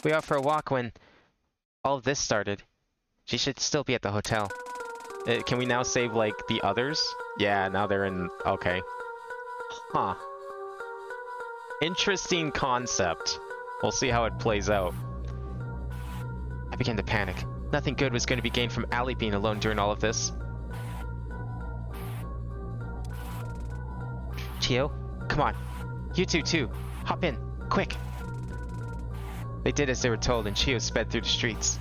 We went out for a walk when all of this started. She should still be at the hotel. Can we now save, like, the others? Yeah, now they're in... Okay. Huh. Interesting concept. We'll see how it plays out. I began to panic. Nothing good was going to be gained from Allie being alone during all of this. Chio, come on. You two, too. Hop in. Quick. They did as they were told, and Chio sped through the streets.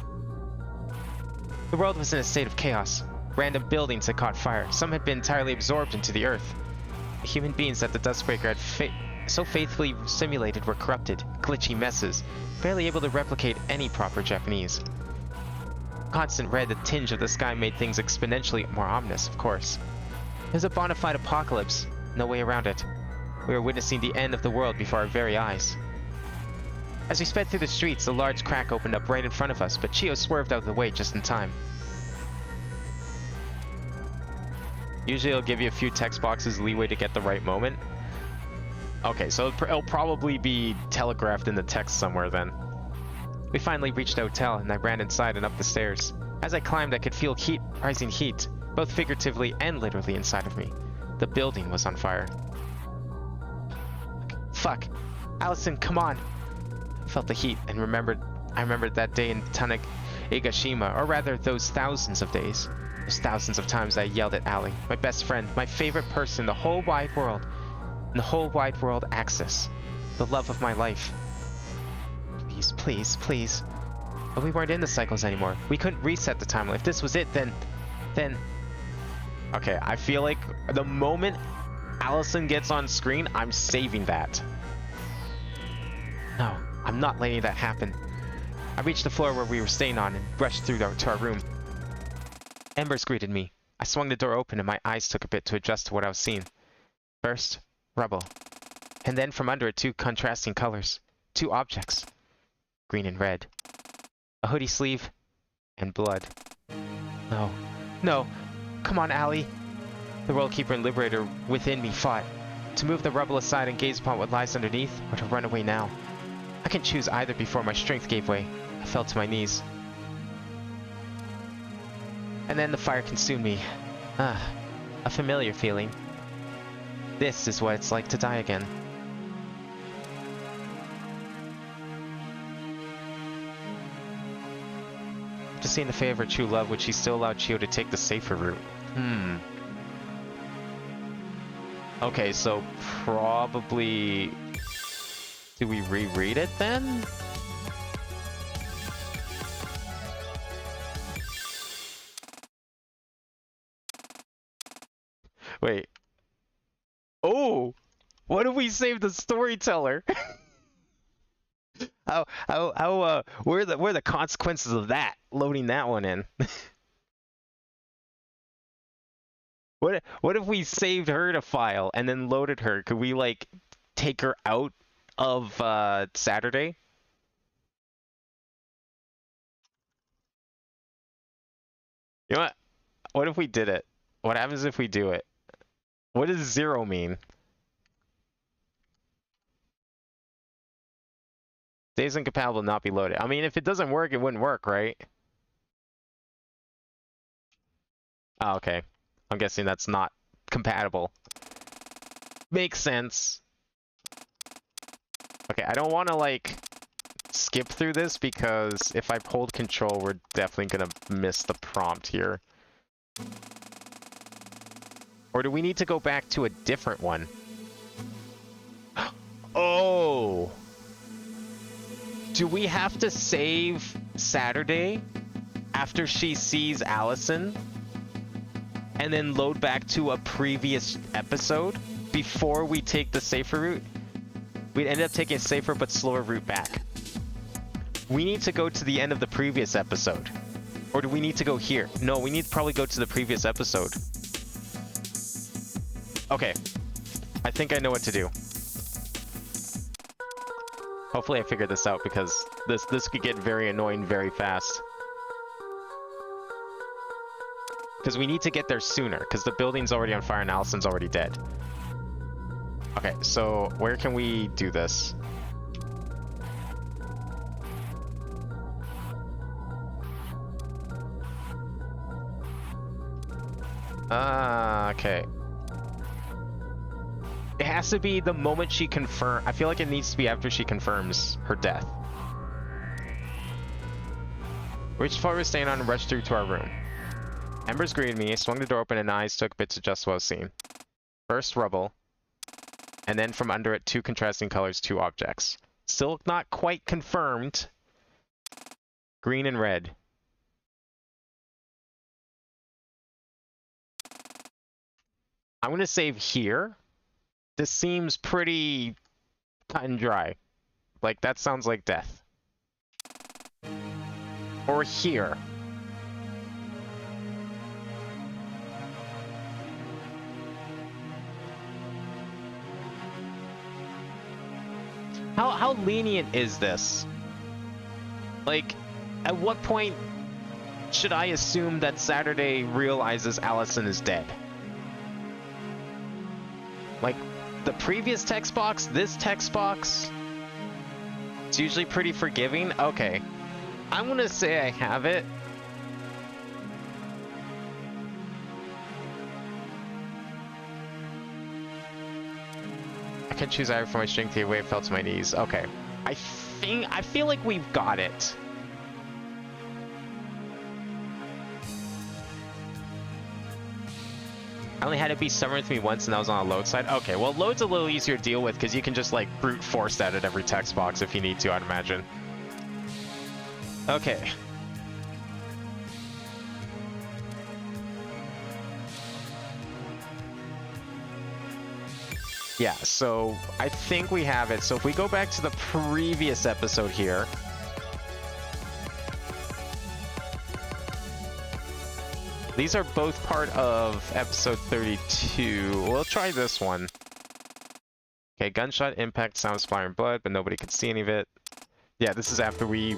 The world was in a state of chaos. Random buildings had caught fire. Some had been entirely absorbed into the earth. The human beings that the Dustbreaker had so faithfully simulated were corrupted, glitchy messes, barely able to replicate any proper Japanese. Constant red, the tinge of the sky made things exponentially more ominous, of course. It was a bona fide apocalypse, no way around it. We were witnessing the end of the world before our very eyes. As we sped through the streets, a large crack opened up right in front of us, but Chio swerved out of the way just in time. Usually it'll give you a few text boxes leeway to get the right moment. Okay, so it'll probably be telegraphed in the text somewhere then. We finally reached the hotel, and I ran inside and up the stairs. As I climbed, I could feel rising heat, both figuratively and literally inside of me. The building was on fire. Fuck. Allison, come on. I felt the heat and I remembered that day in Tanegashima, or rather those thousands of days. Those thousands of times I yelled at Allie, my best friend, my favorite person in the whole wide world. In the whole wide world axis. The love of my life. Please, please, please. But we weren't in the cycles anymore. We couldn't reset the timeline. If this was it, then... Okay, I feel like the moment Allison gets on screen, I'm saving that. No, I'm not letting that happen. I reached the floor where we were staying on and rushed through to our room. Embers greeted me. I swung the door open and my eyes took a bit to adjust to what I was seeing. First, rubble. And then from under it, two contrasting colors. Two objects. Green and red. A hoodie sleeve and blood. No. No. Come on, Allie. The World Keeper and Liberator within me fought. To move the rubble aside and gaze upon what lies underneath, or to run away now. I couldn't choose either before my strength gave way. I fell to my knees. And then the fire consumed me. A familiar feeling. This is what it's like to die again. After seeing the fate of her true love, would she still allow Chio to take the safer route? Okay, so probably... Do we reread it then? Wait. Oh! What if we save the storyteller? What are the consequences of that? Loading that one in. What if we saved her to file and then loaded her? Could we like take her out of Saturday? You know what? What if we did it? What happens if we do it? What does 0 mean? Days incompatible not be loaded. I mean, if it doesn't work, it wouldn't work, right? Oh, okay. I'm guessing that's not compatible. Makes sense. Okay, I don't want to, like, skip through this because if I hold control, we're definitely gonna miss the prompt here. Or do we need to go back to a different one? Oh! Do we have to save Saturday after she sees Allison and then load back to a previous episode before we take the safer route? We'd end up taking a safer but slower route back. We need to go to the end of the previous episode. Or do we need to go here? No, we need to probably go to the previous episode. Okay. I think I know what to do. Hopefully I figured this out because this could get very annoying very fast. Because we need to get there sooner, because the building's already on fire and Allison's already dead. Okay, so where can we do this? Okay. It has to be the moment she I feel like it needs to be after she confirms her death. Reached forward, staying on and rushed through to our room. Embers greeted me, swung the door open, and eyes took bits to adjust what I was seeing. First rubble, and then from under it, 2 contrasting colors, 2 objects. Still not quite confirmed. Green and red. I'm gonna save here. This seems pretty cut and dry. Like, that sounds like death. Or here. How lenient is this? Like, at what point should I assume that Saturday realizes Allison is dead? Like, the previous text box, this text box, it's usually pretty forgiving. Okay, I'm gonna say I have it. I can choose either for my strength the way it fell to my knees. Okay, I feel like we've got it. I only had it be stubborn with me once and that was on a load side. Okay, well, load's a little easier to deal with because you can just like brute force that at every text box if you need to, I'd imagine. Okay. Yeah, so I think we have it. So if we go back to the previous episode here. These are both part of episode 32. We'll try this one. Okay, gunshot, impact, sound, splattering blood, but nobody could see any of it. Yeah, this is after we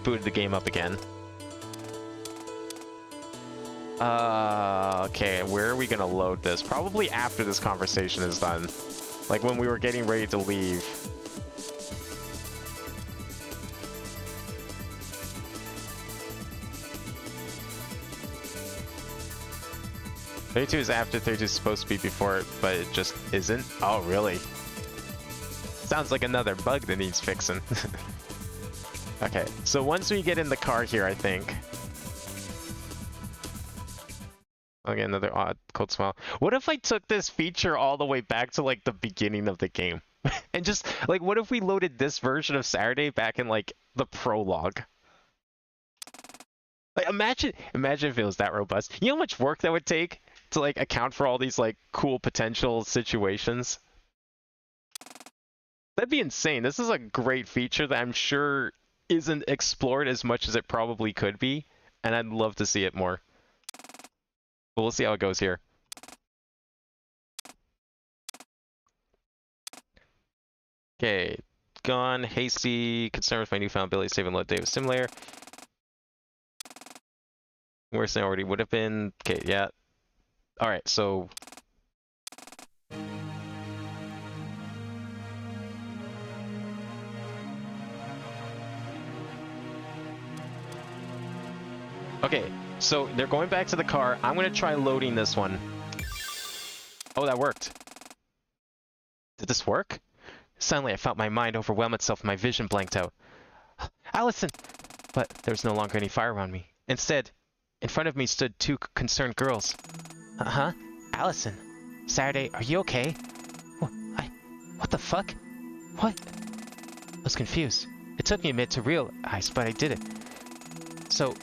booted the game up again. Okay, where are we gonna load this? Probably after this conversation is done. Like when we were getting ready to leave. "32 is after 32 is supposed to be before it, but it just isn't." Oh, really? Sounds like another bug that needs fixing. Okay, so once we get in the car here, I think. Okay, another odd cold smile. What if I took this feature all the way back to like the beginning of the game? And just like, what if we loaded this version of Saturday back in like the prologue? Like, imagine if it was that robust. You know how much work that would take? to like account for all these like cool potential situations. That'd be insane. This is a great feature that I'm sure isn't explored as much as it probably could be, and I'd love to see it more. But we'll see how it goes here. Okay, gone, hasty, concerned with my newfound ability to save and load data with simulator. Worse than I already would have been. Okay, yeah. Alright, so... Okay, so they're going back to the car. I'm gonna try loading this one. Oh, that worked. Did this work? Suddenly, I felt my mind overwhelm itself and my vision blanked out. Allison! But there was no longer any fire around me. Instead, in front of me stood two concerned girls. Uh-huh. Allison. Saturday, are you okay? What the fuck? What? I was confused. It took me a minute to realize, but I did it. So,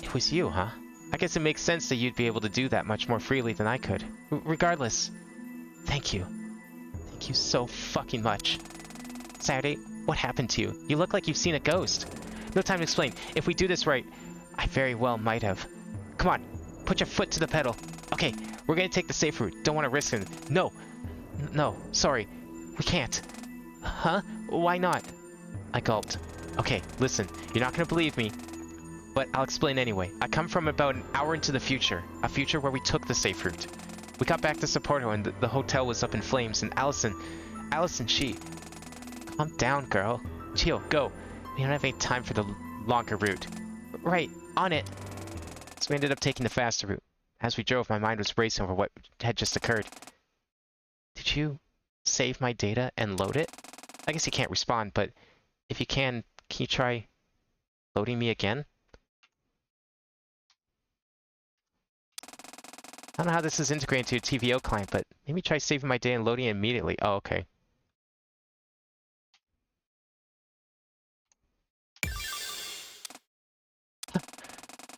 it was you, huh? I guess it makes sense that you'd be able to do that much more freely than I could. Regardless, thank you. Thank you so fucking much. Saturday, what happened to you? You look like you've seen a ghost. No time to explain. If we do this right, I very well might have. Come on, put your foot to the pedal. Okay, we're gonna take the safe route. Don't want to risk it. No. No, sorry. We can't. Huh? Why not? I gulped. Okay, listen. You're not gonna believe me, but I'll explain anyway. I come from about an hour into the future. A future where we took the safe route. We got back to Sapporo and the hotel was up in flames, and Allison, she... Calm down, girl. Chill, go. We don't have any time for the longer route. Right, on it. So we ended up taking the faster route. As we drove, my mind was racing over what had just occurred. Did you save my data and load it? I guess you can't respond, but if you can you try loading me again? I don't know how this is integrated into your TVO client, but maybe try saving my data and loading it immediately. Oh, okay.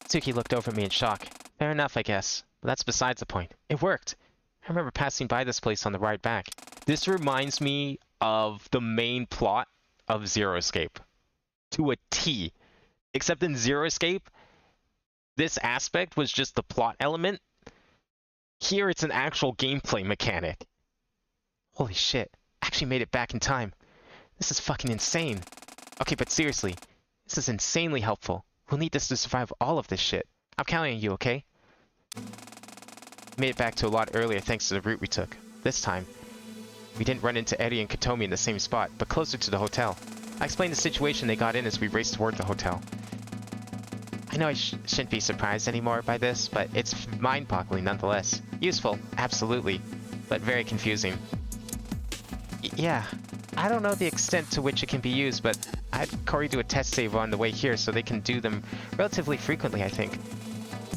Suki looked over at me in shock. Fair enough, I guess. But that's besides the point. It worked. I remember passing by this place on the ride back. This reminds me of the main plot of Zero Escape. To a T. Except in Zero Escape, this aspect was just the plot element. Here it's an actual gameplay mechanic. Holy shit. Actually made it back in time. This is fucking insane. Okay, but seriously. This is insanely helpful. We'll need this to survive all of this shit. I'm counting on you, okay? Made it back to a lot earlier thanks to the route we took. This time, we didn't run into Eddie and Katomi in the same spot, but closer to the hotel. I explained the situation they got in as we raced toward the hotel. I know I shouldn't be surprised anymore by this, but it's mind-boggling nonetheless. Useful, absolutely, but very confusing. Yeah, I don't know the extent to which it can be used, but I had Corey do a test save on the way here so they can do them relatively frequently, I think.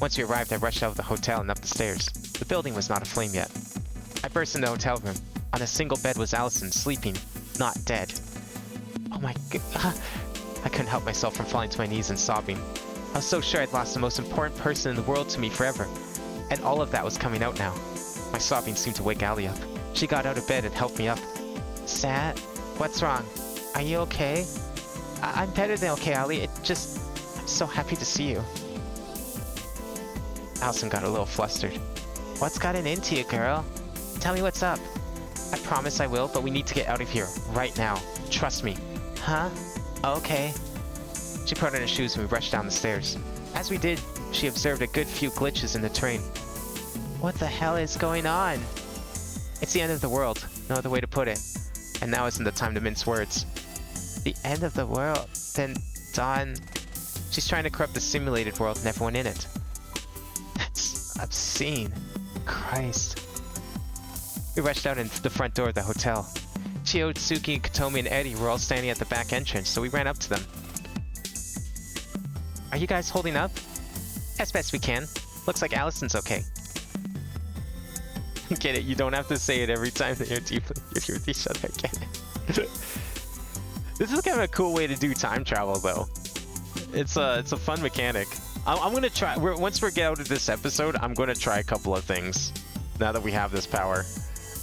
Once we arrived, I rushed out of the hotel and up the stairs. The building was not aflame yet. I burst into the hotel room. On a single bed was Allison, sleeping, not dead. Oh my god. I couldn't help myself from falling to my knees and sobbing. I was so sure I'd lost the most important person in the world to me forever. And all of that was coming out now. My sobbing seemed to wake Allie up. She got out of bed and helped me up. Sat? What's wrong? Are you okay? I'm better than okay, Allie. I'm so happy to see you. Allison got a little flustered. What's gotten into you, girl? Tell me what's up. I promise I will, but we need to get out of here right now. Trust me. Huh? Okay. She put on her shoes and we rushed down the stairs. As we did, she observed a good few glitches in the terrain. What the hell is going on? It's the end of the world. No other way to put it. And now isn't the time to mince words. The end of the world? Then Dawn... She's trying to corrupt the simulated world and everyone in it. That's obscene. Christ. We rushed out into the front door of the hotel. Chio, Tsuki, Katomi, and Eddie were all standing at the back entrance, so we ran up to them. Are you guys holding up? As best we can. Looks like Allison's okay. Get it? You don't have to say it every time that you're with each other. Get it? This is kind of a cool way to do time travel, though. It's a fun mechanic. I'm gonna try. Once we get out of this episode, I'm gonna try a couple of things. Now that we have this power,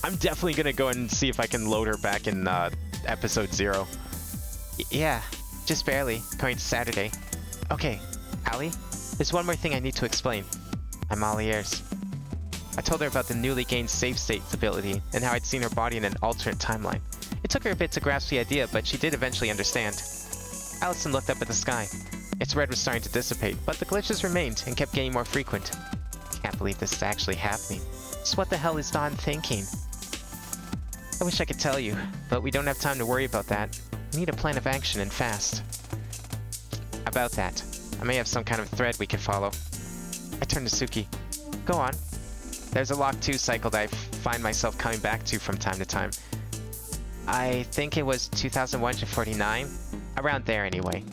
I'm definitely gonna go and see if I can load her back in episode 0. Yeah, just barely, according to Saturday. Okay, Allie, there's one more thing I need to explain. I'm all ears. I told her about the newly gained save states ability and how I'd seen her body in an alternate timeline. It took her a bit to grasp the idea, but she did eventually understand. Allison looked up at the sky. Its red was starting to dissipate, but the glitches remained and kept getting more frequent. Can't believe this is actually happening. So what the hell is Dawn thinking? I wish I could tell you, but we don't have time to worry about that. We need a plan of action and fast. About that, I may have some kind of thread we could follow. I turned to Suki. Go on. There's a Lock 2 cycle that I find myself coming back to from time to time. I think it was 2149? Around there anyway.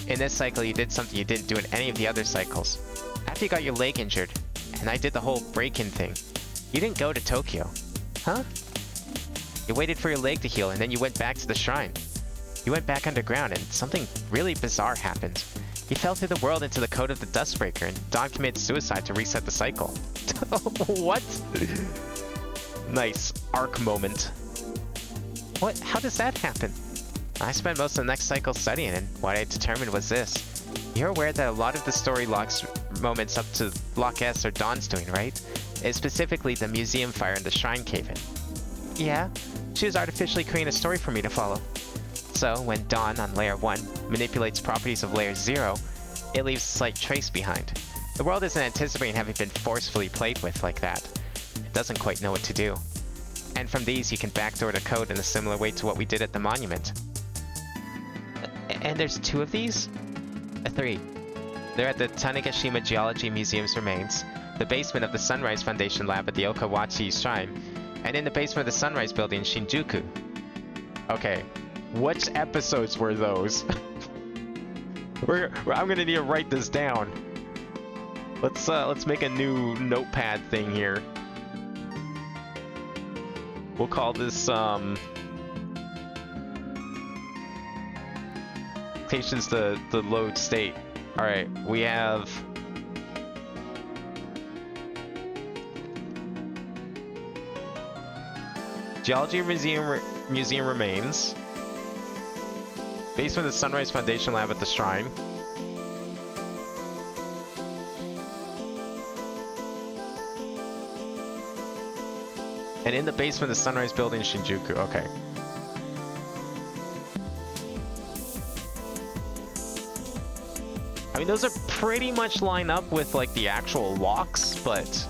In this cycle you did something you didn't do in any of the other cycles. After you got your leg injured, and I did the whole break-in thing, you didn't go to Tokyo. Huh? You waited for your leg to heal and then you went back to the shrine. You went back underground and something really bizarre happened. You fell through the world into the code of the Dustbreaker and Dawn committed suicide to reset the cycle. What? Nice. Arc moment. What? How does that happen? I spent most of the next cycle studying and what I determined was this. You're aware that a lot of the story locks moments up to Lock S are Dawn's doing, right? It's specifically the museum fire and the shrine cave-in. Yeah, she was artificially creating a story for me to follow. So, when Dawn on Layer 1 manipulates properties of Layer 0, it leaves a slight trace behind. The world isn't anticipating having been forcefully played with like that. It doesn't quite know what to do. And from these you can backdoor the code in a similar way to what we did at the monument. And there's 2 of these? 3. They're at the Tanegashima Geology Museum's remains, the basement of the Sunrise Foundation lab at the Okawachi Shrine, and in the basement of the Sunrise Building in Shinjuku. Okay, which episodes were those? I'm gonna need to write this down. Let's make a new notepad thing here. We'll call this patience the load state. All right, we have Geology Museum remains. Basement of the Sunrise Foundation lab at the shrine. And in the basement of the Sunrise building in Shinjuku. Okay. I mean, those are pretty much line up with like the actual locks, but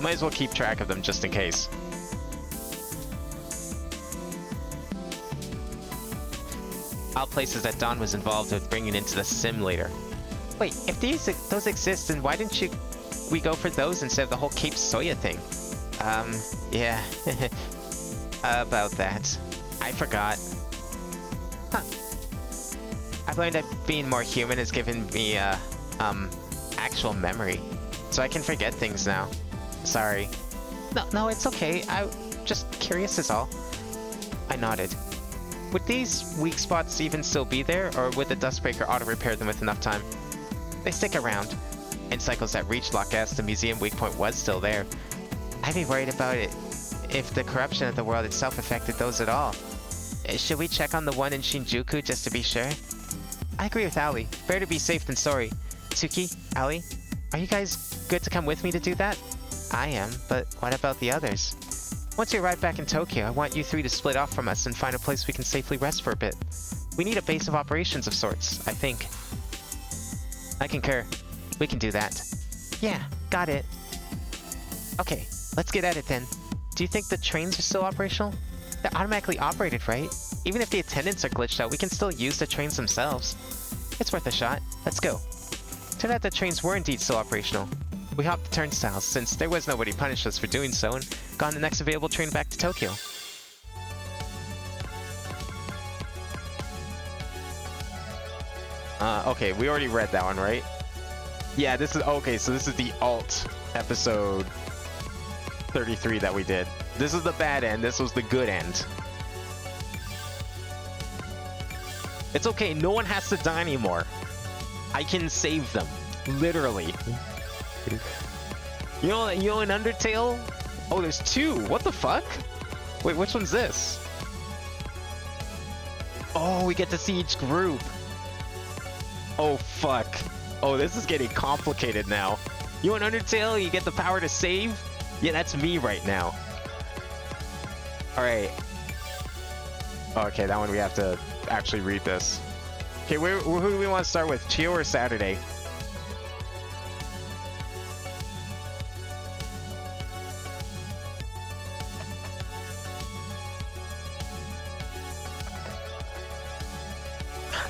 might as well keep track of them just in case. All places that Dawn was involved with bringing into the simulator. Wait, if those exist, then why didn't we go for those instead of the whole Cape Soya thing? Yeah. About that. I forgot. Huh. I've learned that being more human has given me, actual memory. So I can forget things now. Sorry. No, it's okay. I'm just curious is all. I nodded. Would these weak spots even still be there, or would the Dustbreaker auto-repair them with enough time? They stick around. In cycles that reached Lock S, the museum weak point was still there. I'd be worried about it if the corruption of the world itself affected those at all. Should we check on the one in Shinjuku just to be sure? I agree with Ali. Better to be safe than sorry. Tsuki, Ali, are you guys good to come with me to do that? I am, but what about the others? Once you arrive back in Tokyo, I want you 3 to split off from us and find a place we can safely rest for a bit. We need a base of operations of sorts, I think. I concur. We can do that. Yeah, got it. Okay, let's get at it then. Do you think the trains are still operational? They're automatically operated, right? Even if the attendants are glitched out, we can still use the trains themselves. It's worth a shot. Let's go. Turned out the trains were indeed still operational. We hopped the turnstiles, since there was nobody punished us for doing so, and got on the next available train back to Tokyo. Okay, we already read that one, right? Yeah, this is, okay, so this is the alt episode 33 that we did. This is the bad end, this was the good end. It's okay, no one has to die anymore. I can save them. Literally. You know in Undertale? Oh, there's two. What the fuck? Wait, which one's this? Oh, we get to see each group. Oh, fuck. Oh, this is getting complicated now. You in Undertale, you get the power to save? Yeah, that's me right now. Alright. Okay, that one we have to actually read this. Okay, who do we want to start with? Chio or Saturday?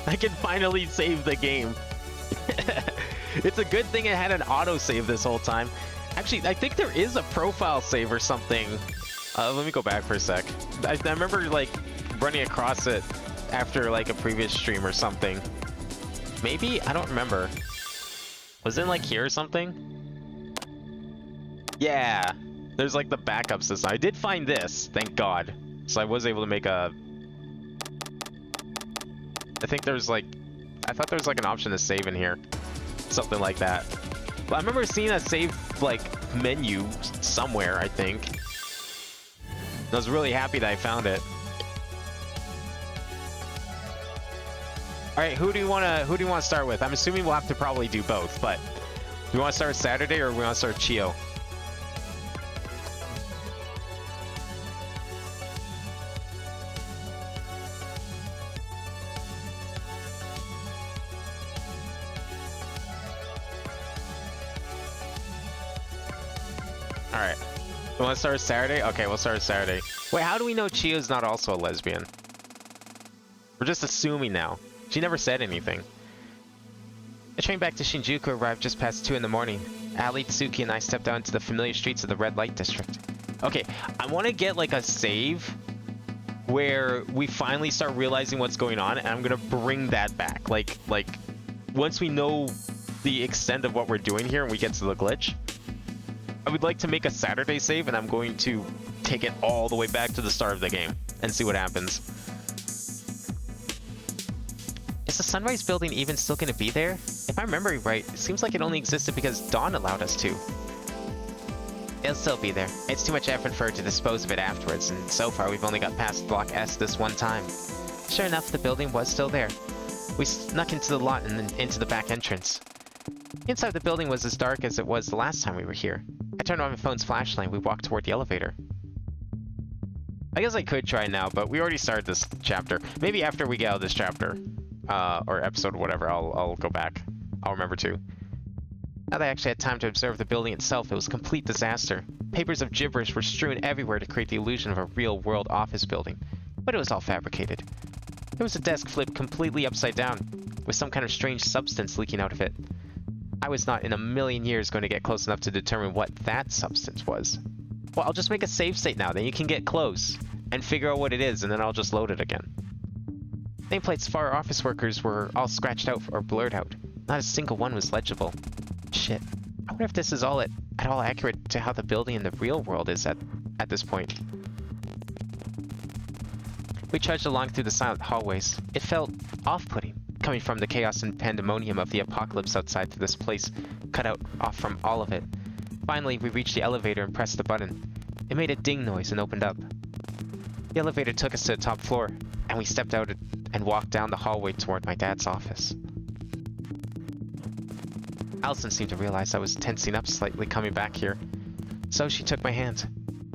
I can finally save the game. It's a good thing it had an autosave this whole time. Actually, I think there is a profile save or something. Let me go back for a sec. I remember like running across it after like a previous stream or something. Maybe? I don't remember. Was it like here or something? Yeah. There's like the backup system. I did find this, thank God. So I was able to make a... I think there's like... I thought there was like an option to save in here. Something like that. But I remember seeing a save like menu somewhere, I think. I was really happy that I found it. Alright, who do you wanna start with? I'm assuming we'll have to probably do both, but do you wanna start with Saturday or we wanna start with Chio? Alright. You wanna start with Saturday? Okay, we'll start with Saturday. Wait, how do we know Chio's not also a lesbian? We're just assuming now. She never said anything. The train back to Shinjuku arrived just past 2 in the morning. Ali, Tsuki, and I stepped out into the familiar streets of the red light district. Okay, I want to get like a save where we finally start realizing what's going on, and I'm gonna bring that back. Like once we know the extent of what we're doing here and we get to the glitch, I would like to make a Saturday save, and I'm going to take it all the way back to the start of the game and see what happens. Is the Sunrise building even still going to be there? If I remember right, it seems like it only existed because Dawn allowed us to. It'll still be there. It's too much effort for her to dispose of it afterwards, and so far we've only got past Block S this one time. Sure enough, the building was still there. We snuck into the lot and then into the back entrance. Inside the building was as dark as it was the last time we were here. I turned on my phone's flashlight and we walked toward the elevator. I guess I could try now, but we already started this chapter. Maybe after we get out of this chapter. Or episode, whatever, I'll go back. I'll remember to. Now that I actually had time to observe the building itself, it was a complete disaster. Papers of gibberish were strewn everywhere to create the illusion of a real-world office building, but it was all fabricated. There was a desk flipped completely upside down, with some kind of strange substance leaking out of it. I was not in a million years going to get close enough to determine what that substance was. Well, I'll just make a save state now, then you can get close and figure out what it is, and then I'll just load it again. Nameplates for our office workers were all scratched out or blurred out. Not a single one was legible. Shit. I wonder if this is all at all accurate to how the building in the real world is at this point. We trudged along through the silent hallways. It felt off-putting, coming from the chaos and pandemonium of the apocalypse outside to this place, cut out off from all of it. Finally, we reached the elevator and pressed the button. It made a ding noise and opened up. The elevator took us to the top floor, and we stepped out and walked down the hallway toward my dad's office. Allison seemed to realize I was tensing up slightly coming back here, so she took my hand.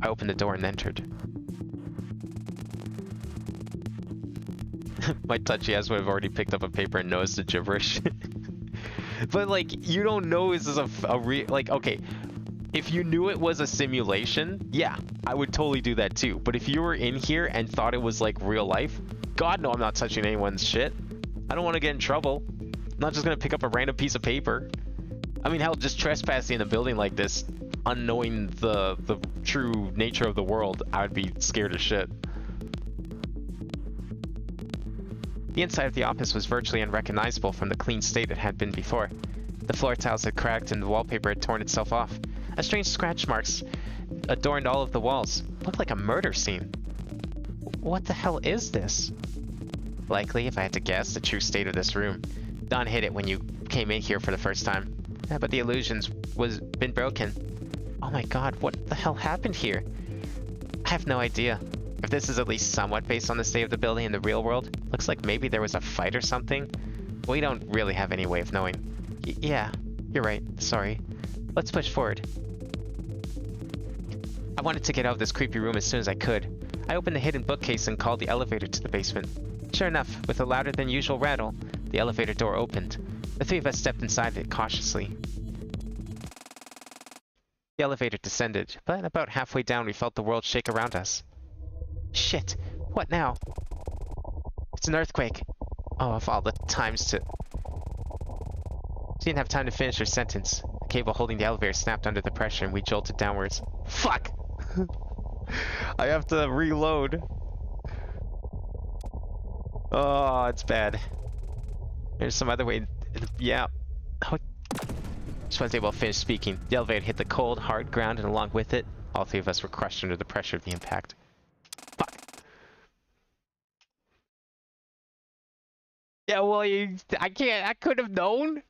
I opened the door and entered. My touchy ass would have already picked up a paper and noticed the gibberish. But like, you don't know is this a real, like, okay, if you knew it was a simulation, yeah, I would totally do that too. But if you were in here and thought it was like real life, God no, I'm not touching anyone's shit. I don't want to get in trouble. I'm not just gonna pick up a random piece of paper. I mean, hell, just trespassing in a building like this, unknowing the true nature of the world, I would be scared as shit. The inside of the office was virtually unrecognizable from the clean state it had been before. The floor tiles had cracked and the wallpaper had torn itself off. A strange scratch marks adorned all of the walls. It looked like a murder scene. What the hell is this? Likely, if I had to guess, the true state of this room. Dawn hit it when came in here for the first time. Yeah, but the illusions was been broken. Oh my god, what the hell happened here? I have no idea. If this is at least somewhat based on the state of the building in the real world, looks like maybe there was a fight or something. We don't really have any way of knowing. Yeah, you're right. Sorry. Let's push forward. I wanted to get out of this creepy room as soon as I could. I opened the hidden bookcase and called the elevator to the basement. Sure enough, with a louder than usual rattle, the elevator door opened. The three of us stepped inside it cautiously. The elevator descended, but about halfway down we felt the world shake around us. Shit! What now? It's an earthquake. Oh, of all the times to... She didn't have time to finish her sentence. The cable holding the elevator snapped under the pressure and we jolted downwards. Fuck! I have to reload. Oh, it's bad. There's some other way. Yeah. Oh. Just wasn't able to finish speaking. The elevator hit the cold, hard ground, and along with it, all three of us were crushed under the pressure of the impact. Fuck. Yeah, well, I can't. I could have known.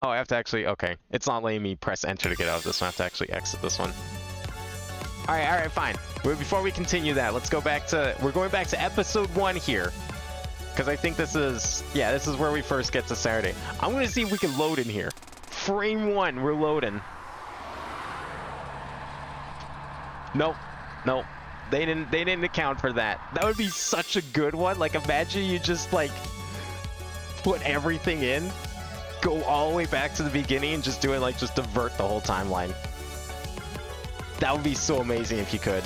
Oh, I have to actually. Okay, it's not letting me press enter to get out of this one. I have to actually exit this one. All right, fine. Before we continue that, let's go back to. We're going back to episode 1 here. Because I think this is, yeah, this is where we first get to Saturday. I'm going to see if we can load in here. Frame 1, we're loading. Nope. They didn't account for that. That would be such a good one. Like, imagine you just, like, put everything in, go all the way back to the beginning, and just do it, like, just divert the whole timeline. That would be so amazing if you could.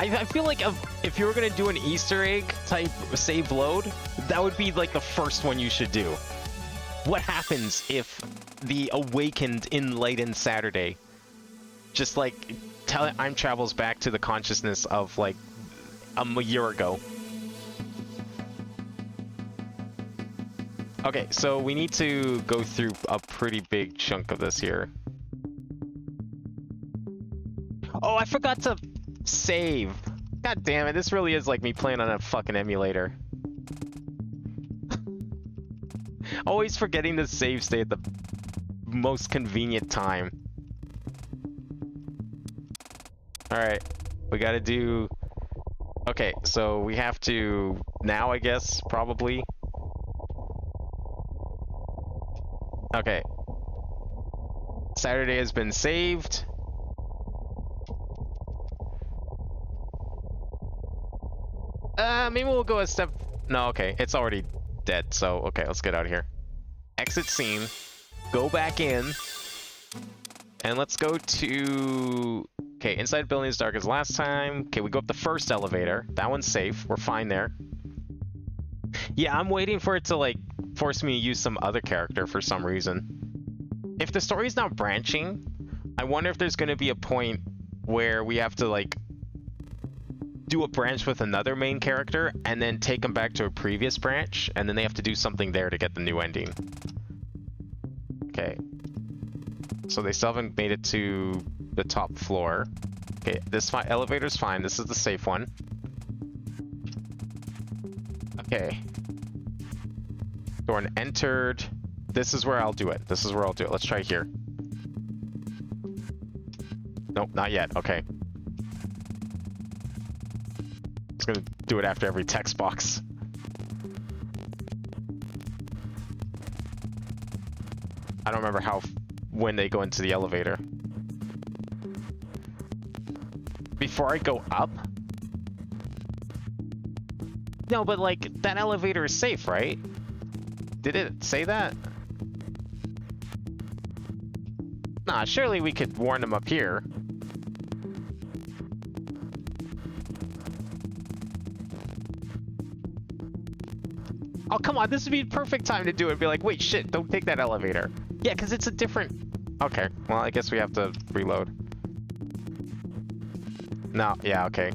I feel like if you were going to do an Easter egg type save load, that would be like the first one you should do. What happens if the awakened enlightened Saturday just like time travels back to the consciousness of like a year ago? Okay, so we need to go through a pretty big chunk of this here. Oh, I forgot to save. God damn it, this really is like me playing on a fucking emulator. Always forgetting to save state at the most convenient time. Alright, we gotta do... Okay, so we have to... Now, I guess, probably. Okay. Saturday has been saved. Maybe we'll go a step... No, okay, it's already dead, so okay, let's get out of here. Exit scene. Go back in. And let's go to... Okay, inside building is dark as last time. Okay, we go up the first elevator. That one's safe. We're fine there. Yeah, I'm waiting for it to, like, force me to use some other character for some reason. If the story's not branching, I wonder if there's going to be a point where we have to, like, do a branch with another main character and then take them back to a previous branch, and then they have to do something there to get the new ending. Okay. So they still haven't made it to the top floor. Okay, this elevator's fine. This is the safe one. Okay. Door entered. This is where I'll do it. This is where I'll do it. Let's try here. Nope, not yet. Okay. It's gonna do it after every text box. I don't remember when they go into the elevator. Before I go up? No, but like, that elevator is safe, right? Did it say that? Nah, surely we could warn them up here. Oh, come on, this would be the perfect time to do it. Be like, wait, shit, don't take that elevator. Yeah, because it's a different... Okay, well, I guess we have to reload. No, yeah, okay.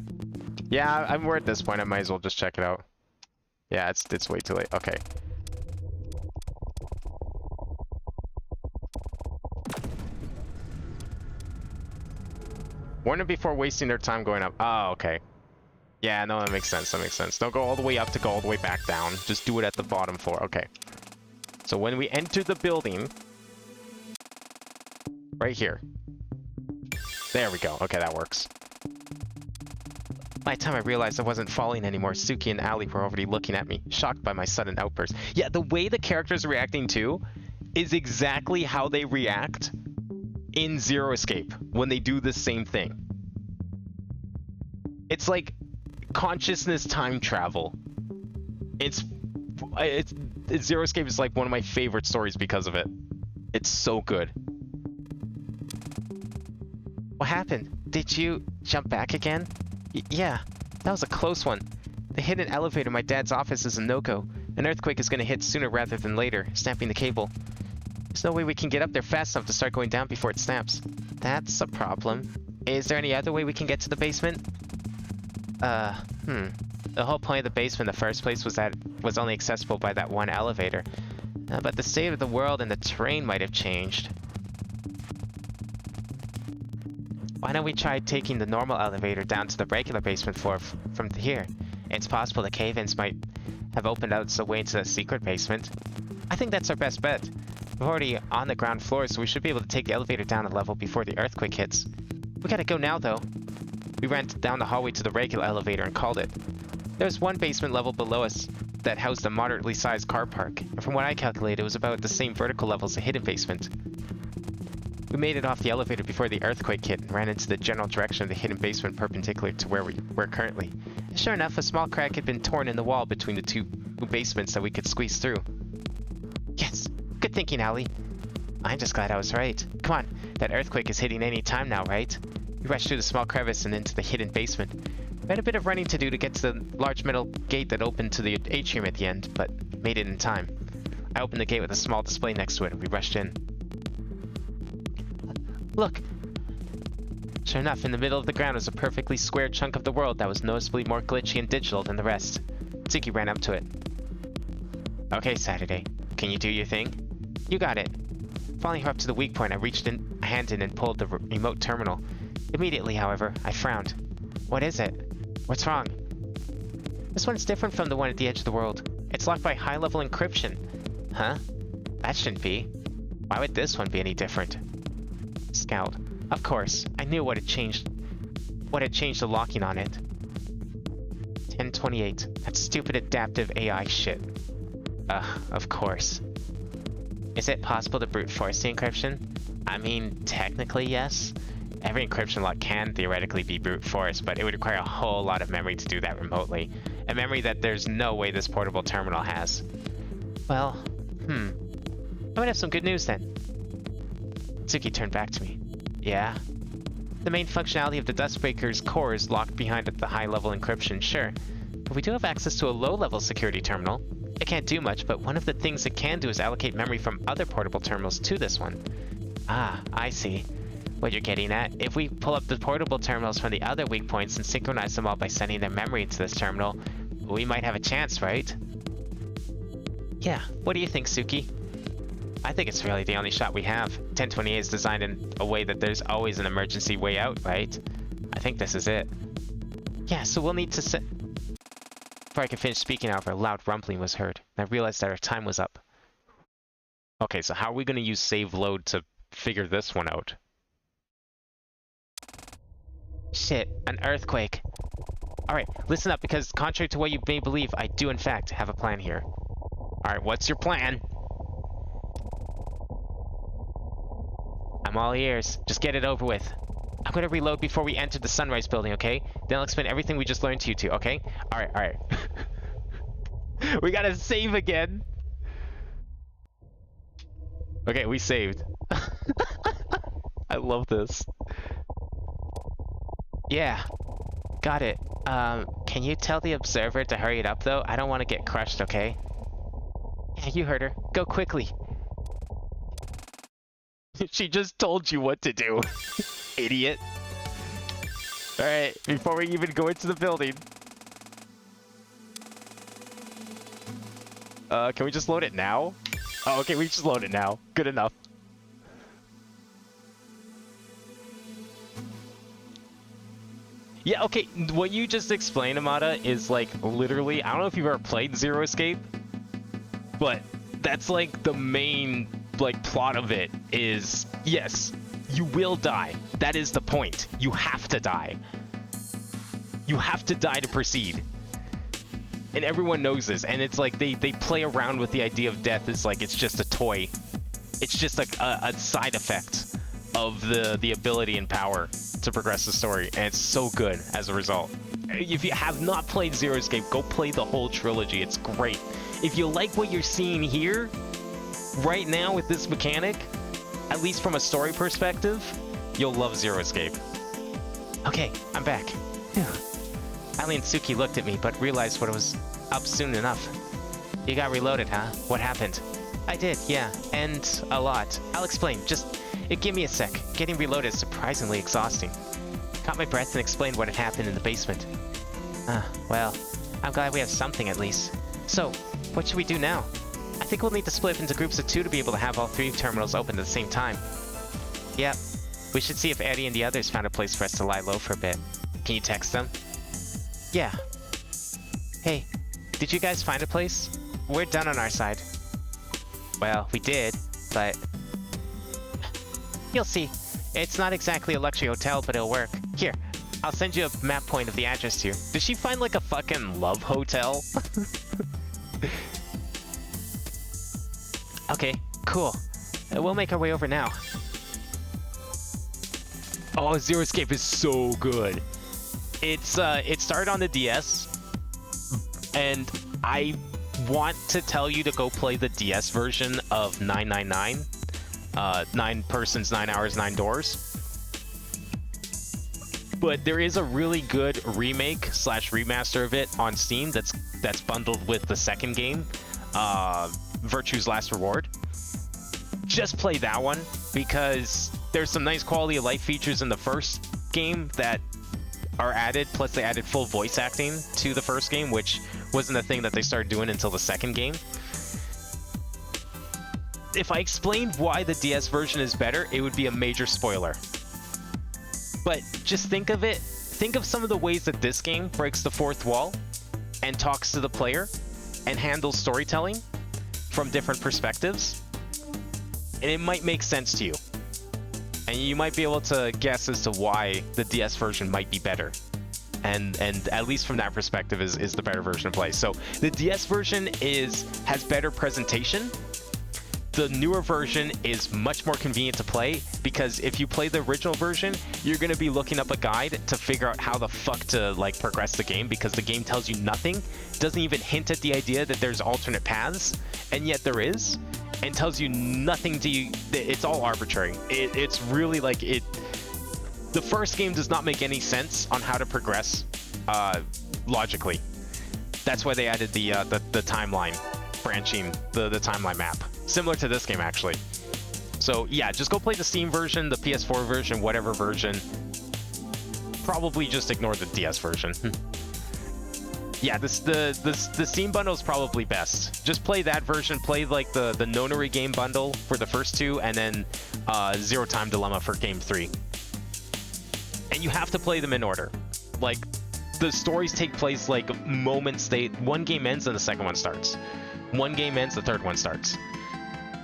Yeah, we're at this point. I might as well just check it out. Yeah, it's way too late. Okay. Warn them before wasting their time going up. Oh, okay. Yeah, no, that makes sense. That makes sense. Don't go all the way up to go all the way back down. Just do it at the bottom floor. Okay. So when we enter the building, right here. There we go. Okay, that works. By the time I realized I wasn't falling anymore, Suki and Ali were already looking at me, shocked by my sudden outburst. Yeah, the way the characters are reacting too is exactly how they react in Zero Escape when they do the same thing. It's like consciousness time travel. It's Zero Escape is like one of my favorite stories because of it. It's so good. What happened? Did you jump back again? Yeah, that was a close one. The hidden elevator in my dad's office is a no-go. An earthquake is going to hit sooner rather than later, snapping the cable. There's no way we can get up there fast enough to start going down before it snaps. That's a problem. Is there any other way we can get to the basement? The whole point of the basement in the first place was that it was only accessible by that one elevator. But the state of the world and the terrain might have changed. Why don't we try taking the normal elevator down to the regular basement floor from here? It's possible the cave-ins might have opened out the way into the secret basement. I think that's our best bet. We're already on the ground floor, so we should be able to take the elevator down a level before the earthquake hits. We gotta go now, though. We ran down the hallway to the regular elevator and called it. There was one basement level below us that housed a moderately sized car park, and from what I calculated, it was about the same vertical level as the hidden basement. We made it off the elevator before the earthquake hit and ran into the general direction of the hidden basement perpendicular to where we were currently. And sure enough, a small crack had been torn in the wall between the two basements that we could squeeze through. Yes! Good thinking, Ali. I'm just glad I was right. Come on, that earthquake is hitting any time now, right? We rushed through the small crevice and into the hidden basement. We had a bit of running to do to get to the large metal gate that opened to the atrium at the end, but made it in time. I opened the gate with a small display next to it and we rushed in. Look! Sure enough, in the middle of the ground was a perfectly square chunk of the world that was noticeably more glitchy and digital than the rest. Tsuki ran up to it. Okay, Saturday. Can you do your thing? You got it. Following her up to the weak point, I reached a hand in and pulled the remote terminal. Immediately, however, I frowned. What is it? What's wrong? This one's different from the one at the edge of the world. It's locked by high-level encryption. Huh? That shouldn't be. Why would this one be any different? Scowled. Of course, I knew what had changed the locking on it. 1028. That stupid adaptive AI shit. Of course. Is it possible to brute force the encryption? I mean, technically yes. Every encryption lock can theoretically be brute force, but it would require a whole lot of memory to do that remotely. A memory that there's no way this portable terminal has. Well, I might have some good news then. Tsuki turned back to me. Yeah? The main functionality of the Dustbreaker's core is locked behind the high-level encryption, sure. But we do have access to a low-level security terminal. It can't do much, but one of the things it can do is allocate memory from other portable terminals to this one. Ah, I see. What you're getting at, if we pull up the portable terminals from the other weak points and synchronize them all by sending their memory into this terminal, we might have a chance, right? Yeah, what do you think, Suki? I think it's really the only shot we have. 1028 is designed in a way that there's always an emergency way out, right? I think this is it. Yeah, so we'll need to set... Before I could finish speaking, however, a loud rumbling was heard, and I realized that our time was up. Okay, so how are we going to use save load to figure this one out? Shit, an earthquake. Alright, listen up, because contrary to what you may believe, I do in fact have a plan here. Alright, what's your plan? I'm all ears. Just get it over with. I'm gonna reload before we enter the Sunrise building, okay? Then I'll explain everything we just learned to you two, okay? Alright. We gotta save again! Okay, we saved. I love this. Yeah. Got it. Can you tell the observer to hurry it up, though? I don't want to get crushed, okay? Yeah, you heard her. Go quickly. She just told you what to do, idiot. Alright, before we even go into the building. Can we just load it now? Oh, okay, we just load it now. Good enough. Yeah, okay, what you just explained, Amada, is like literally, I don't know if you've ever played Zero Escape, but that's like the main like plot of it is, yes, you will die. That is the point. You have to die. You have to die to proceed. And everyone knows this, and it's like they play around with the idea of death as like it's just a toy. It's just a side effect of the ability and power to progress the story, and it's so good as a result. If you have not played Zero Escape, go play the whole trilogy. It's great. If you like what you're seeing here, right now with this mechanic, at least from a story perspective, you'll love Zero Escape. Okay, I'm back. Phew. Ali and Suki looked at me, but realized what was up soon enough. You got reloaded, huh? What happened? I did, yeah, and a lot. I'll explain, just give me a sec. Getting reloaded is surprisingly exhausting. Caught my breath and explained what had happened in the basement. Well, I'm glad we have something at least. So, what should we do now? I think we'll need to split into groups of 2 to be able to have all 3 terminals open at the same time. Yep. We should see if Eddie and the others found a place for us to lie low for a bit. Can you text them? Yeah. Hey, did you guys find a place? We're done on our side. Well, we did, but... You'll see. It's not exactly a luxury hotel, but it'll work. Here, I'll send you a map point of the address here. Did she find like a fucking love hotel? Okay, cool. We'll make our way over now. Oh, Zero Escape is so good. It started on the DS, and I want to tell you to go play the DS version of 999. 9 persons, 9 hours, 9 doors. But there is a really good remake / remaster of it on Steam that's bundled with the second game, Virtue's Last Reward. Just play that one because there's some nice quality of life features in the first game that are added, plus they added full voice acting to the first game, which wasn't a thing that they started doing until the second game. If I explained why the DS version is better, it would be a major spoiler. But just think of it, think of some of the ways that this game breaks the fourth wall and talks to the player and handles storytelling from different perspectives, and it might make sense to you. And you might be able to guess as to why the DS version might be better. And at least from that perspective is the better version of play. So the DS version has better presentation. The newer version is much more convenient to play because if you play the original version, you're going to be looking up a guide to figure out how the fuck to like progress the game because the game tells you nothing, doesn't even hint at the idea that there's alternate paths, and yet there is, and tells you nothing to you. It's all arbitrary. It's really like it. The first game does not make any sense on how to progress logically. That's why they added the timeline branching, the timeline map. Similar to this game, actually. So yeah, just go play the Steam version, the PS4 version, whatever version. Probably just ignore the DS version. Yeah, the Steam bundle is probably best. Just play that version, play like the Nonary game bundle for the first 2, and then Zero Time Dilemma for game 3. And you have to play them in order. Like, the stories take place like moments. One game ends and the second one starts. One game ends, the third one starts.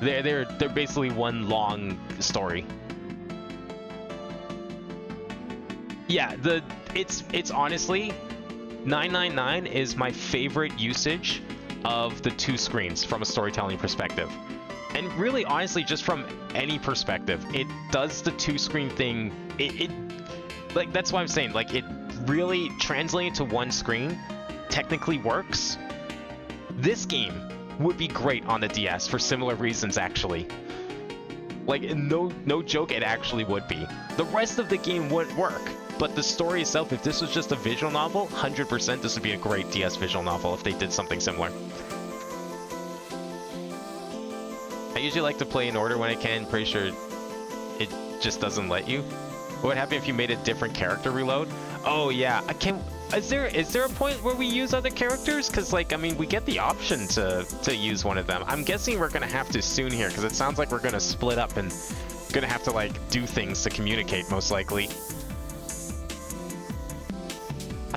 They're basically one long story. Yeah, it's honestly 999 is my favorite usage of the 2 screens from a storytelling perspective. And really honestly just from any perspective, it does the 2 screen thing. It like that's why I'm saying like it really translating to 1 screen technically works. This game would be great on the DS for similar reasons, actually. Like, no joke, it actually would be. The rest of the game wouldn't work, but the story itself, if this was just a visual novel, 100% this would be a great DS visual novel if they did something similar. I usually like to play in order when I can. Pretty sure it just doesn't let you. What would happen if you made a different character reload? Oh yeah, I can't. Is there a point where we use other characters? Because, like, I mean, we get the option to use one of them. I'm guessing we're going to have to soon here, because it sounds like we're going to split up and going to have to, like, do things to communicate, most likely.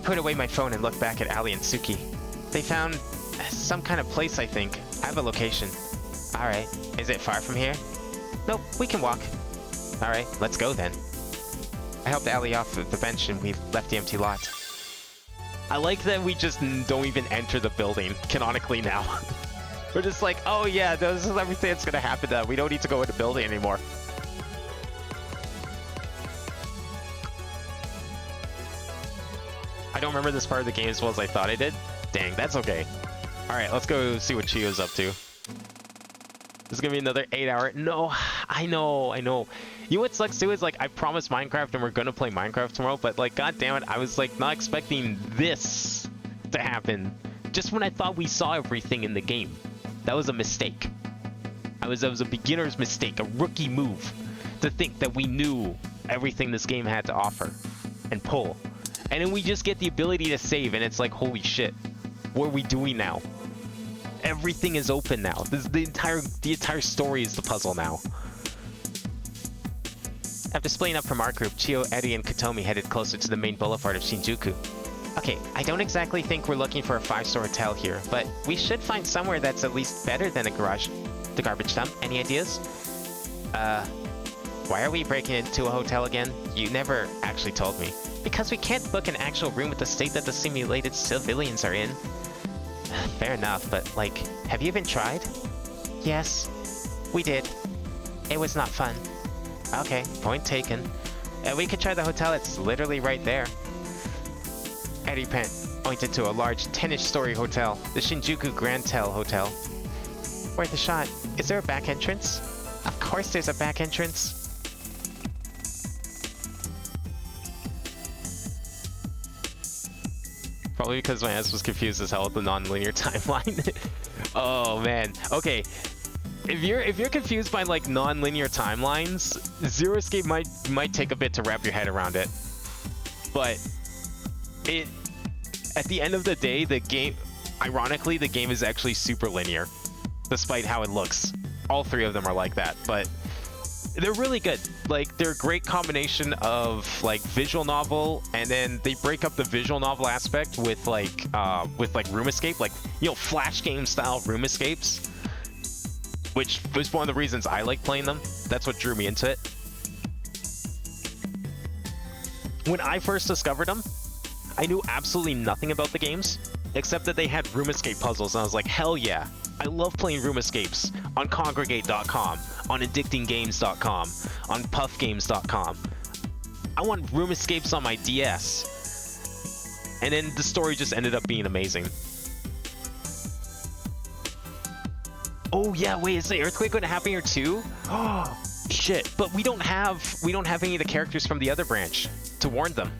put away my phone and looked back at Ali and Suki. They found some kind of place, I think. I have a location. Alright, is it far from here? Nope, we can walk. Alright, let's go then. I helped Ali off the bench and we left the empty lot. I like that we just don't even enter the building canonically now. We're just like, oh yeah, this is everything that's gonna happen now. We don't need to go in the building anymore. I don't remember this part of the game as well as I thought I did. Dang, that's okay. Alright, let's go see what Chio's up to. This is gonna be another 8-hour. No, I know. You know what sucks too is like I promised Minecraft and we're gonna play Minecraft tomorrow, but like god damn it, I was like not expecting this to happen. Just when I thought we saw everything in the game. That was a mistake. That was a beginner's mistake, a rookie move to think that we knew everything this game had to offer and pull. And then we just get the ability to save and it's like holy shit. What are we doing now? Everything is open now. The entire story is the puzzle now. After splitting up from our group, Chio, Eddie, and Katomi headed closer to the main boulevard of Shinjuku. Okay, I don't exactly think we're looking for a 5-star hotel here, but we should find somewhere that's at least better than the garbage dump. Any ideas? Why are we breaking into a hotel again? You never actually told me. Because we can't book an actual room with the state that the simulated civilians are in. Fair enough, but like, have you even tried? Yes, we did. It was not fun. Okay, point taken. We could try the hotel, it's literally right there. Eddie pointed to a large 10-ish story hotel, the Shinjuku Grand Tel Hotel. Worth a shot. Is there a back entrance? Of course there's a back entrance. Probably because my ass was confused as hell with the non-linear timeline. Oh man. Okay. If you're confused by like non-linear timelines, Zero Escape might take a bit to wrap your head around it. But at the end of the day, the game, ironically, the game is actually super linear, despite how it looks. All three of them are like that, but they're really good. Like, they're a great combination of like visual novel, and then they break up the visual novel aspect with like room escape, like, you know, flash game style room escapes, which was one of the reasons I like playing them. That's what drew me into it. When I first discovered them, I knew absolutely nothing about the games, except that they had room escape puzzles, and I was like, hell yeah. I love playing room escapes on Congregate.com, on AddictingGames.com, on PuffGames.com. I want room escapes on my DS. And then the story just ended up being amazing. Oh yeah, wait, is the earthquake going to happen here too? Oh shit! But we don't have any of the characters from the other branch to warn them.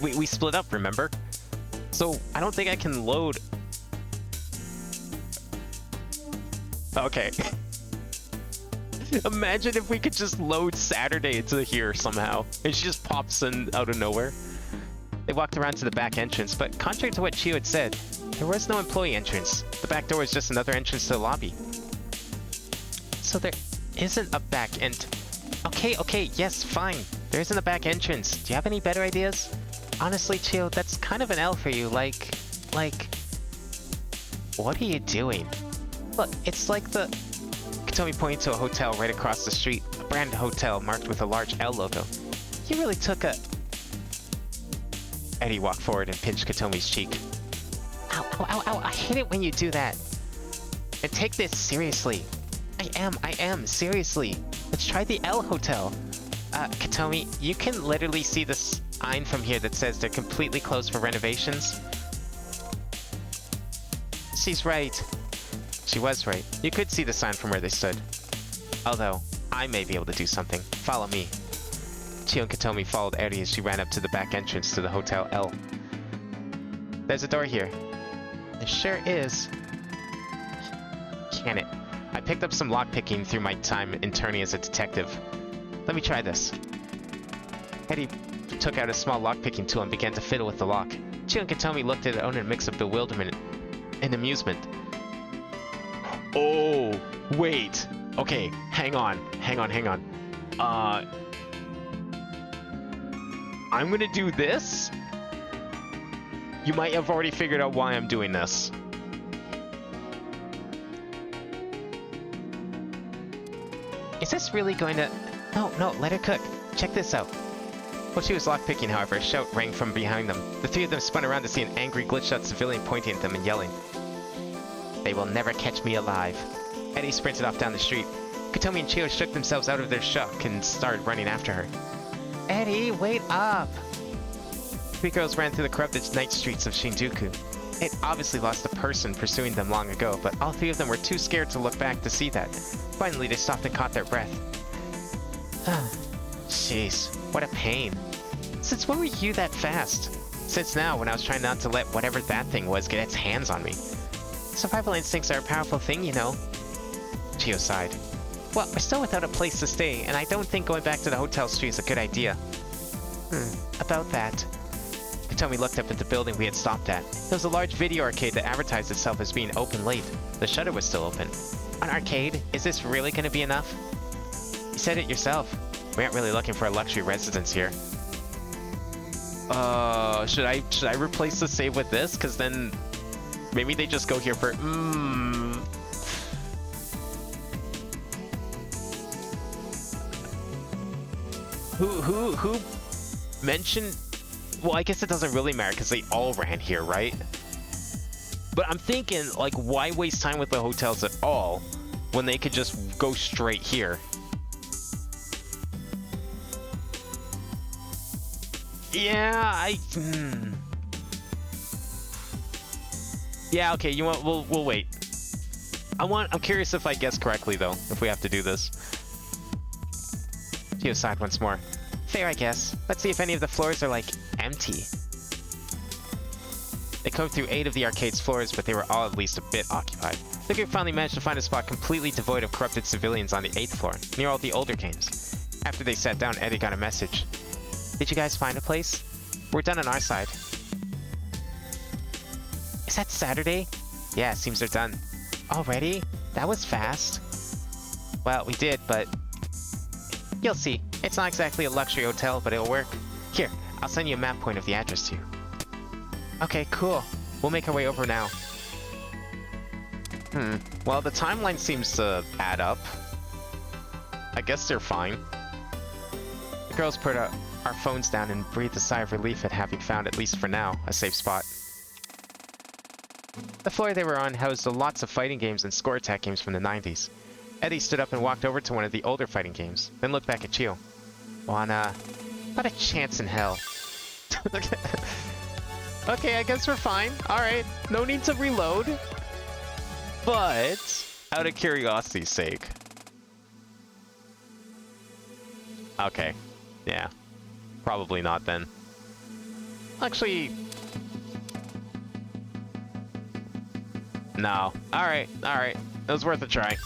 We split up, remember? So I don't think I can load. Okay. Imagine if we could just load Saturday into here somehow, and she just pops in out of nowhere. They walked around to the back entrance, but contrary to what Chio had said, there was no employee entrance. The back door is just another entrance to the lobby. So there isn't a back end. Okay, yes, fine. There isn't a back entrance. Do you have any better ideas? Honestly, Chio, that's kind of an L for you. Like, what are you doing? Look, it's like the... Katomi pointed to a hotel right across the street, a brand hotel marked with a large L logo. You really took a... Eddie walked forward and pinched Katomi's cheek. Ow, ow, ow, ow, I hate it when you do that. And take this seriously. I am, seriously. Let's try the L Hotel. Katomi, you can literally see the sign from here that says they're completely closed for renovations. She's right. She was right. You could see the sign from where they stood. Although, I may be able to do something. Follow me. Chio and Katomi followed Eri as she ran up to the back entrance to the Hotel L. There's a door here. There sure is. Can it? I picked up some lockpicking through my time interning as a detective. Let me try this. Eri took out a small lockpicking tool and began to fiddle with the lock. Chio and Katomi looked at it in a mix of bewilderment and amusement. Oh, wait. Okay, hang on. I'm gonna do this, You might have already figured out why I'm doing this. Is this really going to... No, let her cook. Check this out. While she was lockpicking, however, a shout rang from behind them. The three of them spun around to see an angry, glitched-out civilian pointing at them and yelling. They will never catch me alive. Eddie sprinted off down the street. Katomi and Chio shook themselves out of their shock and started running after her. Eddie, wait up! Three girls ran through the corrupted night streets of Shinjuku. It obviously lost a person pursuing them long ago, but all three of them were too scared to look back to see that. Finally, they stopped and caught their breath. Jeez, what a pain. Since when were you that fast? Since now, when I was trying not to let whatever that thing was get its hands on me. Survival instincts are a powerful thing, you know. Chio sighed. Well, we're still without a place to stay, and I don't think going back to the hotel street is a good idea. About that. Hitomi looked up at the building we had stopped at. There was a large video arcade that advertised itself as being open late. The shutter was still open. An arcade? Is this really going to be enough? You said it yourself. We aren't really looking for a luxury residence here. Should I replace the save with this? Because then maybe they just go here for... Who mentioned... Well, I guess it doesn't really matter because they all ran here, right? But I'm thinking, like, why waste time with the hotels at all when they could just go straight here? Yeah, Yeah, okay, you know what? We'll wait. I'm curious if I guessed correctly, though, if we have to do this. Geo sighed once more. Fair, I guess. Let's see if any of the floors are, like, empty. They combed through 8 of the arcade's floors, but they were all at least a bit occupied. The group finally managed to find a spot completely devoid of corrupted civilians on the 8th floor, near all the older games. After they sat down, Eddie got a message. Did you guys find a place? We're done on our side. Is that Saturday? Yeah, seems they're done. Already? That was fast. Well, we did, but... You'll see. It's not exactly a luxury hotel, but it'll work. Here, I'll send you a map point of the address to you. Okay, cool. We'll make our way over now. Well, the timeline seems to add up. I guess they're fine. The girls put our phones down and breathed a sigh of relief at having found, at least for now, a safe spot. The floor they were on housed lots of fighting games and score attack games from the 90s. Eddie stood up and walked over to one of the older fighting games, then looked back at Chio. Wanna... Not a chance in hell. Okay, I guess we're fine. Alright, no need to reload. But, out of curiosity's sake. Okay, yeah. Probably not then. Actually... No. Alright. It was worth a try.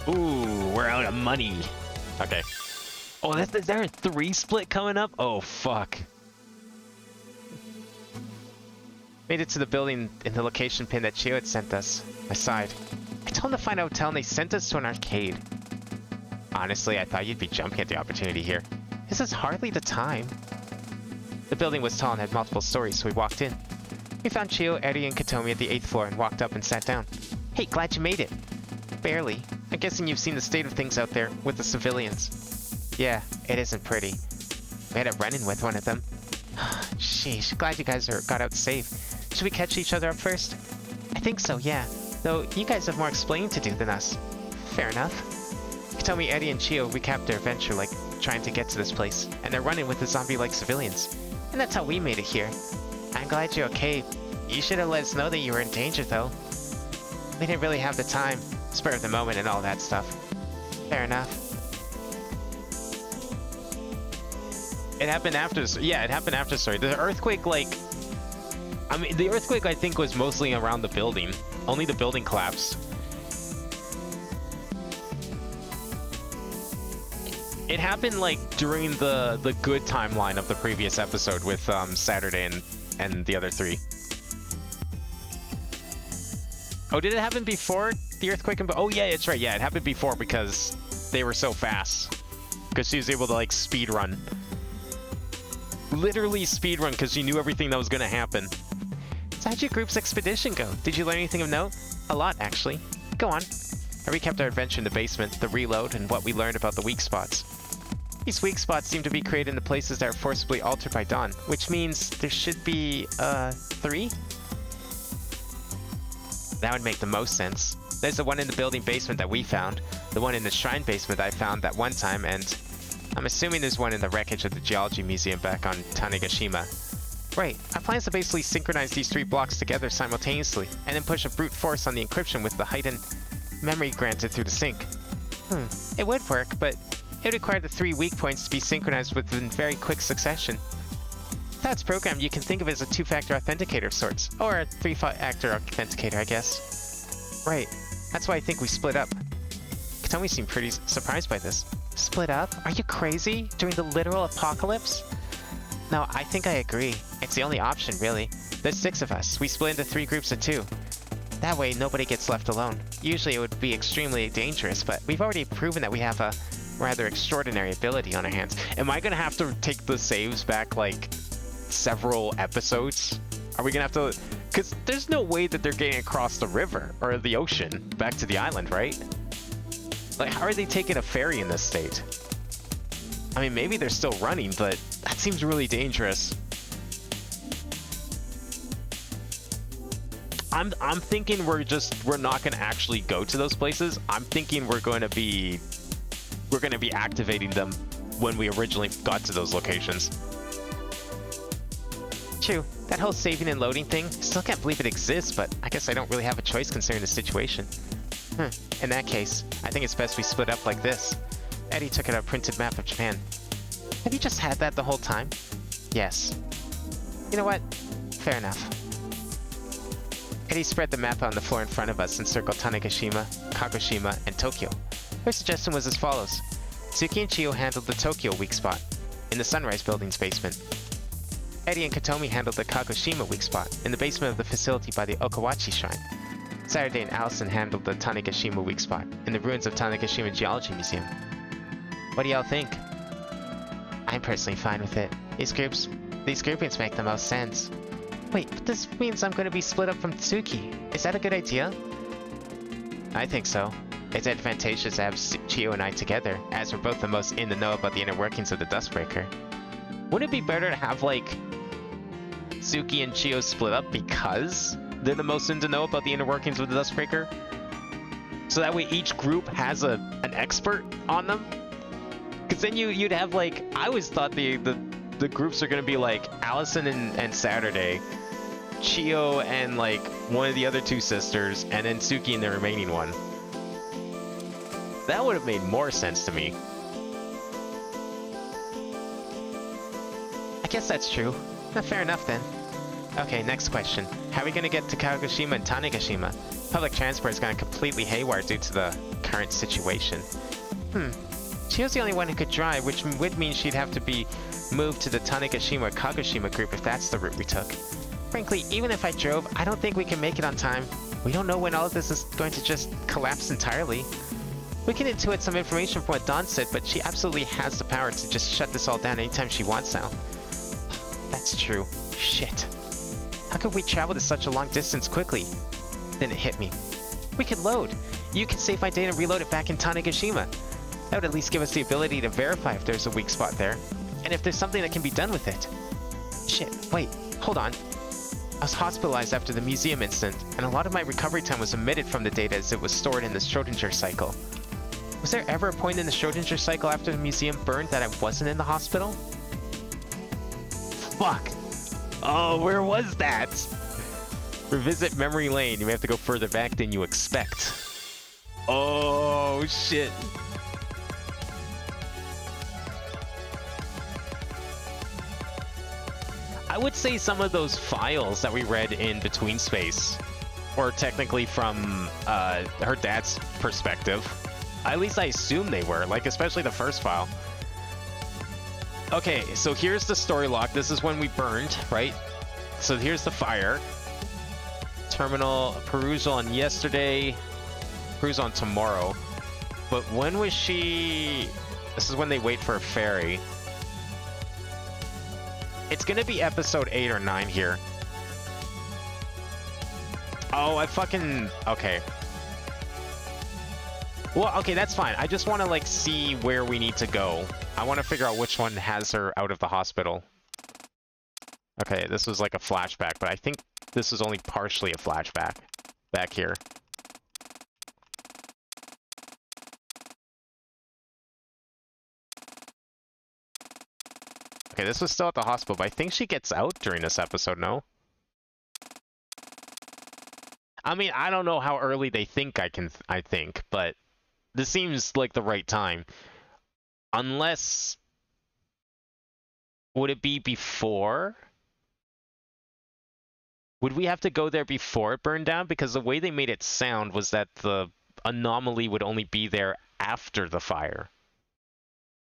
Ooh, we're out of money. Okay. Oh, is there a 3 split coming up? Oh, fuck. Made it to the building in the location pin that Chio had sent us. I sighed. I told them to find a hotel and they sent us to an arcade. Honestly, I thought you'd be jumping at the opportunity here. This is hardly the time. The building was tall and had multiple stories, so we walked in. We found Chio, Eddie, and Katomi at the 8th floor and walked up and sat down. Hey, glad you made it. Barely. I'm guessing you've seen the state of things out there with the civilians. Yeah, it isn't pretty. We had a run-in with one of them. Sheesh, glad you guys got out safe. Should we catch each other up first? I think so, yeah. Though you guys have more explaining to do than us. Fair enough. Katomi, Eddie, and Chio recapped their adventure, like trying to get to this place, and they're running with the zombie-like civilians. And that's how we made it here. I'm glad you're okay. You should have let us know that you were in danger, though. We didn't really have the time. Spur of the moment and all that stuff. Fair enough. It happened after... Yeah, it happened after the story. The earthquake, like... I mean, the earthquake, I think, was mostly around the building. Only the building collapsed. It happened, like, during the good timeline of the previous episode with Saturday and the other 3. Oh, did it happen before the earthquake? Oh yeah, it's right. Yeah, it happened before because they were so fast. Because she was able to like speed run. Literally speed run because she knew everything that was going to happen. So how'd your group's expedition go? Did you learn anything of note? A lot, actually. Go on. I recapped our adventure in the basement, the reload, and what we learned about the weak spots. These weak spots seem to be created in the places that are forcibly altered by dawn, which means there should be, 3? That would make the most sense. There's the one in the building basement that we found, the one in the shrine basement I found that one time, and I'm assuming there's one in the wreckage of the geology museum back on Tanegashima. Right, our plan is to basically synchronize these 3 blocks together simultaneously, and then push a brute force on the encryption with the heightened memory granted through the sync. It would work, but it would require the 3 weak points to be synchronized within very quick succession. If that's programmed, you can think of it as a 2-factor authenticator of sorts, or a 3-factor authenticator, I guess. Right, that's why I think we split up. Katomi seemed pretty surprised by this. Split up? Are you crazy? During the literal apocalypse? No, I think I agree. It's the only option, really. There's 6 of us. We split into 3 groups of 2. That way, nobody gets left alone. Usually it would be extremely dangerous, but we've already proven that we have a rather extraordinary ability on our hands. Am I gonna have to take the saves back, like, several episodes? Are we gonna have to... Because there's no way that they're getting across the river, or the ocean, back to the island, right? Like, how are they taking a ferry in this state? I mean, maybe they're still running, but that seems really dangerous. I'm thinking we're not gonna actually go to those places. I'm thinking we're gonna be activating them when we originally got to those locations. True, that whole saving and loading thing, still can't believe it exists, but I guess I don't really have a choice considering the situation. In that case, I think it's best we split up like this. Eddie took out a printed map of Japan. Have you just had that the whole time? Yes. You know what? Fair enough. Eddie spread the map on the floor in front of us and circled Tanegashima, Kagoshima, and Tokyo. Her suggestion was as follows. Tsuki and Chiyo handled the Tokyo weak spot, in the Sunrise Building's basement. Eddie and Katomi handled the Kagoshima weak spot, in the basement of the facility by the Okawachi Shrine. Saturday and Allison handled the Tanegashima weak spot, in the ruins of Tanegashima Geology Museum. What do y'all think? I'm personally fine with it. These groupings make the most sense. Wait, but this means I'm going to be split up from Tsuki. Is that a good idea? I think so. It's advantageous to have Chiyo and I together, as we're both the most in the know about the inner workings of the Dustbreaker. Wouldn't it be better to have, like, Tsuki and Chiyo split up because they're the most in the know about the inner workings of the Dustbreaker? So that way each group has an expert on them? Because then you'd have, like, I always thought the groups are going to be, like, Allison and Saturday, Chiyo and, like, one of the other 2 sisters, and then Tsuki and the remaining one. That would have made more sense to me. I guess that's true. Fair enough, then. Okay, next question. How are we going to get to Kagoshima and Tanegashima? Public transport is going completely haywire due to the current situation. Chiyo's the only one who could drive, which would mean she'd have to be moved to the Tanegashima or Kagoshima group if that's the route we took. Frankly, even if I drove, I don't think we can make it on time. We don't know when all of this is going to just collapse entirely. We can intuit some information from what Dawn said, but she absolutely has the power to just shut this all down anytime she wants now. That's true. Shit. How could we travel to such a long distance quickly? Then it hit me. We could load. You could save my data and reload it back in Tanegashima. That would at least give us the ability to verify if there's a weak spot there, and if there's something that can be done with it. Shit, wait, hold on. I was hospitalized after the museum incident, and a lot of my recovery time was omitted from the data as it was stored in the Schrodinger cycle. Was there ever a point in the Schrodinger cycle after the museum burned that I wasn't in the hospital? Fuck! Oh, where was that? Revisit memory lane. You may have to go further back than you expect. Oh, shit. I would say some of those files that we read in Between Space, or technically from her dad's perspective, at least I assume they were, like especially the first file. Okay, so here's the story log. This is when we burned, right? So here's the fire. Terminal perusal on yesterday. cruise on tomorrow. But when was she... This is when they wait for a ferry. It's gonna be episode 8 or 9 here. Oh, I fucking... Okay. Well, okay, that's fine. I just want to, like, see where we need to go. I want to figure out which one has her out of the hospital. Okay, this was like a flashback, but I think this was only partially a flashback back here. Okay, this was still at the hospital, but I think she gets out during this episode, no? I mean, I don't know how early they think I think, but this seems like the right time. Unless... Would it be before? Would we have to go there before it burned down? Because the way they made it sound was that the anomaly would only be there after the fire.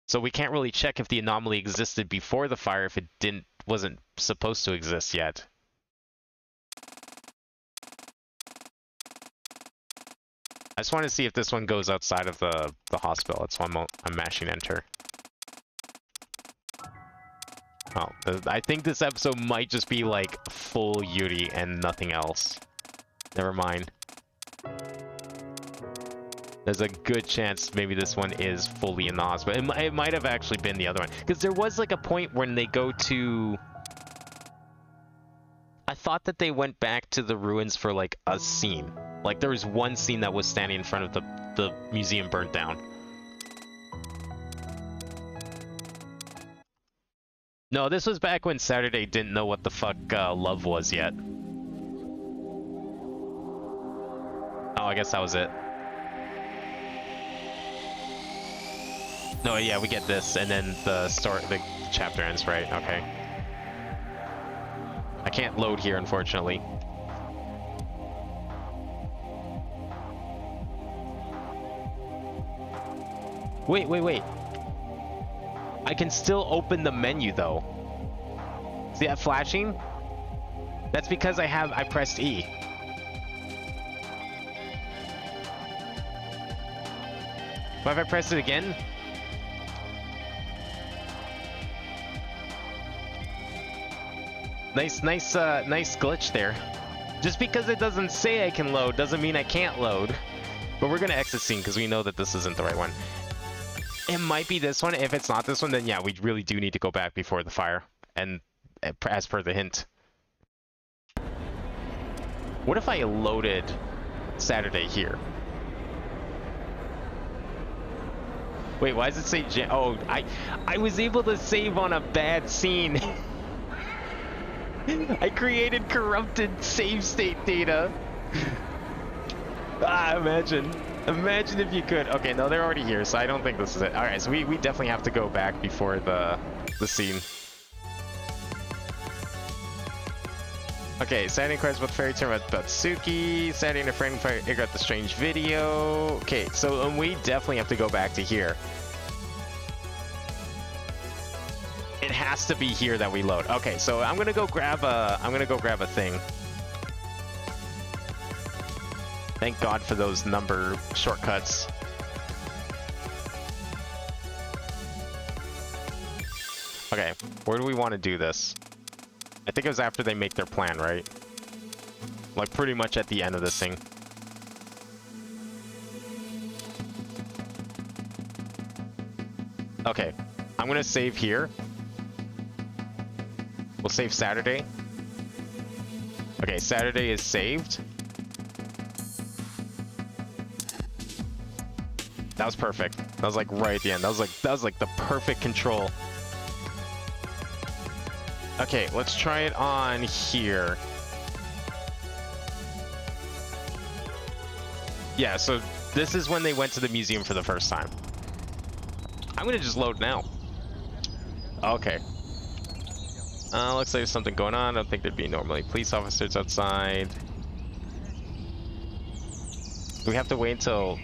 So we can't really check if the anomaly existed before the fire if it wasn't supposed to exist yet. I just want to see if this one goes outside of the hospital. That's why I'm mashing enter. Oh, I think this episode might just be like full Yuri and nothing else. Never mind. There's a good chance maybe this one is fully in the hospital. It might have actually been the other one. Because there was like a point when they go to... I thought that they went back to the ruins for like a scene. Like there was one scene that was standing in front of the museum burnt down. No, this was back when Saturday didn't know what the fuck love was yet. Oh, I guess that was it. No, yeah, we get this, and then the chapter ends, right? Okay. I can't load here, unfortunately. Wait. I can still open the menu, though. See that flashing? That's because I pressed E. But if I press it again? Nice glitch there. Just because it doesn't say I can load doesn't mean I can't load. But we're gonna exit scene because we know that this isn't the right one. It might be this one. If it's not this one, then yeah, we really do need to go back before the fire. And as per the hint. What if I loaded Saturday here? Wait, why does it say oh, I was able to save on a bad scene. I created corrupted save state data. Ah, imagine if you could. Okay, no, they're already here, so I don't think this is it. All right, so we definitely have to go back before the scene. Okay, Saturday inquires about the fairy tale about Suki. Saturday and a friend figure out the strange video. Okay, so we definitely have to go back to here. It has to be here that we load. Okay, so I'm gonna go grab a thing. Thank God for those number shortcuts. Okay, where do we want to do this? I think it was after they make their plan, right? Like pretty much at the end of this thing. Okay, I'm gonna save here. We'll save Saturday. Okay, Saturday is saved. That was perfect. That was like right at the end. That was like the perfect control. Okay, let's try it on here. Yeah, so this is when they went to the museum for the first time. I'm gonna just load now. Okay. Looks like there's something going on. I don't think there'd be normally police officers outside. Do we have to wait until...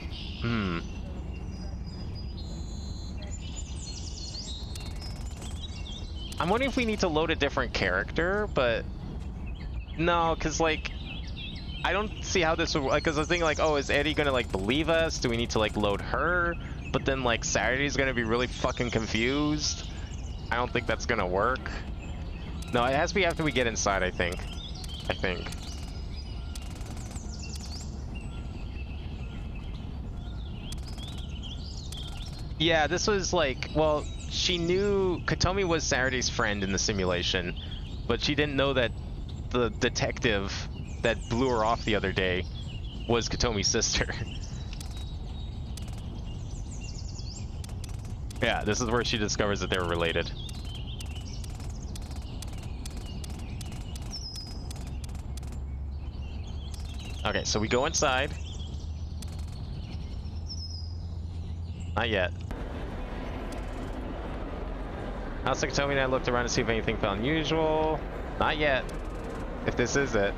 I'm wondering if we need to load a different character, but... No, because, like... I don't see how this would work, because I was thinking like, oh, is Eddie gonna like believe us? Do we need to like load her? But then like Saturday's gonna be really fucking confused. I don't think that's gonna work. No, it has to be after we get inside, I think. I think. Yeah, this was like, well, she knew Katomi was Saturday's friend in the simulation, but she didn't know that the detective that blew her off the other day was Katomi's sister. Yeah, this is where she discovers that they're related. Okay, so we go inside. Not yet. House of Katomi and I looked around to see if anything felt unusual. Not yet. If this is it.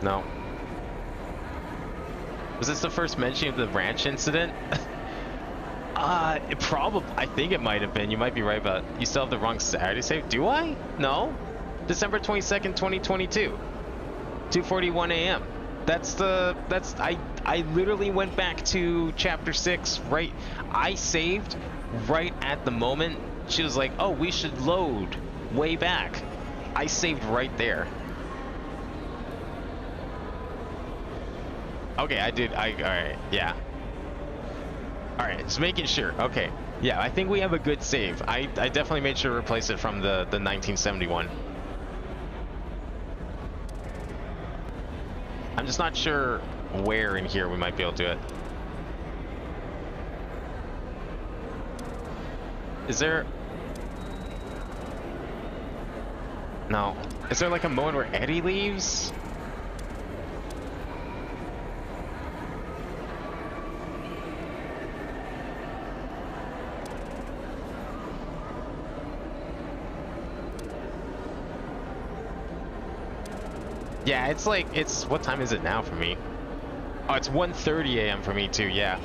No. Was this the first mention of the ranch incident? Probably. I think it might have been. You might be right, but you still have the wrong Saturday save. Do I? No. December 22nd, 2022. 2:41 a.m. I literally went back to chapter 6, right? I saved right at the moment she was like, oh, we should load way back. I saved right there. Okay, I did. Alright, yeah. Alright, just making sure. Okay. Yeah, I think we have a good save. I definitely made sure to replace it from the 1971. I'm just not sure where in here we might be able to do it. Is there... No. Is there like a moment where Eddie leaves? Yeah, it's like, what time is it now for me? Oh, it's 1:30 a.m. for me too, yeah.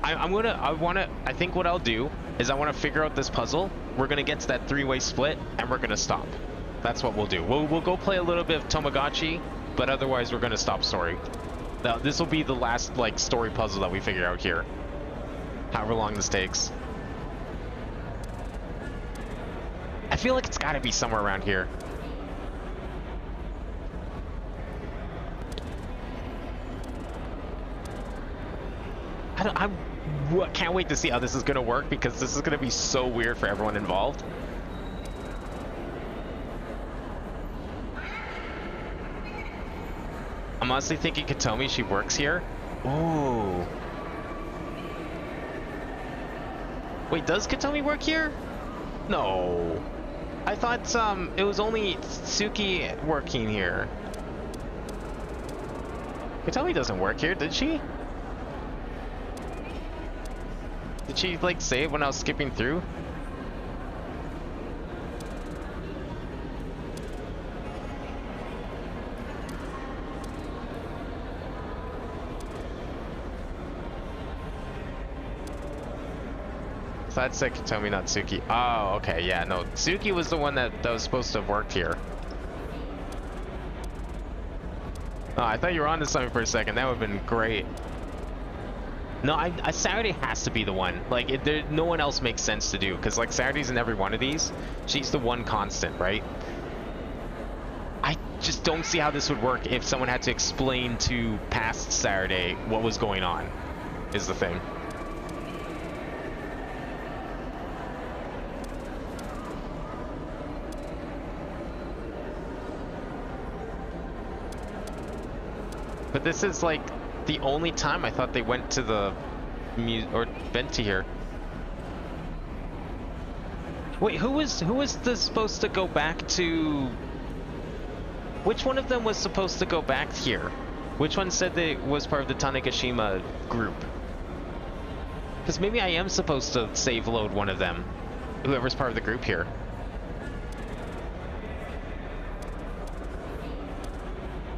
I think what I'll do is I want to figure out this puzzle. We're gonna get to that three-way split, and we're gonna stop. That's what we'll do. We'll go play a little bit of Tamagotchi, but otherwise we're gonna stop story. Now, this will be the last, like, story puzzle that we figure out here. However long this takes. I feel like it's gotta be somewhere around here. I can't wait to see how this is gonna work, because this is gonna be so weird for everyone involved. I'm honestly thinking Katomi, she works here. Ooh. Wait, does Katomi work here? No. I thought it was only Tsuki working here. Katomi doesn't work here, did she? Did she, like, save when I was skipping through? So that said Katomi, not Tsuki. Oh, okay, yeah, no. Tsuki was the one that was supposed to have worked here. Oh, I thought you were onto something for a second. That would have been great. No, Saturday has to be the one. Like, no one else makes sense to do, because, like, Saturday's in every one of these. She's the one constant, right? I just don't see how this would work if someone had to explain to past Saturday what was going on, is the thing. But this is, like, the only time I thought they went to the or been to here. Wait, who was this supposed to go back to? Which one of them was supposed to go back here? Which one said they was part of the Tanegashima group? Because maybe I am supposed to save load one of them, whoever's part of the group here.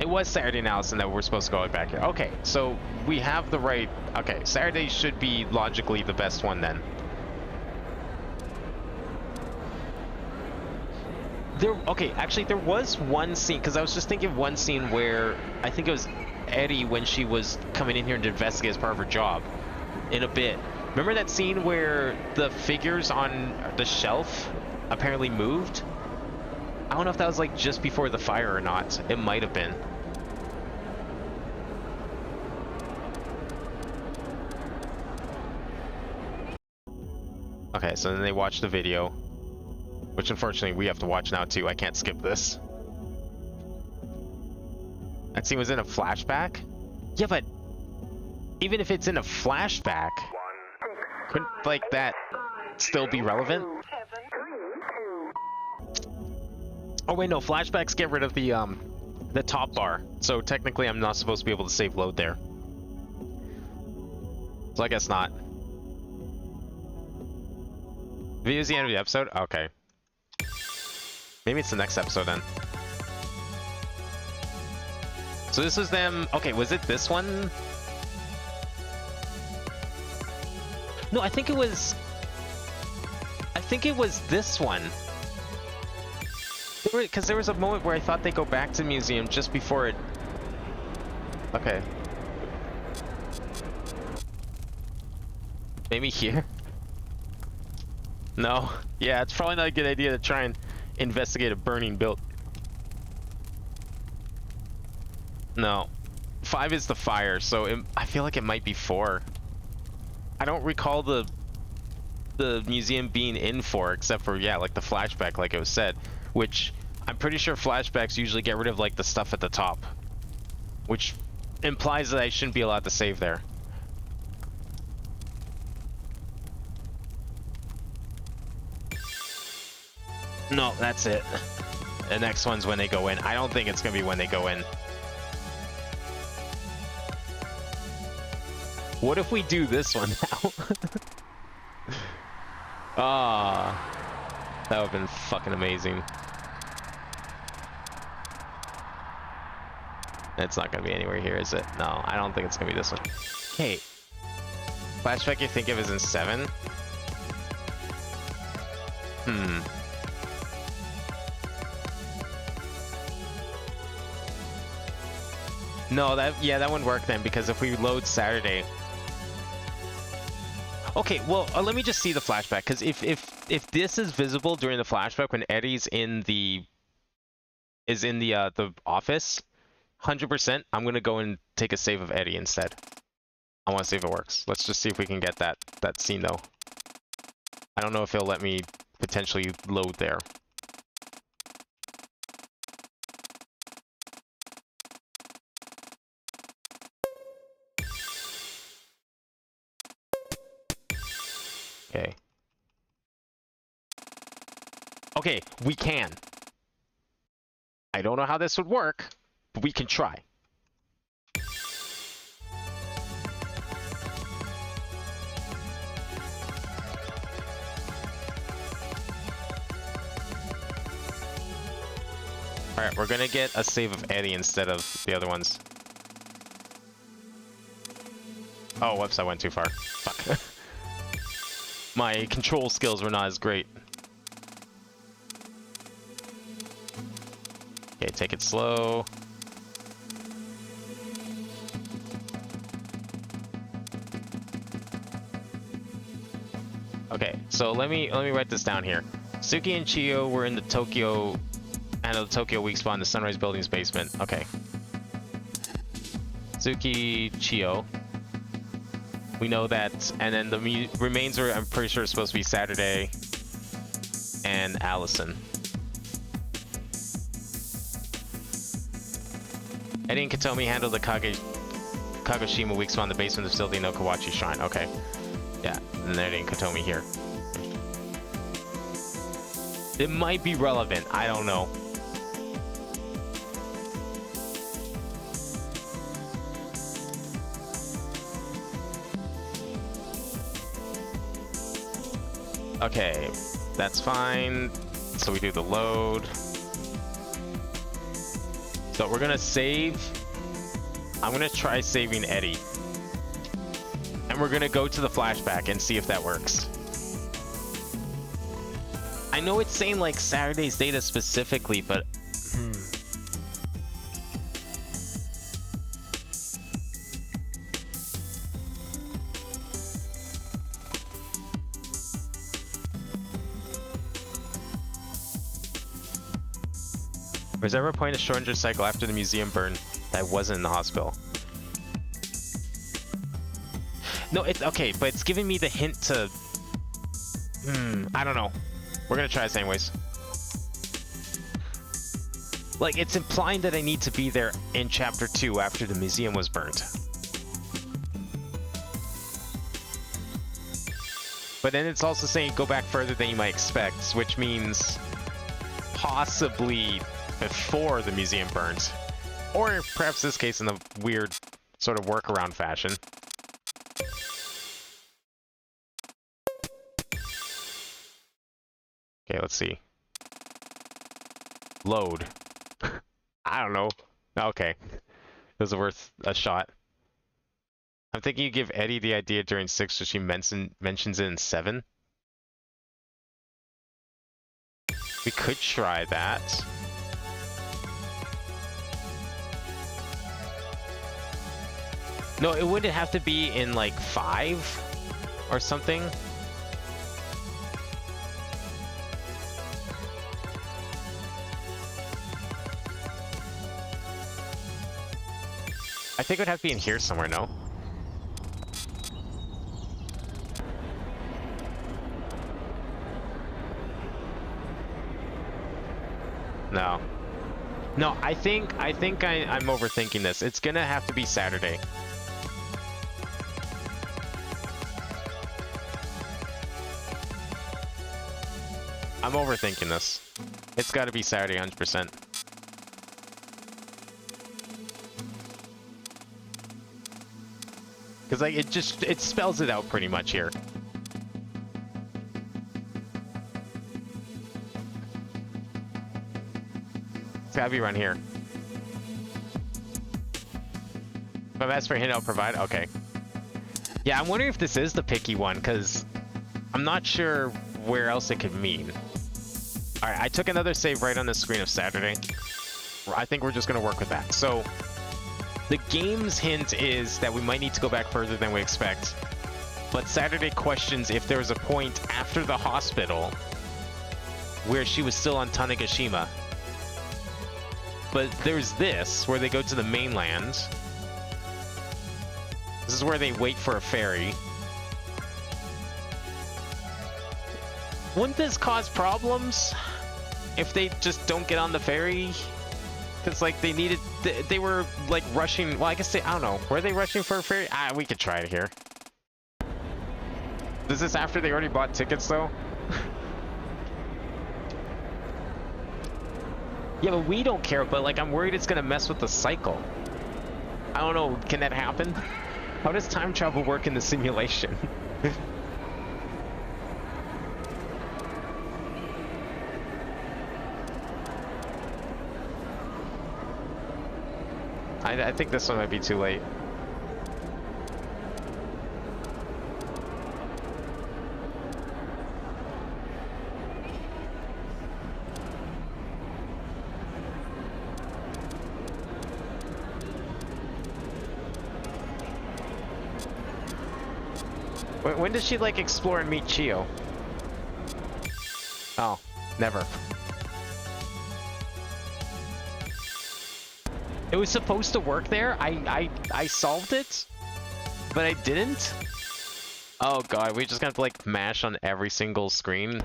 It was Saturday and Allison that we're supposed to go back here. Okay, so we have the right... Okay, Saturday should be logically the best one then. Okay, actually, there was one scene, because I was just thinking of one scene where I think it was Eddie when she was coming in here to investigate as part of her job in a bit. Remember that scene where the figures on the shelf apparently moved? I don't know if that was like just before the fire or not. It might have been. Okay, so then they watch the video, which unfortunately we have to watch now too. I can't skip this. That scene was in a flashback? Yeah, but even if it's in a flashback, couldn't like that still be relevant? Oh wait, no, flashbacks get rid of the top bar. So technically I'm not supposed to be able to save load there. So I guess not. Video is the end of the episode? Okay. Maybe it's the next episode then. So this was them. Okay, was it this one? No, I think it was this one. Because there was a moment where I thought they go back to the museum just before it. Okay. Maybe here? No. Yeah, it's probably not a good idea to try and investigate a burning building. No. 5 is the fire, so I feel like it might be 4. I don't recall the museum being in 4, except for, yeah, like the flashback, like it was said. Which, I'm pretty sure flashbacks usually get rid of, like, the stuff at the top. Which implies that I shouldn't be allowed to save there. No, that's it. The next one's when they go in. I don't think it's gonna be when they go in. What if we do this one now? Ah, that would've been fucking amazing. It's not gonna be anywhere here, is it? No, I don't think it's gonna be this one. Okay. Flashback you think of is in 7? Hmm. No, that wouldn't work then, because if we load Saturday. Okay, well, let me just see the flashback, because if this is visible during the flashback when Eddie's in the office, 100%, I'm gonna go and take a save of Eddie instead. I want to see if it works. Let's just see if we can get that scene though. I don't know if it'll let me potentially load there. Okay. Okay, we can. I don't know how this would work, but we can try. Alright, we're gonna get a save of Eddie instead of the other ones. Oh, whoops, I went too far. Fuck. My control skills were not as great. Okay, take it slow. Okay, so let me write this down here. Suki and Chiyo were in the Tokyo weak spot in the Sunrise Building's basement. Okay. Suki, Chiyo. We know that, and then the remains are, I'm pretty sure, supposed to be Saturday and Allison. Eddie and Katomi handled the Kagoshima weak spot in the basement of still the no Kawachi Shrine. Okay. Yeah, and then Eddie and Katomi here. It might be relevant. I don't know. Okay, that's fine. So we do the load. So we're gonna save. I'm gonna try saving Eddie. And we're gonna go to the flashback and see if that works. I know it's saying like Saturday's data specifically, but was there ever a point in Schrodinger's cycle after the museum burned that I wasn't in the hospital? No, it's okay, but it's giving me the hint to... I don't know. We're gonna try this anyways. Like, it's implying that I need to be there in Chapter 2 after the museum was burnt. But then it's also saying go back further than you might expect, which means possibly before the museum burns. Or perhaps this case in the weird sort of workaround fashion. Okay, let's see. Load. I don't know. Okay. It was worth a shot. I'm thinking you give Eddie the idea during 6 so she mentions it in 7. We could try that. No, it wouldn't have to be in like 5 or something. I think it would have to be in here somewhere, no? No. No, I think I'm overthinking this. It's gonna have to be Saturday. I'm overthinking this. It's gotta be Saturday, 100%. Because like it spells it out pretty much here. It's gotta be around here. If I've asked for a hint, I'll provide. Okay. Yeah, I'm wondering if this is the picky one, because I'm not sure where else it could mean. Alright, I took another save right on the screen of Saturday. I think we're just gonna work with that. So, the game's hint is that we might need to go back further than we expect. But Saturday questions if there was a point after the hospital where she was still on Tanegashima. But there's this, where they go to the mainland. This is where they wait for a ferry. Wouldn't this cause problems if they just don't get on the ferry? Because, like, they were, like, rushing, well, I guess I don't know. Were they rushing for a ferry? We could try it here. Is this after they already bought tickets, though? Yeah, but we don't care, but, like, I'm worried it's gonna mess with the cycle. I don't know, can that happen? How does time travel work in the simulation? I think this one might be too late. When does she, like, explore and meet Chio? Oh, never. It was supposed to work there. I solved it, but I didn't. Oh god, we just got to like mash on every single screen.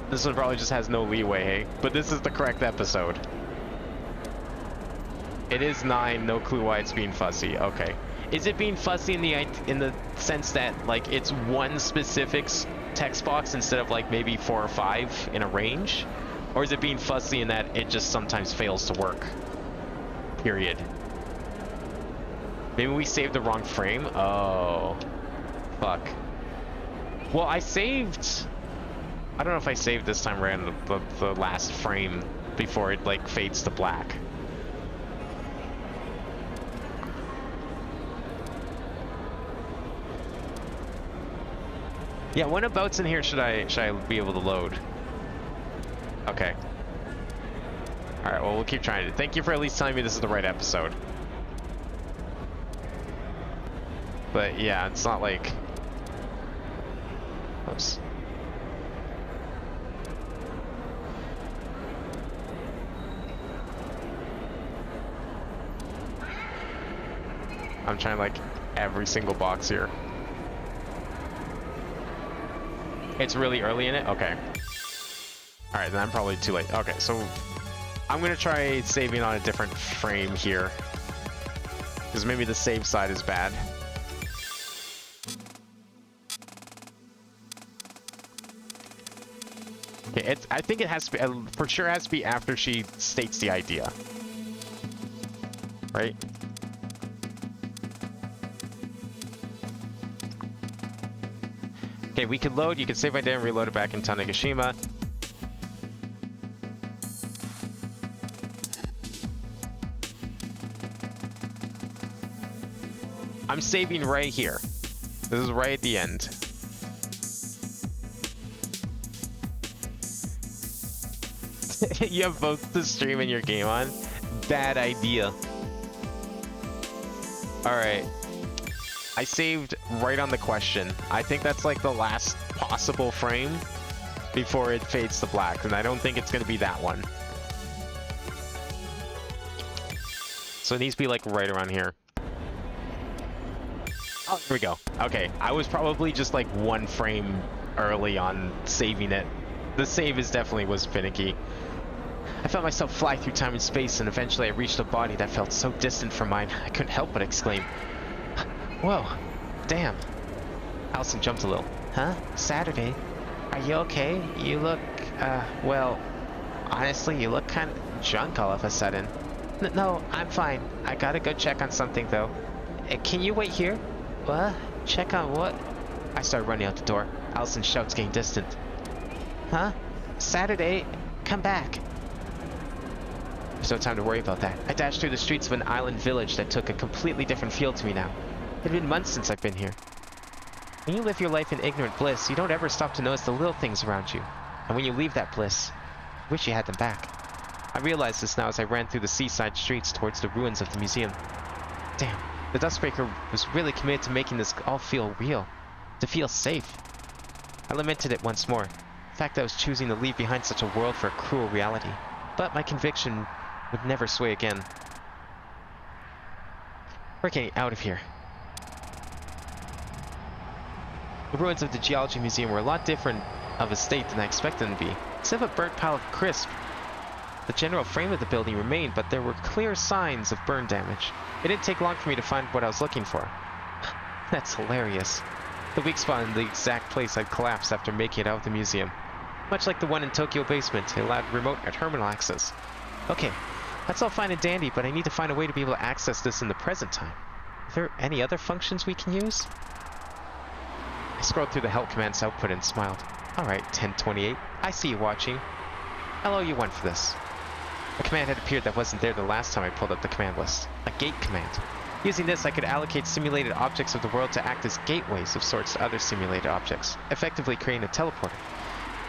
This one probably just has no leeway, hey? But this is the correct episode. It is 9, no clue why it's being fussy. Okay. Is it being fussy in the sense that like it's one specific text box instead of like maybe 4 or 5 in a range? Or is it being fussy in that it just sometimes fails to work? Period. Maybe we saved the wrong frame? Oh. Fuck. Well, I saved... I don't know if I saved this time right on the last frame before it like fades to black. Yeah, whenabouts in here should I be able to load? Okay. Alright, well, we'll keep trying to. Thank you for at least telling me this is the right episode. But yeah, it's not like... Oops. I'm trying like every single box here. It's really early in it? Okay. Alright, then I'm probably too late. Okay, so I'm gonna try saving on a different frame here. Because maybe the save side is bad. Okay, I think it has to be, for sure has to be after she states the idea. Right? Okay, we could load, you can save my day and reload it back in Tanegashima. I'm saving right here. This is right at the end. You have both the stream and your game on? Bad idea. Alright. I saved right on the question. I think that's like the last possible frame before it fades to black, and I don't think it's going to be that one. So it needs to be like right around here. Oh, here we go. Okay, I was probably just like one frame early on saving it. The save was finicky. I felt myself fly through time and space, and eventually I reached a body that felt so distant from mine, I couldn't help but exclaim, "Whoa, damn." Allison jumped a little. "Huh? Saturday? Are you okay? You look, well, honestly, you look kind of drunk all of a sudden." No, I'm fine. I gotta go check on something, though. Can you wait here?" "What? Check on what?" I started running out the door. Allison's shouts getting distant. "Huh? Saturday? Come back." There's no time to worry about that. I dashed through the streets of an island village that took a completely different feel to me now. It had been months since I've been here. When you live your life in ignorant bliss, you don't ever stop to notice the little things around you. And when you leave that bliss, you wish you had them back. I realized this now as I ran through the seaside streets towards the ruins of the museum. Damn, the Dustbreaker was really committed to making this all feel real. To feel safe. I lamented it once more. The fact that I was choosing to leave behind such a world for a cruel reality. But my conviction would never sway again. We're getting out of here. The ruins of the Geology Museum were a lot different of a state than I expected them to be. Instead of a burnt pile of crisp, the general frame of the building remained, but there were clear signs of burn damage. It didn't take long for me to find what I was looking for. That's hilarious. The weak spot in the exact place I'd collapsed after making it out of the museum. Much like the one in Tokyo basement, it allowed remote terminal access. Okay, that's all fine and dandy, but I need to find a way to be able to access this in the present time. Are there any other functions we can use? I scrolled through the help command's output and smiled. Alright, 1028, I see you watching. I'll owe you one for this. A command had appeared that wasn't there the last time I pulled up the command list. A gate command. Using this, I could allocate simulated objects of the world to act as gateways of sorts to other simulated objects, effectively creating a teleporter.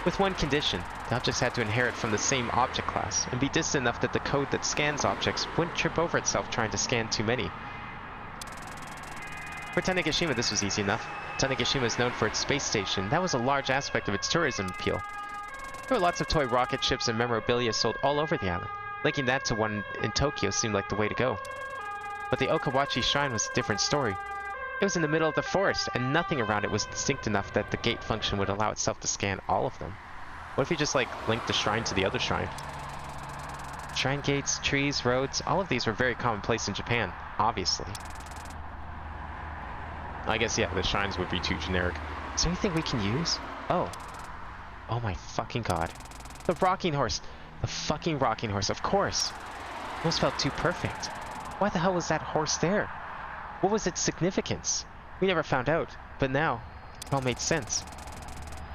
With one condition, the objects had to inherit from the same object class, and be distant enough that the code that scans objects wouldn't trip over itself trying to scan too many. For Tanegashima, this was easy enough. Tanegashima is known for its space station. That was a large aspect of its tourism appeal. There were lots of toy rocket ships and memorabilia sold all over the island. Linking that to one in Tokyo seemed like the way to go. But the Okawachi Shrine was a different story. It was in the middle of the forest, and nothing around it was distinct enough that the gate function would allow itself to scan all of them. What if you just, like, linked the shrine to the other shrine? Shrine gates, trees, roads, all of these were very commonplace in Japan, obviously. I guess, yeah, the shrines would be too generic. Is there anything we can use? Oh. Oh my fucking god. The rocking horse! The fucking rocking horse, of course! It almost felt too perfect. Why the hell was that horse there? What was its significance? We never found out, but now, it all made sense.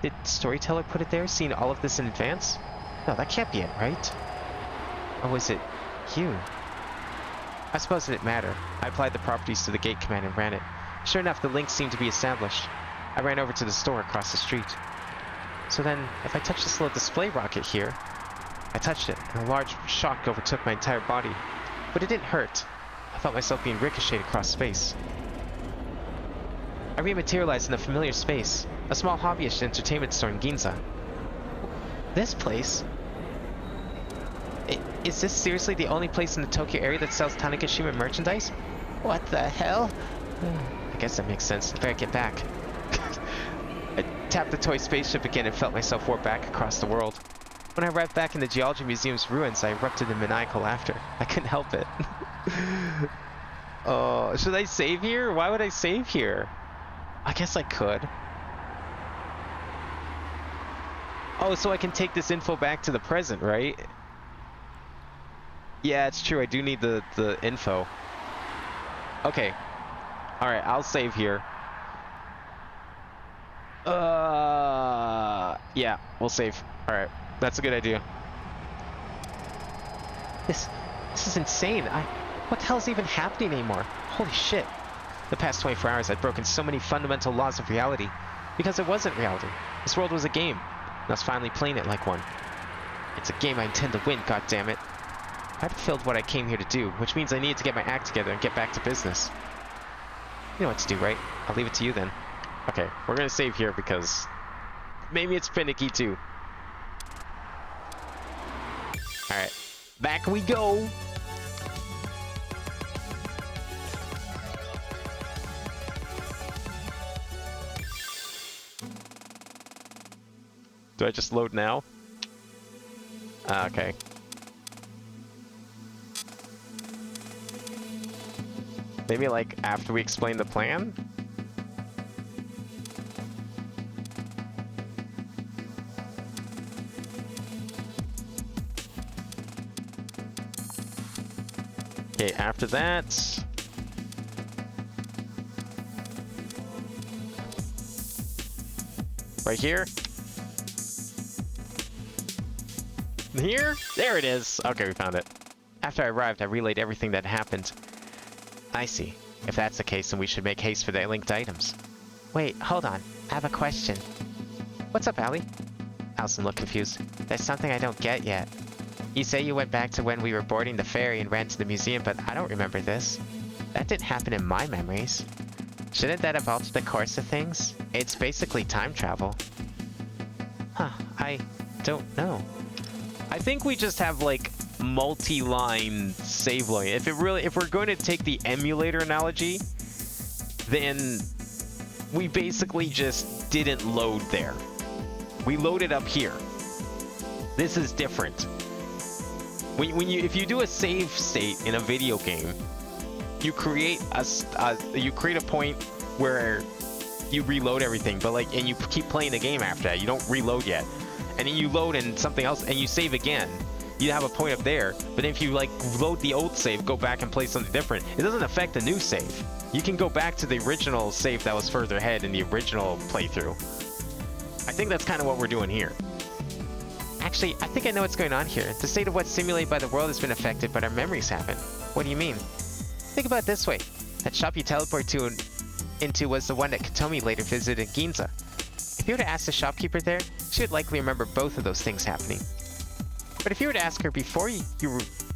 Did Storyteller put it there, seeing all of this in advance? No, that can't be it, right? Or was it you? I suppose it didn't matter. I applied the properties to the gate command and ran it. Sure enough, the link seemed to be established. I ran over to the store across the street. So then, if I touch this little display rocket here, I touched it, and a large shock overtook my entire body. But it didn't hurt. I felt myself being ricocheted across space. I rematerialized in a familiar space, a small hobbyist entertainment store in Ginza. This place? Is this seriously the only place in the Tokyo area that sells Tanegashima merchandise? What the hell? I guess that makes sense. I better get back. I tapped the toy spaceship again and felt myself warp back across the world. When I arrived back in the Geology Museum's ruins, I erupted in maniacal laughter. I couldn't help it. Oh, should I save here? Why would I save here? I guess I could. Oh, so I can take this info back to the present, right? Yeah, it's true. I do need the info. Okay. Alright, I'll save here. Yeah, we'll save. Alright, that's a good idea. This is insane. What the hell is even happening anymore? Holy shit. The past 24 hours I've broken so many fundamental laws of reality. Because it wasn't reality. This world was a game. And I was finally playing it like one. It's a game I intend to win, goddammit. I've fulfilled what I came here to do, which means I need to get my act together and get back to business. You know what to do, right? I'll leave it to you then. Okay, we're gonna save here because maybe it's finicky too. Alright, back we go! Do I just load now? Okay. Maybe like after we explain the plan? Okay, after that... Right here? Here? There it is! Okay, we found it. After I arrived, I relayed everything that happened. I see. If that's the case, then we should make haste for the linked items. Wait, hold on. I have a question. What's up, Allie? Allison looked confused. There's something I don't get yet. You say you went back to when we were boarding the ferry and ran to the museum, but I don't remember this. That didn't happen in my memories. Shouldn't that have altered the course of things? It's basically time travel. Huh, I don't know. I think we just have, like, multi-line save loading. If we're going to take the emulator analogy, then we basically just didn't load there. We loaded up here. This is different. If you do a save state in a video game, you create a point where you reload everything, but and you keep playing the game after that. You don't reload yet, and then you load in something else and you save again. You have a point up there, but if you load the old save, go back and play something different, it doesn't affect the new save. You can go back to the original save that was further ahead in the original playthrough. I think that's kind of what we're doing here. Actually, I think I know what's going on here. The state of what's simulated by the world has been affected, but our memories haven't. What do you mean? Think about it this way. That shop you teleported into was the one that Katomi later visited in Ginza. If you were to ask the shopkeeper there, she would likely remember both of those things happening. But if you were to ask her before you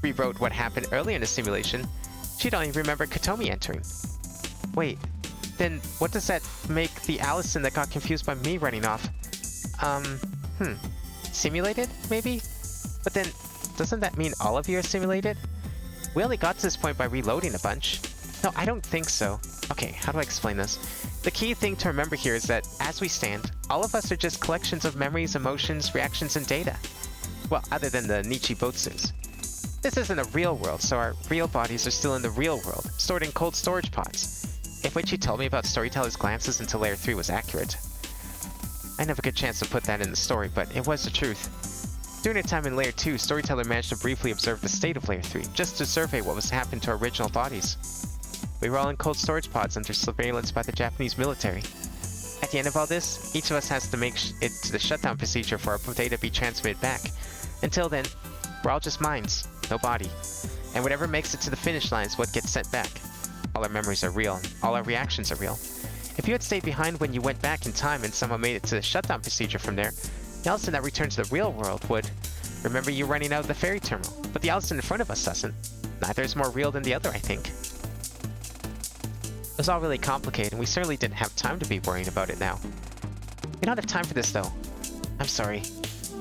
rewrote what happened earlier in the simulation, she'd only remember Katomi entering. Wait, then what does that make the Allison that got confused by me running off? Simulated, maybe? But then, doesn't that mean all of you are simulated? We only got to this point by reloading a bunch. No, I don't think so. Okay, how do I explain this? The key thing to remember here is that, as we stand, all of us are just collections of memories, emotions, reactions, and data. Well, other than the Nichibotsus. This isn't a real world, so our real bodies are still in the real world, stored in cold storage pods. If what you told me about Storyteller's glances into Layer 3 was accurate. I didn't have a good chance to put that in the story, but it was the truth. During our time in Layer 2, Storyteller managed to briefly observe the state of Layer 3, just to survey what was happening to our original bodies. We were all in cold storage pods under surveillance by the Japanese military. At the end of all this, each of us has to make it to the shutdown procedure for our data to be transmitted back. Until then, we're all just minds, no body. And whatever makes it to the finish line is what gets sent back. All our memories are real, all our reactions are real. If you had stayed behind when you went back in time and somehow made it to the shutdown procedure from there, the Allison that returned to the real world would remember you running out of the ferry terminal. But the Allison in front of us doesn't. Neither is more real than the other, I think. It was all really complicated, and we certainly didn't have time to be worrying about it now. We don't have time for this, though. I'm sorry.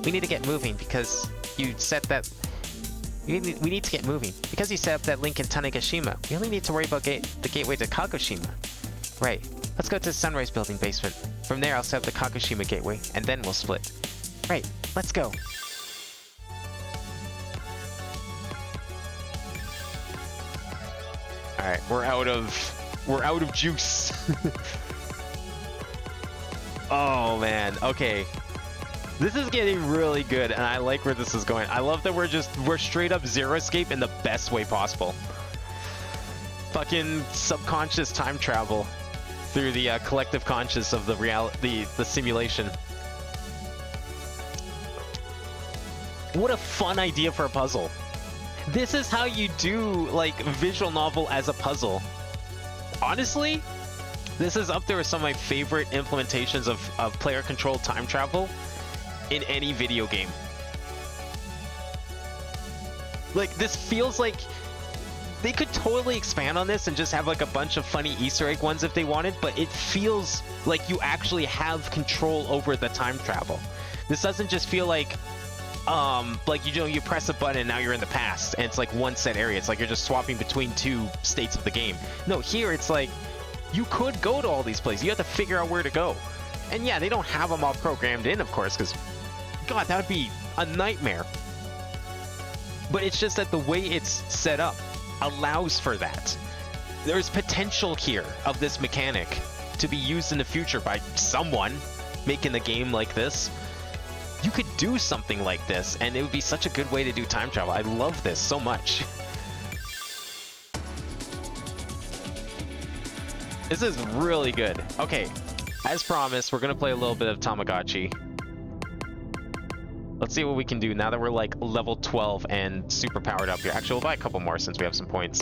We need to get moving because you set that... We need to get moving. Because you set up that link in Tanegashima, we only need to worry about the gateway to Kagoshima. Right. Let's go to the Sunrise Building basement. From there, I'll set up the Kagoshima gateway, and then we'll split. Right. Let's go. Alright, we're out of juice. Oh man, okay. This is getting really good, and I like where this is going. I love that we're straight up zero escape in the best way possible. Fucking subconscious time travel through the collective conscious of the simulation. What a fun idea for a puzzle. This is how you do like visual novel as a puzzle. Honestly, this is up there with some of my favorite implementations of player-controlled time travel in any video game. Like, this feels like they could totally expand on this and just have like a bunch of funny Easter egg ones if they wanted, but it feels like you actually have control over the time travel. This doesn't just feel like you press a button and now you're in the past and it's like one set area. It's like you're just swapping between two states of the game. No, here it's like you could go to all these places. You have to figure out where to go. And yeah, they don't have them all programmed in, of course, because God, that would be a nightmare. But it's just that the way it's set up allows for that. There's potential here of this mechanic to be used in the future by someone making the game like this. You could do something like this, and it would be such a good way to do time travel. I love this so much. This is really good. Okay, as promised, we're gonna play a little bit of Tamagotchi. Let's see what we can do now that we're like level 12 and super powered up here. Actually, we'll buy a couple more since we have some points.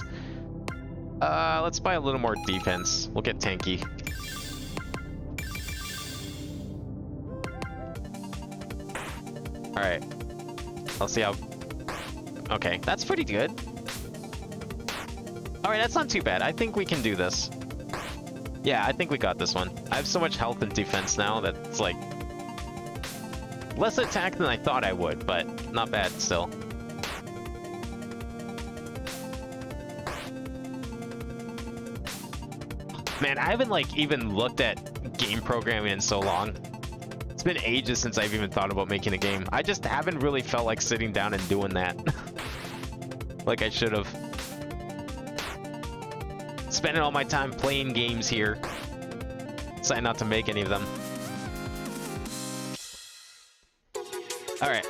Let's buy a little more defense. We'll get tanky. Alright. I'll see how... Okay, that's pretty good. Alright, that's not too bad. I think we can do this. Yeah, I think we got this one. I have so much health and defense now that it's like... less attack than I thought I would, but not bad still. Man, I haven't like even looked at game programming in so long. It's been ages since I've even thought about making a game. I just haven't really felt like sitting down and doing that. Like I should have. Spending all my time playing games here. Decided not to make any of them. Alright.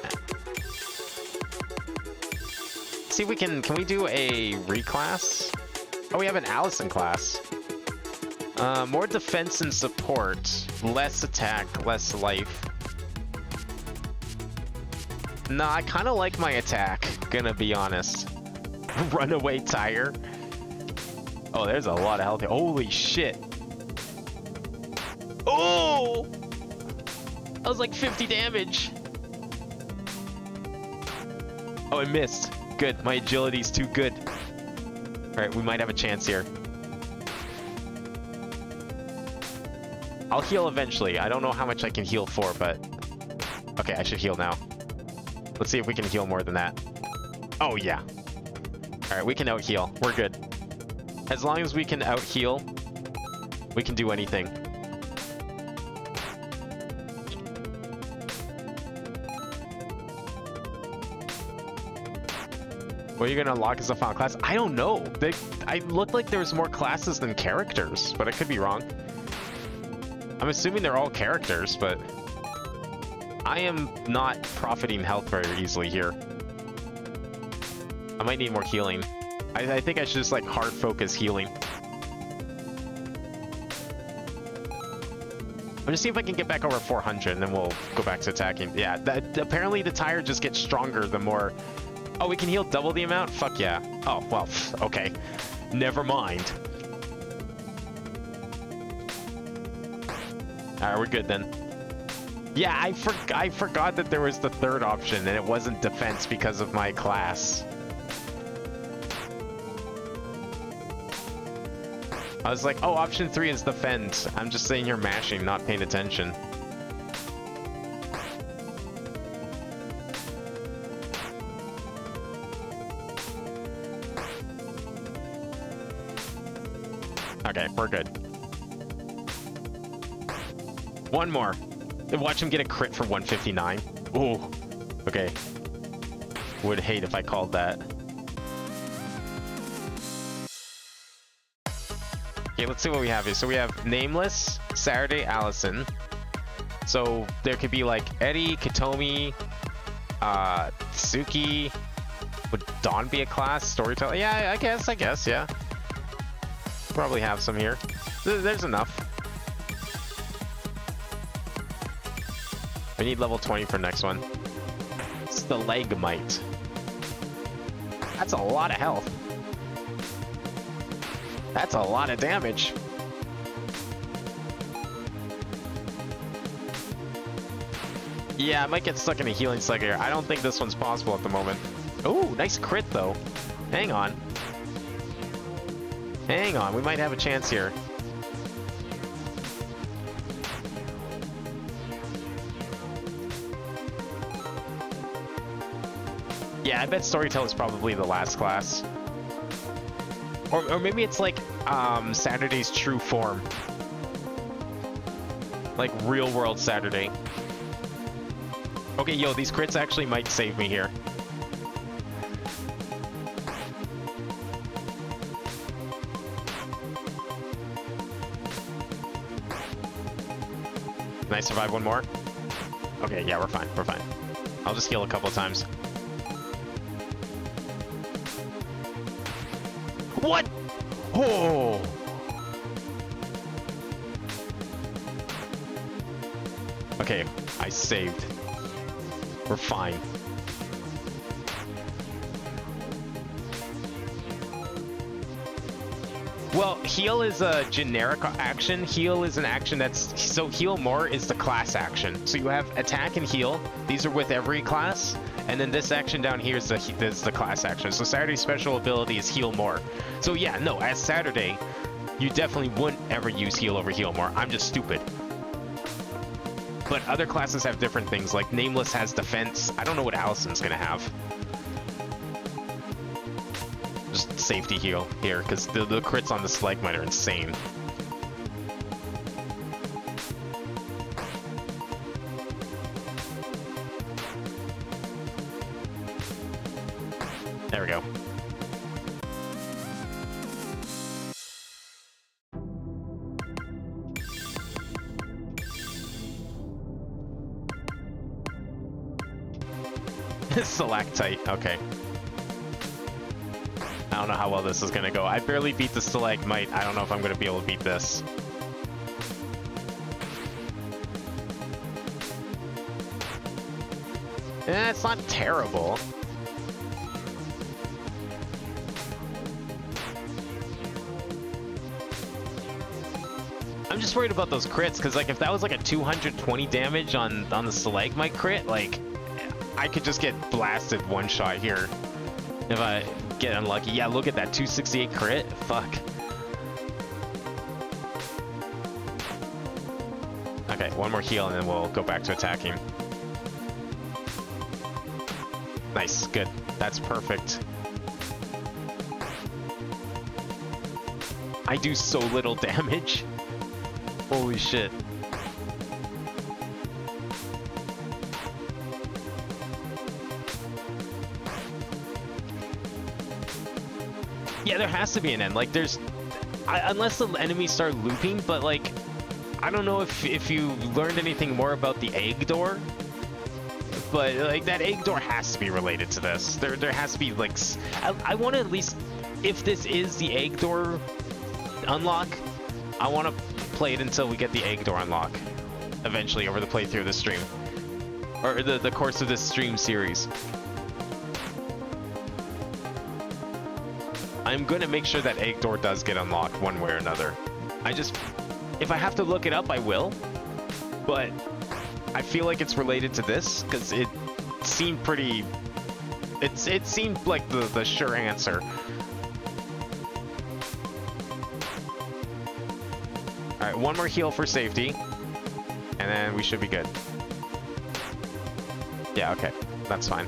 See if we can we do a reclass? Oh, we have an Allison class. More defense and support. Less attack, less life. Nah, I kind of like my attack, gonna be honest. Runaway tire. Oh, there's a lot of health here. Holy shit. Oh! That was like 50 damage. Oh, I missed. Good, my agility's too good. Alright, we might have a chance here. I'll heal eventually. I don't know how much I can heal for, but... Okay, I should heal now. Let's see if we can heal more than that. Oh, yeah. Alright, we can out-heal. We're good. As long as we can out-heal, we can do anything. What are you gonna unlock as a final class? I don't know. I looked like there was more classes than characters, but I could be wrong. I'm assuming they're all characters, but I am not profiting health very easily here. I might need more healing. I think I should just like hard focus healing. I'm gonna see if I can get back over 400 and then we'll go back to attacking. Yeah, apparently the tire just gets stronger the more... Oh, we can heal double the amount? Fuck yeah. Oh, well, okay. Never mind. Alright, we're good then. Yeah, I forgot that there was the third option and it wasn't defense because of my class. I was like, oh, option 3 is defend. I'm just sitting here mashing, not paying attention. Okay, we're good. One more. Watch him get a crit for 159. Ooh. Okay. Would hate if I called that. Okay, let's see what we have here. So we have Nameless, Saturday, Allison. So there could be like Eddie, Katomi, Tsuki. Would Dawn be a class? Storyteller? Yeah, I guess, yeah. Probably have some here. There's enough. We need level 20 for next one. It's the Legmite. That's a lot of health. That's a lot of damage. Yeah, I might get stuck in a healing cycle here. I don't think this one's possible at the moment. Ooh, nice crit though. Hang on. Hang on, we might have a chance here. Yeah, I bet Storyteller's probably the last class. Or maybe it's like Saturday's true form. Like real world Saturday. Okay, yo, these crits actually might save me here. Can I survive one more? Okay, yeah, we're fine, we're fine. I'll just heal a couple of times. What? Oh! Okay, I saved. We're fine. Well, heal is a generic action. Heal is an action that's... So heal more is the class action. So you have attack and heal. These are with every class. And then this action down here is the class action. So Saturday's special ability is heal more. So yeah, no, as Saturday, you definitely wouldn't ever use heal over heal more. I'm just stupid. But other classes have different things. Like Nameless has defense. I don't know what Allison's gonna have. Just safety heal here, because the crits on the Stalagmite are insane. There we go. Stalactite, okay. I don't know how well this is gonna go. I barely beat the Stalagmite. I don't know if I'm gonna be able to beat this. It's not terrible. I'm just worried about those crits, because like if that was like a 220 damage on the Stalagmite crit, like I could just get blasted one shot here if I get unlucky. Yeah, look at that 268 crit. Fuck. Okay, one more heal and then we'll go back to attacking. Nice, good. That's perfect. I do so little damage. Holy shit. Yeah, there has to be an end. Like, there's... unless the enemies start looping, but, like... I don't know if you learned anything more about the egg door. But, like, that egg door has to be related to this. There has to be, like... I want to at least... If this is the egg door unlock, I want to play it until we get the egg door unlock. Eventually, over the playthrough of the stream. Or the course of this stream series. I'm going to make sure that egg door does get unlocked one way or another. If I have to look it up, I will. but I feel like it's related to this because it seemed pretty. It seemed like the sure answer. All right, one more heal for safety, and then we should be good. Yeah, okay, that's fine.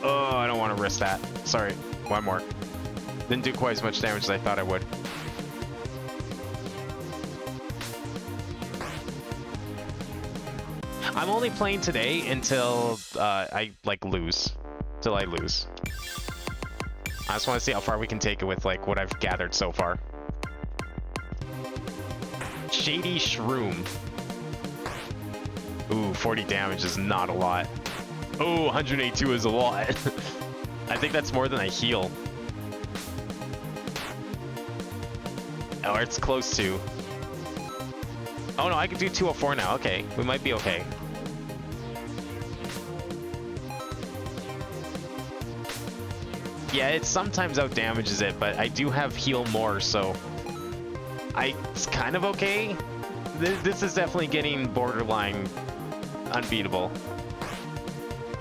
Oh, I don't want to risk that. Sorry, one more. Didn't do quite as much damage as I thought I would. I'm only playing today until I like lose. Till I lose. I just want to see how far we can take it with like what I've gathered so far. Shady Shroom. Ooh, 40 damage is not a lot. Oh, 182 is a lot. I think that's more than I heal. Or it's close to. Oh no, I can do 204 now. Okay, we might be okay. Yeah, it sometimes out damages it, but I do have heal more, so it's kind of okay. This is definitely getting borderline unbeatable.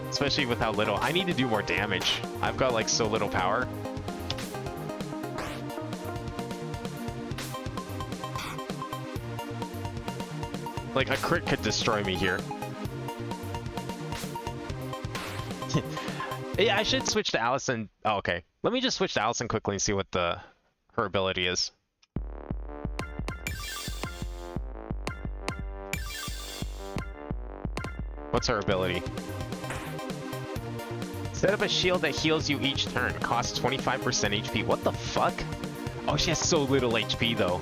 Especially with how little. I need to do more damage. I've got like so little power. Like a crit could destroy me here. Yeah, I should switch to Allison. Oh, okay. Let me just switch to Allison quickly and see what her ability is. What's her ability? Set up a shield that heals you each turn. Costs 25% HP. What the fuck? Oh, she has so little HP though.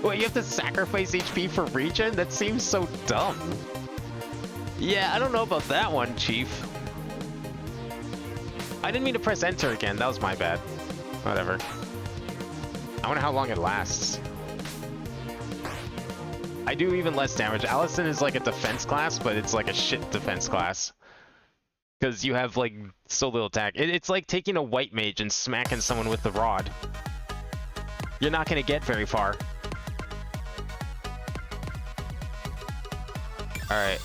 Wait, you have to sacrifice HP for regen? That seems so dumb. Yeah, I don't know about that one, Chief. I didn't mean to press enter again. That was my bad. Whatever. I wonder how long it lasts. I do even less damage. Allison is like a defense class, but it's like a shit defense class. Because you have like so little attack. It's like taking a white mage and smacking someone with the rod. You're not going to get very far. Alright.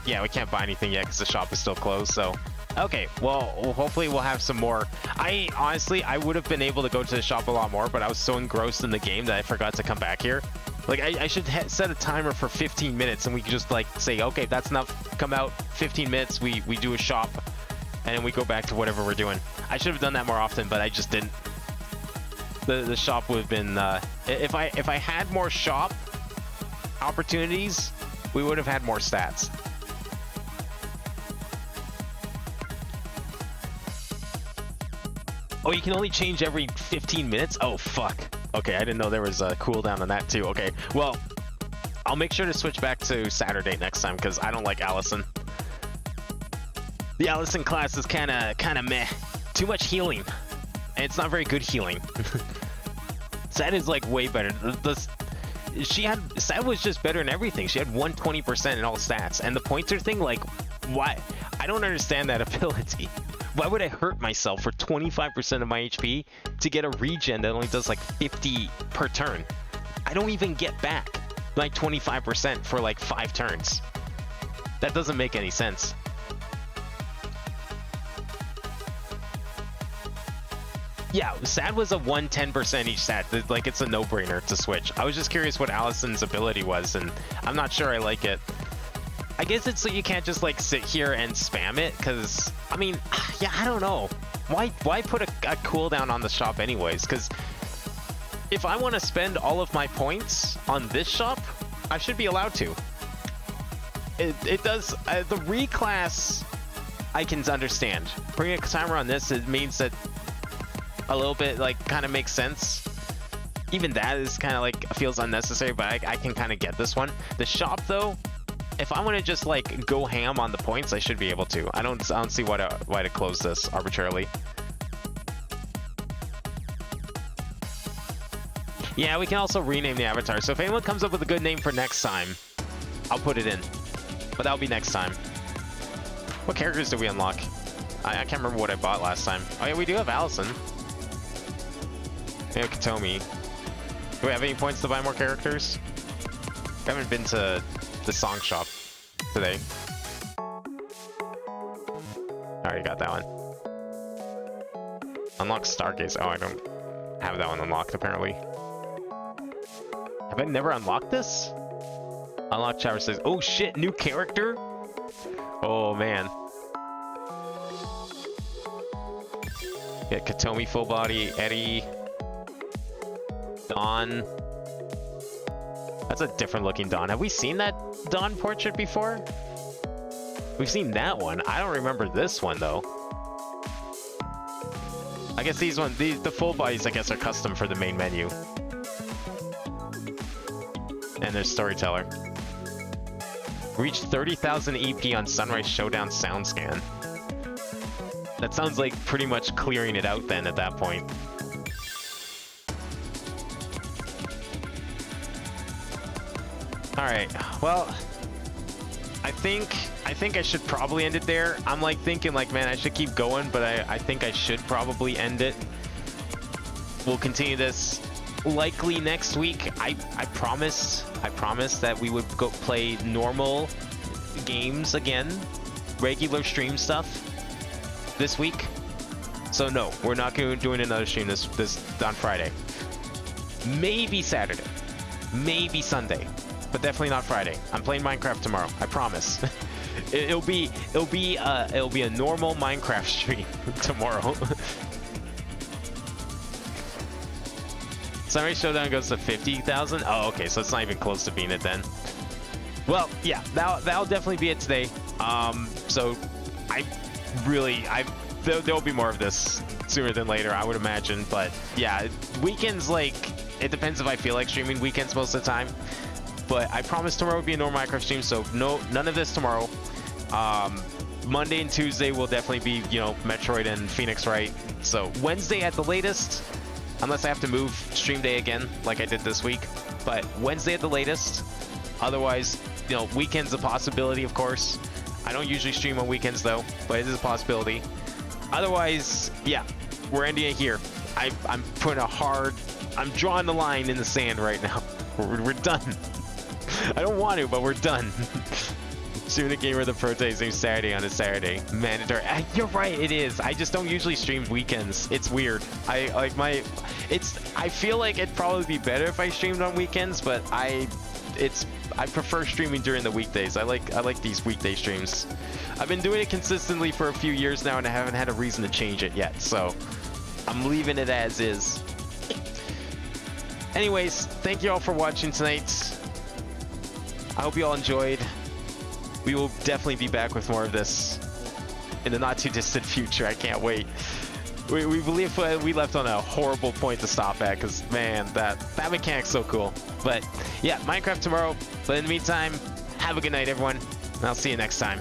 Yeah, we can't buy anything yet because the shop is still closed, so... Okay, well, hopefully we'll have some more. Honestly, I would have been able to go to the shop a lot more, but I was so engrossed in the game that I forgot to come back here. Like, I should set a timer for 15 minutes, and we could just, like, say, okay, that's enough. Come out, 15 minutes, we do a shop, and then we go back to whatever we're doing. I should have done that more often, but I just didn't. The shop would have been... If I had more shop opportunities, we would have had more stats. Oh, you can only change every 15 minutes? Oh, fuck. Okay, I didn't know there was a cooldown on that, too. Okay, well, I'll make sure to switch back to Saturday next time, because I don't like Allison. The Allison class is kind of meh. Too much healing. And it's not very good healing. Sad is, like, way better. Sad was just better in everything. She had 120% in all stats. And the pointer thing, like, why? I don't understand that ability. Why would I hurt myself for 25% of my HP to get a regen that only does like 50 per turn? I don't even get back like 25% for like 5 turns. That doesn't make any sense. Yeah, Sad was a 110% each stat. Like, it's a no-brainer to switch. I was just curious what Allison's ability was, and I'm not sure I like it. I guess it's so you can't just like sit here and spam it, because I mean, yeah, I don't know. Why put a cooldown on the shop anyways? Because if I want to spend all of my points on this shop, I should be allowed to. It does the reclass. I can understand. Putting a timer on this, it means that a little bit like kind of makes sense. Even that is kind of like feels unnecessary, but I can kind of get this one. The shop though. If I want to just like go ham on the points, I should be able to. I don't see why to close this arbitrarily. Yeah, we can also rename the avatar. So if anyone comes up with a good name for next time, I'll put it in. But that'll be next time. What characters do we unlock? I can't remember what I bought last time. Oh yeah, we do have Allison. Yeah, Katomi. Do we have any points to buy more characters? I haven't been to the song shop today. Already got that one. Unlock Stargaze. Oh, I don't have that one unlocked apparently. Have I never unlocked this? Unlock Chopper says, oh shit, new character? Oh man. Yeah, Katomi full body, Eddie, Dawn. That's a different looking Dawn. Have we seen that Dawn portrait before? We've seen that one. I don't remember this one though. I guess these ones, the full bodies, I guess, are custom for the main menu. And there's Storyteller. Reached 30,000 EP on Sunrise Showdown SoundScan. That sounds like pretty much clearing it out then at that point. Alright, well, I think I should probably end it there. I'm like thinking like, man, I should keep going, but I think I should probably end it. We'll continue this likely next week. I promised that we would go play normal games again, regular stream stuff this week. So no, we're not doing another stream this on Friday. Maybe Saturday, maybe Sunday, but definitely not Friday. I'm playing Minecraft tomorrow. I promise. It'll be a normal Minecraft stream tomorrow. Sunrise Showdown goes to 50,000. Oh, okay, so it's not even close to being it then. Well, yeah, that'll definitely be it today. So there'll be more of this sooner than later, I would imagine. But yeah, weekends, like, it depends if I feel like streaming weekends most of the time. But I promise tomorrow will be a normal Minecraft stream, so none of this tomorrow. Monday and Tuesday will definitely be, you know, Metroid and Phoenix Wright. So Wednesday at the latest, unless I have to move stream day again, like I did this week. But Wednesday at the latest. Otherwise, you know, weekends a possibility, of course. I don't usually stream on weekends though, but it is a possibility. Otherwise, yeah, we're ending it here. I'm drawing the line in the sand right now. We're done. I don't want to, but we're done. Streaming the Gamer the Pro Day same Saturday on a Saturday. Mandatory. You're right, it is. I just don't usually stream weekends. It's weird. I feel like it'd probably be better if I streamed on weekends, but I prefer streaming during the weekdays. I like these weekday streams. I've been doing it consistently for a few years now, and I haven't had a reason to change it yet, so I'm leaving it as is. Anyways, thank you all for watching tonight. I hope you all enjoyed. We will definitely be back with more of this in the not too distant future. I can't wait. We believe we left on a horrible point to stop at, because man, that mechanic's so cool. But yeah, Minecraft tomorrow. But in the meantime, have a good night, everyone, and I'll see you next time.